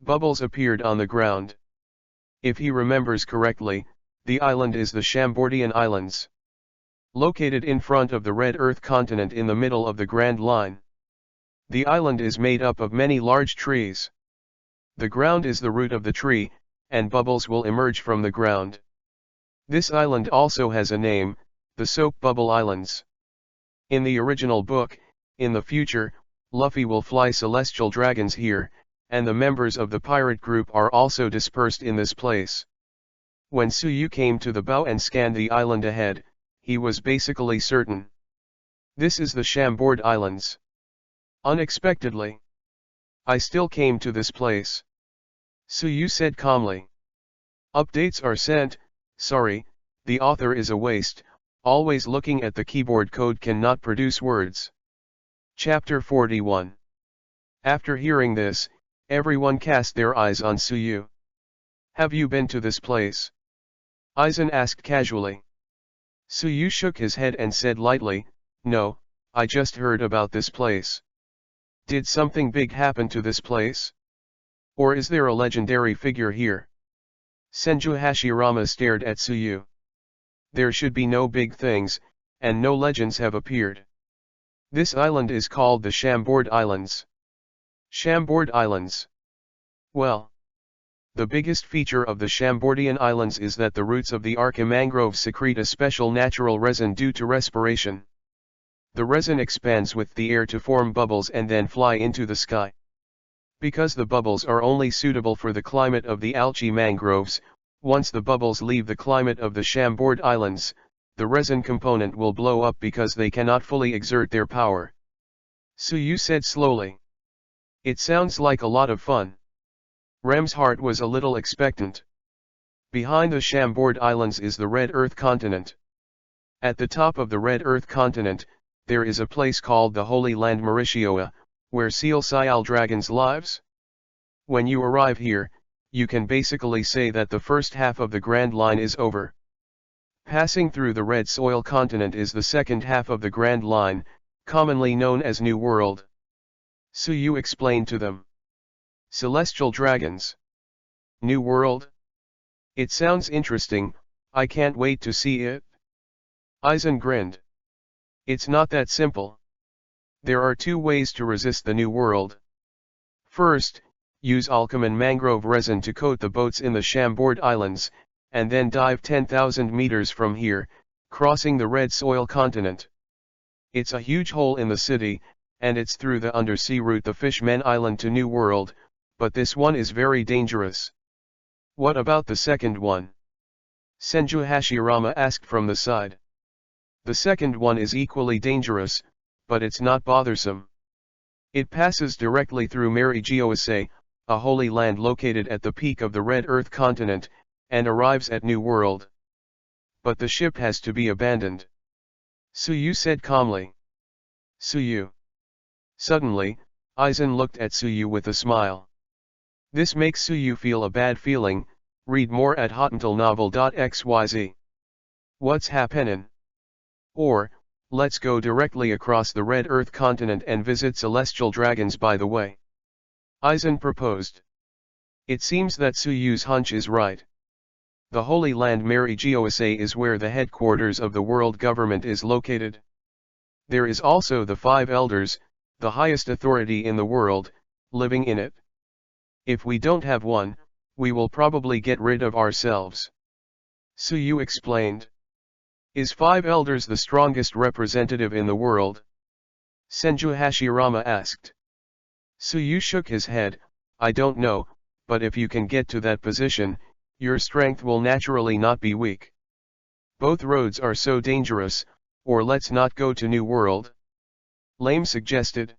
Speaker 1: Bubbles appeared on the ground. If he remembers correctly, the island is the Shambordian Islands. Located in front of the Red Earth continent in the middle of the Grand Line. The island is made up of many large trees. The ground is the root of the tree, and bubbles will emerge from the ground. This island also has a name, the Soap Bubble Islands. In the original book, in the future, Luffy will fly celestial dragons here, and the members of the pirate group are also dispersed in this place. When Suyu came to the bow and scanned the island ahead, he was basically certain. This is the Chambord Islands. Unexpectedly, I still came to this place. Suyu said calmly. Updates are sent. Sorry, the author is a waste, always looking at the keyboard code cannot produce words. Chapter 41. After hearing this, everyone cast their eyes on Suyu. Have you been to this place? Aizen asked casually. Suyu shook his head and said lightly, no, I just heard about this place. Did something big happen to this place? Or is there a legendary figure here? Senju Hashirama stared at Suyu. There should be no big things, and no legends have appeared. This island is called the Chambord Islands. Chambord Islands. Well, the biggest feature of the Chambordian Islands is that the roots of the Arca mangrove secrete a special natural resin due to respiration. The resin expands with the air to form bubbles and then fly into the sky. Because the bubbles are only suitable for the climate of the algae mangroves, once the bubbles leave the climate of the Chambord Islands, the resin component will blow up because they cannot fully exert their power. Suyu said slowly. It sounds like a lot of fun. Rem's heart was a little expectant. Behind the Chambord Islands is the Red Earth continent. At the top of the Red Earth continent, there is a place called the Holy Land Mauritius, where seal Sial dragons lives. When you arrive here, you can basically say that the first half of the Grand Line is over. Passing through the Red Soil continent is the second half of the Grand Line, commonly known as New World. Suyu explained to them. Celestial dragons. New World? It sounds interesting, I can't wait to see it. Aizen grinned. It's not that simple. There are two ways to resist the New World. First, use alkaman mangrove resin to coat the boats in the Chambord Islands, and then dive 10,000 meters from here, crossing the Red Soil continent. It's a huge hole in the city, and it's through the undersea route the Fishmen Island to New World, but this one is very dangerous. What about the second one? Senju Hashirama asked from the side. The second one is equally dangerous, but it's not bothersome. It passes directly through Mauritius, a holy land located at the peak of the Red Earth continent, and arrives at New World. But the ship has to be abandoned. Suyu said calmly. Suyu. Suddenly, Aizen looked at Suyu with a smile. This makes Suyu feel a bad feeling. Read more at hotmailnovel.xyz. What's happenin'? Or, let's go directly across the Red Earth continent and visit celestial dragons by the way. Aizen proposed. It seems that Suyu's hunch is right. The Holy Land Mauritius is where the headquarters of the world government is located. There is also the Five Elders, the highest authority in the world, living in it. If we don't have one, we will probably get rid of ourselves. Suyu explained. Is 5 elders the strongest representative in the world? Senju Hashirama asked. Suyu shook his head. I don't know, but if you can get to that position, your strength will naturally not be weak. Both roads are so dangerous, or let's not go to New World. Lame suggested.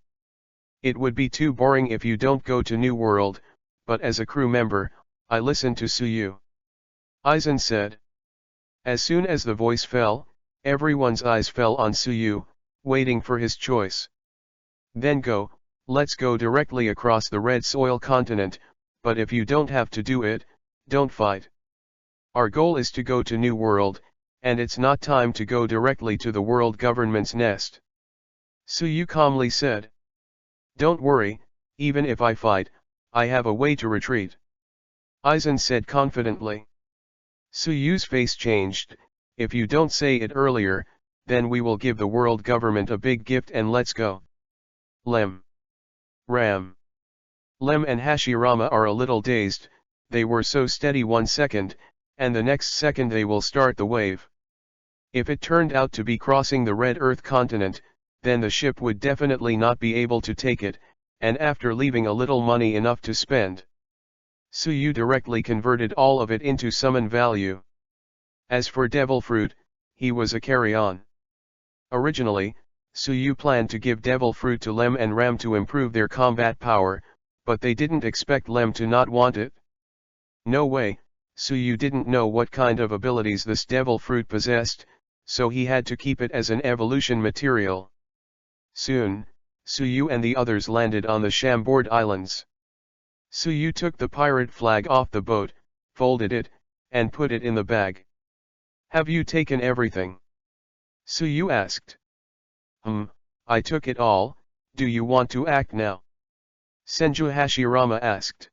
Speaker 1: It would be too boring if you don't go to New World, but as a crew member, I listen to Suyu. Aizen said. As soon as the voice fell, everyone's eyes fell on Suyu, waiting for his choice. Then go, let's go directly across the Red Soil continent, but if you don't have to do it, don't fight. Our goal is to go to New World, and it's not time to go directly to the world government's nest. Suyu calmly said. Don't worry, even if I fight, I have a way to retreat. Aizen said confidently. Suyu's face changed. If you don't say it earlier, then we will give the world government a big gift and let's go. Lem. Ram. Lem and Hashirama are a little dazed. They were so steady 1 second, and the next second they will start the wave. If it turned out to be crossing the Red Earth continent, then the ship would definitely not be able to take it, and after leaving a little money enough to spend. Suyu directly converted all of it into summon value. As for Devil Fruit, he was a carry-on. Originally, Suyu planned to give Devil Fruit to Lem and Ram to improve their combat power, but they didn't expect Lem to not want it. No way, Suyu didn't know what kind of abilities this Devil Fruit possessed, so he had to keep it as an evolution material. Soon, Suyu and the others landed on the Chambord Islands. Suyu took the pirate flag off the boat, folded it, and put it in the bag. Have you taken everything? Suyu asked. I took it all. Do you want to act now? Senju Hashirama asked.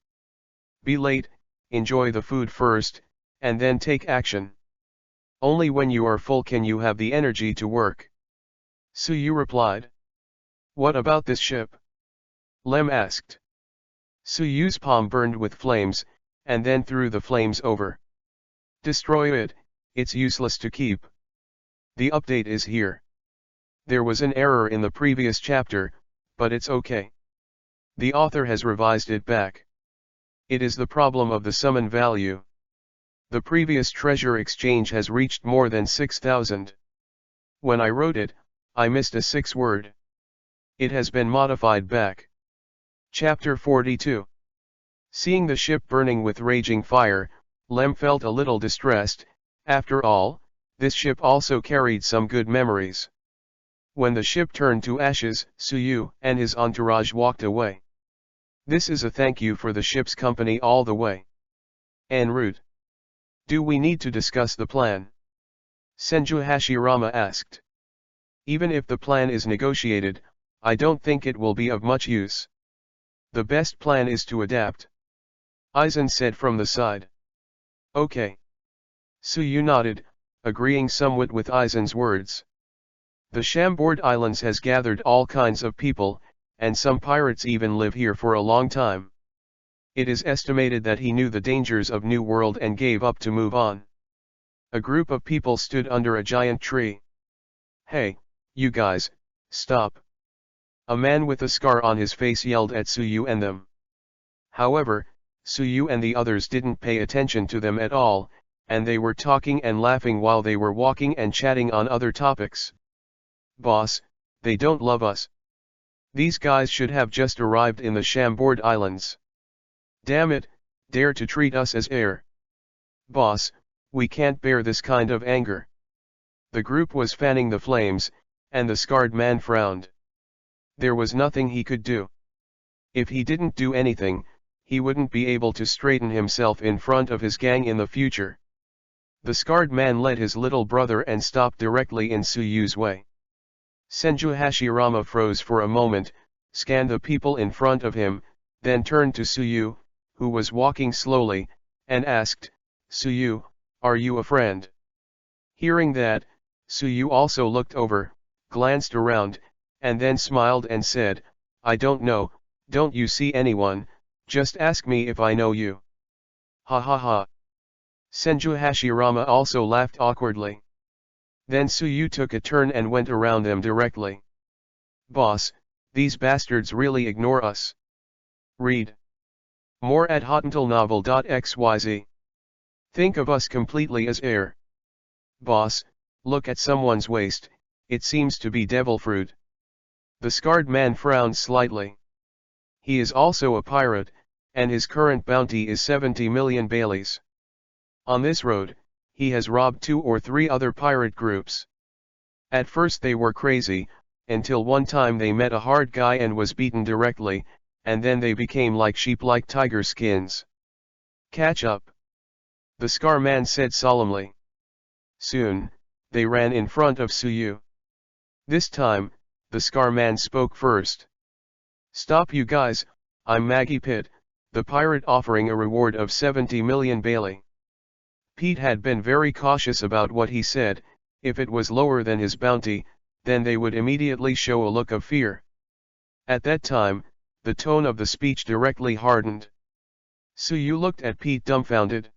Speaker 1: Be late, enjoy the food first, and then take action. Only when you are full can you have the energy to work. Suyu replied. What about this ship? Lem asked. Suyu's palm burned with flames, and then threw the flames over. Destroy it, it's useless to keep. The update is here. There was an error in the previous chapter, but it's okay. The author has revised it back. It is the problem of the summon value. The previous treasure exchange has reached more than 6,000. When I wrote it, I missed a 6 word. It has been modified back. Chapter 42. Seeing the ship burning with raging fire, Lem felt a little distressed. After all, this ship also carried some good memories. When the ship turned to ashes, Suyu and his entourage walked away. This is a thank you for the ship's company all the way. En route. Do we need to discuss the plan? Senju Hashirama asked. Even if the plan is negotiated, I don't think it will be of much use. The best plan is to adapt. Aizen said from the side. Okay. Suyu nodded, agreeing somewhat with Aizen's words. The Chambord Islands has gathered all kinds of people, and some pirates even live here for a long time. It is estimated that he knew the dangers of New World and gave up to move on. A group of people stood under a giant tree. Hey, you guys, stop. A man with a scar on his face yelled at Suyu and them. However, Suyu and the others didn't pay attention to them at all, and they were talking and laughing while they were walking and chatting on other topics. Boss, they don't love us. These guys should have just arrived in the Chambord Islands. Damn it, dare to treat us as air. Boss, we can't bear this kind of anger. The group was fanning the flames, and the scarred man frowned. There was nothing he could do. If he didn't do anything, he wouldn't be able to straighten himself in front of his gang in the future. The scarred man led his little brother and stopped directly in Suyu's way. Senju Hashirama froze for a moment, scanned the people in front of him, then turned to Suyu, who was walking slowly, and asked, Suyu, are you a friend? Hearing that, Suyu also looked over, glanced around, and then smiled and said, I don't know, don't you see anyone, just ask me if I know you. Ha ha ha. Senju Hashirama also laughed awkwardly. Then Suyu took a turn and went around them directly. Boss, these bastards really ignore us. Read more at hotuntilnovel.xyz. Think of us completely as air. Boss, look at someone's waist, it seems to be devil fruit. The scarred man frowned slightly. He is also a pirate, and his current bounty is 70 million Baileys. On this road, he has robbed 2 or 3 other pirate groups. At first they were crazy, until one time they met a hard guy and was beaten directly, and then they became like sheep like tiger skins. Catch up. The scar man said solemnly. Soon, they ran in front of Suyu. This time, the scar man spoke first. Stop you guys, I'm Maggie Pitt, the pirate offering a reward of 70 million Bailey. Pete had been very cautious about what he said. If it was lower than his bounty, then they would immediately show a look of fear. At that time, the tone of the speech directly hardened. Suyu looked at Pete dumbfounded.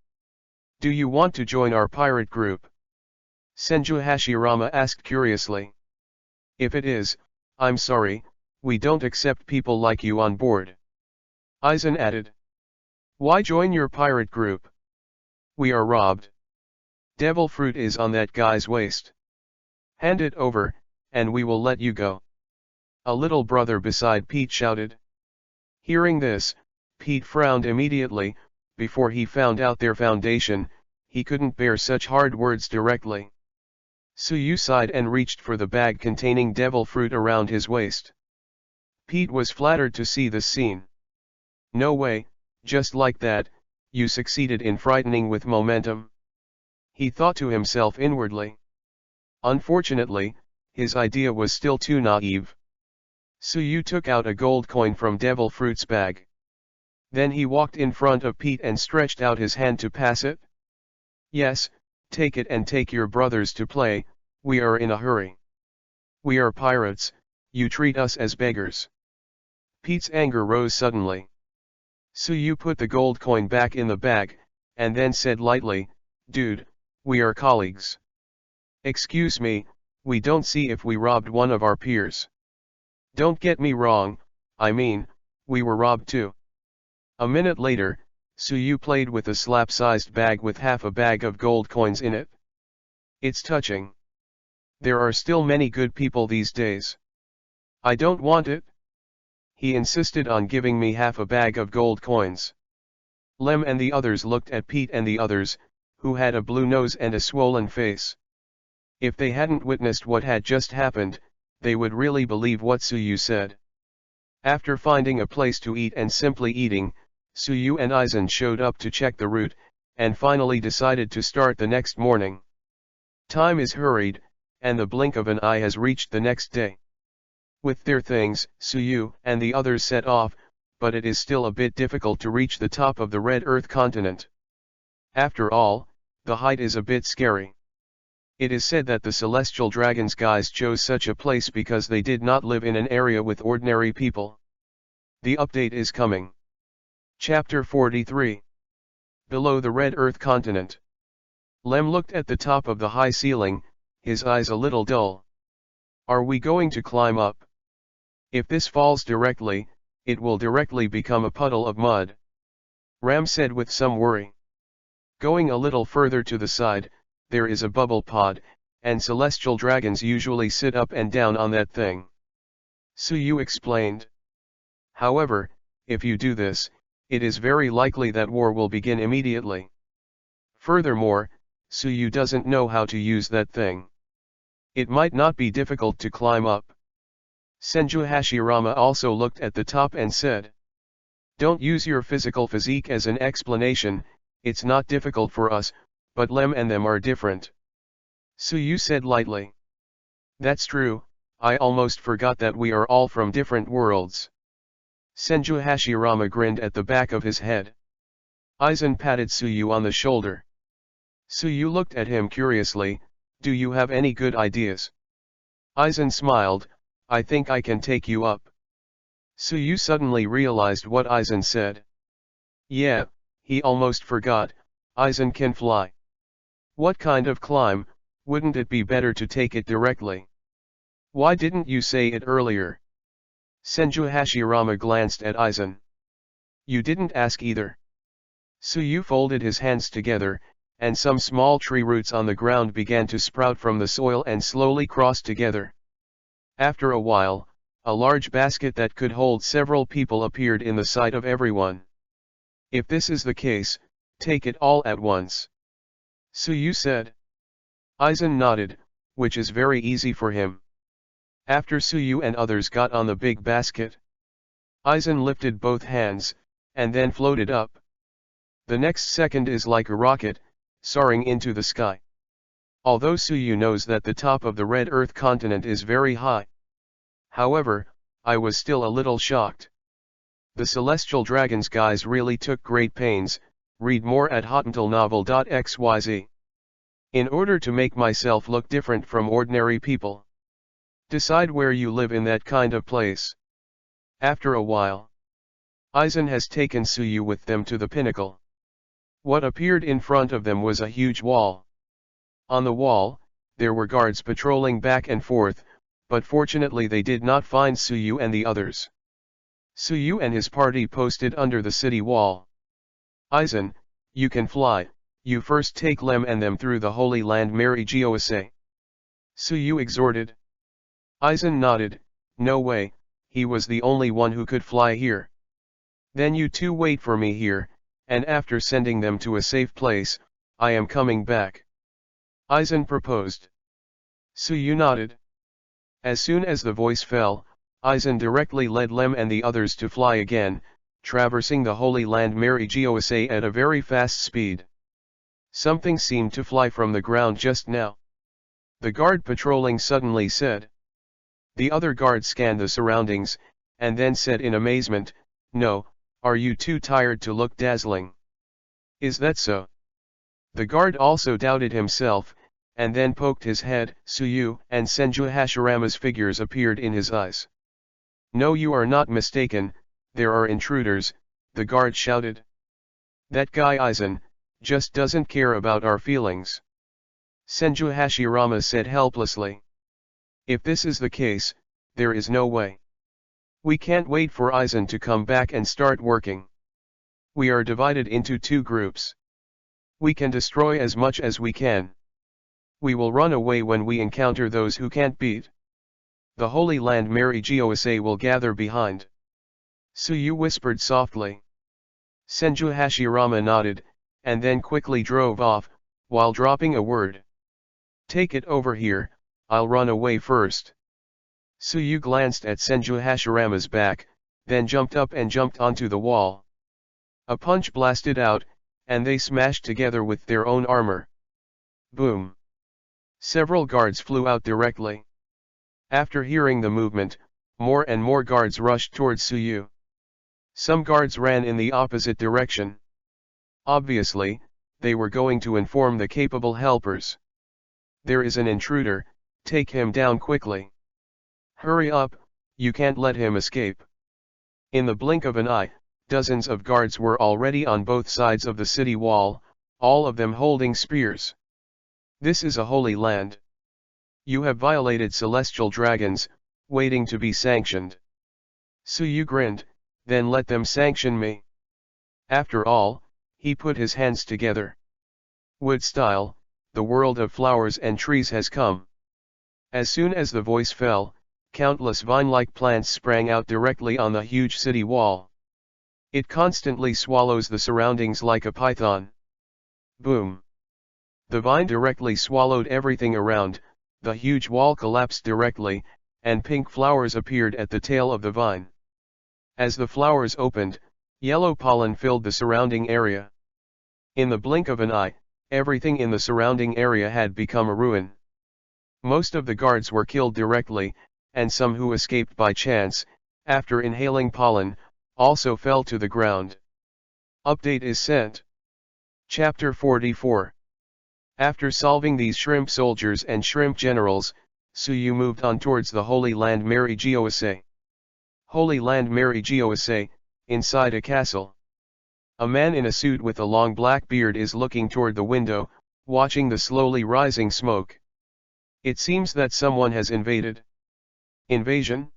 Speaker 1: Do you want to join our pirate group? Senju Hashirama asked curiously. If it is, I'm sorry, we don't accept people like you on board. Aizen added. Why join your pirate group? We are robbed. Devil fruit is on that guy's waist. Hand it over, and we will let you go. A little brother beside Pete shouted. Hearing this, Pete frowned immediately. Before he found out their foundation, he couldn't bear such hard words directly. Suyu sighed and reached for the bag containing devil fruit around his waist. Pete was flattered to see this scene. No way, just like that, you succeeded in frightening with momentum. He thought to himself inwardly. Unfortunately, his idea was still too naive. Suyu took out a gold coin from Devil Fruit's bag. Then he walked in front of Pete and stretched out his hand to pass it. Yes, take it and take your brothers to play, we are in a hurry. We are pirates, you treat us as beggars. Pete's anger rose suddenly. Suyu put the gold coin back in the bag, and then said lightly, Dude, we are colleagues. Excuse me, we don't see if we robbed one of our peers. Don't get me wrong, I mean, we were robbed too. A minute later, Suyu played with a slap-sized bag with half a bag of gold coins in it. It's touching. There are still many good people these days. I don't want it. He insisted on giving me half a bag of gold coins. Lem and the others looked at Pete and the others, who had a blue nose and a swollen face. If they hadn't witnessed what had just happened, they would really believe what Suyu said. After finding a place to eat and simply eating, Suyu and Aizen showed up to check the route, and finally decided to start the next morning. Time is hurried, and the blink of an eye has reached the next day. With their things, Suyu and the others set off, but it is still a bit difficult to reach the top of the Red Earth continent. After all, the height is a bit scary. It is said that the Celestial Dragons guys chose such a place because they did not live in an area with ordinary people. The update is coming. Chapter 43. Below the Red Earth continent. Lem looked at the top of the high ceiling, his eyes a little dull. Are we going to climb up? If this falls directly, it will directly become a puddle of mud. Ram said with some worry. Going a little further to the side, there is a bubble pod, and celestial dragons usually sit up and down on that thing. Suyu explained. However, if you do this, it is very likely that war will begin immediately. Furthermore, Suyu doesn't know how to use that thing. It might not be difficult to climb up. Senju Hashirama also looked at the top and said. Don't use your physical physique as an explanation, it's not difficult for us, but Lem and them are different. Suyu said lightly. That's true, I almost forgot that we are all from different worlds. Senju Hashirama grinned at the back of his head. Aizen patted Suyu on the shoulder. Suyu looked at him curiously, do you have any good ideas? Aizen smiled, I think I can take you up. Suyu suddenly realized what Aizen said. Yeah, he almost forgot, Aizen can fly. What kind of climb, Wouldn't it be better to take it directly? Why didn't you say it earlier? Senju Hashirama glanced at Aizen. You didn't ask either. Suyu folded his hands together, and some small tree roots on the ground began to sprout from the soil and slowly crossed together. After a while, a large basket that could hold several people appeared in the sight of everyone. If this is the case, take it all at once. Suyu said. Aizen nodded, which is very easy for him. After Suyu and others got on the big basket, Aizen lifted both hands, and then floated up. The next second is like a rocket, soaring into the sky. Although Suyu knows that the top of the Red Earth continent is very high. However, I was still a little shocked. The Celestial Dragons guys really took great pains. Read more at hotmailnovel.xyz. In order to make myself look different from ordinary people. Decide where you live in that kind of place. After a while, Aizen has taken Suyu with them to the pinnacle. What appeared in front of them was a huge wall. On the wall, there were guards patrolling back and forth, but fortunately they did not find Suyu and the others. Suyu and his party posted under the city wall. Aizen, you can fly, you first take Lem and them through the Holy Land Mary Giose. Suyu exhorted. Aizen nodded, no way, he was the only one who could fly here. Then you two wait for me here, and after sending them to a safe place, I am coming back. Aizen proposed. Suyu nodded. As soon as the voice fell, Aizen directly led Lem and the others to fly again, traversing the Holy Land Mary Giose at a very fast speed. Something seemed to fly from the ground just now. The guard patrolling suddenly said. The other guard scanned the surroundings, and then said in amazement, no, are you too tired to look dazzling? Is that so? The guard also doubted himself, and then poked his head. Suyu and Senju Hashirama's figures appeared in his eyes. No, you are not mistaken, there are intruders, the guard shouted. That guy Aizen, just doesn't care about our feelings. Senju Hashirama said helplessly. If this is the case, there is no way. We can't wait for Aizen to come back and start working. We are divided into two groups. We can destroy as much as we can. We will run away when we encounter those who can't beat. The Holy Land Mary Giose will gather behind. Suyu whispered softly. Senju Hashirama nodded, and then quickly drove off, while dropping a word. Take it over here, I'll run away first. Suyu glanced at Senju Hashirama's back, then jumped up and jumped onto the wall. A punch blasted out, and they smashed together with their own armor. Boom! Several guards flew out directly. After hearing the movement, more and more guards rushed towards Suyu. Some guards ran in the opposite direction. Obviously, they were going to inform the capable helpers. There is an intruder, take him down quickly. Hurry up, you can't let him escape. In the blink of an eye, dozens of guards were already on both sides of the city wall, all of them holding spears. This is a holy land. You have violated celestial dragons, waiting to be sanctioned. Suyu grinned, then let them sanction me. After all, he put his hands together. Wood style, the world of flowers and trees has come. As soon as the voice fell, countless vine-like plants sprang out directly on the huge city wall. It constantly swallows the surroundings like a python. Boom! The vine directly swallowed everything around, the huge wall collapsed directly, and pink flowers appeared at the tail of the vine. As the flowers opened, yellow pollen filled the surrounding area. In the blink of an eye, everything in the surrounding area had become a ruin. Most of the guards were killed directly, and some who escaped by chance, after inhaling pollen, also fell to the ground. Update is sent. Chapter 44. After solving these shrimp soldiers and shrimp generals, Suyu moved on towards the Holy Land Mary Giose. Holy Land Mary Giose, inside a castle. A man in a suit with a long black beard is looking toward the window, watching the slowly rising smoke. It seems that someone has invaded. Invasion?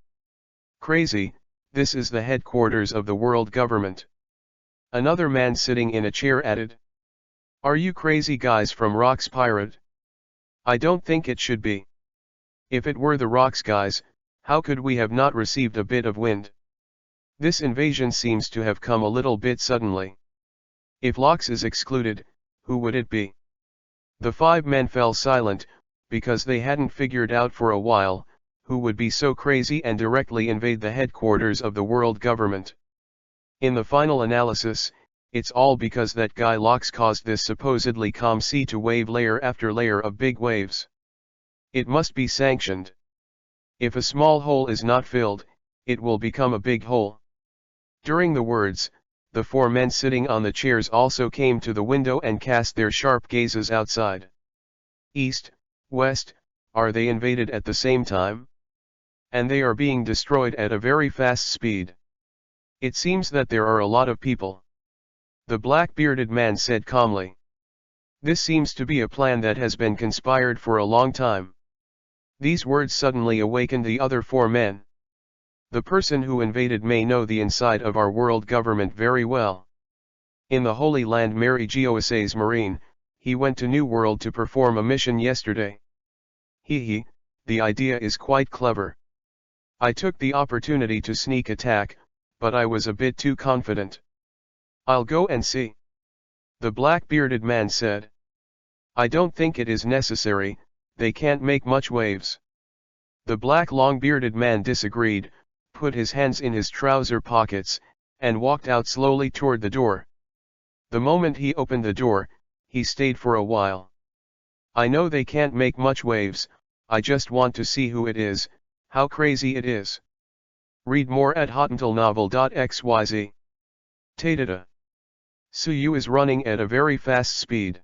Speaker 1: Crazy, this is the headquarters of the world government. Another man sitting in a chair added. Are you crazy guys from Rocks Pirate? I don't think it should be. If it were the Rocks guys, how could we have not received a bit of wind? This invasion seems to have come a little bit suddenly. If Locks is excluded, who would it be? The 5 men fell silent, because they hadn't figured out for a while, who would be so crazy and directly invade the headquarters of the world government. In the final analysis, it's all because that guy Locks caused this supposedly calm sea to wave layer after layer of big waves. It must be sanctioned. If a small hole is not filled, it will become a big hole. During the words, the 4 men sitting on the chairs also came to the window and cast their sharp gazes outside. East, west, are they invaded at the same time? And they are being destroyed at a very fast speed. It seems that there are a lot of people. The black-bearded man said calmly. This seems to be a plan that has been conspired for a long time. These words suddenly awakened the other 4 men. The person who invaded may know the inside of our world government very well. In the Holy Land Mary Geosays Marine, he went to New World to perform a mission yesterday. The idea is quite clever. I took the opportunity to sneak attack, but I was a bit too confident. I'll go and see. The black-bearded man said. I don't think it is necessary, they can't make much waves. The black long-bearded man disagreed, put his hands in his trouser pockets, and walked out slowly toward the door. The moment he opened the door, he stayed for a while. I know they can't make much waves, I just want to see who it is, how crazy it is. Read more at hottentalnovel.xyz. Tadada. Suyu is running at a very fast speed.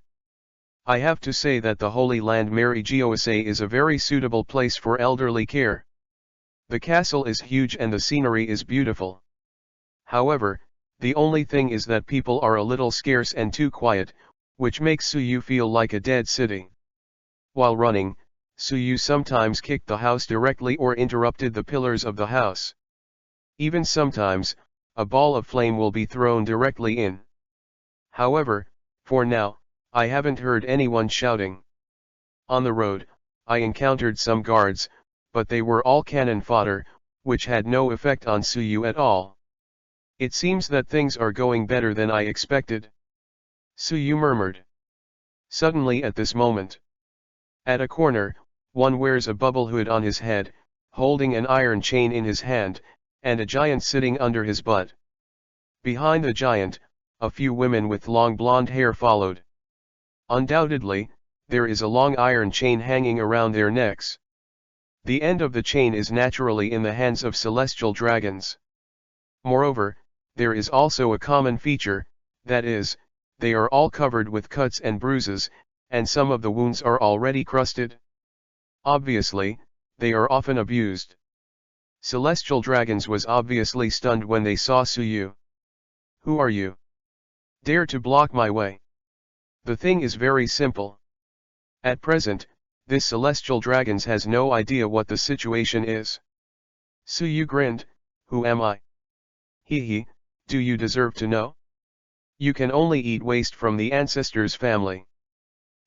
Speaker 1: I have to say that the Holy Land Mary Geosay is a very suitable place for elderly care. The castle is huge and the scenery is beautiful. However, the only thing is that people are a little scarce and too quiet, which makes Suyu feel like a dead city. While running, Suyu sometimes kicked the house directly or interrupted the pillars of the house. Even sometimes, a ball of flame will be thrown directly in. However, for now, I haven't heard anyone shouting. On the road, I encountered some guards, but they were all cannon fodder, which had no effect on Suyu at all. It seems that things are going better than I expected. Suyu murmured. Suddenly at this moment. At a corner, one wears a bubble hood on his head, holding an iron chain in his hand, and a giant sitting under his butt. Behind the giant, a few women with long blonde hair followed. Undoubtedly, there is a long iron chain hanging around their necks. The end of the chain is naturally in the hands of celestial dragons. Moreover, there is also a common feature, that is, they are all covered with cuts and bruises, and some of the wounds are already crusted. Obviously, they are often abused. Celestial Dragons was obviously stunned when they saw Suyu. Who are you? Dare to block my way? The thing is very simple. At present, this Celestial Dragons has no idea what the situation is. Suyu grinned, who am I? Do you deserve to know? You can only eat waste from the ancestors' family.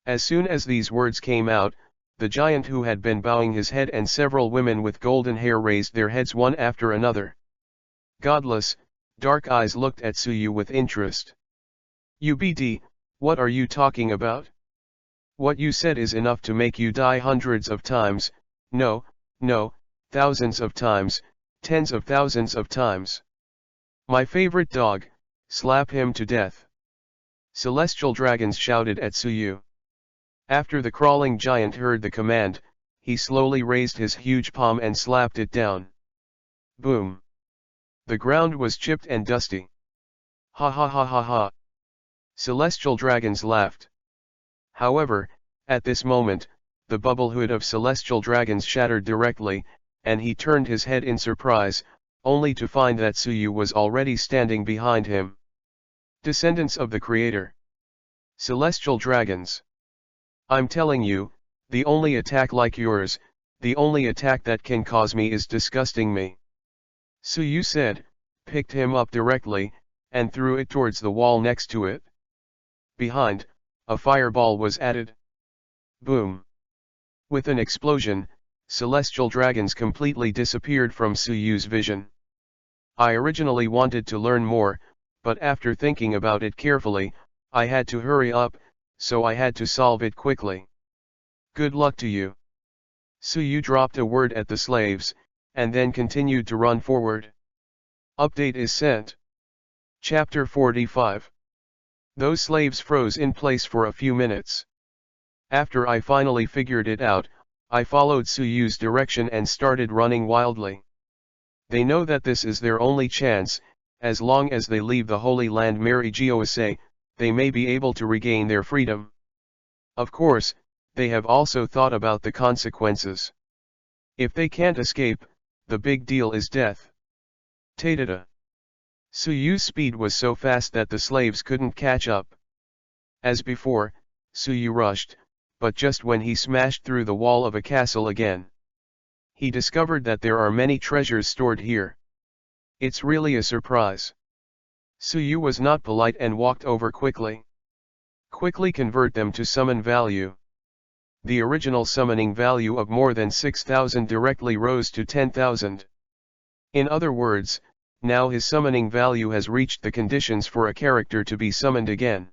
Speaker 1: As soon as these words came out, the giant who had been bowing his head and several women with golden hair raised their heads one after another. Godless, dark eyes looked at Suyu with interest. UBD, what are you talking about? What you said is enough to make you die hundreds of times, no, thousands of times, tens of thousands of times. My favorite dog, slap him to death. Celestial Dragons shouted at Suyu. After the crawling giant heard the command, he slowly raised his huge palm and slapped it down. Boom! The ground was chipped and dusty. Ha ha ha ha ha! Celestial Dragons laughed. However, at this moment, the bubble hood of Celestial Dragons shattered directly, and he turned his head in surprise, only to find that Suyu was already standing behind him. Descendants of the Creator. Celestial Dragons. I'm telling you, The only attack like yours, the only attack that can cause me is disgusting me. Suyu said, picked him up directly, and threw it towards the wall next to it. Behind, a fireball was added. Boom! With an explosion, celestial dragons completely disappeared from Suyu's vision. I originally wanted to learn more, but after thinking about it carefully, I had to hurry up, so I had to solve it quickly. Good luck to you. Suyu dropped a word at the slaves, and then continued to run forward. Update is sent. Chapter 45. Those slaves froze in place for a few minutes. After I finally figured it out, I followed Suyu's direction and started running wildly. They know that this is their only chance. As long as they leave the Holy Land Mary Giose, they may be able to regain their freedom. Of course, they have also thought about the consequences. If they can't escape, the big deal is death. Tadada. Suyu's speed was so fast that the slaves couldn't catch up. As before, Suyu rushed, but just when he smashed through the wall of a castle again, he discovered that there are many treasures stored here. It's really a surprise. Suyu was not polite and walked over quickly. Quickly convert them to summon value. The original summoning value of more than 6,000 directly rose to 10,000. In other words, now his summoning value has reached the conditions for a character to be summoned again.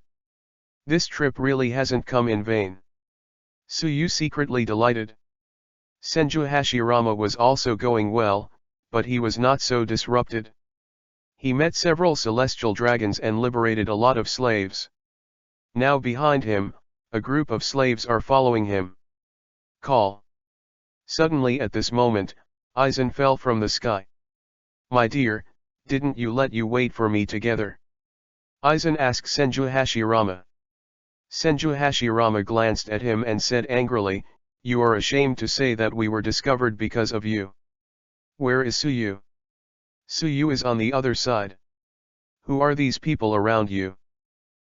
Speaker 1: This trip really hasn't come in vain. Suyu secretly delighted. Senju Hashirama was also going well, but he was not so disrupted. He met several celestial dragons and liberated a lot of slaves. Now behind him, a group of slaves are following him. Call. Suddenly at this moment, Aizen fell from the sky. My dear, didn't you let you wait for me together? Aizen asked Senju Hashirama. Senju Hashirama glanced at him and said angrily, you are ashamed to say that we were discovered because of you. Where is Suyu? Suyu is on the other side. Who are these people around you?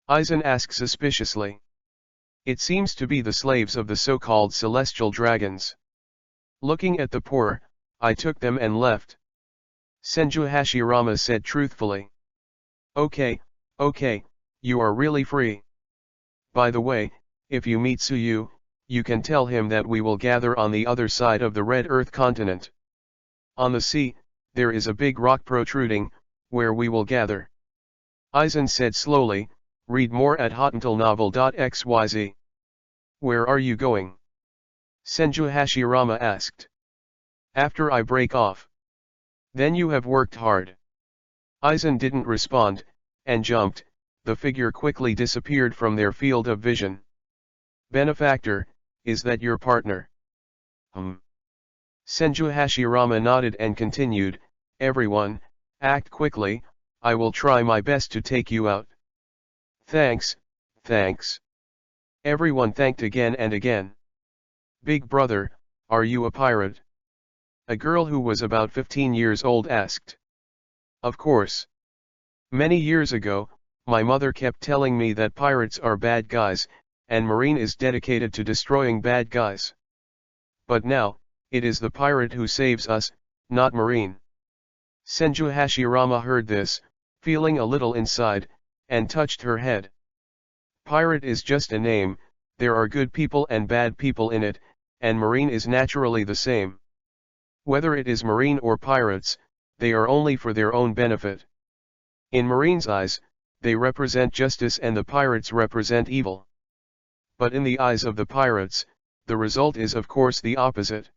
Speaker 1: Aizen asked suspiciously. It seems to be the slaves of the so-called celestial dragons. Looking at the poor, I took them and left. Senju Hashirama said truthfully. Okay, you are really free. By the way, if you meet Suyu, you can tell him that we will gather on the other side of the Red Earth continent. On the sea, there is a big rock protruding, where we will gather. Aizen said slowly, read more at hotuntelnovel.xyz. Where are you going? Senju Hashirama asked. After I break off. Then you have worked hard. Aizen didn't respond, and jumped. The figure quickly disappeared from their field of vision. Benefactor, is that your partner? Senju Hashirama nodded and continued, everyone, act quickly, I will try my best to take you out. Thanks. Everyone thanked again and again. Big brother, are you a pirate? A girl who was about 15 years old asked. Of course. Many years ago, my mother kept telling me that pirates are bad guys, and Marine is dedicated to destroying bad guys. But now, it is the pirate who saves us, not Marine. Senju Hashirama heard this, feeling a little inside, and touched her head. Pirate is just a name, there are good people and bad people in it, and Marine is naturally the same. Whether it is Marine or pirates, they are only for their own benefit. In Marine's eyes, they represent justice and the pirates represent evil. But in the eyes of the pirates, the result is of course the opposite.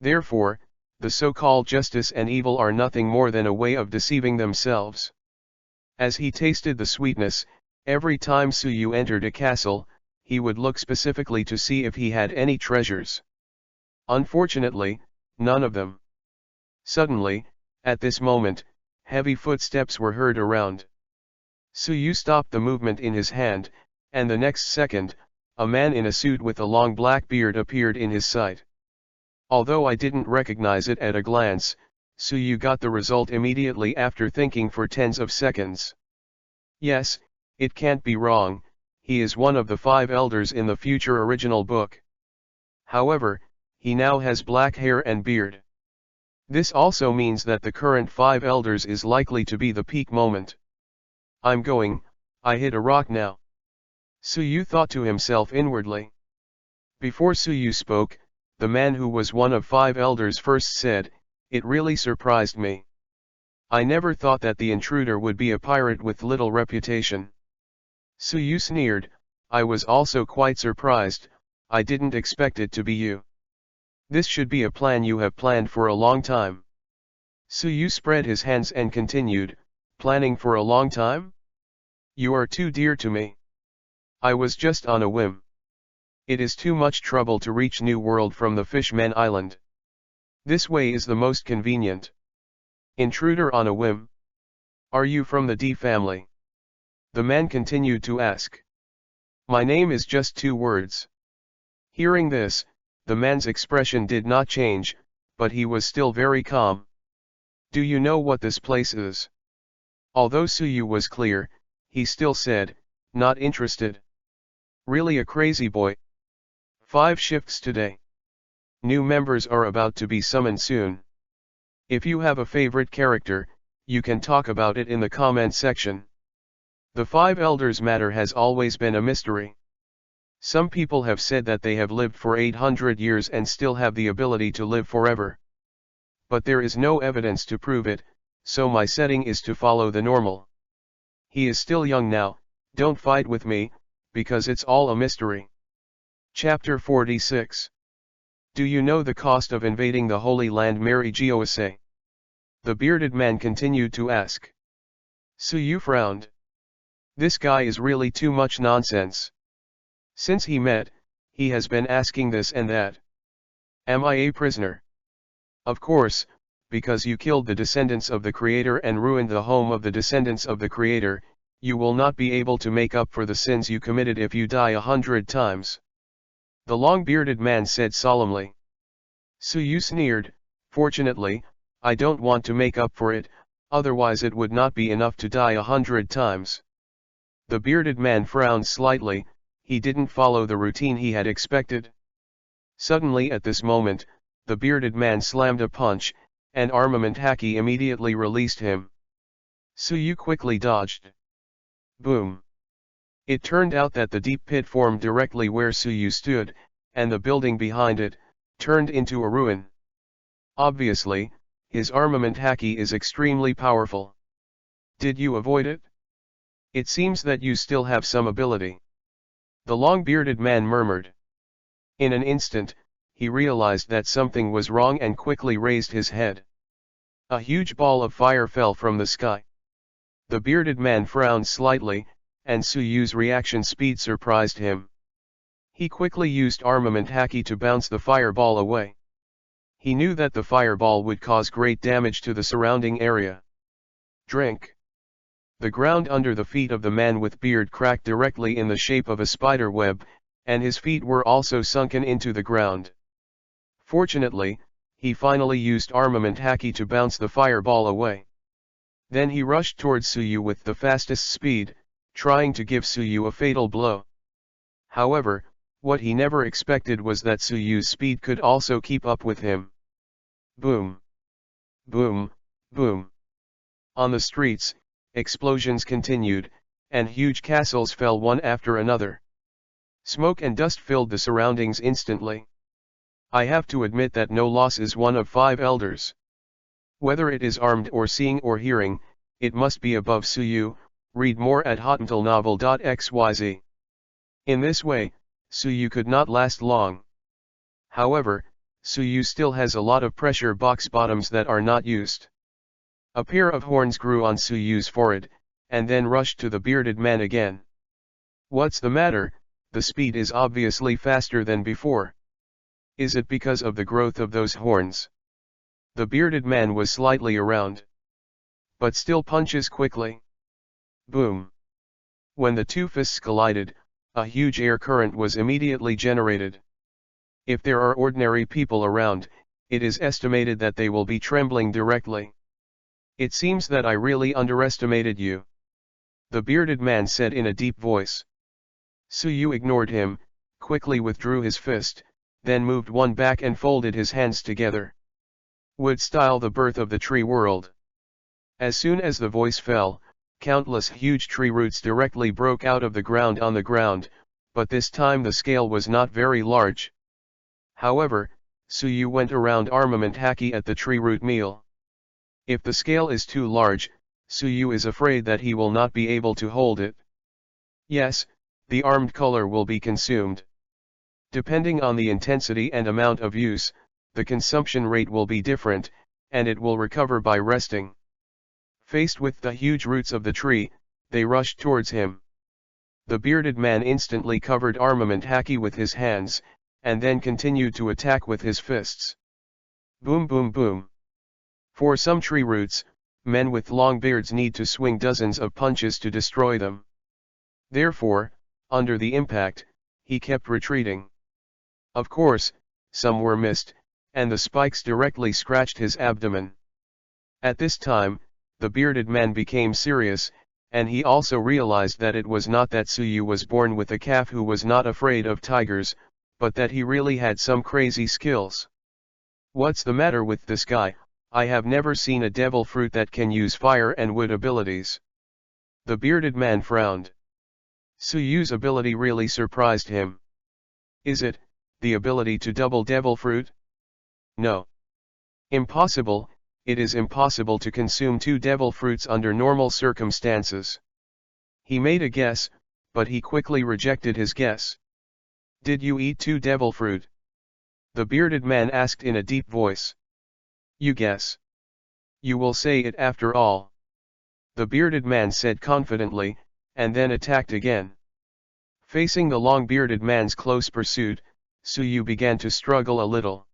Speaker 1: Therefore, the so-called justice and evil are nothing more than a way of deceiving themselves. As he tasted the sweetness, every time Suyu entered a castle, he would look specifically to see if he had any treasures. Unfortunately, none of them. Suddenly, at this moment, heavy footsteps were heard around. Suyu stopped the movement in his hand, and the next second, a man in a suit with a long black beard appeared in his sight. Although I didn't recognize it at a glance, Suyu got the result immediately after thinking for tens of seconds. Yes, it can't be wrong, he is one of the 5 elders in the future original book. However, he now has black hair and beard. This also means that the current 5 elders is likely to be the peak moment. I hit a rock now. Suyu thought to himself inwardly. Before Suyu spoke, the man who was one of 5 elders first said, "It really surprised me. I never thought that the intruder would be a pirate with little reputation." Suyu sneered, "I was also quite surprised, I didn't expect it to be you. This should be a plan you have planned for a long time." Suyu spread his hands and continued, "Planning for a long time? You are too dear to me. I was just on a whim. It is too much trouble to reach New World from the Fishman Island. This way is the most convenient." Intruder on a whim? Are you from the D family? The man continued to ask. "My name is just 2 words. Hearing this, the man's expression did not change, but he was still very calm. "Do you know what this place is?" Although Suyu was clear, he still said, "Not interested." Really a crazy boy. 5 shifts today. New members are about to be summoned soon. If you have a favorite character, you can talk about it in the comment section. The 5 elders matter has always been a mystery. Some people have said that they have lived for 800 years and still have the ability to live forever. But there is no evidence to prove it, so my setting is to follow the normal. He is still young now, don't fight with me, because it's all a mystery. Chapter 46. Do you know the cost of invading the Holy Land, Mary Giose? The bearded man continued to ask. Suyu frowned. This guy is really too much nonsense. Since he met, he has been asking this and that. Am I a prisoner? Of course, because you killed the descendants of the Creator and ruined the home of the descendants of the Creator, you will not be able to make up for the sins you committed if you die 100 times. The long-bearded man said solemnly. Suyu sneered, "Fortunately, I don't want to make up for it, otherwise it would not be enough to die 100 times. The bearded man frowned slightly, he didn't follow the routine he had expected. Suddenly at this moment, the bearded man slammed a punch, and Armament Haki immediately released him. Suyu quickly dodged. Boom. It turned out that the deep pit formed directly where Suyu stood, and the building behind it, turned into a ruin. Obviously, his Armament Haki is extremely powerful. Did you avoid it? It seems that you still have some ability. The long-bearded man murmured. In an instant, he realized that something was wrong and quickly raised his head. A huge ball of fire fell from the sky. The bearded man frowned slightly, and Suyu's reaction speed surprised him. He quickly used Armament Haki to bounce the fireball away. He knew that the fireball would cause great damage to the surrounding area. Drink. The ground under the feet of the man with beard cracked directly in the shape of a spider web, and his feet were also sunken into the ground. Fortunately, he finally used Armament Haki to bounce the fireball away. Then he rushed towards Suyu with the fastest speed, trying to give Suyu a fatal blow. However, what he never expected was that Suyu's speed could also keep up with him. Boom! Boom! Boom! On the streets, explosions continued, and huge castles fell one after another. Smoke and dust filled the surroundings instantly. I have to admit that no loss is one of 5 elders. Whether it is armed or seeing or hearing, it must be above Suyu. Read more at hotmailnovel.xyz. In this way, Suyu could not last long. However, Suyu still has a lot of pressure box bottoms that are not used. A pair of horns grew on Suyu's forehead, and then rushed to the bearded man again. What's the matter? The speed is obviously faster than before. Is it because of the growth of those horns? The bearded man was slightly around, but still punches quickly. Boom. When the 2 fists collided, a huge air current was immediately generated. If there are ordinary people around, it is estimated that they will be trembling directly. It seems that I really underestimated you. The bearded man said in a deep voice. Suyu ignored him, quickly withdrew his fist, then moved one back and folded his hands together. Would style the birth of the tree world. As soon as the voice fell, countless huge tree roots directly broke out of the ground on the ground, but this time the scale was not very large. However, Suyu went around armament hacky at the tree root meal. If the scale is too large, Suyu is afraid that he will not be able to hold it. Yes, the armed color will be consumed. Depending on the intensity and amount of use, the consumption rate will be different, and it will recover by resting. Faced with the huge roots of the tree, they rushed towards him. The bearded man instantly covered armament hacky with his hands, and then continued to attack with his fists. Boom boom boom. For some tree roots, men with long beards need to swing dozens of punches to destroy them. Therefore, under the impact, he kept retreating. Of course, some were missed, and the spikes directly scratched his abdomen. At this time, the bearded man became serious, and he also realized that it was not that Suyu was born with a calf who was not afraid of tigers, but that he really had some crazy skills. What's the matter with this guy? I have never seen a devil fruit that can use fire and wood abilities. The bearded man frowned. Suyu's ability really surprised him. Is it, the ability to double devil fruit? No. Impossible, it is impossible to consume 2 devil fruits under normal circumstances. He made a guess, but he quickly rejected his guess. Did you eat 2 devil fruit? The bearded man asked in a deep voice. You guess. You will say it after all. The bearded man said confidently, and then attacked again. Facing the long-bearded man's close pursuit, Suyu began to struggle a little.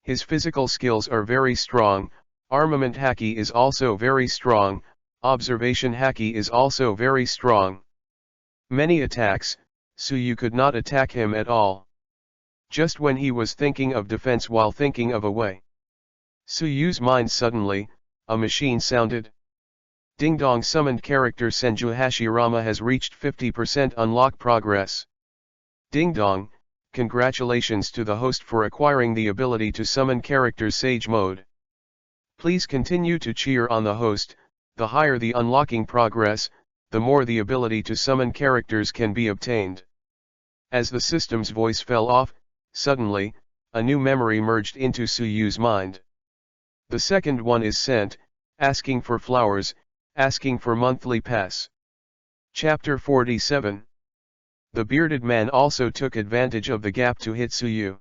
Speaker 1: His physical skills are very strong, armament hacky is also very strong, observation hacky is also very strong. Many attacks, Suyu could not attack him at all. Just when he was thinking of defense while thinking of a way. Suyu's mind suddenly, a machine sounded. Ding dong, summoned character Senju Hashirama has reached 50% unlock progress. Ding dong, congratulations to the host for acquiring the ability to summon characters Sage Mode. Please continue to cheer on the host, the higher the unlocking progress, the more the ability to summon characters can be obtained. As the system's voice fell off, suddenly, a new memory merged into Suyu's mind. The second one is sent, asking for flowers, asking for monthly pass. Chapter 47. The bearded man also took advantage of the gap to hit Suyu.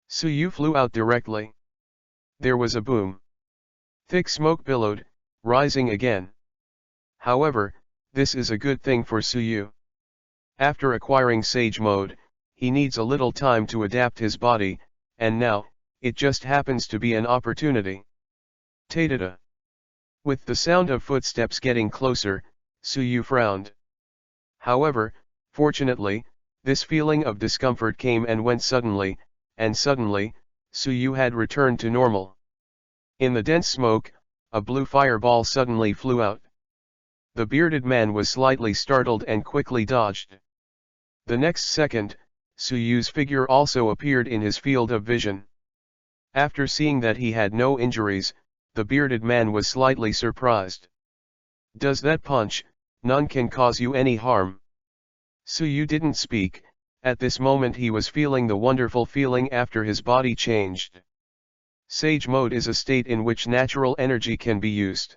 Speaker 1: Suyu flew out directly. There was a boom. Thick smoke billowed, rising again. However, this is a good thing for Suyu. After acquiring Sage Mode, he needs a little time to adapt his body, and now, it just happens to be an opportunity. Ta-da-da. With the sound of footsteps getting closer, Suyu frowned. However, fortunately, this feeling of discomfort came and went suddenly, and suddenly, Suyu had returned to normal. In the dense smoke, a blue fireball suddenly flew out. The bearded man was slightly startled and quickly dodged. The next second, Suyu's figure also appeared in his field of vision. After seeing that he had no injuries, the bearded man was slightly surprised. Does that punch, none can cause you any harm? Suyu didn't speak. At this moment he was feeling the wonderful feeling after his body changed. Sage Mode is a state in which natural energy can be used.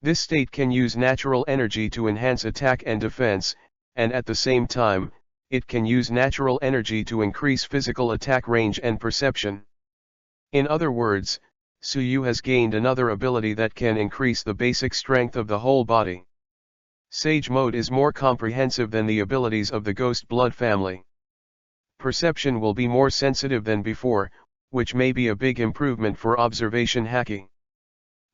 Speaker 1: This state can use natural energy to enhance attack and defense, and at the same time, it can use natural energy to increase physical attack range and perception. In other words, Suyu has gained another ability that can increase the basic strength of the whole body. Sage Mode is more comprehensive than the abilities of the Ghost Blood family. Perception will be more sensitive than before, which may be a big improvement for observation hacking.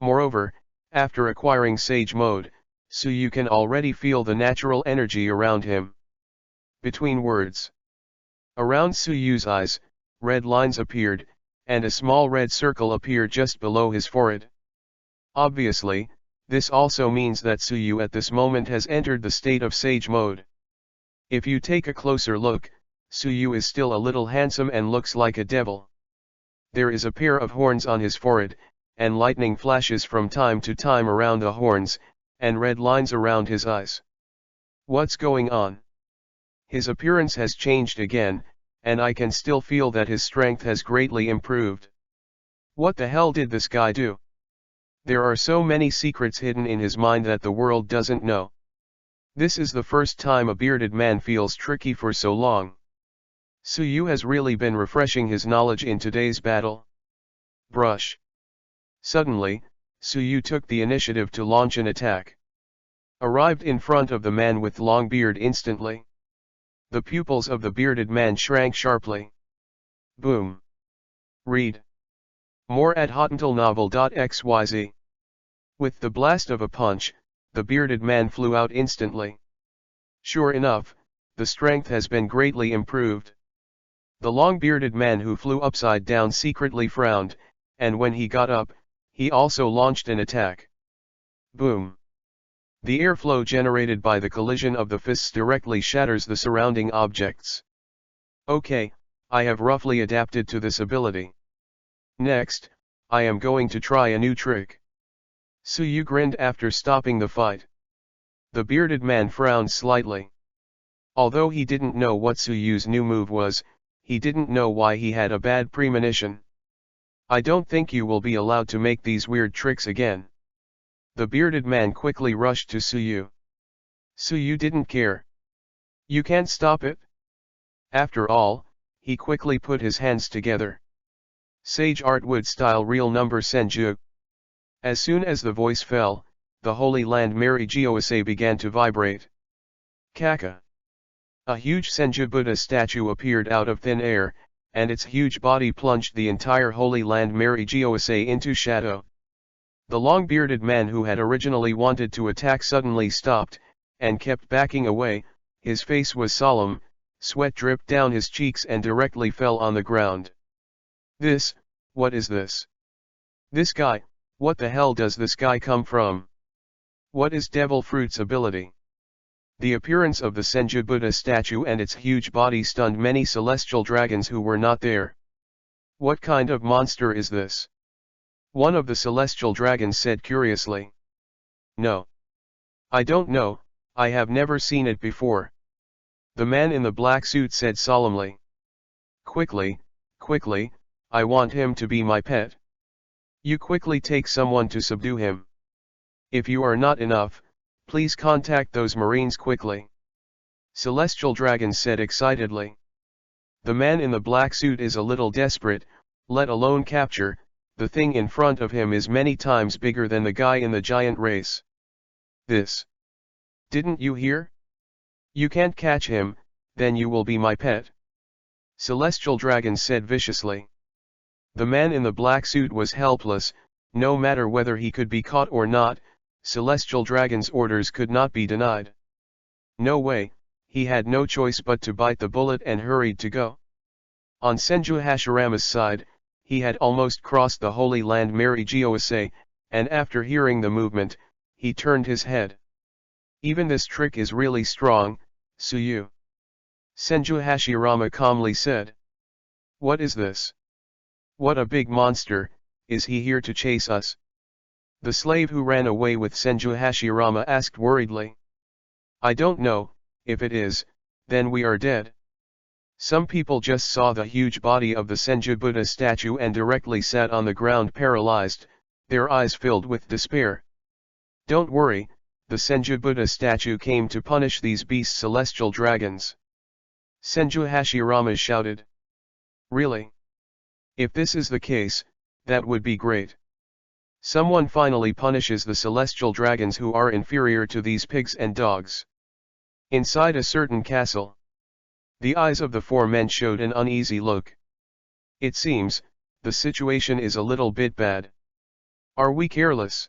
Speaker 1: Moreover, after acquiring Sage Mode, Suyu can already feel the natural energy around him. Between words. Around Suyu's eyes, red lines appeared, and a small red circle appeared just below his forehead. Obviously, this also means that Suyu at this moment has entered the state of Sage Mode. If you take a closer look, Suyu is still a little handsome and looks like a devil. There is a pair of horns on his forehead, and lightning flashes from time to time around the horns, and red lines around his eyes. What's going on? His appearance has changed again, and I can still feel that his strength has greatly improved. What the hell did this guy do? There are so many secrets hidden in his mind that the world doesn't know. This is the first time a bearded man feels tricky for so long. Suyu has really been refreshing his knowledge in today's battle. Brush. Suddenly, Suyu took the initiative to launch an attack. Arrived in front of the man with long beard instantly. The pupils of the bearded man shrank sharply. Boom. Read more at hotuntilnovel.xyz. With the blast of a punch, the bearded man flew out instantly. Sure enough, the strength has been greatly improved. The long-bearded man who flew upside down secretly frowned, and when he got up, he also launched an attack. Boom. The airflow generated by the collision of the fists directly shatters the surrounding objects. Okay, I have roughly adapted to this ability. Next, I am going to try a new trick. Suyu grinned after stopping the fight. The bearded man frowned slightly. Although he didn't know what Suyu's new move was, he didn't know why he had a bad premonition. I don't think you will be allowed to make these weird tricks again. The bearded man quickly rushed to Suyu. Suyu didn't care. You can't stop it? After all, he quickly put his hands together. Sage Artwood style real number Senju. As soon as the voice fell, the Holy Land Mary Gyosei began to vibrate. Kaka. A huge Senju Buddha statue appeared out of thin air, and its huge body plunged the entire Holy Land Mary Gyosei into shadow. The long-bearded man who had originally wanted to attack suddenly stopped, and kept backing away. His face was solemn, sweat dripped down his cheeks and directly fell on the ground. What is this? This guy, what the hell does this guy come from? What is Devil Fruit's ability? The appearance of the Senju Buddha statue and its huge body stunned many celestial dragons who were not there. What kind of monster is this? One of the celestial dragons said curiously. No. I don't know, I have never seen it before. The man in the black suit said solemnly. Quickly, I want him to be my pet. You quickly take someone to subdue him. If you are not enough, please contact those Marines quickly. Celestial Dragon said excitedly. The man in the black suit is a little desperate, let alone capture. The thing in front of him is many times bigger than the guy in the giant race. Didn't you hear? You can't catch him, then you will be my pet. Celestial Dragon said viciously. The man in the black suit was helpless, no matter whether he could be caught or not. Celestial Dragon's orders could not be denied. No way, he had no choice but to bite the bullet and hurried to go. On Senju Hashirama's side, he had almost crossed the Holy Land Mary Gyosei, and after hearing the movement, he turned his head. Even this trick is really strong, Suyu. Senju Hashirama calmly said. What is this? What a big monster, is he here to chase us? The slave who ran away with Senju Hashirama asked worriedly. I don't know, if it is, then we are dead. Some people just saw the huge body of the Senju Buddha statue and directly sat on the ground paralyzed, their eyes filled with despair. Don't worry, the Senju Buddha statue came to punish these beast celestial dragons. Senju Hashirama shouted. Really? If this is the case, that would be great. Someone finally punishes the celestial dragons who are inferior to these pigs and dogs. Inside a certain castle. The eyes of the four men showed an uneasy look. It seems, the situation is a little bit bad. Are we careless?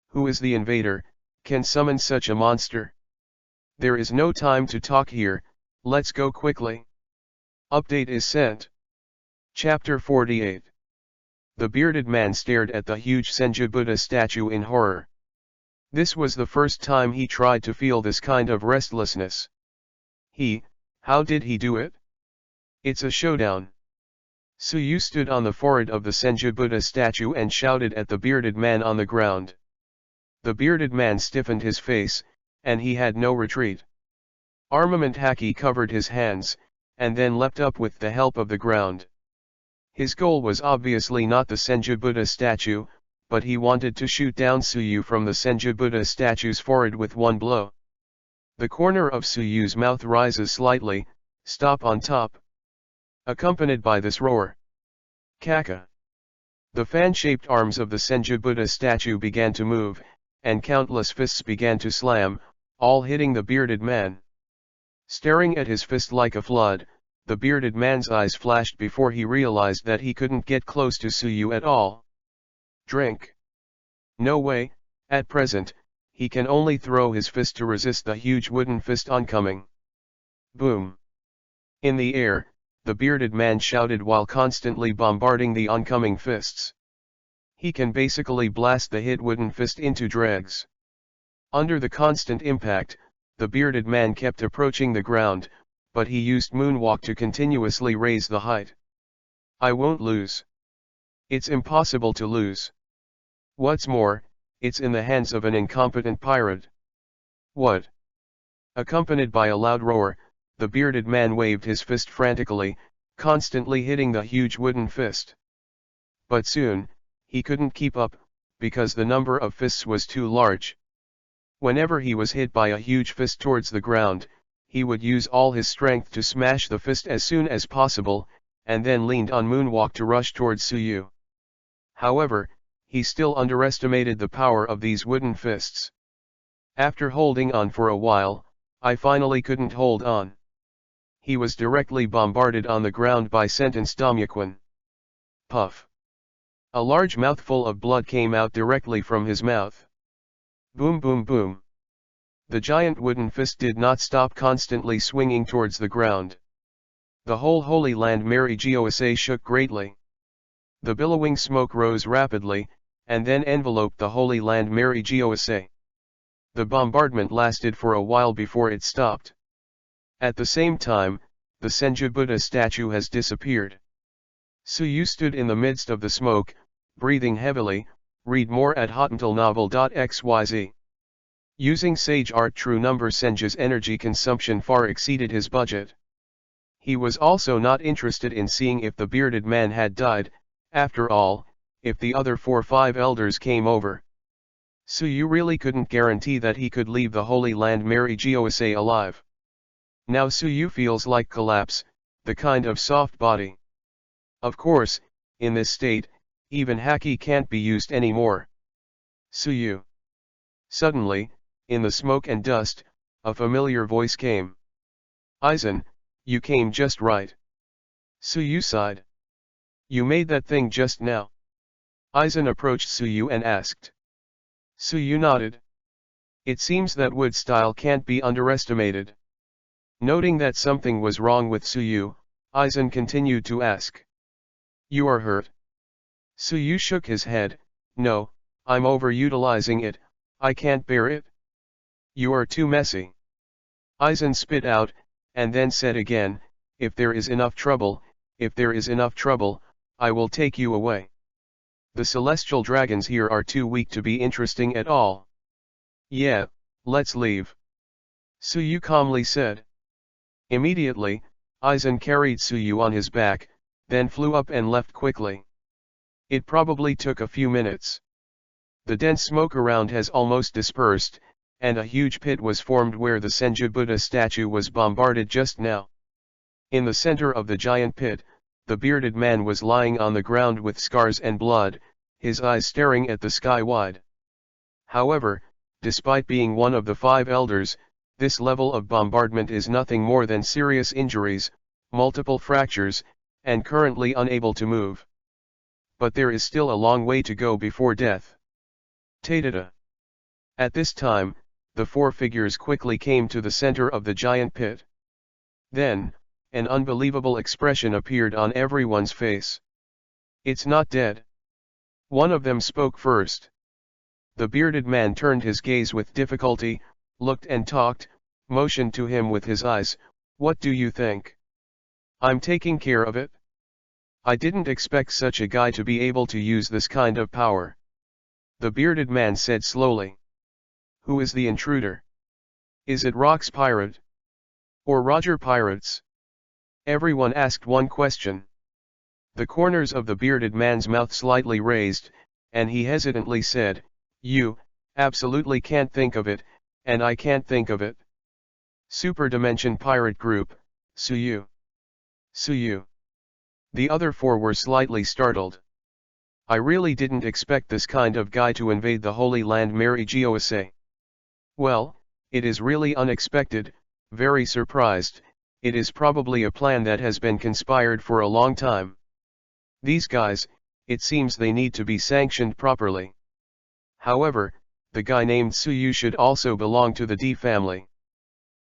Speaker 1: Who is the invader, can summon such a monster? There is no time to talk here, let's go quickly. Update is sent. Chapter 48. The bearded man stared at the huge Senju Buddha statue in horror. This was the first time he tried to feel this kind of restlessness. How did he do it? It's a showdown. Suyu stood on the forehead of the Senju Buddha statue and shouted at the bearded man on the ground. The bearded man stiffened his face, and he had no retreat. Armament haki covered his hands, and then leapt up with the help of the ground. His goal was obviously not the Senju Buddha statue, but he wanted to shoot down Suyu from the Senju Buddha statue's forehead with one blow. The corner of Suyu's mouth rises slightly, stop on top. Accompanied by this roar. Kaka. The fan-shaped arms of the Senju Buddha statue began to move, and countless fists began to slam, all hitting the bearded man. Staring at his fist like a flood, the bearded man's eyes flashed before he realized that he couldn't get close to Suyu at all. Drink. No way, at present, he can only throw his fist to resist the huge wooden fist oncoming. Boom. In the air, the bearded man shouted while constantly bombarding the oncoming fists. He can basically blast the hit wooden fist into dregs. Under the constant impact, the bearded man kept approaching the ground, but he used moonwalk to continuously raise the height. I won't lose. It's impossible to lose. What's more, it's in the hands of an incompetent pirate. What? Accompanied by a loud roar, the bearded man waved his fist frantically, constantly hitting the huge wooden fist. But soon, he couldn't keep up, because the number of fists was too large. Whenever he was hit by a huge fist towards the ground, he would use all his strength to smash the fist as soon as possible, and then leaned on moonwalk to rush towards Suyu. However, he still underestimated the power of these wooden fists. After holding on for a while, I finally couldn't hold on. He was directly bombarded on the ground by sentence Damyaquan. Puff. A large mouthful of blood came out directly from his mouth. Boom boom boom. The giant wooden fist did not stop constantly swinging towards the ground. The whole Holy Land Mary Geosa shook greatly. The billowing smoke rose rapidly, and then enveloped the Holy Land Mary Geosa. The bombardment lasted for a while before it stopped. At the same time, the Senju Buddha statue has disappeared. Suyu stood in the midst of the smoke, breathing heavily. Read more at hotmailnovel.xyz. Using Sage Art True Number Senju's energy consumption far exceeded his budget. He was also not interested in seeing if the bearded man had died, after all, if the other 4-5 elders came over. Suyu really couldn't guarantee that he could leave the Holy Land Mary Geosa alive. Now Suyu feels like collapse, the kind of soft body. Of course, in this state, even haki can't be used anymore. Suyu. Suddenly, in the smoke and dust, a familiar voice came. Aizen, you came just right. Suyu sighed. You made that thing just now. Aizen approached Suyu and asked. Suyu nodded. It seems that wood style can't be underestimated. Noting that something was wrong with Suyu, Aizen continued to ask. You are hurt? Suyu shook his head. No, I'm overutilizing it, I can't bear it. You are too messy. Aizen spit out, and then said again, if there is enough trouble, I will take you away. The celestial dragons here are too weak to be interesting at all. Yeah, let's leave. Suyu calmly said. Immediately, Aizen carried Suyu on his back, then flew up and left quickly. It probably took a few minutes. The dense smoke around has almost dispersed, and a huge pit was formed where the Senju Buddha statue was bombarded just now. In the center of the giant pit, the bearded man was lying on the ground with scars and blood, his eyes staring at the sky wide. However, despite being one of the 5 elders, this level of bombardment is nothing more than serious injuries, multiple fractures, and currently unable to move. But there is still a long way to go before death. Ta-da-da. At this time, the 4 figures quickly came to the center of the giant pit. Then, an unbelievable expression appeared on everyone's face. It's not dead. One of them spoke first. The bearded man turned his gaze with difficulty, looked and talked, motioned to him with his eyes. What do you think? I'm taking care of it. I didn't expect such a guy to be able to use this kind of power. The bearded man said slowly. Who is the intruder? Is it Rox Pirate? Or Roger Pirates? Everyone asked one question. The corners of the bearded man's mouth slightly raised, and he hesitantly said, You, absolutely can't think of it, and I can't think of it. Super Dimension Pirate Group, Suyu. Suyu. The other four were slightly startled. I really didn't expect this kind of guy to invade the Holy Land Mary Giose. Well, it is really unexpected, very surprised, it is probably a plan that has been conspired for a long time. These guys, it seems they need to be sanctioned properly. However, the guy named Suyu should also belong to the D family.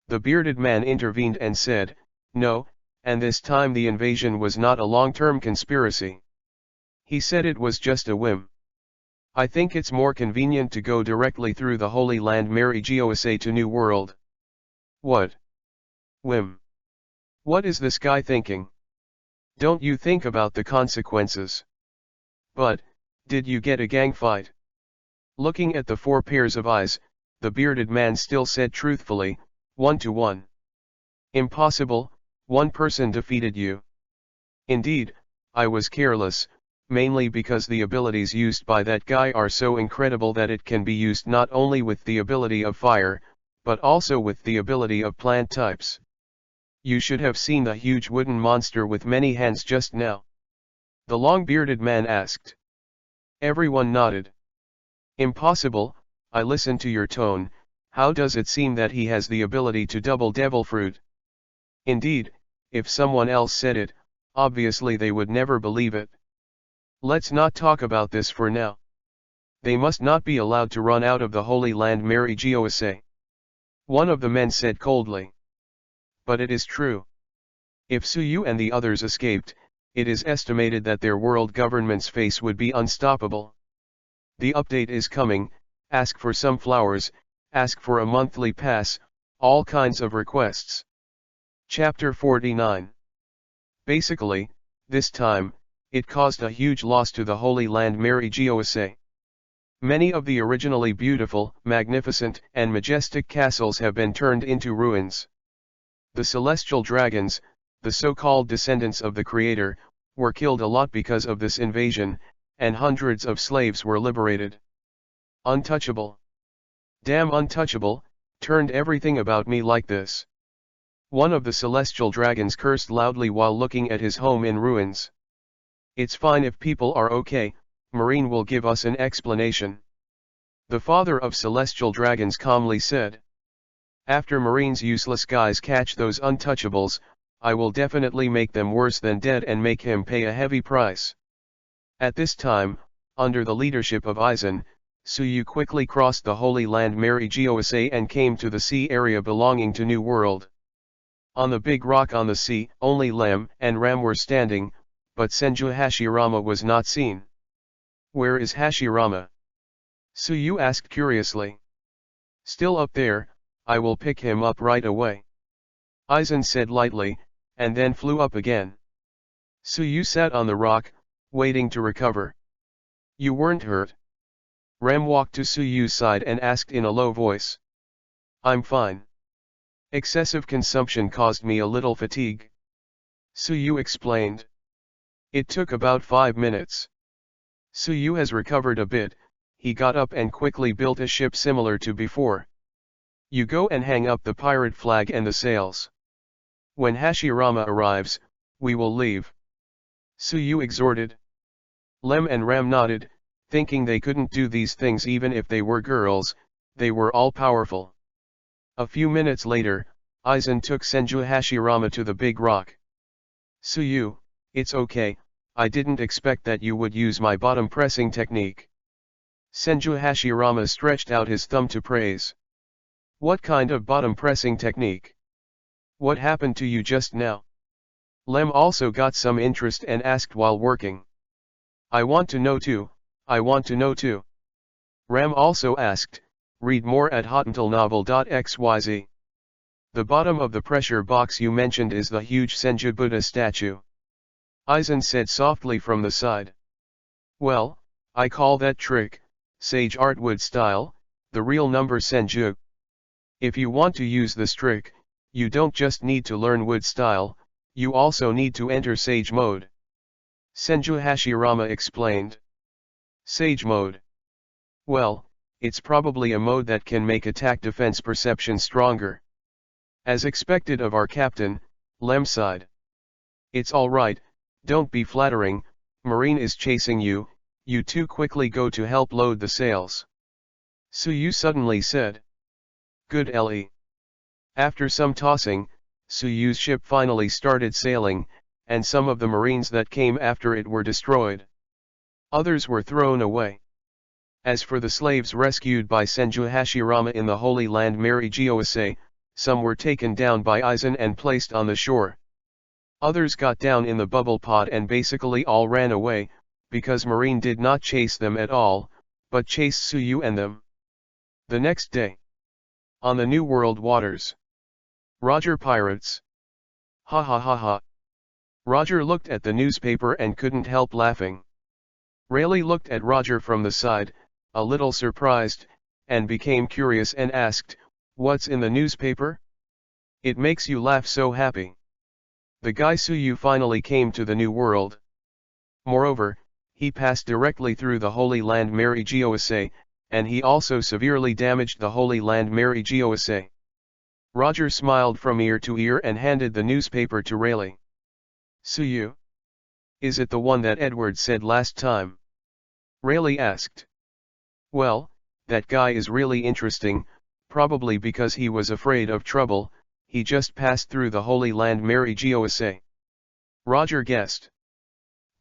Speaker 1: The bearded man intervened and said, No, and this time the invasion was not a long-term conspiracy. He said it was just a whim. I think it's more convenient to go directly through the Holy Land Mary Giose to New World. What? Whim. What is this guy thinking? Don't you think about the consequences? But, did you get a gang fight? Looking at the four pairs of eyes, the bearded man still said truthfully, 1-to-1. Impossible, one person defeated you. Indeed, I was careless, mainly because the abilities used by that guy are so incredible that it can be used not only with the ability of fire, but also with the ability of plant types. You should have seen the huge wooden monster with many hands just now. The long-bearded man asked. Everyone nodded. Impossible, I listened to your tone, how does it seem that he has the ability to double devil fruit? Indeed, if someone else said it, obviously they would never believe it. Let's not talk about this for now. They must not be allowed to run out of the Holy Land Mary Giose. One of the men said coldly. But it is true. If Suyu and the others escaped, it is estimated that their world government's face would be unstoppable. The update is coming, ask for some flowers, ask for a monthly pass, all kinds of requests. Chapter 49. Basically, this time, it caused a huge loss to the Holy Land Mary Giose. Many of the originally beautiful, magnificent, and majestic castles have been turned into ruins. The celestial dragons, the so-called descendants of the Creator, were killed a lot because of this invasion, and hundreds of slaves were liberated. Untouchable. Damn untouchable, turned everything about me like this. One of the celestial dragons cursed loudly while looking at his home in ruins. It's fine if people are okay, Marine will give us an explanation. The father of celestial dragons calmly said. After Marine's useless guys catch those untouchables, I will definitely make them worse than dead and make him pay a heavy price. At this time, under the leadership of Aizen, Suyu quickly crossed the Holy Land Mary Giose and came to the sea area belonging to New World. On the big rock on the sea, only Lem and Ram were standing, but Senju Hashirama was not seen. Where is Hashirama? Suyu asked curiously. Still up there, I will pick him up right away. Aizen said lightly, and then flew up again. Suyu sat on the rock, waiting to recover. You weren't hurt? Ram walked to Suyu's side and asked in a low voice. I'm fine. Excessive consumption caused me a little fatigue. Suyu explained. It took about 5 minutes. Suyu has recovered a bit, he got up and quickly built a ship similar to before. You go and hang up the pirate flag and the sails. When Hashirama arrives, we will leave. Suyu exhorted. Lem and Ram nodded, thinking they couldn't do these things even if they were girls, they were all powerful. A few minutes later, Aizen took Senju Hashirama to the big rock. Suyu, it's okay, I didn't expect that you would use my bottom pressing technique. Senju Hashirama stretched out his thumb to praise. What kind of bottom pressing technique? What happened to you just now? Lem also got some interest and asked while working. I want to know too, I want to know too. Ram also asked, read more at hotuntelnovel.xyz. The bottom of the pressure box you mentioned is the huge Senju Buddha statue. Aizen said softly from the side. Well, I call that trick, sage art wood style, the real number Senju. If you want to use this trick, you don't just need to learn wood style, you also need to enter sage mode. Senju Hashirama explained. Sage mode. Well, it's probably a mode that can make attack defense perception stronger. As expected of our captain, Lem sighed. It's alright, don't be flattering, Marine is chasing you, you two quickly go to help load the sails. Suyu suddenly said. Good Le. After some tossing, Suyu's ship finally started sailing, and some of the marines that came after it were destroyed. Others were thrown away. As for the slaves rescued by Senju Hashirama in the Holy Land Mary Giose, some were taken down by Aizen and placed on the shore. Others got down in the bubble pod and basically all ran away, because Marine did not chase them at all, but chased Suyu and them. The next day. On the New World waters. Roger pirates. Ha ha ha ha. Roger looked at the newspaper and couldn't help laughing. Rayleigh looked at Roger from the side, a little surprised, and became curious and asked, What's in the newspaper? It makes you laugh so happy. The guy Suyu finally came to the New World. Moreover, he passed directly through the Holy Land Mary Giose, and he also severely damaged the Holy Land Mary Giose. Roger smiled from ear to ear and handed the newspaper to Rayleigh. Suyu? Is it the one that Edward said last time? Rayleigh asked. Well, that guy is really interesting, probably because he was afraid of trouble, he just passed through the Holy Land Mary Giose. Roger guessed.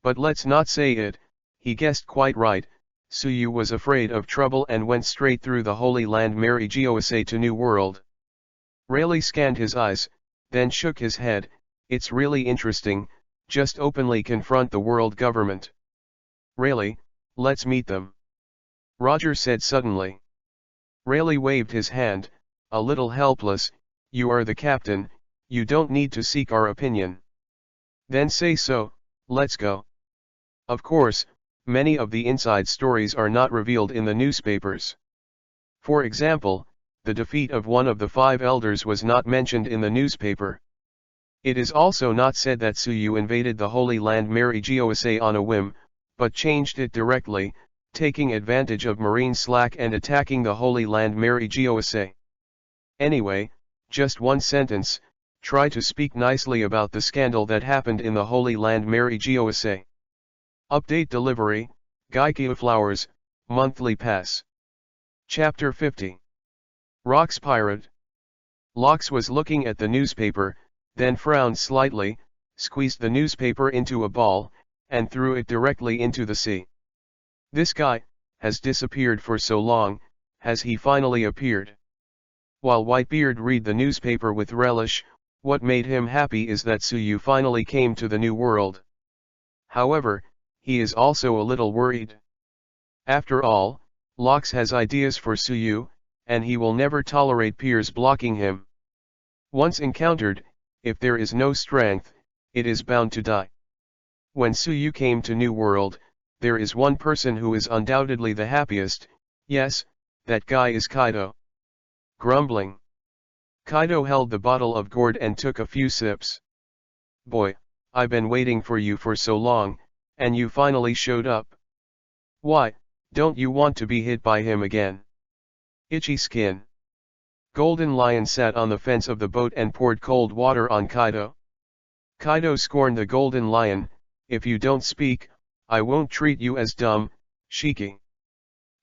Speaker 1: But let's not say it, he guessed quite right, Suyu was afraid of trouble and went straight through the Holy Land Mary Giose to New World. Rayleigh scanned his eyes, then shook his head, it's really interesting, just openly confront the world government. Rayleigh, let's meet them. Roger said suddenly. Rayleigh waved his hand, a little helpless, you are the captain, you don't need to seek our opinion. Then say so, let's go. Of course, many of the inside stories are not revealed in the newspapers. For example, the defeat of one of the 5 elders was not mentioned in the newspaper. It is also not said that Suyu invaded the Holy Land Mary Giose on a whim, but changed it directly, taking advantage of marine slack and attacking the Holy Land Mary Giose. Anyway, just one sentence, try to speak nicely about the scandal that happened in the Holy Land Mary Giose. Update delivery, Gaikyu Flowers, monthly pass. Chapter 50. Rox Pirate. Lox was looking at the newspaper, then frowned slightly, squeezed the newspaper into a ball, and threw it directly into the sea. This guy has disappeared for so long, has he finally appeared? While Whitebeard read the newspaper with relish, what made him happy is that Suyu finally came to the New World. However, he is also a little worried. After all, Lox has ideas for Suyu, and he will never tolerate peers blocking him. Once encountered, if there is no strength, it is bound to die. When Suyu came to New World, there is one person who is undoubtedly the happiest, yes, that guy is Kaido. Grumbling. Kaido held the bottle of gourd and took a few sips. Boy, I've been waiting for you for so long, and you finally showed up. Why, don't you want to be hit by him again? Itchy skin. Golden Lion sat on the fence of the boat and poured cold water on Kaido. Kaido scorned the Golden Lion, if you don't speak, I won't treat you as dumb, Shiki.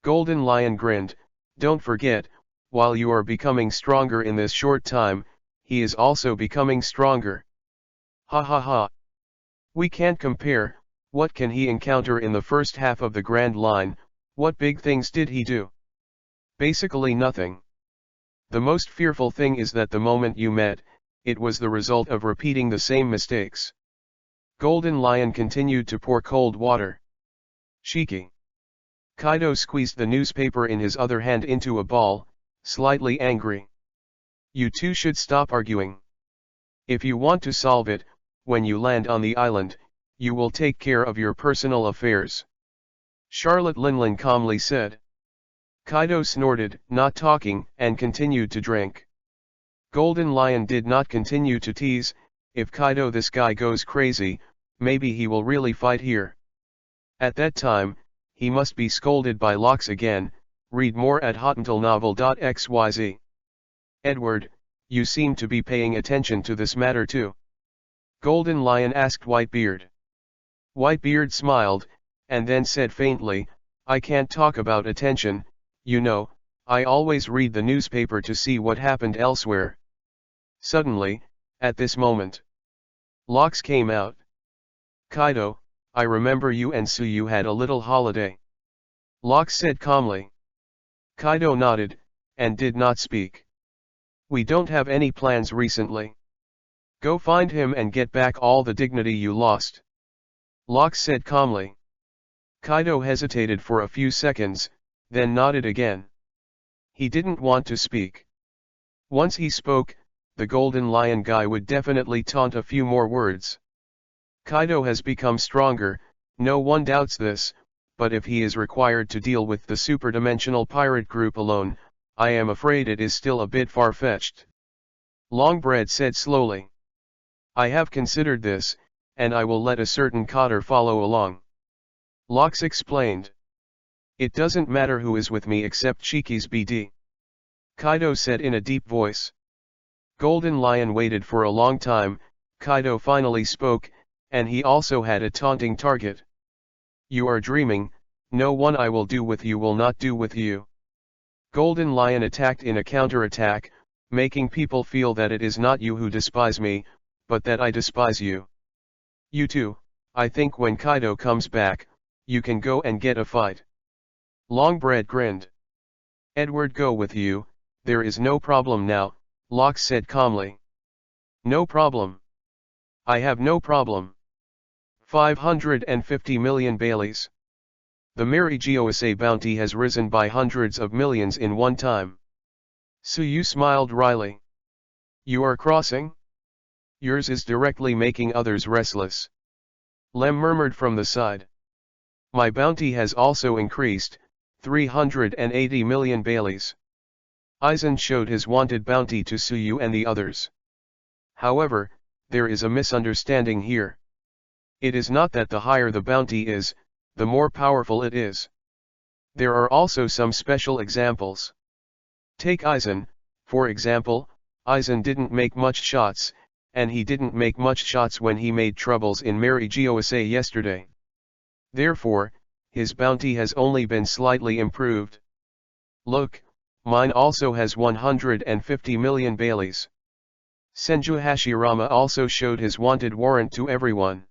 Speaker 1: Golden Lion grinned, don't forget, while you are becoming stronger in this short time, he is also becoming stronger. Ha ha ha. We can't compare, what can he encounter in the first half of the Grand Line, what big things did he do? Basically nothing. The most fearful thing is that the moment you met, it was the result of repeating the same mistakes. Golden Lion continued to pour cold water. Shiki. Kaido squeezed the newspaper in his other hand into a ball, slightly angry. You two should stop arguing. If you want to solve it, when you land on the island, you will take care of your personal affairs. Charlotte Linlin calmly said. Kaido snorted, not talking, and continued to drink. Golden Lion did not continue to tease, if Kaido this guy goes crazy, maybe he will really fight here. At that time, he must be scolded by Locks again. Read more at hotandtilnovel.xyz. Edward, you seem to be paying attention to this matter too. Golden Lion asked Whitebeard. Whitebeard smiled, and then said faintly, I can't talk about attention, you know, I always read the newspaper to see what happened elsewhere. Suddenly, at this moment, Locks came out. Kaido, I remember you and Tsuyu had a little holiday. Locks said calmly. Kaido nodded, and did not speak. We don't have any plans recently. Go find him and get back all the dignity you lost. Locks said calmly. Kaido hesitated for a few seconds, then nodded again. He didn't want to speak. Once he spoke, the Golden Lion guy would definitely taunt a few more words. Kaido has become stronger, no one doubts this, but if he is required to deal with the superdimensional pirate group alone, I am afraid it is still a bit far-fetched. Longbread said slowly. I have considered this, and I will let a certain cotter follow along. Locks explained. It doesn't matter who is with me except Shiki's BD. Kaido said in a deep voice. Golden Lion waited for a long time. Kaido finally spoke, and he also had a taunting target. You are dreaming, no one I will do with you will not do with you. Golden Lion attacked in a counter-attack, making people feel that it is not you who despise me, but that I despise you. You too, I think when Kaido comes back, you can go and get a fight. Longbread grinned. Edward go with you, there is no problem now, Locks said calmly. No problem. I have no problem. 550 million Baileys. The Mary Geosa bounty has risen by hundreds of millions in one time. Tsuyu smiled wryly. You are crossing? Yours is directly making others restless. Lem murmured from the side. My bounty has also increased, 380 million Baileys. Aizen showed his wanted bounty to Tsuyu and the others. However, there is a misunderstanding here. It is not that the higher the bounty is, the more powerful it is. There are also some special examples. Take Aizen, for example. Aizen didn't make much shots, and he didn't make much shots when he made troubles in Mary Geosa yesterday. Therefore, his bounty has only been slightly improved. Look, mine also has 150 million Baileys. Senju Hashirama also showed his wanted warrant to everyone.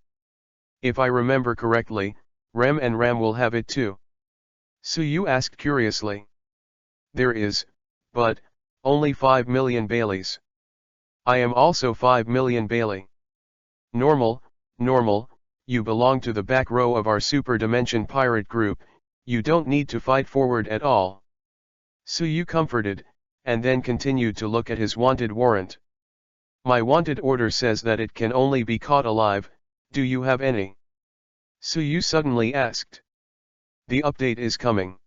Speaker 1: If I remember correctly, Rem and Ram will have it too. Tsuyu asked curiously. There is, but, only 5 million Baileys. I am also 5 million Bailey. Normal, you belong to the back row of our super dimension pirate group, you don't need to fight forward at all. Tsuyu comforted, and then continued to look at his wanted warrant. My wanted order says that it can only be caught alive, do you have any? Tsuyu suddenly asked. The update is coming.